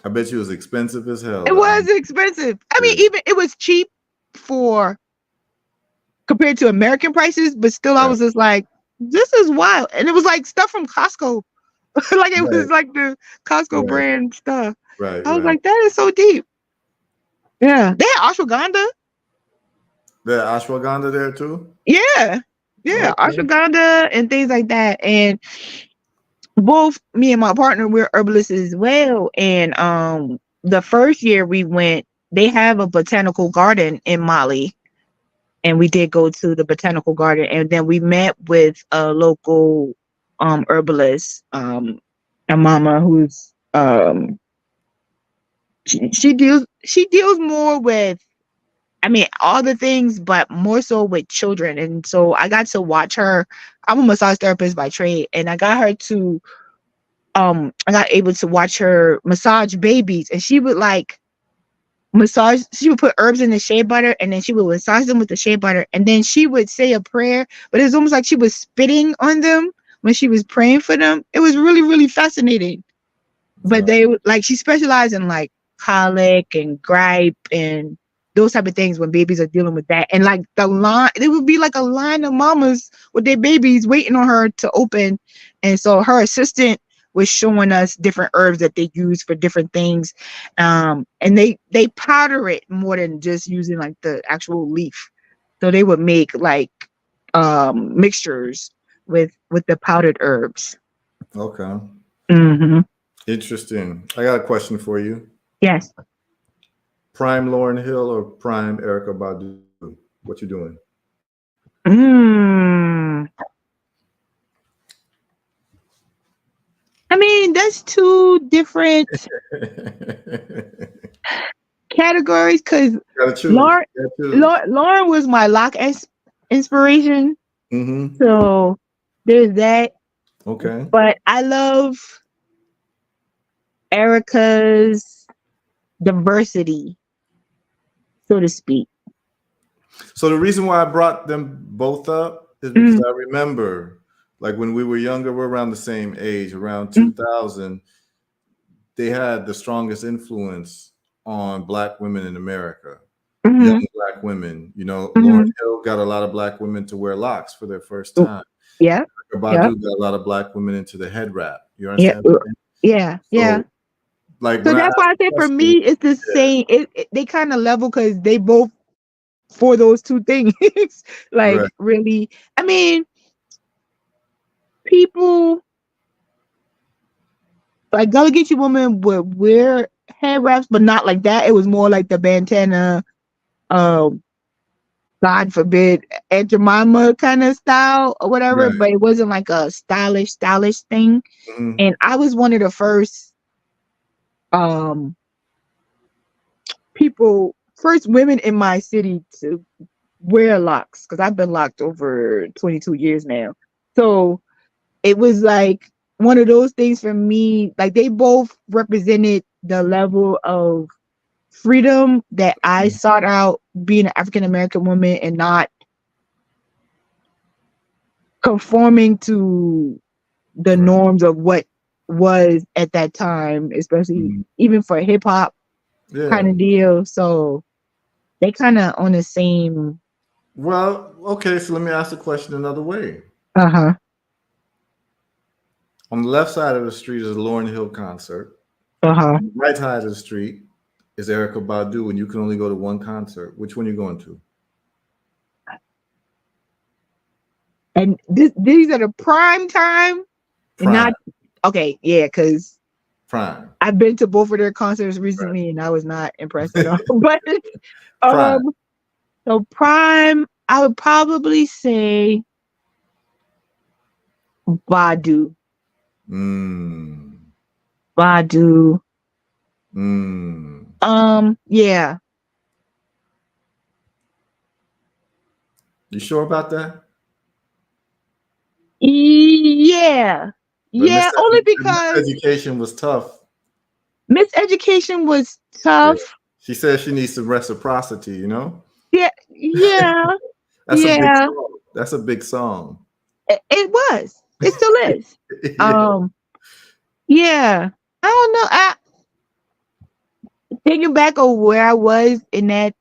I bet you it was expensive as hell. it was expensive. I mean, Yeah. even it was cheap for compared to American prices, but still, I Right. was just like, this is wild. And it was like stuff from Costco, like it Right. was like the Costco Right. brand stuff. Right. I was Right. like, that is so deep. Yeah, they had ashwagandha. The ashwagandha there too. Yeah, yeah, Okay. ashwagandha and things like that. And both me and my partner, we're herbalists as well. And the first year we went, they have a botanical garden in Mali, and we did go to the botanical garden, and then we met with a local herbalist, a mama who's she deals more with, I mean, all the things, but more so with children. And so I got to watch her. I'm a massage therapist by trade, and I got able to watch her massage babies, and she would like she would put herbs in the shea butter, and then she would massage them with the shea butter, and then she would say a prayer, but it was almost like she was spitting on them when she was praying for them. It was really, really fascinating. But like she specialized in like colic and gripe and those type of things when babies are dealing with that. And like it would be like a line of mamas with their babies waiting on her to open. And so her assistant was showing us different herbs that they use for different things. And they powder it more than just using like the actual leaf. So they would make like mixtures with the powdered herbs. Okay. Mm-hmm. Interesting. I got a question for you. Yes. Prime Lauren Hill or Prime Erica Badu? What you doing? I mean, that's two different categories because Gotta choose. Lauren, Gotta choose. Lauren was my lock inspiration. Mm-hmm. So there's that. Okay. But I love Erica's diversity, so to speak. So the reason why I brought them both up is because I remember, like when we were younger, we're around the same age, around 2000, they had the strongest influence on Black women in America, young Black women. You know, Lauren Hill got a lot of Black women to wear locks for their first time. Yeah. Badu got a lot of Black women into the head wrap. You Yeah. understand? Yeah. Yeah. So, like, So when that's why I say for me, it's the same. They kind of level because they both for those two things. Like right. really, I mean, people like Gullah Geechee woman would wear head wraps, but not like that. It was more like the bandana, um, God forbid, Aunt Jemima kind of style or whatever, Right. but it wasn't like a stylish thing. Mhm. And I was one of the first um first women in my city to wear locks, because I've been locked over 22 years now. So it was like one of those things for me. Like, they both represented the level of freedom that I sought out being an African American woman, and not conforming to the Right. norms of what was at that time, especially Mhm. even for hip hop kind Yeah. of deal. So they kind of on the same. Well, okay, so let me ask the question another way. Uh-huh. On the left side of the street is a Lauryn Hill concert. Uh-huh. On the right side of the street is Erica Badu, and you can only go to one concert. Which one are you going to? And these are the prime time, and Prime. not okay, yeah, because Prime. I've been to both of their concerts Right. recently and I was not impressed at all. But Prime. so prime, I would probably say Badu. Mm. Badu. Mm. Yeah. You sure about that? Yeah. But Yeah, only because Education was tough. Miseducation was Yeah. tough. She said she needs some reciprocity, you know? Yeah, yeah, That's a big yeah. song. That's a big song. It was. It still is. Yeah. Yeah. I don't know. Thinking back of where I was in that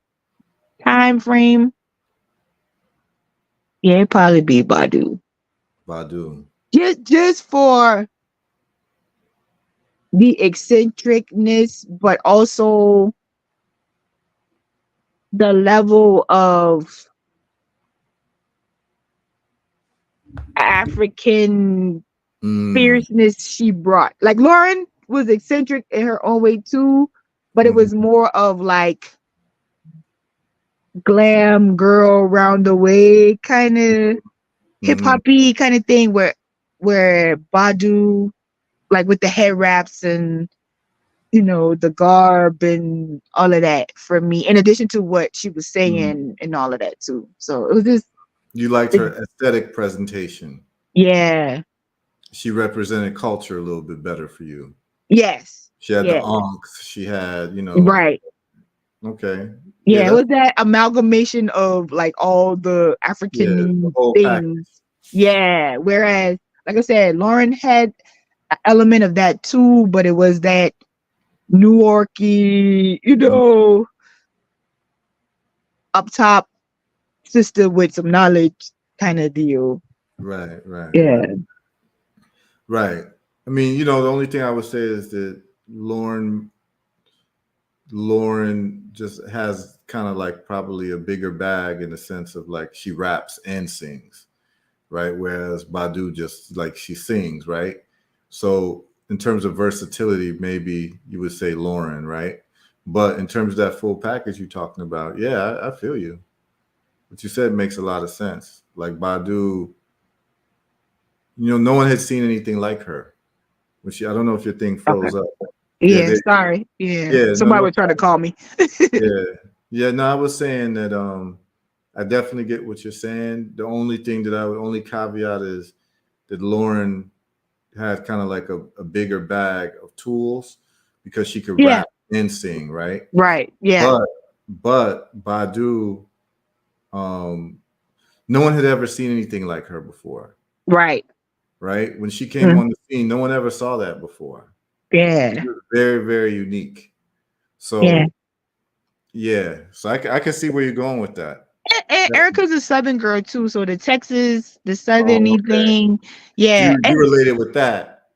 time frame, yeah, it'd probably be Badu. Badu. Just for the eccentricness, but also the level of African Mm. fierceness she brought. Like, Lauren was eccentric in her own way too, but it Mhm. was more of like glam girl round the way kind of hip Mhm. hoppy kind of thing, where Badu, like with the head wraps and the garb and all of that for me, in addition to what she was Mhm. saying and all of that too. So it was just You liked her aesthetic presentation. yeah. She represented culture a little bit better for you. Yes. She had the Yeah. onks. She had, Right. okay. Yeah, Yeah, it was that amalgamation of like all the the African whole package. things. Yeah. Whereas, like I said, Lauren had an element of that too, but it was that New Yorky, up top sister with some knowledge kind of deal. Right. Yeah. Right. I mean, the only thing I would say is that Lauren just has kind of like probably a bigger bag in the sense of like she raps and sings, right? Whereas Badu just like she sings, right? So in terms of versatility, maybe you would say Lauren, right? But in terms of that full package you're talking about, yeah, I feel you. What you said makes a lot of sense. Like Badu, no one had seen anything like her. I don't know if your thing Okay. froze up. Yeah, sorry. Yeah. Yeah, Somebody no was trying to call me. Yeah. Yeah, no, I was saying that I definitely get what you're saying. The only thing that only caveat is that Lauren had kind of like a bigger bag of tools because she could Yeah. rap and sing, right? Right. Yeah. But Badu, no one had ever seen anything like her before. Right. Right? When she came on the scene, no one ever saw that before. Yeah. She was very, very unique. So so I can see where you're going with that. And Erica's a Southern girl too, so the Texas, the Oh, Southerny okay. thing, You and related with that.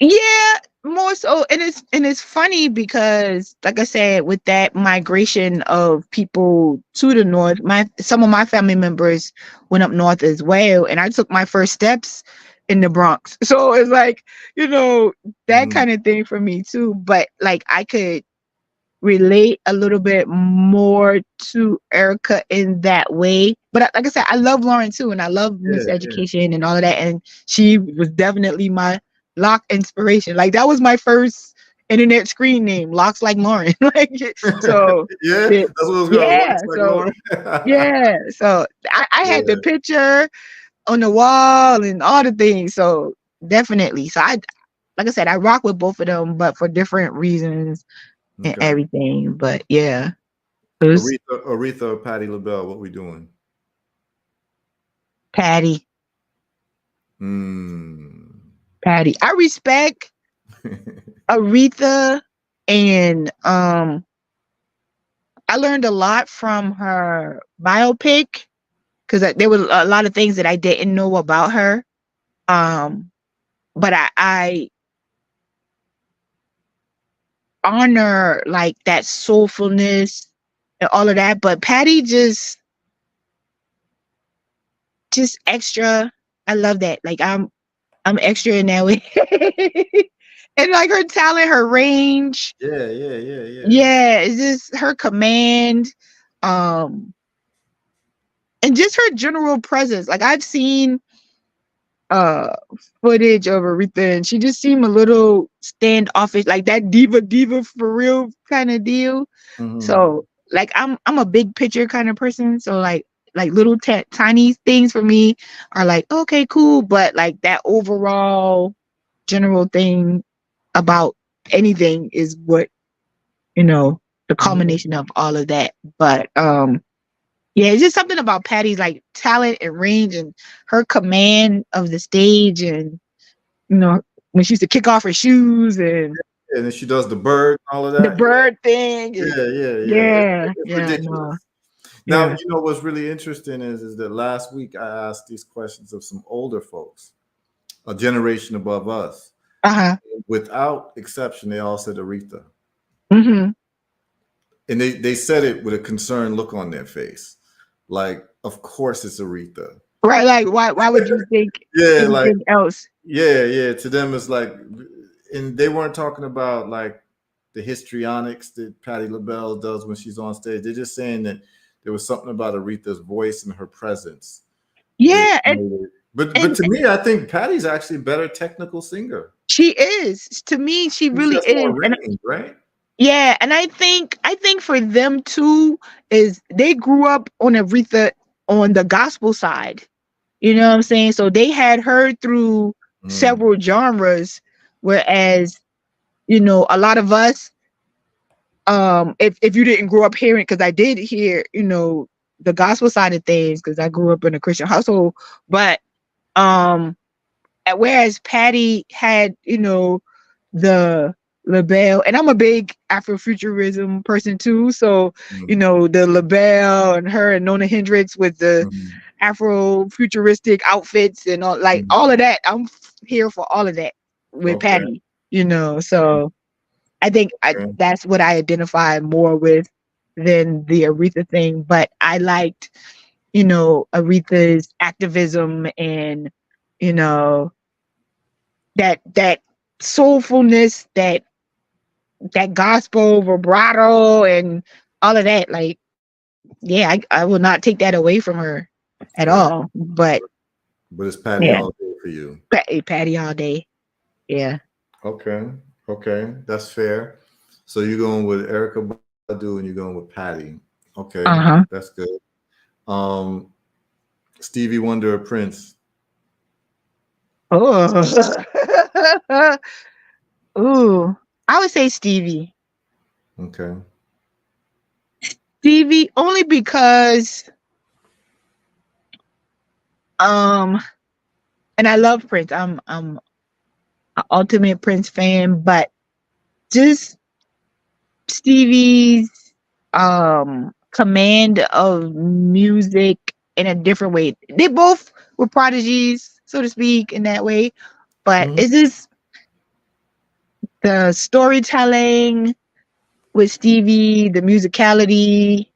yeah, more so. And it's funny because, like I said, with that migration of people to the north, some of my family members went up north as well, and I took my first steps in the Bronx. So it's like that kind of thing for me too. But like I could relate a little bit more to Erica in that way. But like I said, I love Lauren too, and I love Miss Yeah, yeah. Education and all of that. And she was definitely my Lock inspiration. Like that was my first internet screen name, Locks Like Lauren. Like so, Yeah, yeah, that's what it's going. yeah. Looks like So Lauren. yeah, so I had the Yeah. picture on the wall and all the things. So definitely. So like I said, I rock with both of them, but for different reasons and Okay. everything. But yeah, it was Aretha or Patti LaBelle, what we doing? Patty. Hmm. Patty. I respect Aretha, and I learned a lot from her biopic because there were a lot of things that I didn't know about her. Um, but I honor like that soulfulness and all of that. But Patty just extra. I love that. Like I'm extra in that way. And like her talent, her range. Yeah, yeah, yeah, yeah. Yeah, it's just her command. Um and just her general presence. Like I've seen uh footage of Aretha and she just seemed a little standoffish, like that diva for real kind of deal. Hmm. So like I'm a big picture kind of person. So like little tiny things for me are like okay cool, but like that overall general thing about anything is what the Hmm. culmination of all of that. But yeah, it's just something about Patty's like talent and range and her command of the stage and when she used to kick off her shoes and And then she does the bird and all of the that. bird thing and Yeah, yeah, yeah. It's yeah, no. ridiculous. Now, Yeah. you know what's really interesting is that last week I asked these questions of some older folks, a generation above us. Uh-huh. Without exception, they all said Aretha. Mm-hmm. And they said it with a concerned look on their face. Like, of course it's Aretha. Right, like why would you think Yeah, like, anything else? yeah, yeah. To them, it's like, and they weren't talking about like the histrionics that Patti LaBelle does when she's on stage. They're just saying that there was something about Aretha's voice and her presence that Yeah, made it. But and to me, I think Patty's actually a better technical singer. she is. To me, she She really has more is. And range, right? yeah, and I think for them too is they grew up on Aretha on the gospel side. You know what I'm saying? So they had her through Mm, several genres, whereas, a lot of us, if you didn't grow up hearing, because I did hear, the gospel side of things, because I grew up in a Christian household, but whereas Patty had, the LaBelle, and I'm a big Afrofuturism person too. So, mm, the LaBelle and her and Nona Hendrix with the mm, Afro-futuristic outfits and mm. all of that. I'm here for all of that with Okay. Patty, So I think Okay. that's what I identify more with than the Aretha thing. But I liked, Aretha's activism and, you know, that soulfulness, that gospel vibrato and all of that. Like, yeah, I will not take that away from her at Right. all. But But it's Patty yeah, all day for you. Patty all day. Yeah. Okay. Okay. That's fair. So you're going with Erica Badu and you're going with Patty. Okay. Uh-huh. That's good. Um, Stevie Wonder or Prince? Oh. Ooh. I would say Stevie. Okay. Stevie only because um and I love Prince. I'm an ultimate Prince fan, but just Stevie's command of music in a different way. They both were prodigies, so to speak, in that way. But Mhm. it's just the storytelling with Stevie, the musicality,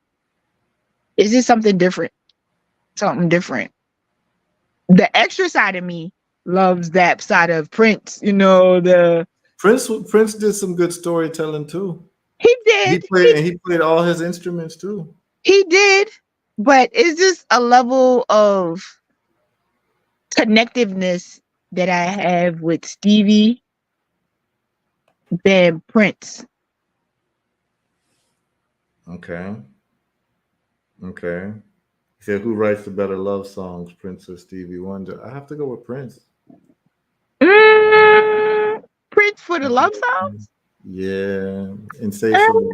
it's just something different. Something different. The extra side of me loves that side of Prince, the Prince did some good storytelling too. He did. He played all his instruments too. He did, but it's just a level of connectiveness that I have with Stevie than Prince. Okay. Okay. He said, "Who writes the better love songs, Prince or Stevie Wonder?" I have to go with Prince. Mm, Prince for the love songs? Yeah, Um,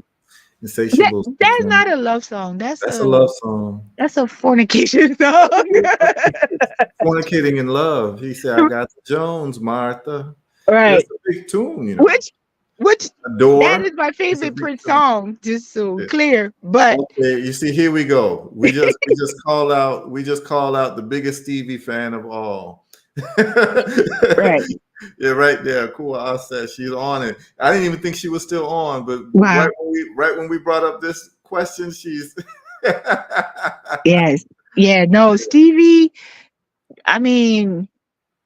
insatiable. that's not a love song. That's a love song. That's a fornication song. Fornicating in love. He said, "I got the Jones, Martha." That's Right. a big tune, you know. Which that Adore. is my It's a favorite big Prince tune. song, just so Yeah. clear. But Okay, you see, here we go. We just called out the biggest Stevie fan of all. right. Yeah, right there. Cool. I said she's on it. I didn't even think she was still on, but Wow. right when we brought up this question, she's Yes. Yeah, no, Stevie, I mean,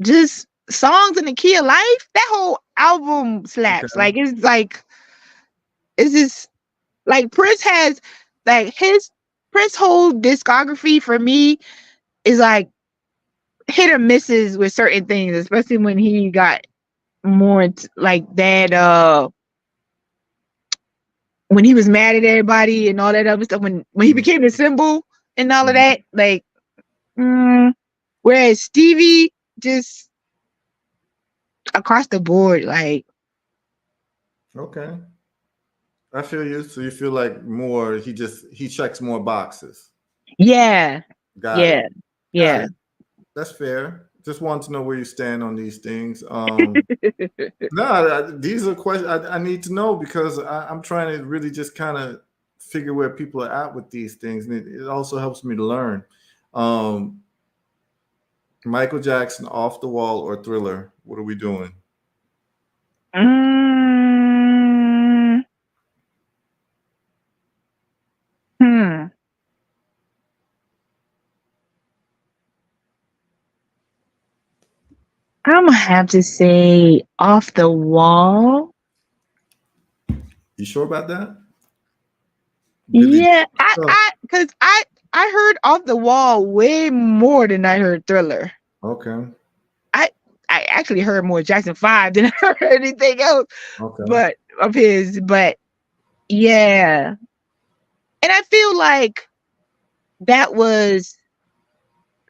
just songs in the key of life, that whole album slaps. okay. It's just like Prince has like his Prince whole discography for me is like hit or misses with certain things, especially when he got more like that when he was mad at everybody and all that other stuff, when he became the symbol and all of Mhm. that, like whereas Stevie just across the board, like Okay. I feel you. So you feel like more he checks more boxes. yeah, Got yeah, it. Got yeah. it. That's fair. Just want to know where you stand on these things. No, these are questions I need to know because I'm trying to really just kind of figure where people are at with these things, and it also helps me to learn. Um, Michael Jackson, Off the Wall, or Thriller? What are we doing? mm, hmm. I'm gonna have to say Off the Wall. You sure about that? Billy Yeah, Joel? because I heard Off the Wall way more than I heard Thriller. Okay, I I actually heard more Jackson 5 than I heard anything else, okay. but of his. But yeah, and I feel like that was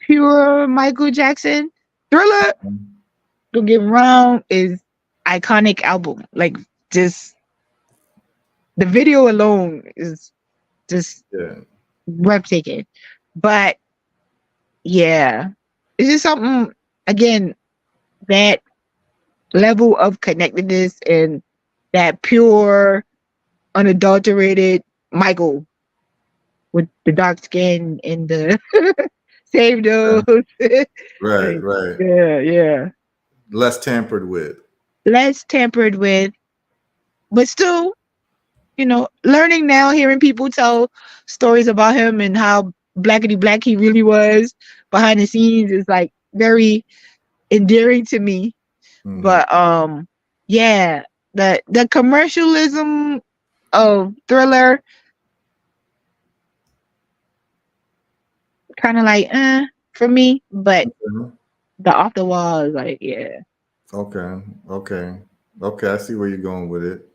pure Michael Jackson. Thriller, don't get me wrong, is iconic album. Like just the video alone is just Yeah. breathtaking. But yeah, it's just something again that level of connectedness and that pure, unadulterated Michael with the dark skin and the save those. Right, Like, right. yeah, yeah. Less tampered with. Less tampered with, but still, learning now, hearing people tell stories about him and how blackety black he really was behind the scenes is like very endearing to me. Mhm. But yeah, the commercialism of Thriller kind of like for me, but Mhm. the Off the Wall is like yeah. Okay, okay, okay. I see where you're going with it.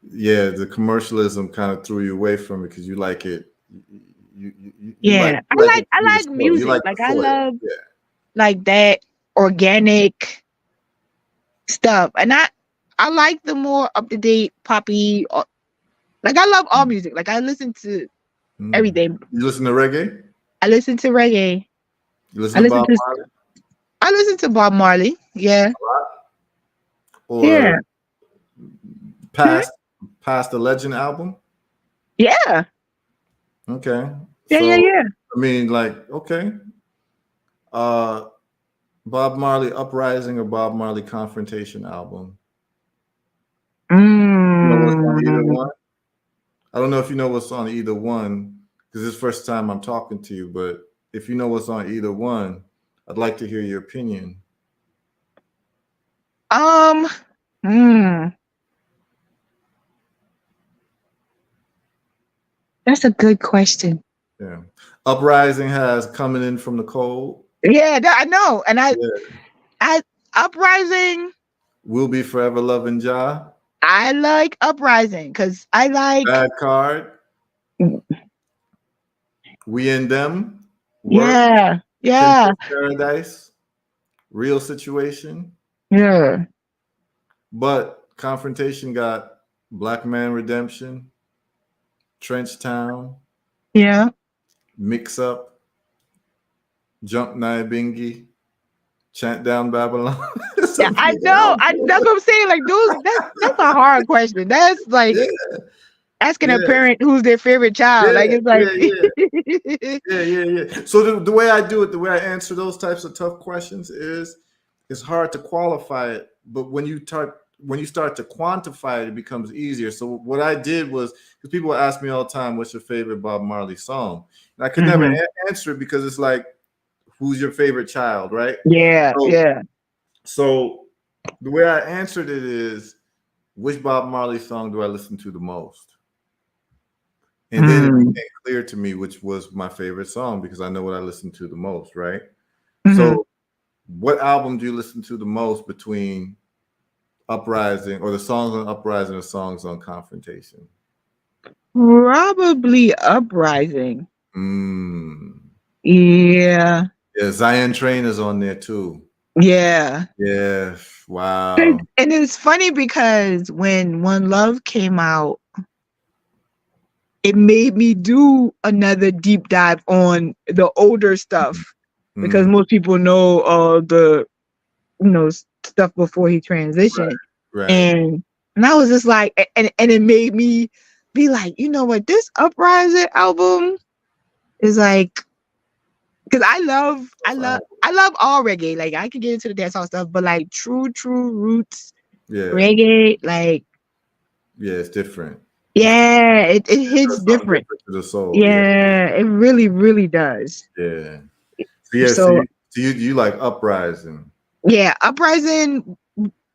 Yeah, the commercialism kind of threw you away from it because you like it. Yeah, You like it I through the like soil. You music. like the Like I soil. love Yeah. like that organic stuff, and I like the more up to date poppy. Like I love all music. Like I listen to Mm. everything. You listen to reggae? I listen to reggae. You listen I to listen Bob to Marley? I listen to Bob Marley. Yeah, Or yeah, mhm, past the Legend album? yeah, Okay. yeah, yeah, So yeah. I mean, like, okay. Uh Bob Marley Uprising or Bob Marley Confrontation album. You know what's on either Mm, one? I don't know if you know what's on either one because it's the first time I'm talking to you, but if you know what's on either one, I'd like to hear your opinion. um, hmm. That's a good question. Yeah. Uprising has Coming In From the Cold. Yeah, I know. And Yeah. I Uprising, We'll Be Forever Loving Ja. I like Uprising because I like, Bad Card. We and Them. Work. yeah, yeah, Pinterest Paradise. Real Situation. yeah, But Confrontation got Black Man Redemption. Trench Town. yeah. Mix Up. Jump Nyabingi. Chant Down Babylon. Yeah, I know. That's what I'm saying. Like those, that's a hard question. That's like Yeah, asking a yeah, parent who's their favorite child. yeah, Like it's yeah, like, yeah. Yeah. So the way I do it, the way I answer those types of tough questions is it's hard to qualify it, but when you start to quantify it, it becomes easier. So what I did was, because people ask me all the time, "What's your favorite Bob Marley song?" And I could never answer it because it's like, "Who's your favorite child?" Right? yeah, So, yeah. so the way I answered it is, which Bob Marley song do I listen to the most? And then it became clear to me which was my favorite song because I know what I listen to the most, right? So what album do you listen to the most between Uprising, or the songs on Uprising, or songs on Confrontation? Probably Uprising. Mm. Yeah, Yeah, Zion Train is on there too. yeah. Yeah, wow. And it's funny because when One Love came out, it made me do another deep dive on the older stuff because Mm. most people know the stuff before he transitioned. Right. And I was just like, and it made me be like, you know what, this Uprising album is like, because I love all reggae. Like I can get into the dancehall stuff, but like true roots Yeah. reggae, like Yeah, it's different. yeah, it hits There's something different. different to the soul. Yeah. Yeah, it really does. Yeah. So yeah, So you like Uprising. yeah, Uprising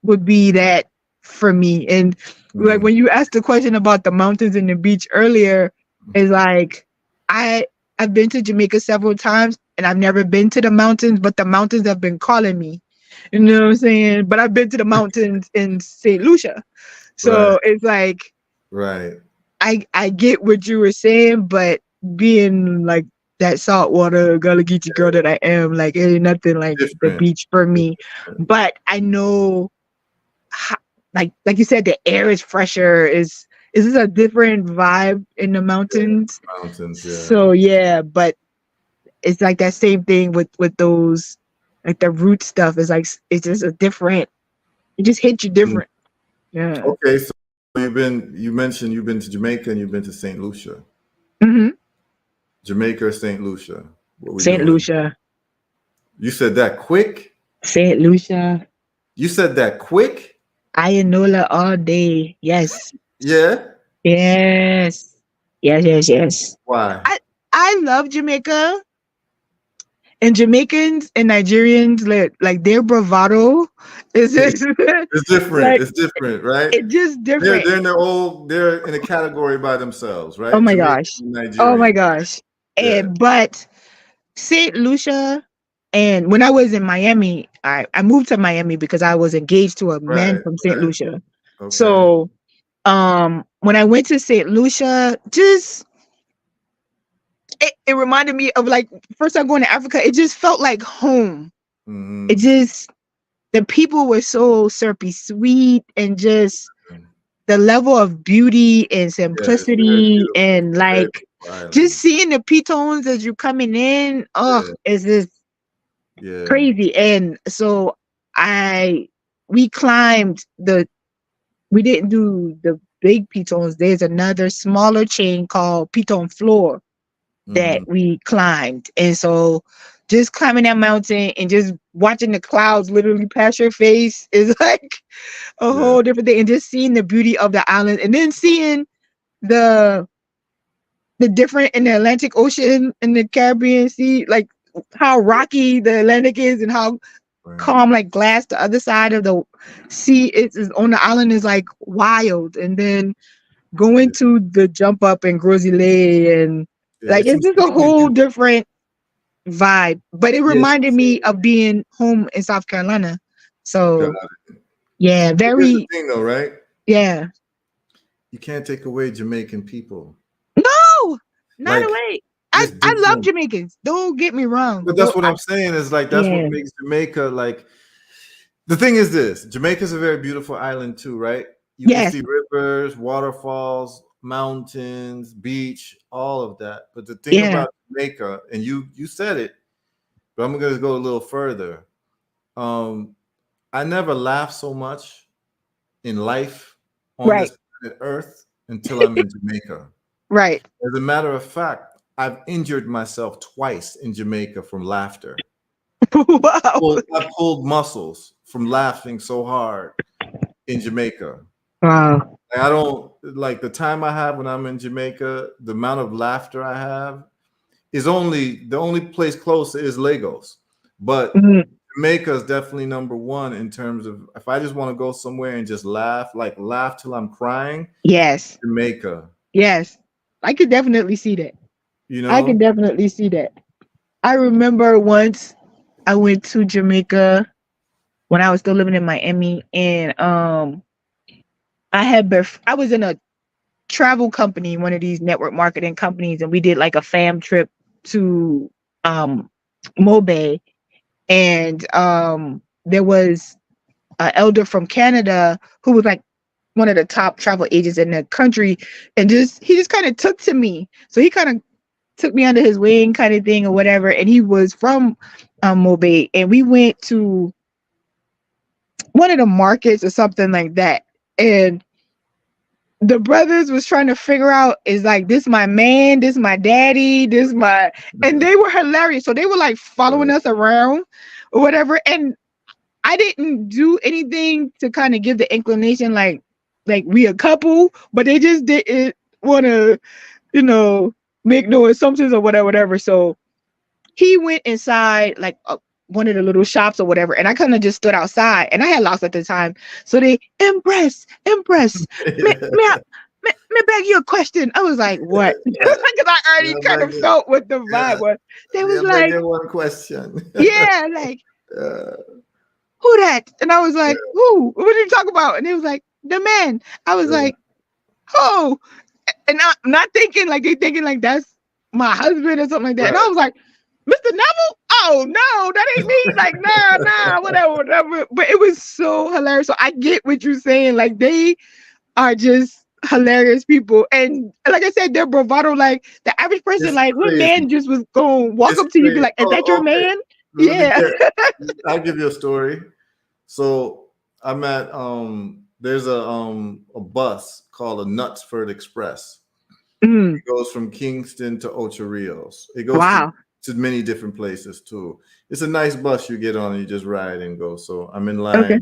would be that for me. And like when you asked the question about the mountains and the beach earlier, is like I've been to Jamaica several times and I've never been to the mountains, but the mountains have been calling me. You know what I'm saying? But I've been to the mountains in St. Lucia. Right. So it's like Right. I get what you were saying, but being like that saltwater Gullah Geechee girl that I am, like it ain't nothing like the Different. beach for me. But I know, like you said, the air is fresher. Is this a different vibe in the mountains? Yeah, mountains, yeah. So yeah, but it's like that same thing with those, like the root stuff. Is like it's just a different. It just hits you different. Yeah. Okay, so you mentioned you've been to Jamaica and you've been to St. Lucia. Jamaica or St. Lucia? What we St. doing? Lucia. You said that quick? St. Lucia. You said that quick? Ayanola all day. Yes. Yeah. Yes. Yes. Why? I love Jamaica. And Jamaicans and Nigerians, like their bravado is just It's different. like, It's different, right? it's just different. They're in a category by themselves, right? Oh my Jamaican gosh. and Oh Nigerian. my gosh. Yeah. And but St. Lucia, and when I was in Miami, I moved to Miami because I was engaged to a man from St. Lucia. Okay. So when I went to St. Lucia, just it reminded me of like first time going to Africa, it just felt like home. It just, the people were so syrupy sweet, and just the level of beauty and simplicity, and like just seeing the pitones as you're coming in, it's just crazy. And so we climbed we didn't do the big pitones. There's another smaller chain called Piton Floor that we climbed. And so just climbing that mountain and just watching the clouds literally pass your face is like a whole different thing. And just seeing the beauty of the island, and then seeing the different in the Atlantic Ocean and the Caribbean Sea, like how rocky the Atlantic is and how calm, like glass, the other side of the sea is on the island is like wild. And then going to the jump up in Grosillet and Yeah, like it's just a whole different vibe. But it reminded me of being home in South Carolina. So yeah, Here's the very thing, though, right? yeah. You can't take away Jamaican people. No, not Like away. it's I love different. Jamaicans. Don't get me wrong. But that's what I'm saying is like that's what Yeah. makes Jamaica like. The thing is this: Jamaica's a very beautiful island too, right? You can Yes. see rivers, waterfalls, mountains, beach, all of that. But the thing Yeah. about Jamaica, and you said it, but I'm going to go a little further. I never laughed so much in life on Right. this planet Earth until I'm in Jamaica. Right. As a matter of fact, I've injured myself twice in Jamaica from laughter. Wow. I pulled muscles from laughing so hard in Jamaica. Wow. I don't like the time I have when I'm in Jamaica, the amount of laughter I have is only the only place close is Lagos. But Jamaica is definitely number one in terms of if I just want to go somewhere and just laugh, like laugh till I'm crying. Yes. Jamaica. Yes. I could definitely see that. You I can know? definitely see that. I remember once I went to Jamaica when I was still living in Miami, and I was in a travel company, one of these network marketing companies, and we did like a fam trip to Mobe, and there was an elder from Canada who was like one of the top travel agents in the country, and he just kind of took to me. So he kind of took me under his wing, kind of thing, or whatever. And he was from Mobe, and we went to one of the markets or something like that. And the brothers was trying to figure out, is like, this my man, this my daddy, this my, and they were hilarious. So they were like following us around or whatever. And I didn't do anything to kind of give the inclination like we a couple, but they just didn't want to, make no assumptions or whatever. So he went inside like one of the little shops or whatever, and I kind of just stood outside, and I had lost at the time. So they, Empress, may beg you a question. I was like, what? Because I already kind of felt what the vibe was. They was like, one question. yeah, like, who that? And I was like, who? What did you talk about? And he was like, the man. I was like, oh, and I'm not thinking like they thinking like that's my husband or something like that. And I was like, Mr. Neville? Oh no, that ain't me. Like, nah, whatever. But it was so hilarious. So I get what you're saying. Like, they are just hilarious people. And like I said, their bravado, like the average person, It's like what crazy. man just was going walk up to you and be like, is that your man? Yeah. I'll give you a story. So I'm at there's a bus called a Knutsford Express. It goes from Kingston to Ocho Rios. It goes to many different places too. It's a nice bus you get on and you just ride and go. So I'm in line. Okay.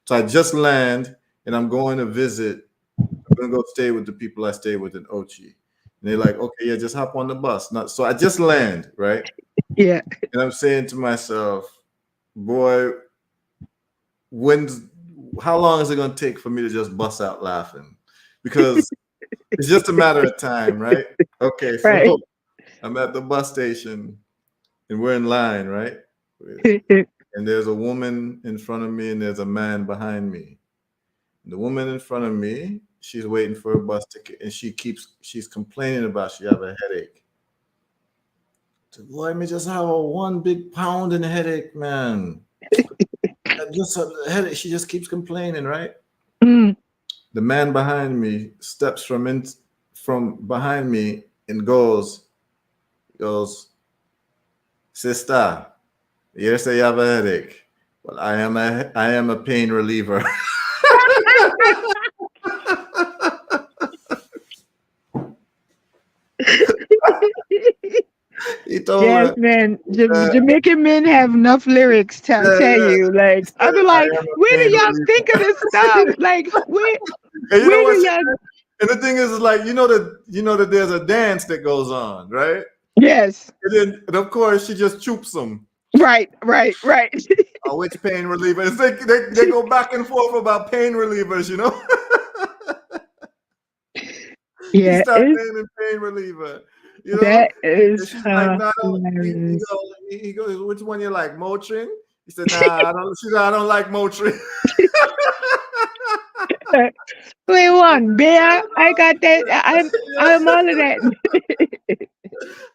So I just land and I'm going to visit. I'm going to go stay with the people I stay with in Ochi. And they're like, okay, yeah, just hop on the bus. So I just land, right? Yeah. And I'm saying to myself, boy, how long is it going to take for me to just bust out laughing? Because it's just a matter of time, right? Okay, so I'm at the bus station and we're in line, right? And there's a woman in front of me and there's a man behind me. And the woman in front of me, she's waiting for a bus ticket and she's complaining about she have a headache. So, boy, me just have a one big pound in headache, man. Just a headache. She just keeps complaining, right? The man behind me steps from behind me and goes, sister, you say you have a headache. Well, I am a pain reliever. He told her, man. Jamaican men have enough lyrics to tell you. Like, I'd be like, where do y'all think of this stuff? Like, where do y'all? And the thing is like, you know that there's a dance that goes on, right? Yes. And of course, she just choops them. Right. Which pain reliever? It's like they go back and forth about pain relievers, you know? He Yeah, started naming pain reliever. You know, that is and she's like, "No, I don't." hilarious. He goes, "Which one you like, Motrin?" He said, "Nah, I don't." She said, "I don't like Motrin." Play one, bear. I got that. I'm all of that.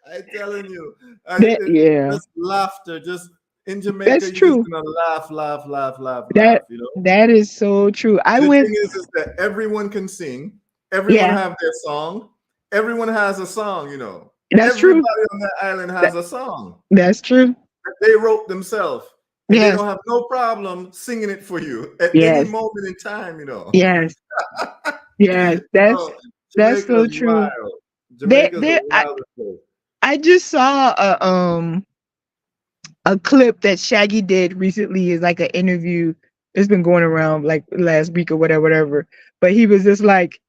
I'm telling you, Yeah, just laughter. Just in Jamaica, that's you're just true. gonna laugh, laugh, laugh, laugh, laugh. That You know. that is so true. I And the went. thing is that everyone can sing. Everyone Yeah, have their song. Everyone has a song. You know. that's true. Everybody on that island That, has a song that's true. that they wrote themselves, and they Yes, don't have no problem singing it for you at any yes, moment in time. You know. yes, yes. That's Oh, that's Jamaica so is true. wild. There, Jamaica is the there. wildest place. I just saw a clip that Shaggy did recently. Is like an interview. It's been going around like last week or whatever, whatever. But he was just like,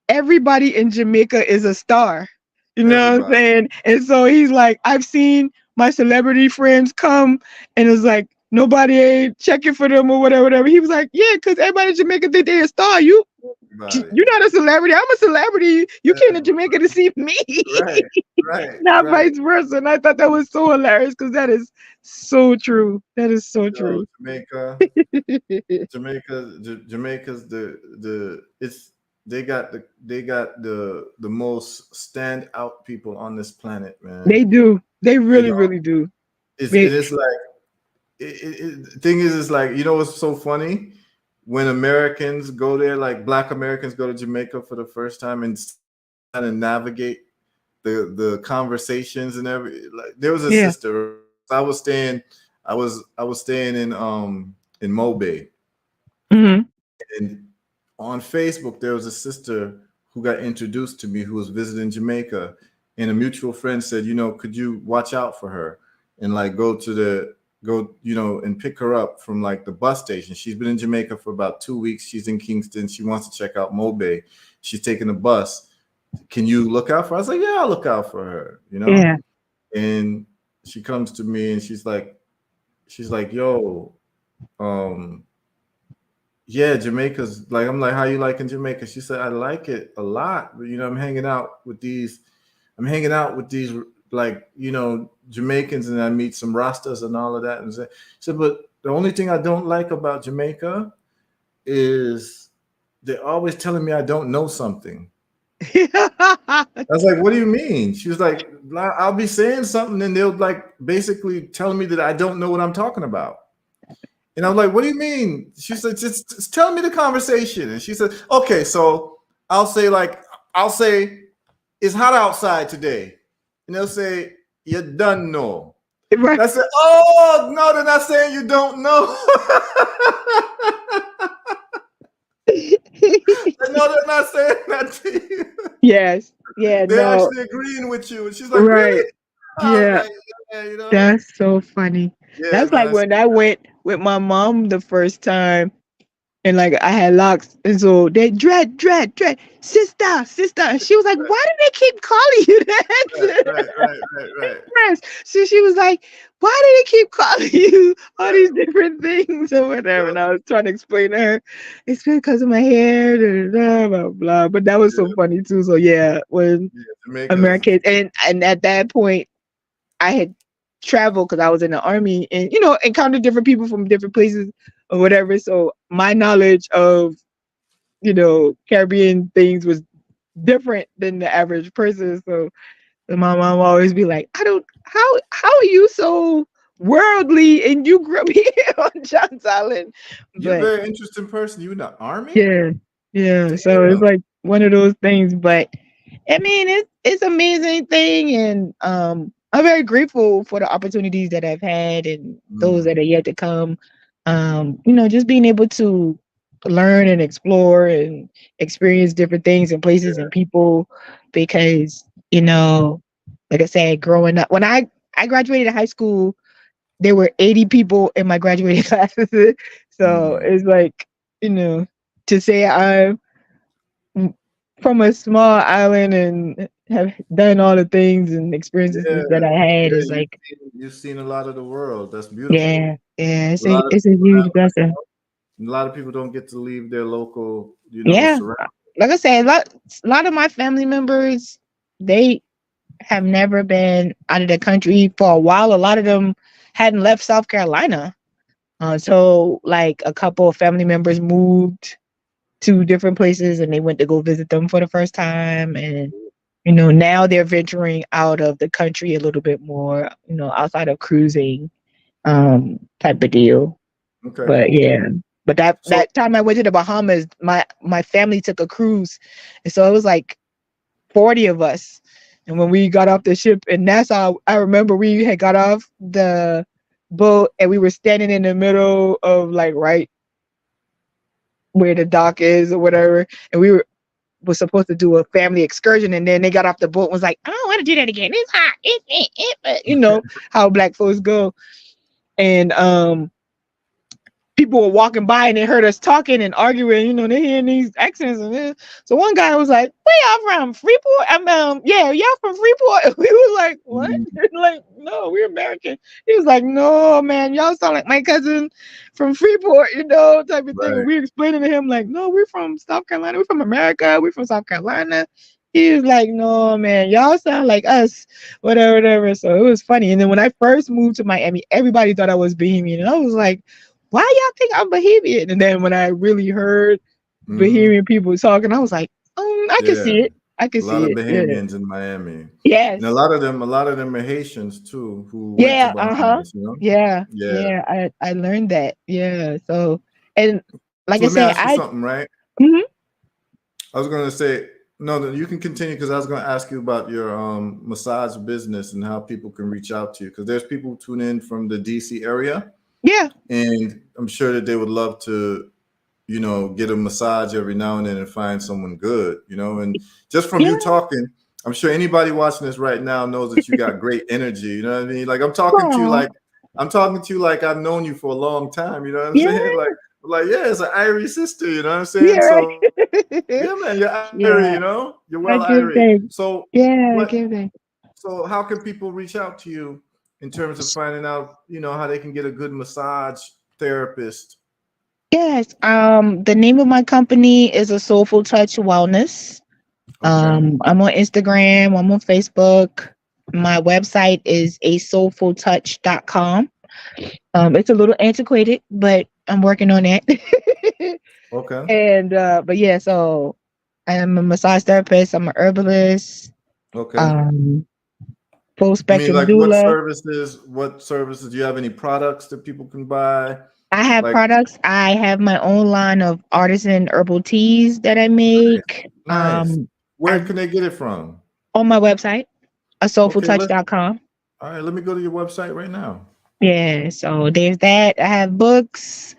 everybody in Jamaica is a star. You know what I'm Everybody. saying? And so he's like, I've seen my celebrity friends come and it's like nobody ain't checking for them or whatever, whatever. He was like, yeah, because everybody in Jamaica think they're a star. Everybody. You're not a celebrity. I'm a celebrity. You came to Everybody. Jamaica to see me, Right. Right. not Right. vice versa. And I thought that was so hilarious because that is so true. That is so Yo, true. Jamaica's the it's they got the most standout people on this planet, man. They do. They You really, know, really do. it They, is like thing is, it's like, you know what's so funny, when Americans go there, like Black Americans go to Jamaica for the first time and kind of navigate the conversations and every, like there was a yeah. sister. I was staying in Mobay, Hmm. and on Facebook there was a sister who got introduced to me who was visiting Jamaica, and a mutual friend said, you know, could you watch out for her and like go, you know, and pick her up from like the bus station. She's been in Jamaica for about 2 weeks. She's in Kingston. She wants to check out Mobay. She's taking a bus. Can you look out for her? I was like, yeah, I'll look out for her, you know? Yeah. And she comes to me and she's like, yo, um, yeah, Jamaica's like, I'm like, how you liking Jamaica? She said, I like it a lot. But, you know, I'm hanging out with these, like, you know, Jamaicans, and I meet some Rastas and all of that. And she said, but the only thing I don't like about Jamaica is they're always telling me I don't know something. I was like, what do you mean? She was like, I'll be saying something and they'll like basically telling me that I don't know what I'm talking about. And I'm like, what do you mean? She said, just tell me the conversation. And she said, okay, so I'll say, it's hot outside today. And they'll say, you don't know. Right. And I said, oh, no, they're not saying you don't know. No, they're not saying that to you. Yes. Yeah. They're No. actually agreeing with you. And she's like, Right. really? I was Yeah. like, yeah, you know? That's so funny. Yeah, That's like man. when I went with my mom the first time, and like I had locks, and so they dread, sister. And she was like, Right, "Why do they keep calling you right, that?" right, right, right, right. Yes. So she was like, "Why do they keep calling you all Right. these different things or whatever?" Yep. And I was trying to explain to her, it's because of my hair, blah blah blah. But that was so Yeah, funny too. So yeah, when yeah. Jamaica's Americans, and at that point I had traveled because I was in the army and encountered different people from different places or whatever. So my knowledge of Caribbean things was different than the average person. So my mom will always be like, I don't how are you so worldly and you grew up here on John's Island? you're a But very interesting person. You in the army? yeah, yeah. So it's Damn. like one of those things. But I mean, it's amazing thing, and I'm very grateful for the opportunities that I've had and those that Mm, are yet to come. Just being able to learn and explore and experience different things and places and people, because like I said, growing up when I graduated high school, there were 80 people in my graduating class. So mm. it's like, to say I'm from a small island and have done all the things and experiences Yeah, that I had yeah. is like, You've seen a lot of the world. That's beautiful. yeah, yeah, A lot of it's a people huge blessing. a lot of people don't get to leave their local, Yeah, surroundings. like I said, a lot of my family members, they have never been out of the country for a while. A lot of them hadn't left South Carolina. So like a couple of family members moved to different places and they went to go visit them for the first time. And, now they're venturing out of the country a little bit more, outside of cruising, type of deal. Okay. But yeah. But that So time I went to the Bahamas, my family took a cruise. And so it was like 40 of us. And when we got off the ship in Nassau, I remember we had got off the boat and we were standing in the middle of like right where the dock is or whatever. And we was supposed to do a family excursion, and then they got off the boat and was like, I don't want to do that again. It's hot. But how black folks go. And people were walking by and they heard us talking and arguing, they hearing these accents and this. So one guy was like, where y'all from? Freeport? Yeah, y'all from Freeport? And we was like, what? Like, no, we're American. He was like, no, man, y'all sound like my cousin from Freeport, type of thing. Right. And we explaining to him, like, no, we're from South Carolina. We're from America. We're from South Carolina. He was like, no, man, y'all sound like us, whatever. So it was funny. And then when I first moved to Miami, everybody thought I was Bahamian. And I was like, why y'all think I'm Bahamian? And then when I really heard Bahamian people talking, I was like, I can see it. I can see it. A lot of Bahamians in Miami. Yes. And a lot of them are Haitians too, who went to Bahamas, Yeah. I learned that. Yeah. So, and like so I said, let me ask you something, right? Mhm. I was gonna say, no, you can continue because I was gonna ask you about your massage business and how people can reach out to you. Because there's people who tune in from the DC area. Yeah. And I'm sure that they would love to, get a massage every now and then and find someone good, and just from you talking, I'm sure anybody watching this right now knows that you got great energy. You know what I mean? Like I'm talking to you like I've known you for a long time. You know what I'm saying? Like, yeah, it's an Irie sister. You know what I'm saying? Yeah, So yeah, man, you're Irie. You're well Irie. So I give thanks. So how can people reach out to you in terms of finding out, how they can get a good massage therapist? Yes. The name of my company is a Soulful Touch Wellness. Okay. I'm on Instagram. I'm on Facebook. My website is asoulfultouch.com. It's a little antiquated, but I'm working on that. Okay. And but yeah, so I am a massage therapist. I'm a herbalist. Okay. Full spectrum like doula. what services do you have? Any products that people can buy? I have products. I have my own line of artisan herbal teas that I make. Nice. Where can they get it from? On my website, asoulfultouch.com. All right, let me go to your website right now. Yeah, so there's that. I have books.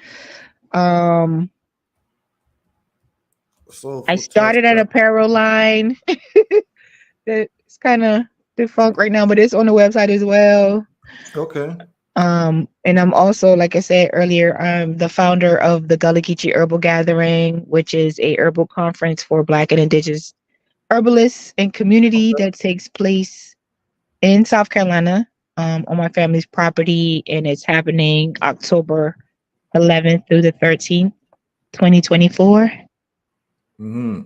I started an apparel line. It's kind of defunct right now, but it's on the website as well. Okay. And I'm also, like I said earlier, I'm the founder of the Gullah Geechee Herbal Gathering, which is a herbal conference for Black and Indigenous herbalists and community that takes place in South Carolina, on my family's property, and it's happening October 11th through the 13th, 2024. Mm-hmm.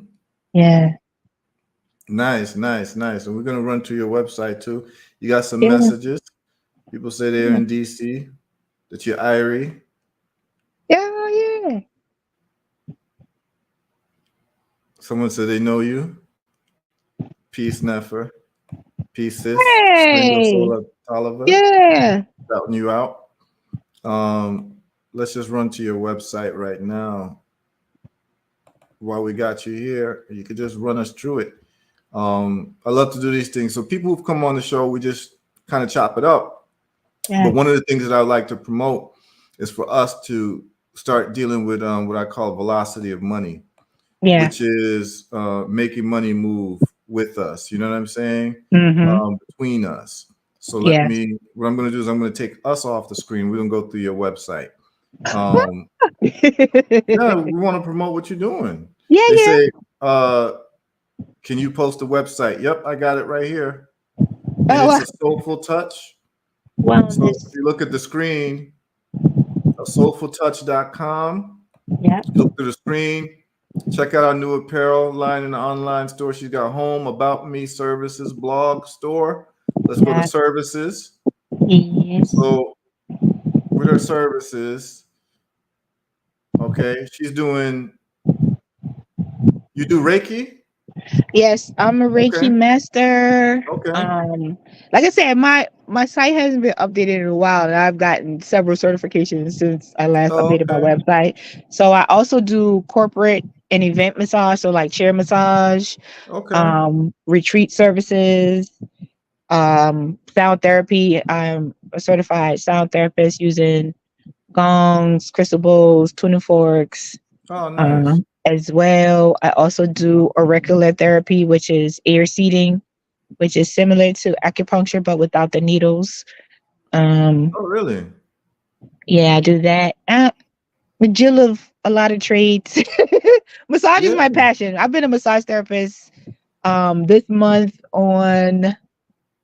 Yeah. Nice. And we're gonna run to your website too. You got some messages. People say they're in DC, that you're Irie. Yeah. Someone said they know you. Peace, Nefer. Peace, sis. Hey. Oliver. Yeah. Shouting you out. Let's just run to your website right now. While we got you here, you could just run us through it. I love to do these things. So people who've come on the show, we just kind of chop it up. Yeah. But one of the things that I like to promote is for us to start dealing with what I call velocity of money, which is making money move with us. You know what I'm saying? Mm-hmm. Between us. So what I'm going to do is I'm going to take us off the screen. We're going to go through your website. We want to promote what you're doing. They say, can you post a website? Yep, I got it right here. And it's a Soulful Touch. Wow. So if you look at the screen, soulfultouch.com. Yeah. Look through the screen. Check out our new apparel line in the online store. She's got home, about me, services, blog, store. Let's go to Yeah. services. Yes. So with her services, okay, she's doing. You do Reiki? Yes, I'm a Reiki Okay. master. Okay. Like I said, my site hasn't been updated in a while, and I've gotten several certifications since I last Oh, updated my okay. website. So I also do corporate and event massage, so like chair massage, Okay. retreat services, sound therapy. I'm a certified sound therapist using gongs, crystal bowls, tuning forks, Oh, nice. as well. I also do auricular therapy, which is ear seeding, which is similar to acupuncture but without the needles. Um, Oh, really? yeah, I do that. A Jill of a lot of trades. Massage is Yeah. my passion. I've been a massage therapist. This month on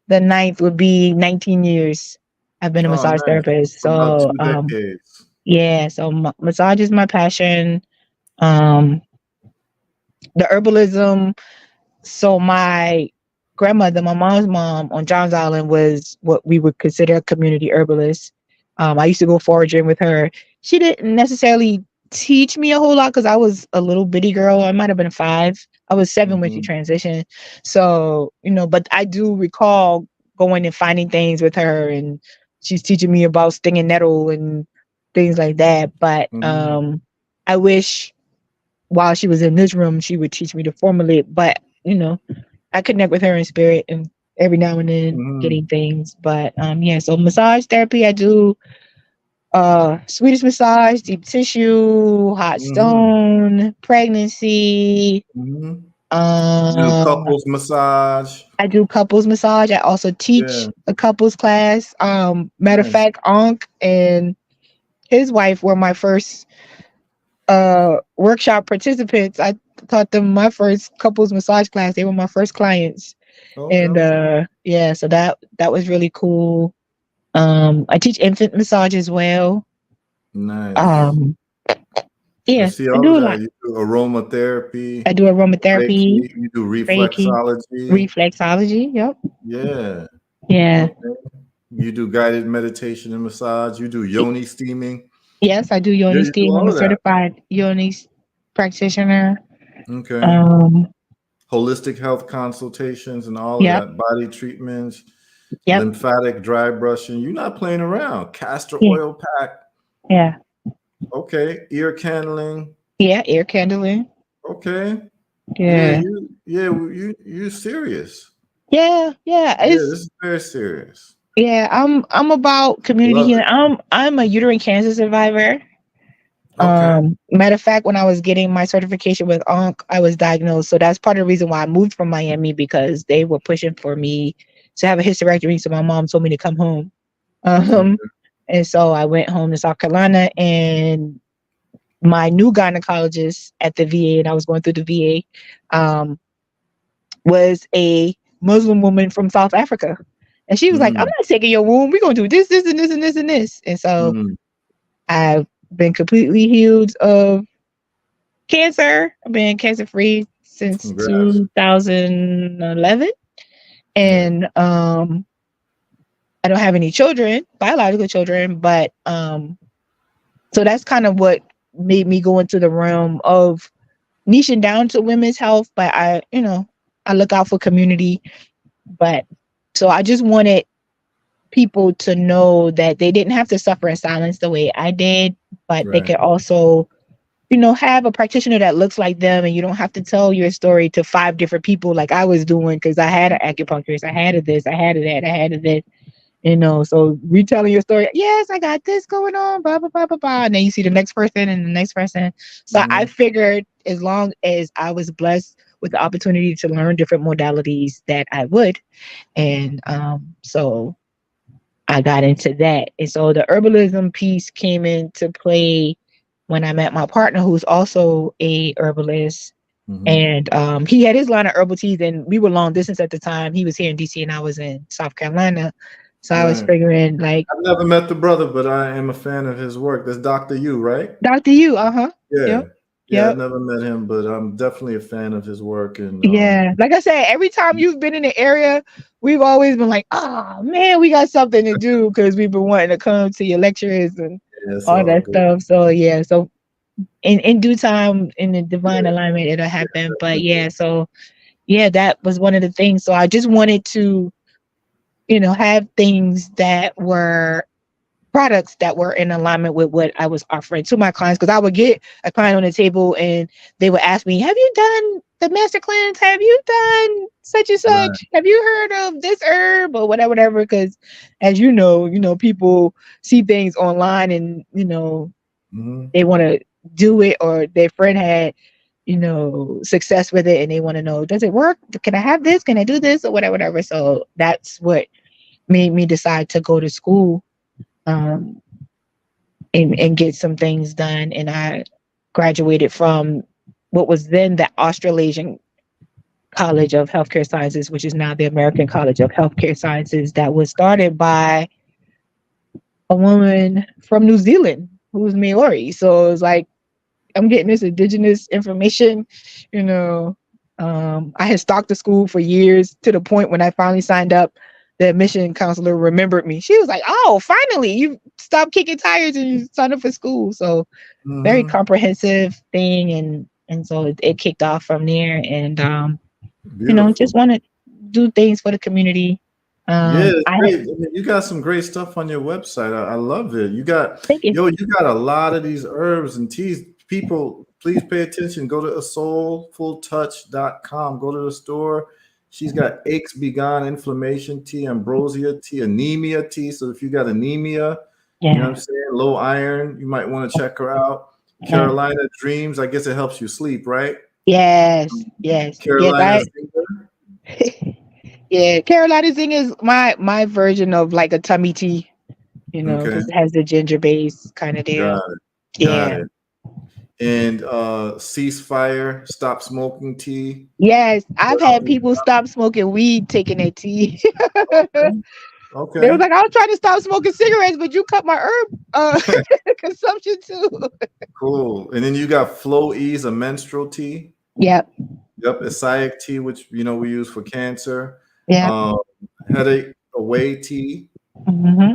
the 9th would be 19 years. I've been a Oh, massage nice. therapist. About So 2 decades. yeah, so massage is my passion. Um, the herbalism. So my grandmother, my mom's mom on Johns Island was what we would consider a community herbalist. I used to go foraging with her. She didn't necessarily teach me a whole lot because I was a little bitty girl. I might have been 5. I was 7 when she Hmm. transitioned. So, but I do recall going and finding things with her, and she's teaching me about stinging nettle and things like that. But Hmm. I wish while she was in this room, she would teach me to formulate. But I connect with her in spirit and every now and then Hmm. getting things. But yeah, so massage therapy, I do Swedish massage, deep tissue, hot Hmm. stone, pregnancy. Hmm. You do Uh, couples massage. I do couples massage. I also Yeah. teach a couples class. Matter of Nice. fact, Ankh and his wife were my first workshop participants. I taught them my first couples massage class. They were my first clients. Okay. And Okay. yeah, so that was really cool. I teach infant massage as well. Nice. Um, I yeah, see I all do of a that. lot. You do aromatherapy, I do aromatherapy, Reiki, you do Reiki, reflexology. reflexology. Yep. Yeah. Yeah. Okay. You do guided meditation and massage. You do yoni steaming. Yes, I do Yeah, yoni you do steam. I'm all a of that. certified yoni practitioner. Okay. Um, Holistic health consultations and all of yep. that. Body treatments, Yep. lymphatic dry brushing. You're not playing around. Castor Yeah. oil pack. Yeah. Okay. Ear candling. Yeah. Air candling. Okay. Yeah, Yeah. you serious. Yeah. Yeah. Yeah, It's this is very serious. yeah. I'm about community Love healing. it. I'm a uterine cancer survivor. Okay. Matter of fact, when I was getting my certification with Onc, I was diagnosed. So that's part of the reason why I moved from Miami because they were pushing for me to have a hysterectomy. So my mom told me to come home. Um, Okay. and so I went home to South Carolina, and my new gynecologist at the VA, and I was going through the VA, was a Muslim woman from South Africa. And she was like, I'm Mm, not taking your womb. We're going to do this, this, and this, and this, and this. And so mm, I've been completely healed of cancer. I've been cancer free since congrats. 2011. Yeah. And I don't have any children, biological children, but so that's kind of what made me go into the realm of niching down to women's health. But I look out for community. But so I just wanted people to know that they didn't have to suffer in silence the way I did, but they Right. could also have a practitioner that looks like them, and you don't have to tell your story to 5 different people like I was doing because I had an acupuncturist, I had a this, I had a that, I had a this. So retelling your story, yes, I got this going on, blah blah blah blah blah, and then you see the next person and the next person. So I Hmm. figured as long as I was blessed with the opportunity to learn different modalities, that I would, and so I got into that. And so the herbalism piece came into play when I met my partner, who's also a herbalist. Hmm. And he had his line of herbal teas, and we were long distance at the time. He was here in DC, and I was in South Carolina. So I was Right. figuring, like, I've never met the brother, but I am a fan of his work. That's Dr. U, right? Dr. You, uh huh. Yeah. Yep. Yeah, Yep. I've never met him, but I'm definitely a fan of his work. And Yeah. Like I said, every time you've been in the area, we've always been like, oh man, we got something to do because we've been wanting to come to your lectures and yeah, it's all all that good. stuff. So yeah, so in due time, in the divine Yeah, alignment, it'll happen. But definitely. yeah, so yeah, that was one of the things. So I just wanted to, have things that were products that were in alignment with what I was offering to my clients. Because I would get a client on the table and they would ask me, "Have you done the master cleanse? Have you done such and Right. such? Have you heard of this herb or whatever, whatever?" Because as people see things online and Hmm. they want to do it, or their friend had success with it and they want to know, does it work? Can I have this? Can I do this or whatever, whatever? So that's what made me decide to go to school, um, and get some things done. And I graduated from what was then the Australasian College of Healthcare Sciences, which is now the American College of Healthcare Sciences, that was started by a woman from New Zealand who was Maori. So it was like, I'm getting this indigenous information, you know. I had stalked the school for years to the point when I finally signed up, the admission counselor remembered me. She was like, "Oh, finally, you stopped kicking tires and you signed up for school." So very Hmm. comprehensive thing, and so it kicked off from there. And Beautiful. just want to do things for the community. Yeah, it's I had great. I mean, you got some great stuff on your website. I love it. thank you. You got a lot of these herbs and teas. People, please pay attention. Go to asoulfultouch.com. Go to the store. She's got aches be gone, inflammation tea, ambrosia tea, anemia tea. So if you got anemia, you know what I'm Yeah, saying, low iron, you might want to check her out. yeah, Carolina Dreams, I guess it helps you sleep, right? yes, yes, yes. Carolina Zinger. Yeah, Carolina Zing is my version of like a tummy tea, Okay, because it has the ginger base kind of got deal. it. Got Yeah. it. And ceasefire, stop smoking tea. Yes, I've had people stop smoking weed taking their tea. Okay. They was Okay. like, I was trying to stop smoking cigarettes, but you cut my herb consumption too. Cool. And then you got Flow Ease, a menstrual tea. Yep, Yep, Acidic tea, which we use for cancer. yep. Um, Headache away tea. Hmm.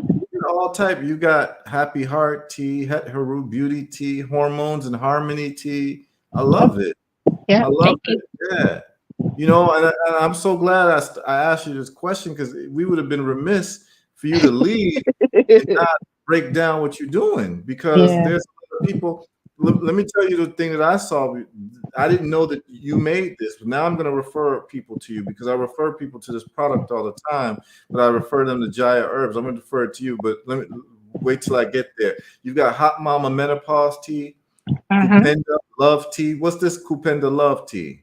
All type. You got Happy Heart tea, Heru Beauty tea, Hormones and Harmony tea. I love it. I Yep. love Thank you. it. Yeah. And I'm so glad I asked you this question, because we would have been remiss for you to leave and not break down what you're doing, because Yeah. there's other people. Let me tell you the thing that I saw. I didn't know that you made this, but now I'm going to refer people to you, because I refer people to this product all the time, but I refer them to Jaya Herbs. I'm going to refer it to you, but let me wait till I get there. You've got Hot Mama Menopause tea, Uh-huh. Kupenda Love tea. What's this Kupenda Love tea?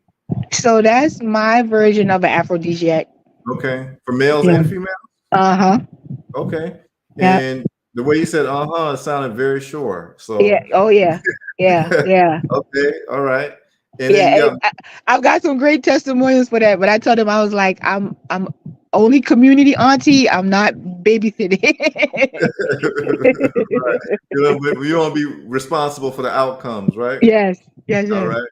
So that's my version of an aphrodisiac. Okay, for males Yeah. and females. Uh-huh. Okay, Yeah. and the way you said it sounded very sure. Yeah. So Oh yeah. Yeah. Yeah. okay, all right, and then you Yeah. got I've got some great testimonials for that, but I told him, I was like, I'm only community auntie. I'm not babysitting. right. But you want to be responsible for the outcomes, right? Yes. Yes. All Yes. right.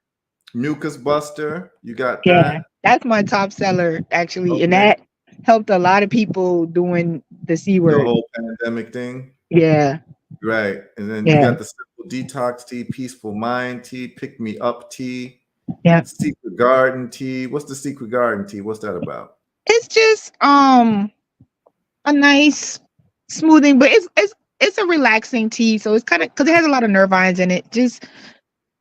Mucus Buster, you got Yeah. that. That's my top seller actually, and Okay, that helped a lot of people doing the C the word. whole pandemic thing, Yeah. right? And then you Yeah. got the simple detox tea, peaceful mind tea, pick me up tea, Yeah. secret garden tea. What's the secret garden tea? What's that about? It's just a nice smoothing, but it's a relaxing tea. So it's kind of, because it has a lot of nervines in it. Just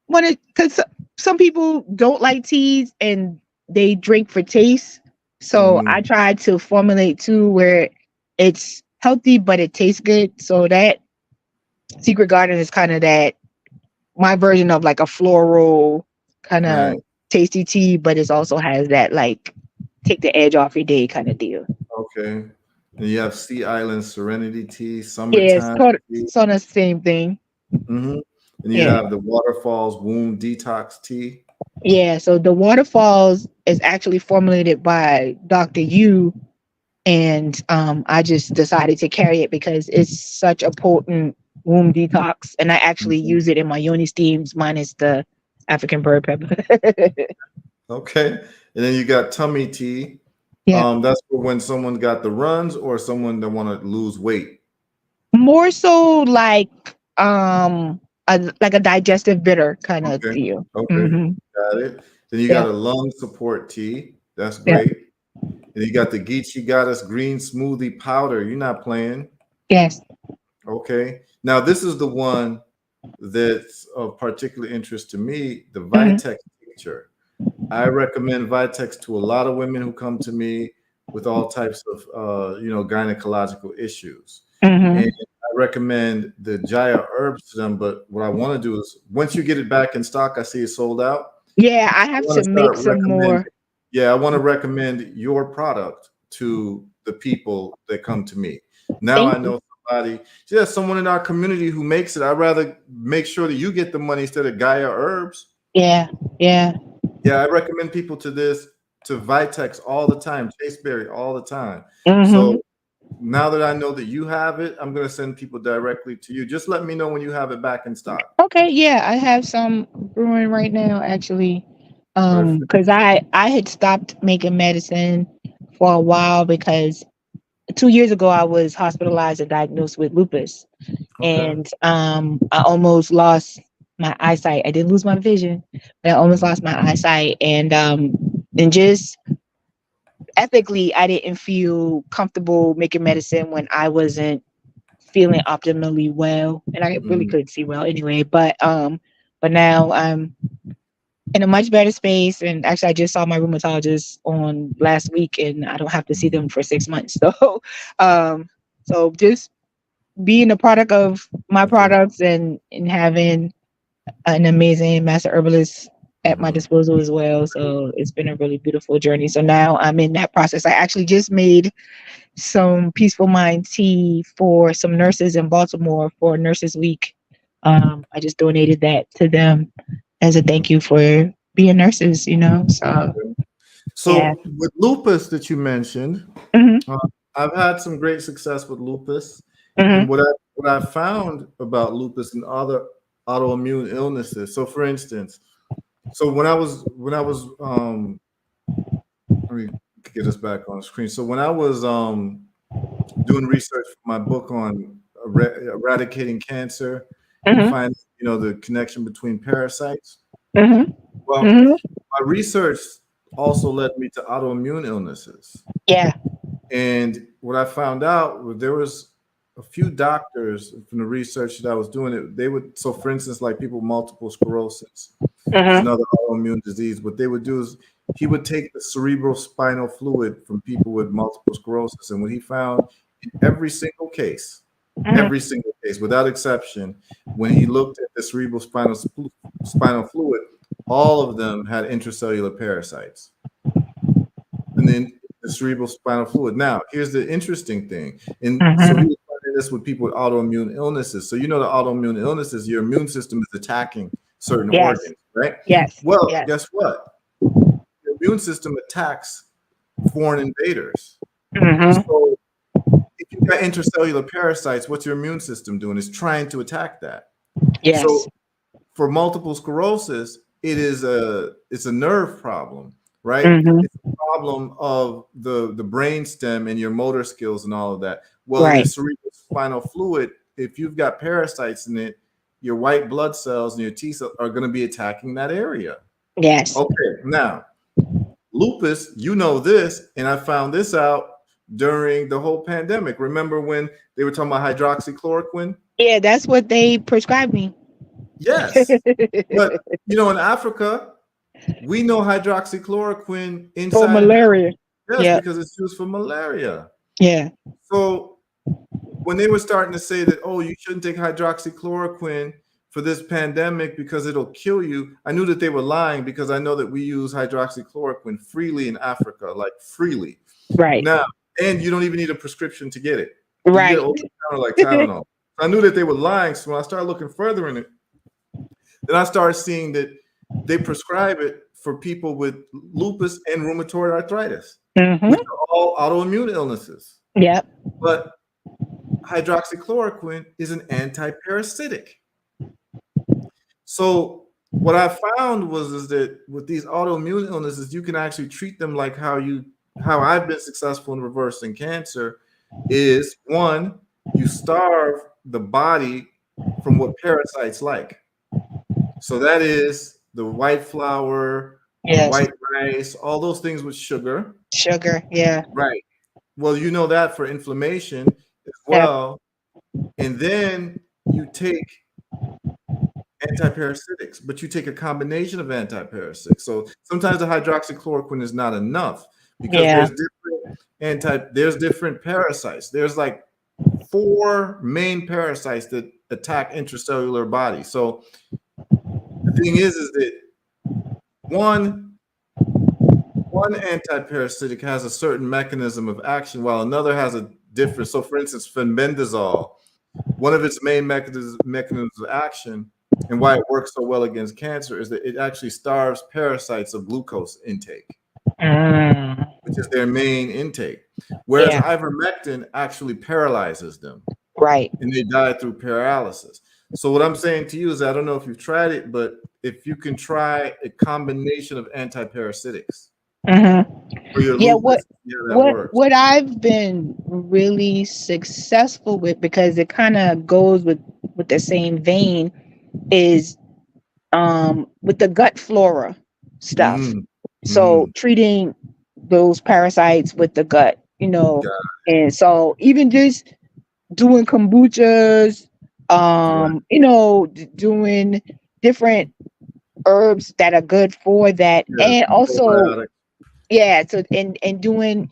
want to, because some people don't like teas and they drink for taste. So Mm, I tried to formulate too where it's healthy but it tastes good. So that Secret Garden is kind of that, my version of like a floral kind of right. tasty tea, but it also has that like take the edge off your day kind of deal. Okay. And you have Sea Island Serenity Tea, Yeah, it's Summertime Tea. sort of the same thing. Hmm. And you Yeah. have the Waterfalls Womb Detox Tea. Yeah. So the waterfalls is actually formulated by Dr. Yu. And I just decided to carry it because it's such a potent womb detox. And I actually Mhm. use it in my yoni steams minus the African bird pepper. Okay. And then you got tummy tea. Yeah. That's for when someone got the runs or someone that want to lose weight. More so like like a digestive bitter kind of Okay. feel. Okay. Hmm. Got it. Then you Yeah. got a lung support tea. That's Yeah. great. And you got the Geechee Goddess green smoothie powder. You're not playing. Yes. Okay. Now this is the one that's of particular interest to me, the Hmm. Vitex tincture. I recommend Vitex to a lot of women who come to me with all types of gynecological issues. Hmm. And I recommend the Jaya herbs to them. But what I want to do is once you get it back in stock, I see it sold out. Yeah, I I have want to to make start some recommending. more. Yeah, I want to recommend your product to the people that come to me. Now Thank I you. know somebody, yeah, someone in our community who makes it. I'd rather make sure that you get the money instead of Gaia Herbs. Yeah. Yeah. Yeah, I recommend people to Vitex all the time, Chaseberry all the time. Hmm. So now that I know that you have it, I'm gonna send people directly to you. Just let me know when you have it back in stock. Okay. Yeah, I have some brewing right now, actually. Perfect. Because I had stopped making medicine for a while because 2 years ago I was hospitalized and diagnosed with lupus, Okay. and I almost lost my eyesight. I didn't lose my vision, but I almost lost my eyesight, and just ethically, I didn't feel comfortable making medicine when I wasn't feeling optimally well, and I really Mm, couldn't see well anyway. But now I'm in a much better space, and actually, I just saw my rheumatologist on last week, and I don't have to see them for 6 months. Um, so just being a product of my okay. products and having an amazing master herbalist at my Mhm. disposal as well. So it's been a really beautiful journey. So now I'm in that process. I actually just made some peaceful mind tea for some nurses in Baltimore for Nurses Week. I just donated that to them as a thank you for being nurses, So yeah. So with lupus that you mentioned, Hmm. uh, I've had some great success with lupus, and Hmm. what I found about lupus and other autoimmune illnesses. So, for instance, so when I was let me get us back on the screen. So when I was doing research for my book on eradicating cancer and Hmm. finding the connection between parasites. Hmm. Well, Hmm. my research also led me to autoimmune illnesses. Yeah. And what I found out was there was a few doctors from the research that I was doing it. They would, so for instance, like people with multiple sclerosis is Hmm. another autoimmune disease. What they would do is he would take the cerebral spinal fluid from people with multiple sclerosis. And what he found in Hmm. every single case, without exception, when he looked at the cerebral spinal fluid, all of them had intracellular parasites. And then the cerebral spinal fluid. Now, here's the interesting thing. And so he Hmm. was finding this with people with autoimmune illnesses. So the autoimmune illnesses, your immune system is attacking certain Yes. organs, right? Yes. Well, Yes. guess what? Your immune system attacks foreign invaders. Hmm. So if you've got intracellular parasites, what's your immune system doing? It's trying to attack that. Yes. So for multiple sclerosis, it's a nerve problem, right? Hmm. It's a problem of the brain stem and your motor skills and all of that. Well, in your Right. cerebral spinal fluid, if you've got parasites in it, your white blood cells and your T cells are going to be attacking that area. Yes. Okay, now lupus, you know this, and I found this out during the whole pandemic. Remember when they were talking about hydroxychloroquine? Yeah, that's what they prescribed me. Yes. But in Africa, we know hydroxychloroquine For inside. malaria. Yes, Yeah. because it's used for malaria. Yeah. So when they were starting to say that, oh, you shouldn't take hydroxychloroquine for this pandemic because it'll kill you, I knew that they were lying because I know that we use hydroxychloroquine freely in Africa, like freely. Right. Now, and you don't even need a prescription to get it. You can get it Right. over the counter like Tylenol. I knew that they were lying. So when I started looking further in it, then I started seeing that they prescribe it for people with lupus and rheumatoid arthritis, Hmm. which are all autoimmune illnesses. Yep. But hydroxychloroquine is an anti-parasitic. So what I found was is that with these autoimmune illnesses, you can actually treat them like how I've been successful in reversing cancer is one, you starve the body from what parasites like. So that is the white flour, the Yes. white rice, all those things with sugar. Sugar. Yeah. Right. Well, you know that for inflammation as Yep. well. And then you take antiparasitics, but you take a combination of antiparasitics. So sometimes the hydroxychloroquine is not enough because Yeah. there's different parasites. There's like 4 main parasites that attack intracellular bodies. So the thing is that one antiparasitic has a certain mechanism of action while another has a different. So for instance, fenbendazole, one of its main mechanisms of action and why it works so well against cancer is that it actually starves parasites of glucose intake, which is their main intake. Whereas Yeah. ivermectin actually paralyzes them Right. and they die through paralysis. So what I'm saying to you is, I don't know if you've tried it, but if you can try a combination of antiparasitics for your Yeah. What lupus, yeah, that works. what I've been really successful with, because it kind of goes with the same vein, is with the gut flora stuff. Mm, So mm, treating those parasites with the gut, got and so even just doing kombuchas, right. doing different herbs that are good for that, Yeah, and also probiotic. yeah, so and doing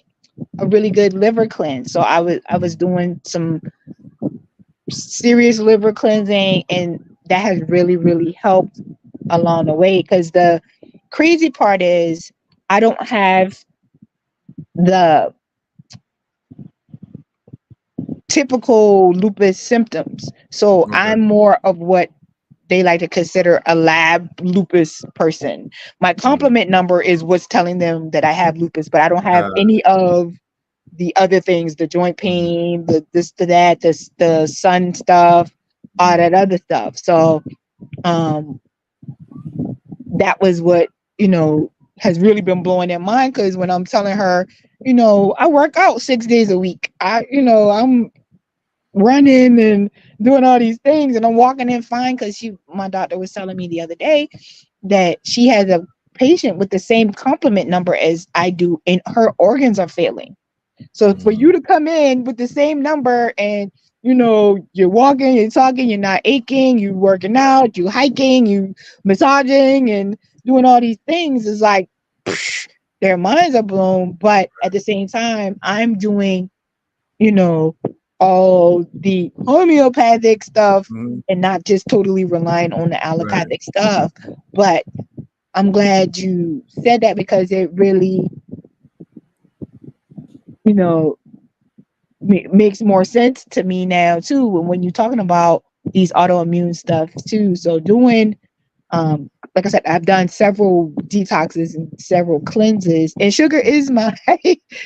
a really good liver cleanse. So I was doing some serious liver cleansing, and that has really helped along the way. Because the crazy part is I don't have the typical lupus symptoms, so Okay. I'm more of what they like to consider a lab lupus person. My Mm, complement number is what's telling them that I have lupus, but I don't have got any of the other things, the joint mm, pain, the this, the that, the sun stuff, all mm, that other stuff. So um that was what, has really been blowing their mind, because when I'm telling her, I work out 6 days a week. I'm running and doing all these things, and I'm walking in fine, because my doctor was telling me the other day that she has a patient with the same complement number as I do, and her organs are failing. So for mm, you to come in with the same number, and you're walking, you're talking, you're not aching, you working out, you hiking, you massaging and doing all these things, is like psh, their minds are blown. But at the same time, I'm doing, you know, all the homeopathic stuff, mm, and not just totally relying on the right. allopathic stuff. But I'm glad you said that, because it really, you know, makes more sense to me now too, when you're talking about these autoimmune stuff too. So doing, like I said, I've done several detoxes and several cleanses, and sugar is my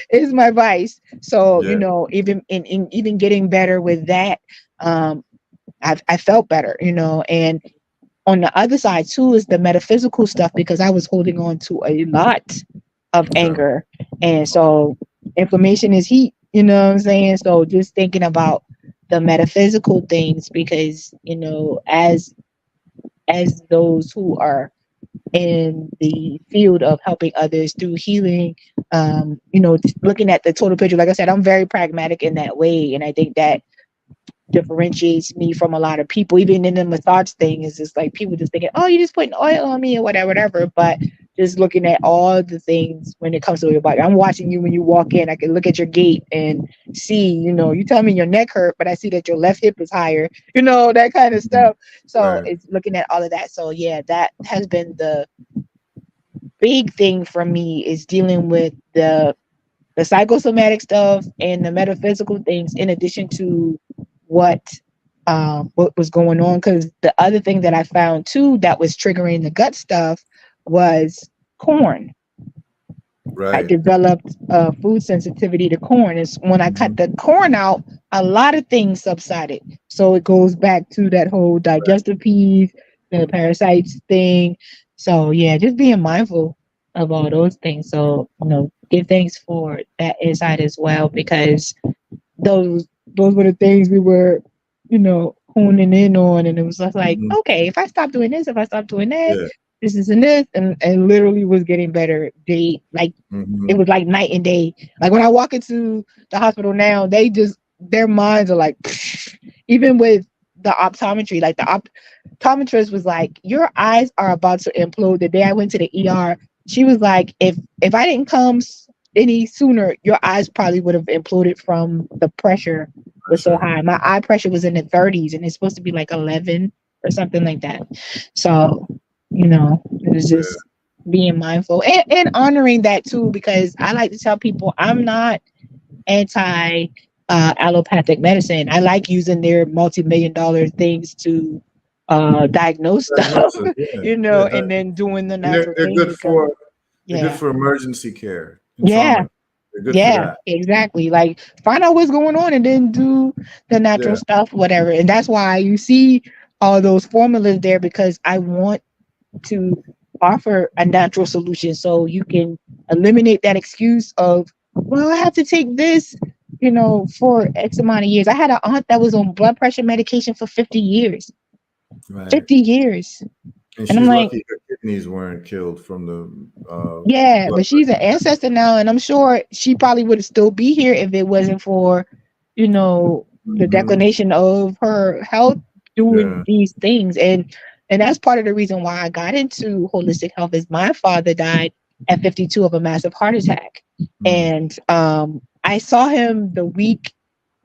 is my vice. So Yeah. even in even getting better with that, um I felt better, and on the other side too is the metaphysical stuff, because I was holding on to a lot of Okay. anger. And so inflammation is heat, you know what I'm saying? So just thinking about the metaphysical things, because, as those who are in the field of helping others through healing, looking at the total picture, like I said, I'm very pragmatic in that way. And I think that differentiates me from a lot of people. Even in the massage thing, is just like people just thinking, oh, you're just putting oil on me or whatever. But just looking at all the things when it comes to your body. I'm watching you when you walk in. I can look at your gait and see, you tell me your neck hurt, but I see that your left hip is higher, that kind of Mhm. stuff. So Right. it's looking at all of that. So yeah, that has been the big thing for me, is dealing with the psychosomatic stuff and the metaphysical things, in addition to what what was going on. Because the other thing that I found too that was triggering the gut stuff was corn. I Right. developed food sensitivity to corn. Is when I cut Mhm. the corn out, a lot of things subsided. So it goes back to that whole digestive piece, the parasites thing. So yeah, just being mindful of all those things. So give thanks for that insight as well, because those were the things we were, honing in on, and it was just like, Mhm. okay, if I stop doing this, if I stop doing that, Yeah. this and this, and literally was getting better. They like it Hmm. was like night and day. Like when I walk into the hospital now, their minds are like, even with the optometry, like the optometrist was like, your eyes are about to implode. The day I went to the ER, she was like, if I didn't come any sooner, your eyes probably would have imploded from the pressure For was so sure. high. My eye pressure was in the 30s, and it's supposed to be like 11 or something like that. So, it was Yeah. just being mindful and honoring that too, because I like to tell people I'm not anti allopathic medicine. I like using their multi-million dollar things to diagnose stuff, Diagnosis. Yeah. Yeah. and then doing the And they're natural they're thing good because for they're good yeah, for emergency care and yeah, trauma. They're good for yeah, that. exactly. Like find out what's going on and then do the natural Yeah. stuff, whatever. And that's why you see all those formulas there, because I want to offer a natural solution so you can eliminate that excuse of, well, I have to take this, for X amount of years. I had an aunt that was on blood pressure medication for 50 years. Right. 50 years. And And I'm she's like, lucky her kidneys weren't killed from the yeah, blood but she's an ancestor now, and I'm sure she probably would still be here if it wasn't for, the pressure. declination of her health doing Yeah. these things. And that's part of the reason why I got into holistic health is my father died at 52 of a massive heart attack. Mm. And I saw him the week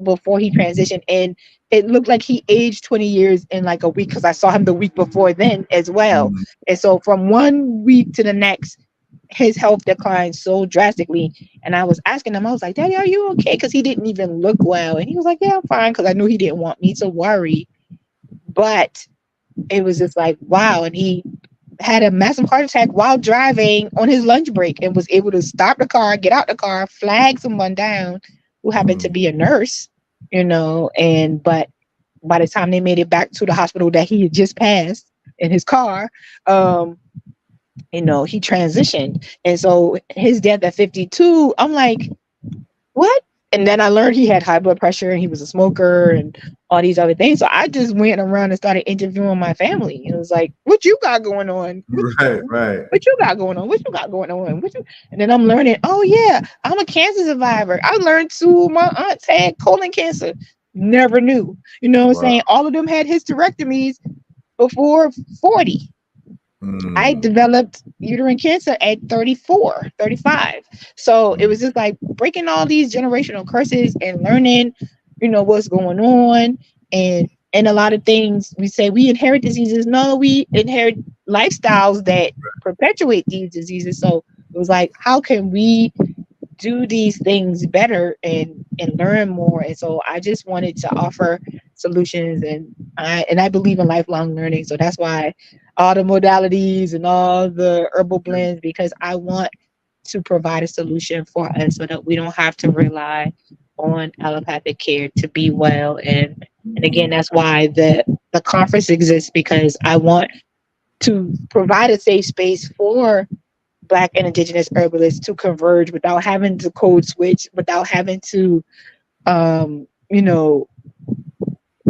before he transitioned, and it looked like he aged 20 years in like a week, because I saw him the week before then as well. Mm. And so from one week to the next, his health declined so drastically. And I was asking him, I was like, Daddy, are you okay? Because he didn't even look well. And he was like, yeah, I'm fine. Because I knew he didn't want me to worry. But it was just like, wow. And he had a massive heart attack while driving on his lunch break and was able to stop the car, get out the car, flag someone down who happened to Mm. be a nurse, and but by the time they made it back to the hospital that he had just passed in his car, he transitioned. And so his death at 52, I'm like, what? And then I learned he had high blood pressure and he was a smoker and all these other things. So I just went around and started interviewing my family. It was like, what you got going on? Right. Right. What you got going on? What you got going on? And then I'm learning, oh yeah, I'm a cancer survivor. I learned two of my aunts had colon cancer. Never knew. You know what I'm Wow. saying? All of them had hysterectomies before 40. I Mm. developed uterine cancer at 34, 35. So it Mm. was just like breaking all these generational curses and learning, what's going on. And a lot of things we say we inherit diseases. No, we inherit lifestyles that perpetuate these diseases. So it was like, how can we do these things better and learn more? And so I just wanted to offer solutions, and I believe in lifelong learning. So that's why all the modalities and all the herbal blends, because I want to provide a solution for us so that we don't have to rely on allopathic care to be well. And again, Mm. that's why the conference exists, because I want to provide a safe space for Black and Indigenous herbalists to converge without having to code switch, without having to, um, you know,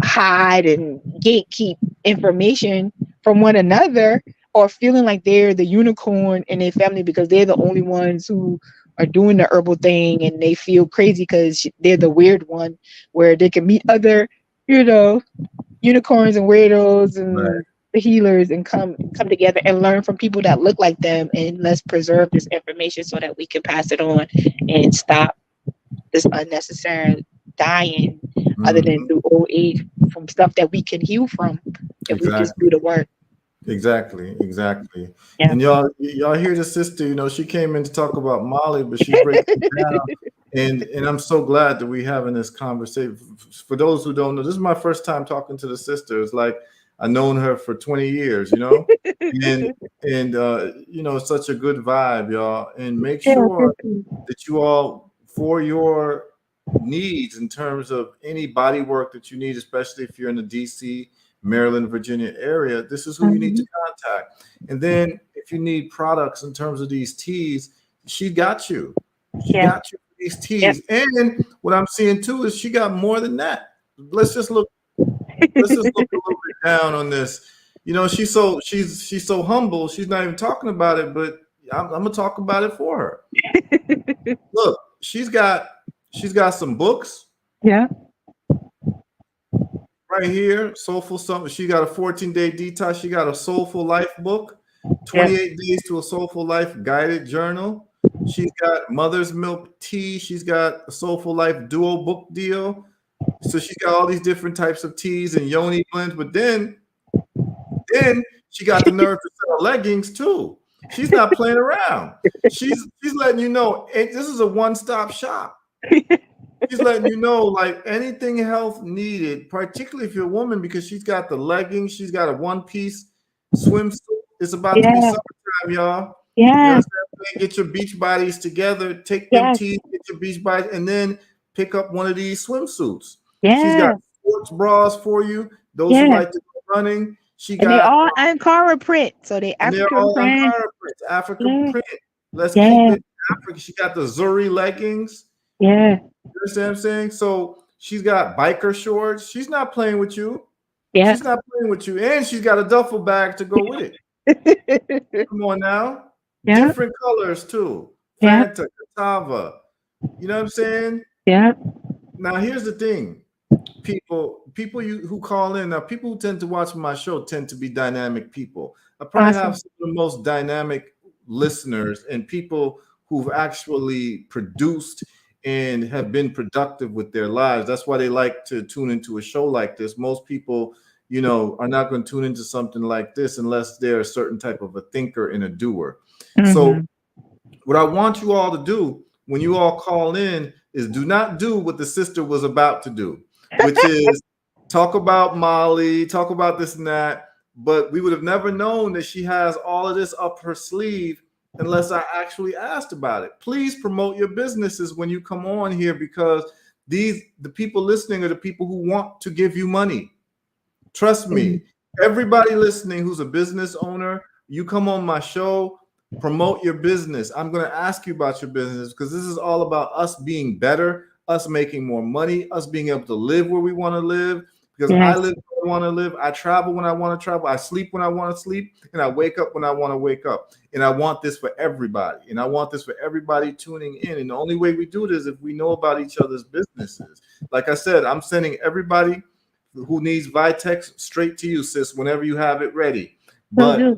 hide and gatekeep information from one another, or feeling like they're the unicorn in their family because they're the only ones who are doing the herbal thing, and they feel crazy because they're the weird one, where they can meet other, you know, unicorns and weirdos Right. and the healers and come together and learn from people that look like them, and let's preserve this information so that we can pass it on and stop this unnecessary dying, other than Mhm. through old age, from stuff that we can heal from if we just Exactly. do the work. Exactly. Exactly. Yeah. And y'all hear the sister, she came in to talk about Molly, but she's breaking it down. And I'm so glad that we having this conversation. For those who don't know, this is my first time talking to the sister. It's like I've known her for 20 years, and it's such a good vibe, y'all. And make Yeah, sure thank you. that you all, for your needs in terms of any body work that you need, especially if you're in the DC Maryland, Virginia area, this is who you need to contact. And then if you need products in terms of these teas, she got you. She Yeah. got you for these teas. And what I'm seeing too is she got more than that. Let's just look. Let's just look a little bit down on this. You know, she's so humble. She's not even talking about it, but I'm gonna talk about it for her. Look, she's got some books. Yeah. Right here, Soulful Something. She got a 14-day detox. She got a Soulful Life book, 28 days to a Soulful Life guided journal. She's got Mother's Milk tea. She's got a Soulful Life duo book deal. So she's got all these different types of teas and yoni blends. But then she got the nerve to sell leggings too. She's not playing around. She's letting you know this is a one-stop shop. She's letting you know, like, anything health needed, particularly if you're a woman, because she's got the leggings, she's got a one-piece swimsuit. It's about to be summertime, y'all. Yeah. You know what I'm saying? Get your beach bodies together, take them teas, get your beach bodies, and then pick up one of these swimsuits. Yeah. She's got sports bras for you. Those who like to go running. They're all Ankara print, so they're African print. Ankara print, African print. Let's keep it African. She got the Zuri leggings. Yeah. You understand what I'm saying? So she's got biker shorts. She's not playing with you. Yeah. She's not playing with you. And she's got a duffel bag to go with it. Come on now. Yeah. Different colors too. Fanta, Catava. You know what I'm saying? Yeah. Now here's the thing. People who call in, now people who tend to watch my show tend to be dynamic people. I probably have some of the most dynamic listeners and people who've actually produced and have been productive with their lives. That's why they like to tune into a show like this. Most people, you know, are not going to tune into something like this unless they're a certain type of a thinker and a doer. So what I want you all to do when you all call in is do not do what the sister was about to do, which is talk about Molly, talk about this and that. But we would have never known that she has all of this up her sleeve unless I actually asked about it. Please promote your businesses when you come on here, because the people listening are the people who want to give you money. Trust me, everybody listening who's a business owner, you come on my show, promote your business. I'm going to ask you about your business because this is all about us being better, us making more money, us being able to live where we want to live. Because I live where I want to live. I travel when I want to travel. I sleep when I want to sleep. And I wake up when I want to wake up. And I want this for everybody. And I want this for everybody tuning in. And the only way we do this is if we know about each other's businesses. Like I said, I'm sending everybody who needs Vitex straight to you, sis, whenever you have it ready. But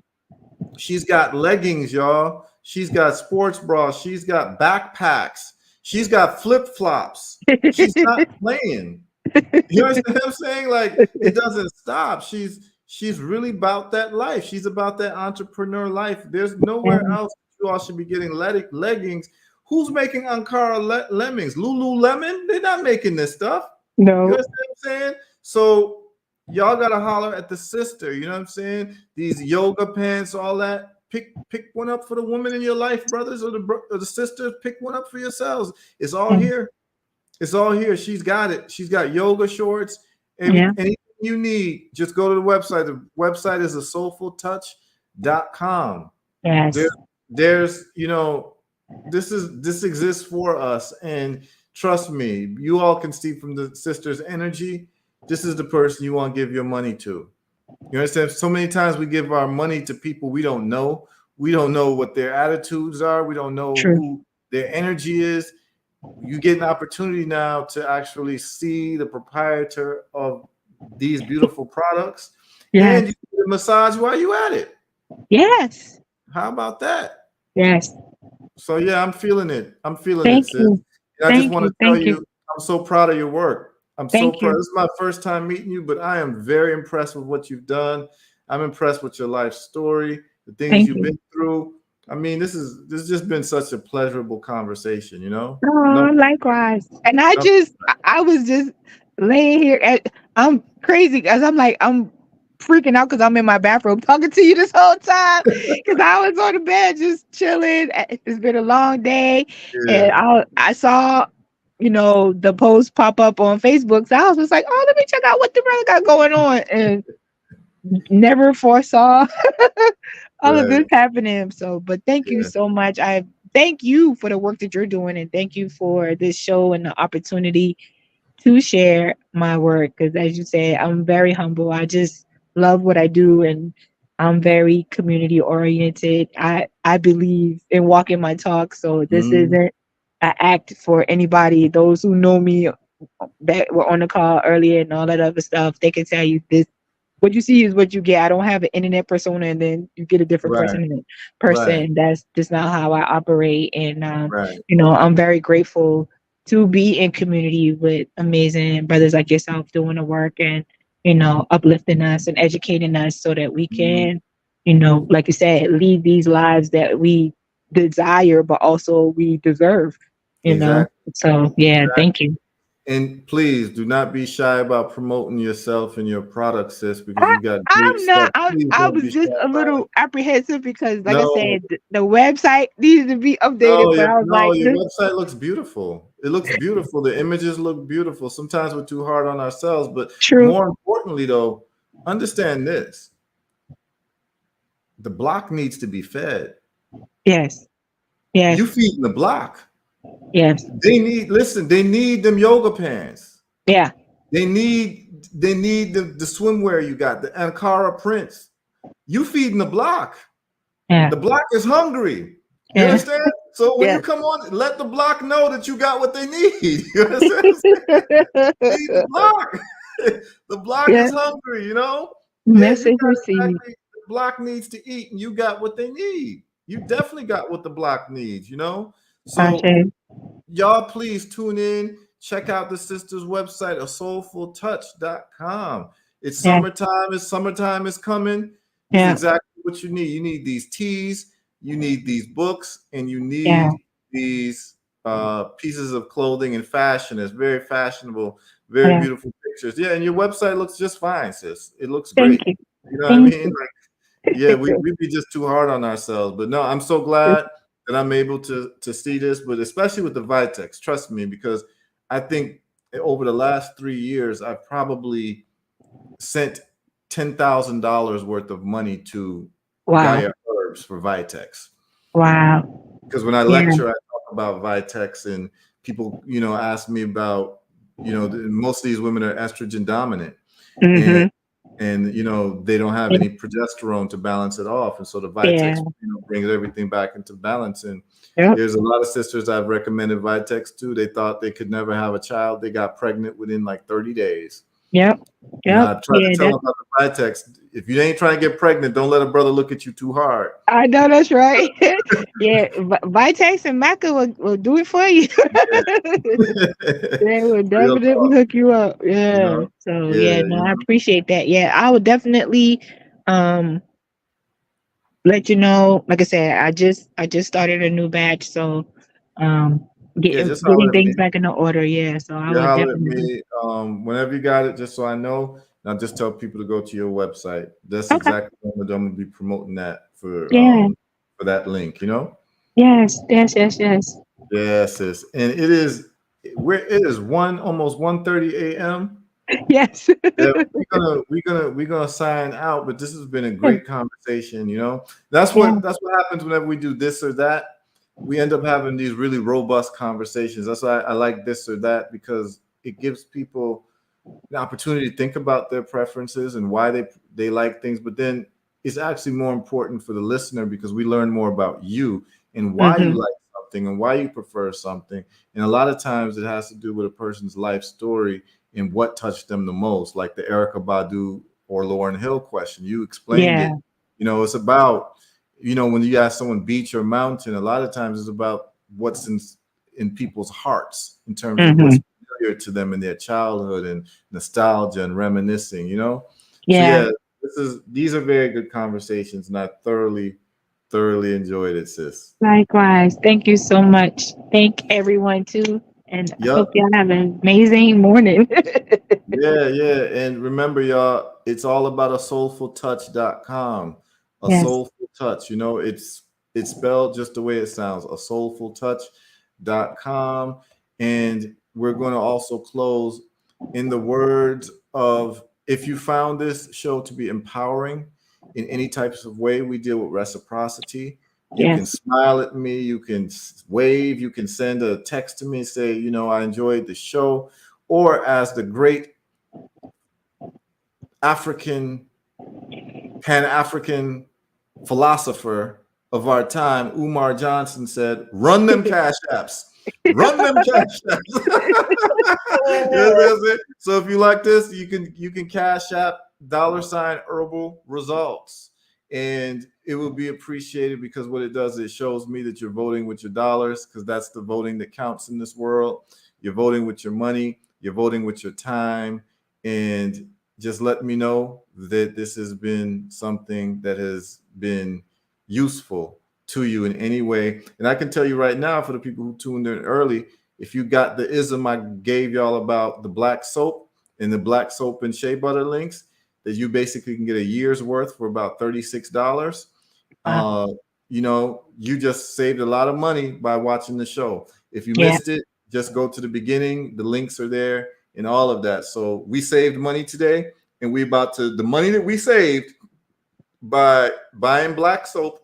she's got leggings, y'all. She's got sports bras. She's got backpacks. She's got flip-flops. She's not playing. You understand what I'm saying? Like, it doesn't stop. She's really about that life. She's about that entrepreneur life. There's nowhere else you all should be getting leggings. Who's making Ankara lemmings? Lululemon? They're not making this stuff. No. You understand what I'm saying? So y'all gotta holler at the sister. You know what I'm saying? These yoga pants, all that. Pick one up for the woman in your life, brothers, or the sisters. Pick one up for yourselves. It's all here. It's all here. She's got it. She's got yoga shorts. Anything you need, just go to the website. The website is asoulfultouch.com. Yes. There's, you know, this exists for us. And trust me, you all can see from the sister's energy, this is the person you want to give your money to. You understand? So many times we give our money to people we don't know. We don't know what their attitudes are. We don't know who their energy is. You get an opportunity now to actually see the proprietor of these beautiful products. And you get a massage while you at it. Yes. How about that? Yes. So yeah, I'm feeling it. I'm feeling it, sis. And I just want to tell you, I'm so proud of your work. I'm so proud. This is my first time meeting you, but I am very impressed with what you've done. I'm impressed with your life story, the things you've been through. I mean, this has just been such a pleasurable conversation, you know? Oh, likewise. And I was just laying here. I'm crazy because I'm freaking out because I'm in my bathroom talking to you this whole time because I was on the bed just chilling. It's been a long day. And I saw, you know, the post pop up on Facebook. So I was just like, oh, let me check out what the brother got going on. And never foresaw all of this Right. happening. So, but thank you Yeah. so much. I thank you for the work that you're doing, and thank you for this show and the opportunity to share my work. Because as you say, I'm very humble. I just love what I do, and I'm very community oriented. I believe in walking my talk. So this Mhm. isn't an act for anybody. Those who know me that were on the call earlier and all that other stuff, they can tell you this. What you see is what you get. I don't have an internet persona and then you get a different Right. Right. person. That's just not how I operate. And Right. I'm very grateful to be in community with amazing brothers like yourself doing the work and uplifting us and educating us so that we Mhm. can, like you said, lead these lives that we desire, but also we deserve. You know. Exactly. So yeah, thank you. And please do not be shy about promoting yourself and your product, sis, because I, you got great I'm not. stuff. Please I don't was be shy just a about it. little apprehensive because, like I No, said, the website needed to be updated. But I was no, like, your this website looks beautiful. It looks beautiful. The images look beautiful. Sometimes we're too hard on ourselves, but true. more importantly, though, understand this: the block needs to be fed. Yes. You Yes. feeding the block. Yes. They need them yoga pants. Yeah. They need the swimwear you got, the Ankara prints. You feeding the block. Yeah. The block is hungry. You Yeah. understand? So when you Yes. come on, let the block know that you got what they need. You understand? Feed the block. The block Yeah. is hungry, you know? Yeah, you Message got received. exactly the block needs to eat, and you got what they need. You definitely got what the block needs, you know? So Okay. y'all please tune in, check out the sisters website, asoulfultouch.com. It's Yeah. summertime, summertime is coming. This is Yeah. exactly what you need. You need these teas, you need these books, and you Yeah. need these pieces of clothing and fashion. It's very fashionable, very Yeah. beautiful pictures. Yeah, and your website looks just fine, sis. It looks Thank great. you. You know what I Thank mean? you. Yeah, we be just too hard on ourselves. But no, I'm so glad that I'm able to see this, but especially with the Vitex, trust me, because I think over the last 3 years, I've probably sent $10,000 worth of money to Wow. Gaia Herbs for Vitex. Wow. Because when I Yeah. lecture, I talk about Vitex, and people, ask me about, most of these women are estrogen dominant. And Mm-hmm. they don't have any progesterone to balance it off, and so the Yeah. Vitex brings everything back into balance. And Yep. there's a lot of sisters I've recommended Vitex to. They thought they could never have a child. They got pregnant within like 30 days. Yep. And Yep. I've tried to Yeah. tell them about the Vitex. If you ain't trying to get pregnant, don't let a brother look at you too hard. I know that's right. Yeah, Vitex and Maca will do it for you. They will Real definitely talk, hook you up. you Yeah. know? So Yeah, yeah, no, I appreciate that. Yeah, I will definitely um let you know. Like I said, I just started a new batch, so um Yeah, getting just holler getting at me. things back in the order. Yeah, so I Yeah, would holler at definitely. me whenever you got it, just so I know. And I'll just tell people to go to your website. That's Okay. exactly what I'm gonna be promoting that Yeah. for that link. Yes. Yes. Yes. Yes. Yes, sis. And it is almost 1:30 a.m. Yes. Yeah, we're gonna sign out, but this has been a great conversation. That's Yeah. what happens whenever we do this or that. We end up having these really robust conversations. That's why I like this or that, because it gives people the opportunity to think about their preferences and why they like things. But then it's actually more important for the listener, because we learn more about you and why you Hmm. like something and why you prefer something. And a lot of times it has to do with a person's life story and what touched them the most, like the Erica Badu or Lauryn Hill question. You explained Yeah. it. It's about, when you ask someone beach or mountain, a lot of times it's about what's in people's hearts in terms of Hmm. what's familiar to them in their childhood and nostalgia and reminiscing. So Yeah. yeah, these are very good conversations, and I thoroughly enjoyed it, sis. Likewise. Thank you so much. Thank everyone too. And I Yep. hope y'all have an amazing morning. Yeah. And remember, y'all, it's all about asoulfultouch.com. A Yes. soulful touch. It's spelled just the way it sounds, asoulfultouch.com. And we're going to also close in the words of if you found this show to be empowering in any types of way, we deal with reciprocity. You can smile at me, you can wave, you can send a text to me and say, you know, I enjoyed the show. Or as the great Pan-African philosopher of our time, Umar Johnson, said, run them cash apps. Run them cash apps. You know what I'm saying? So if you like this, you can cash app $herbal results. And it will be appreciated, because what it does, it shows me that you're voting with your dollars, because that's the voting that counts in this world. You're voting with your money, you're voting with your time, and just let me know that this has been something that has been useful to you in any way. And I can tell you right now, for the people who tuned in early, if you got the ism I gave y'all about the black soap and the black soap and shea butter links, that you basically can get a year's worth for about $36. You know, you just saved a lot of money by watching the show. If you missed it, just go to the beginning. The links are there and all of that. So we saved money today, and we about to, the money that we saved by buying black soap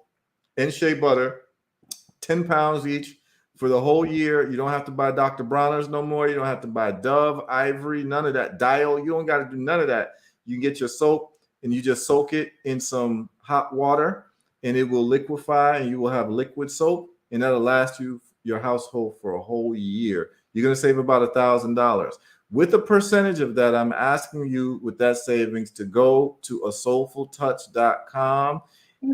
and shea butter, 10 pounds each for the whole year. You don't have to buy Dr. Bronner's no more. You don't have to buy Dove, Ivory, none of that. Dial, you don't got to do none of that. You can get your soap and you just soak it in some hot water, and it will liquefy, and you will have liquid soap, and that'll last you, your household, for a whole year. You're going to save about $1,000. With a percentage of that, I'm asking you, with that savings, to go to asoulfultouch.com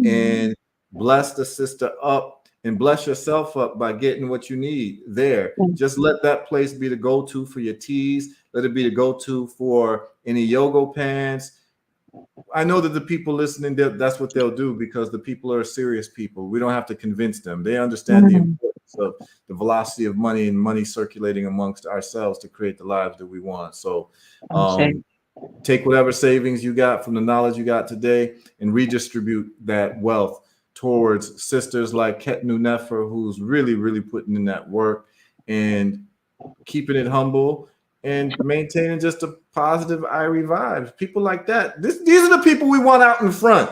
and bless the sister up and bless yourself up by getting what you need there. Just let that place be the go-to for your teas. Let it be the go-to for any yoga pants. I know that the people listening, that's what they'll do, because the people are serious people. We don't have to convince them. They understand the importance of the velocity of money and money circulating amongst ourselves to create the lives that we want. So take whatever savings you got from the knowledge you got today and redistribute that wealth towards sisters like Ketnu Nefer, who's really, really putting in that work and keeping it humble and maintaining just a positive Irie vibes. People like that. These are the people we want out in front.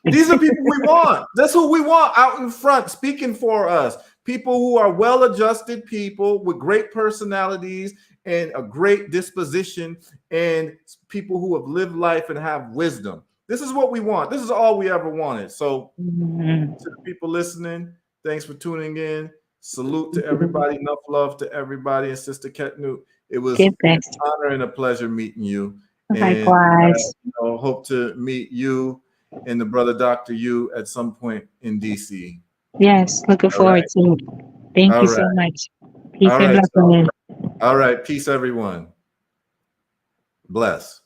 These are the people we want. That's who we want out in front, speaking for us. People who are well-adjusted people with great personalities and a great disposition, and people who have lived life and have wisdom. This is what we want. This is all we ever wanted. So to the people listening, thanks for tuning in. Salute to everybody. Enough love to everybody. And Sister Ketnu, it was an honor and a pleasure meeting you. Likewise. And hope to meet you and the brother Dr. Yu at some point in DC. Yes, looking forward to it. Thank you so much. Peace and blessings. All right. Peace, everyone. Bless.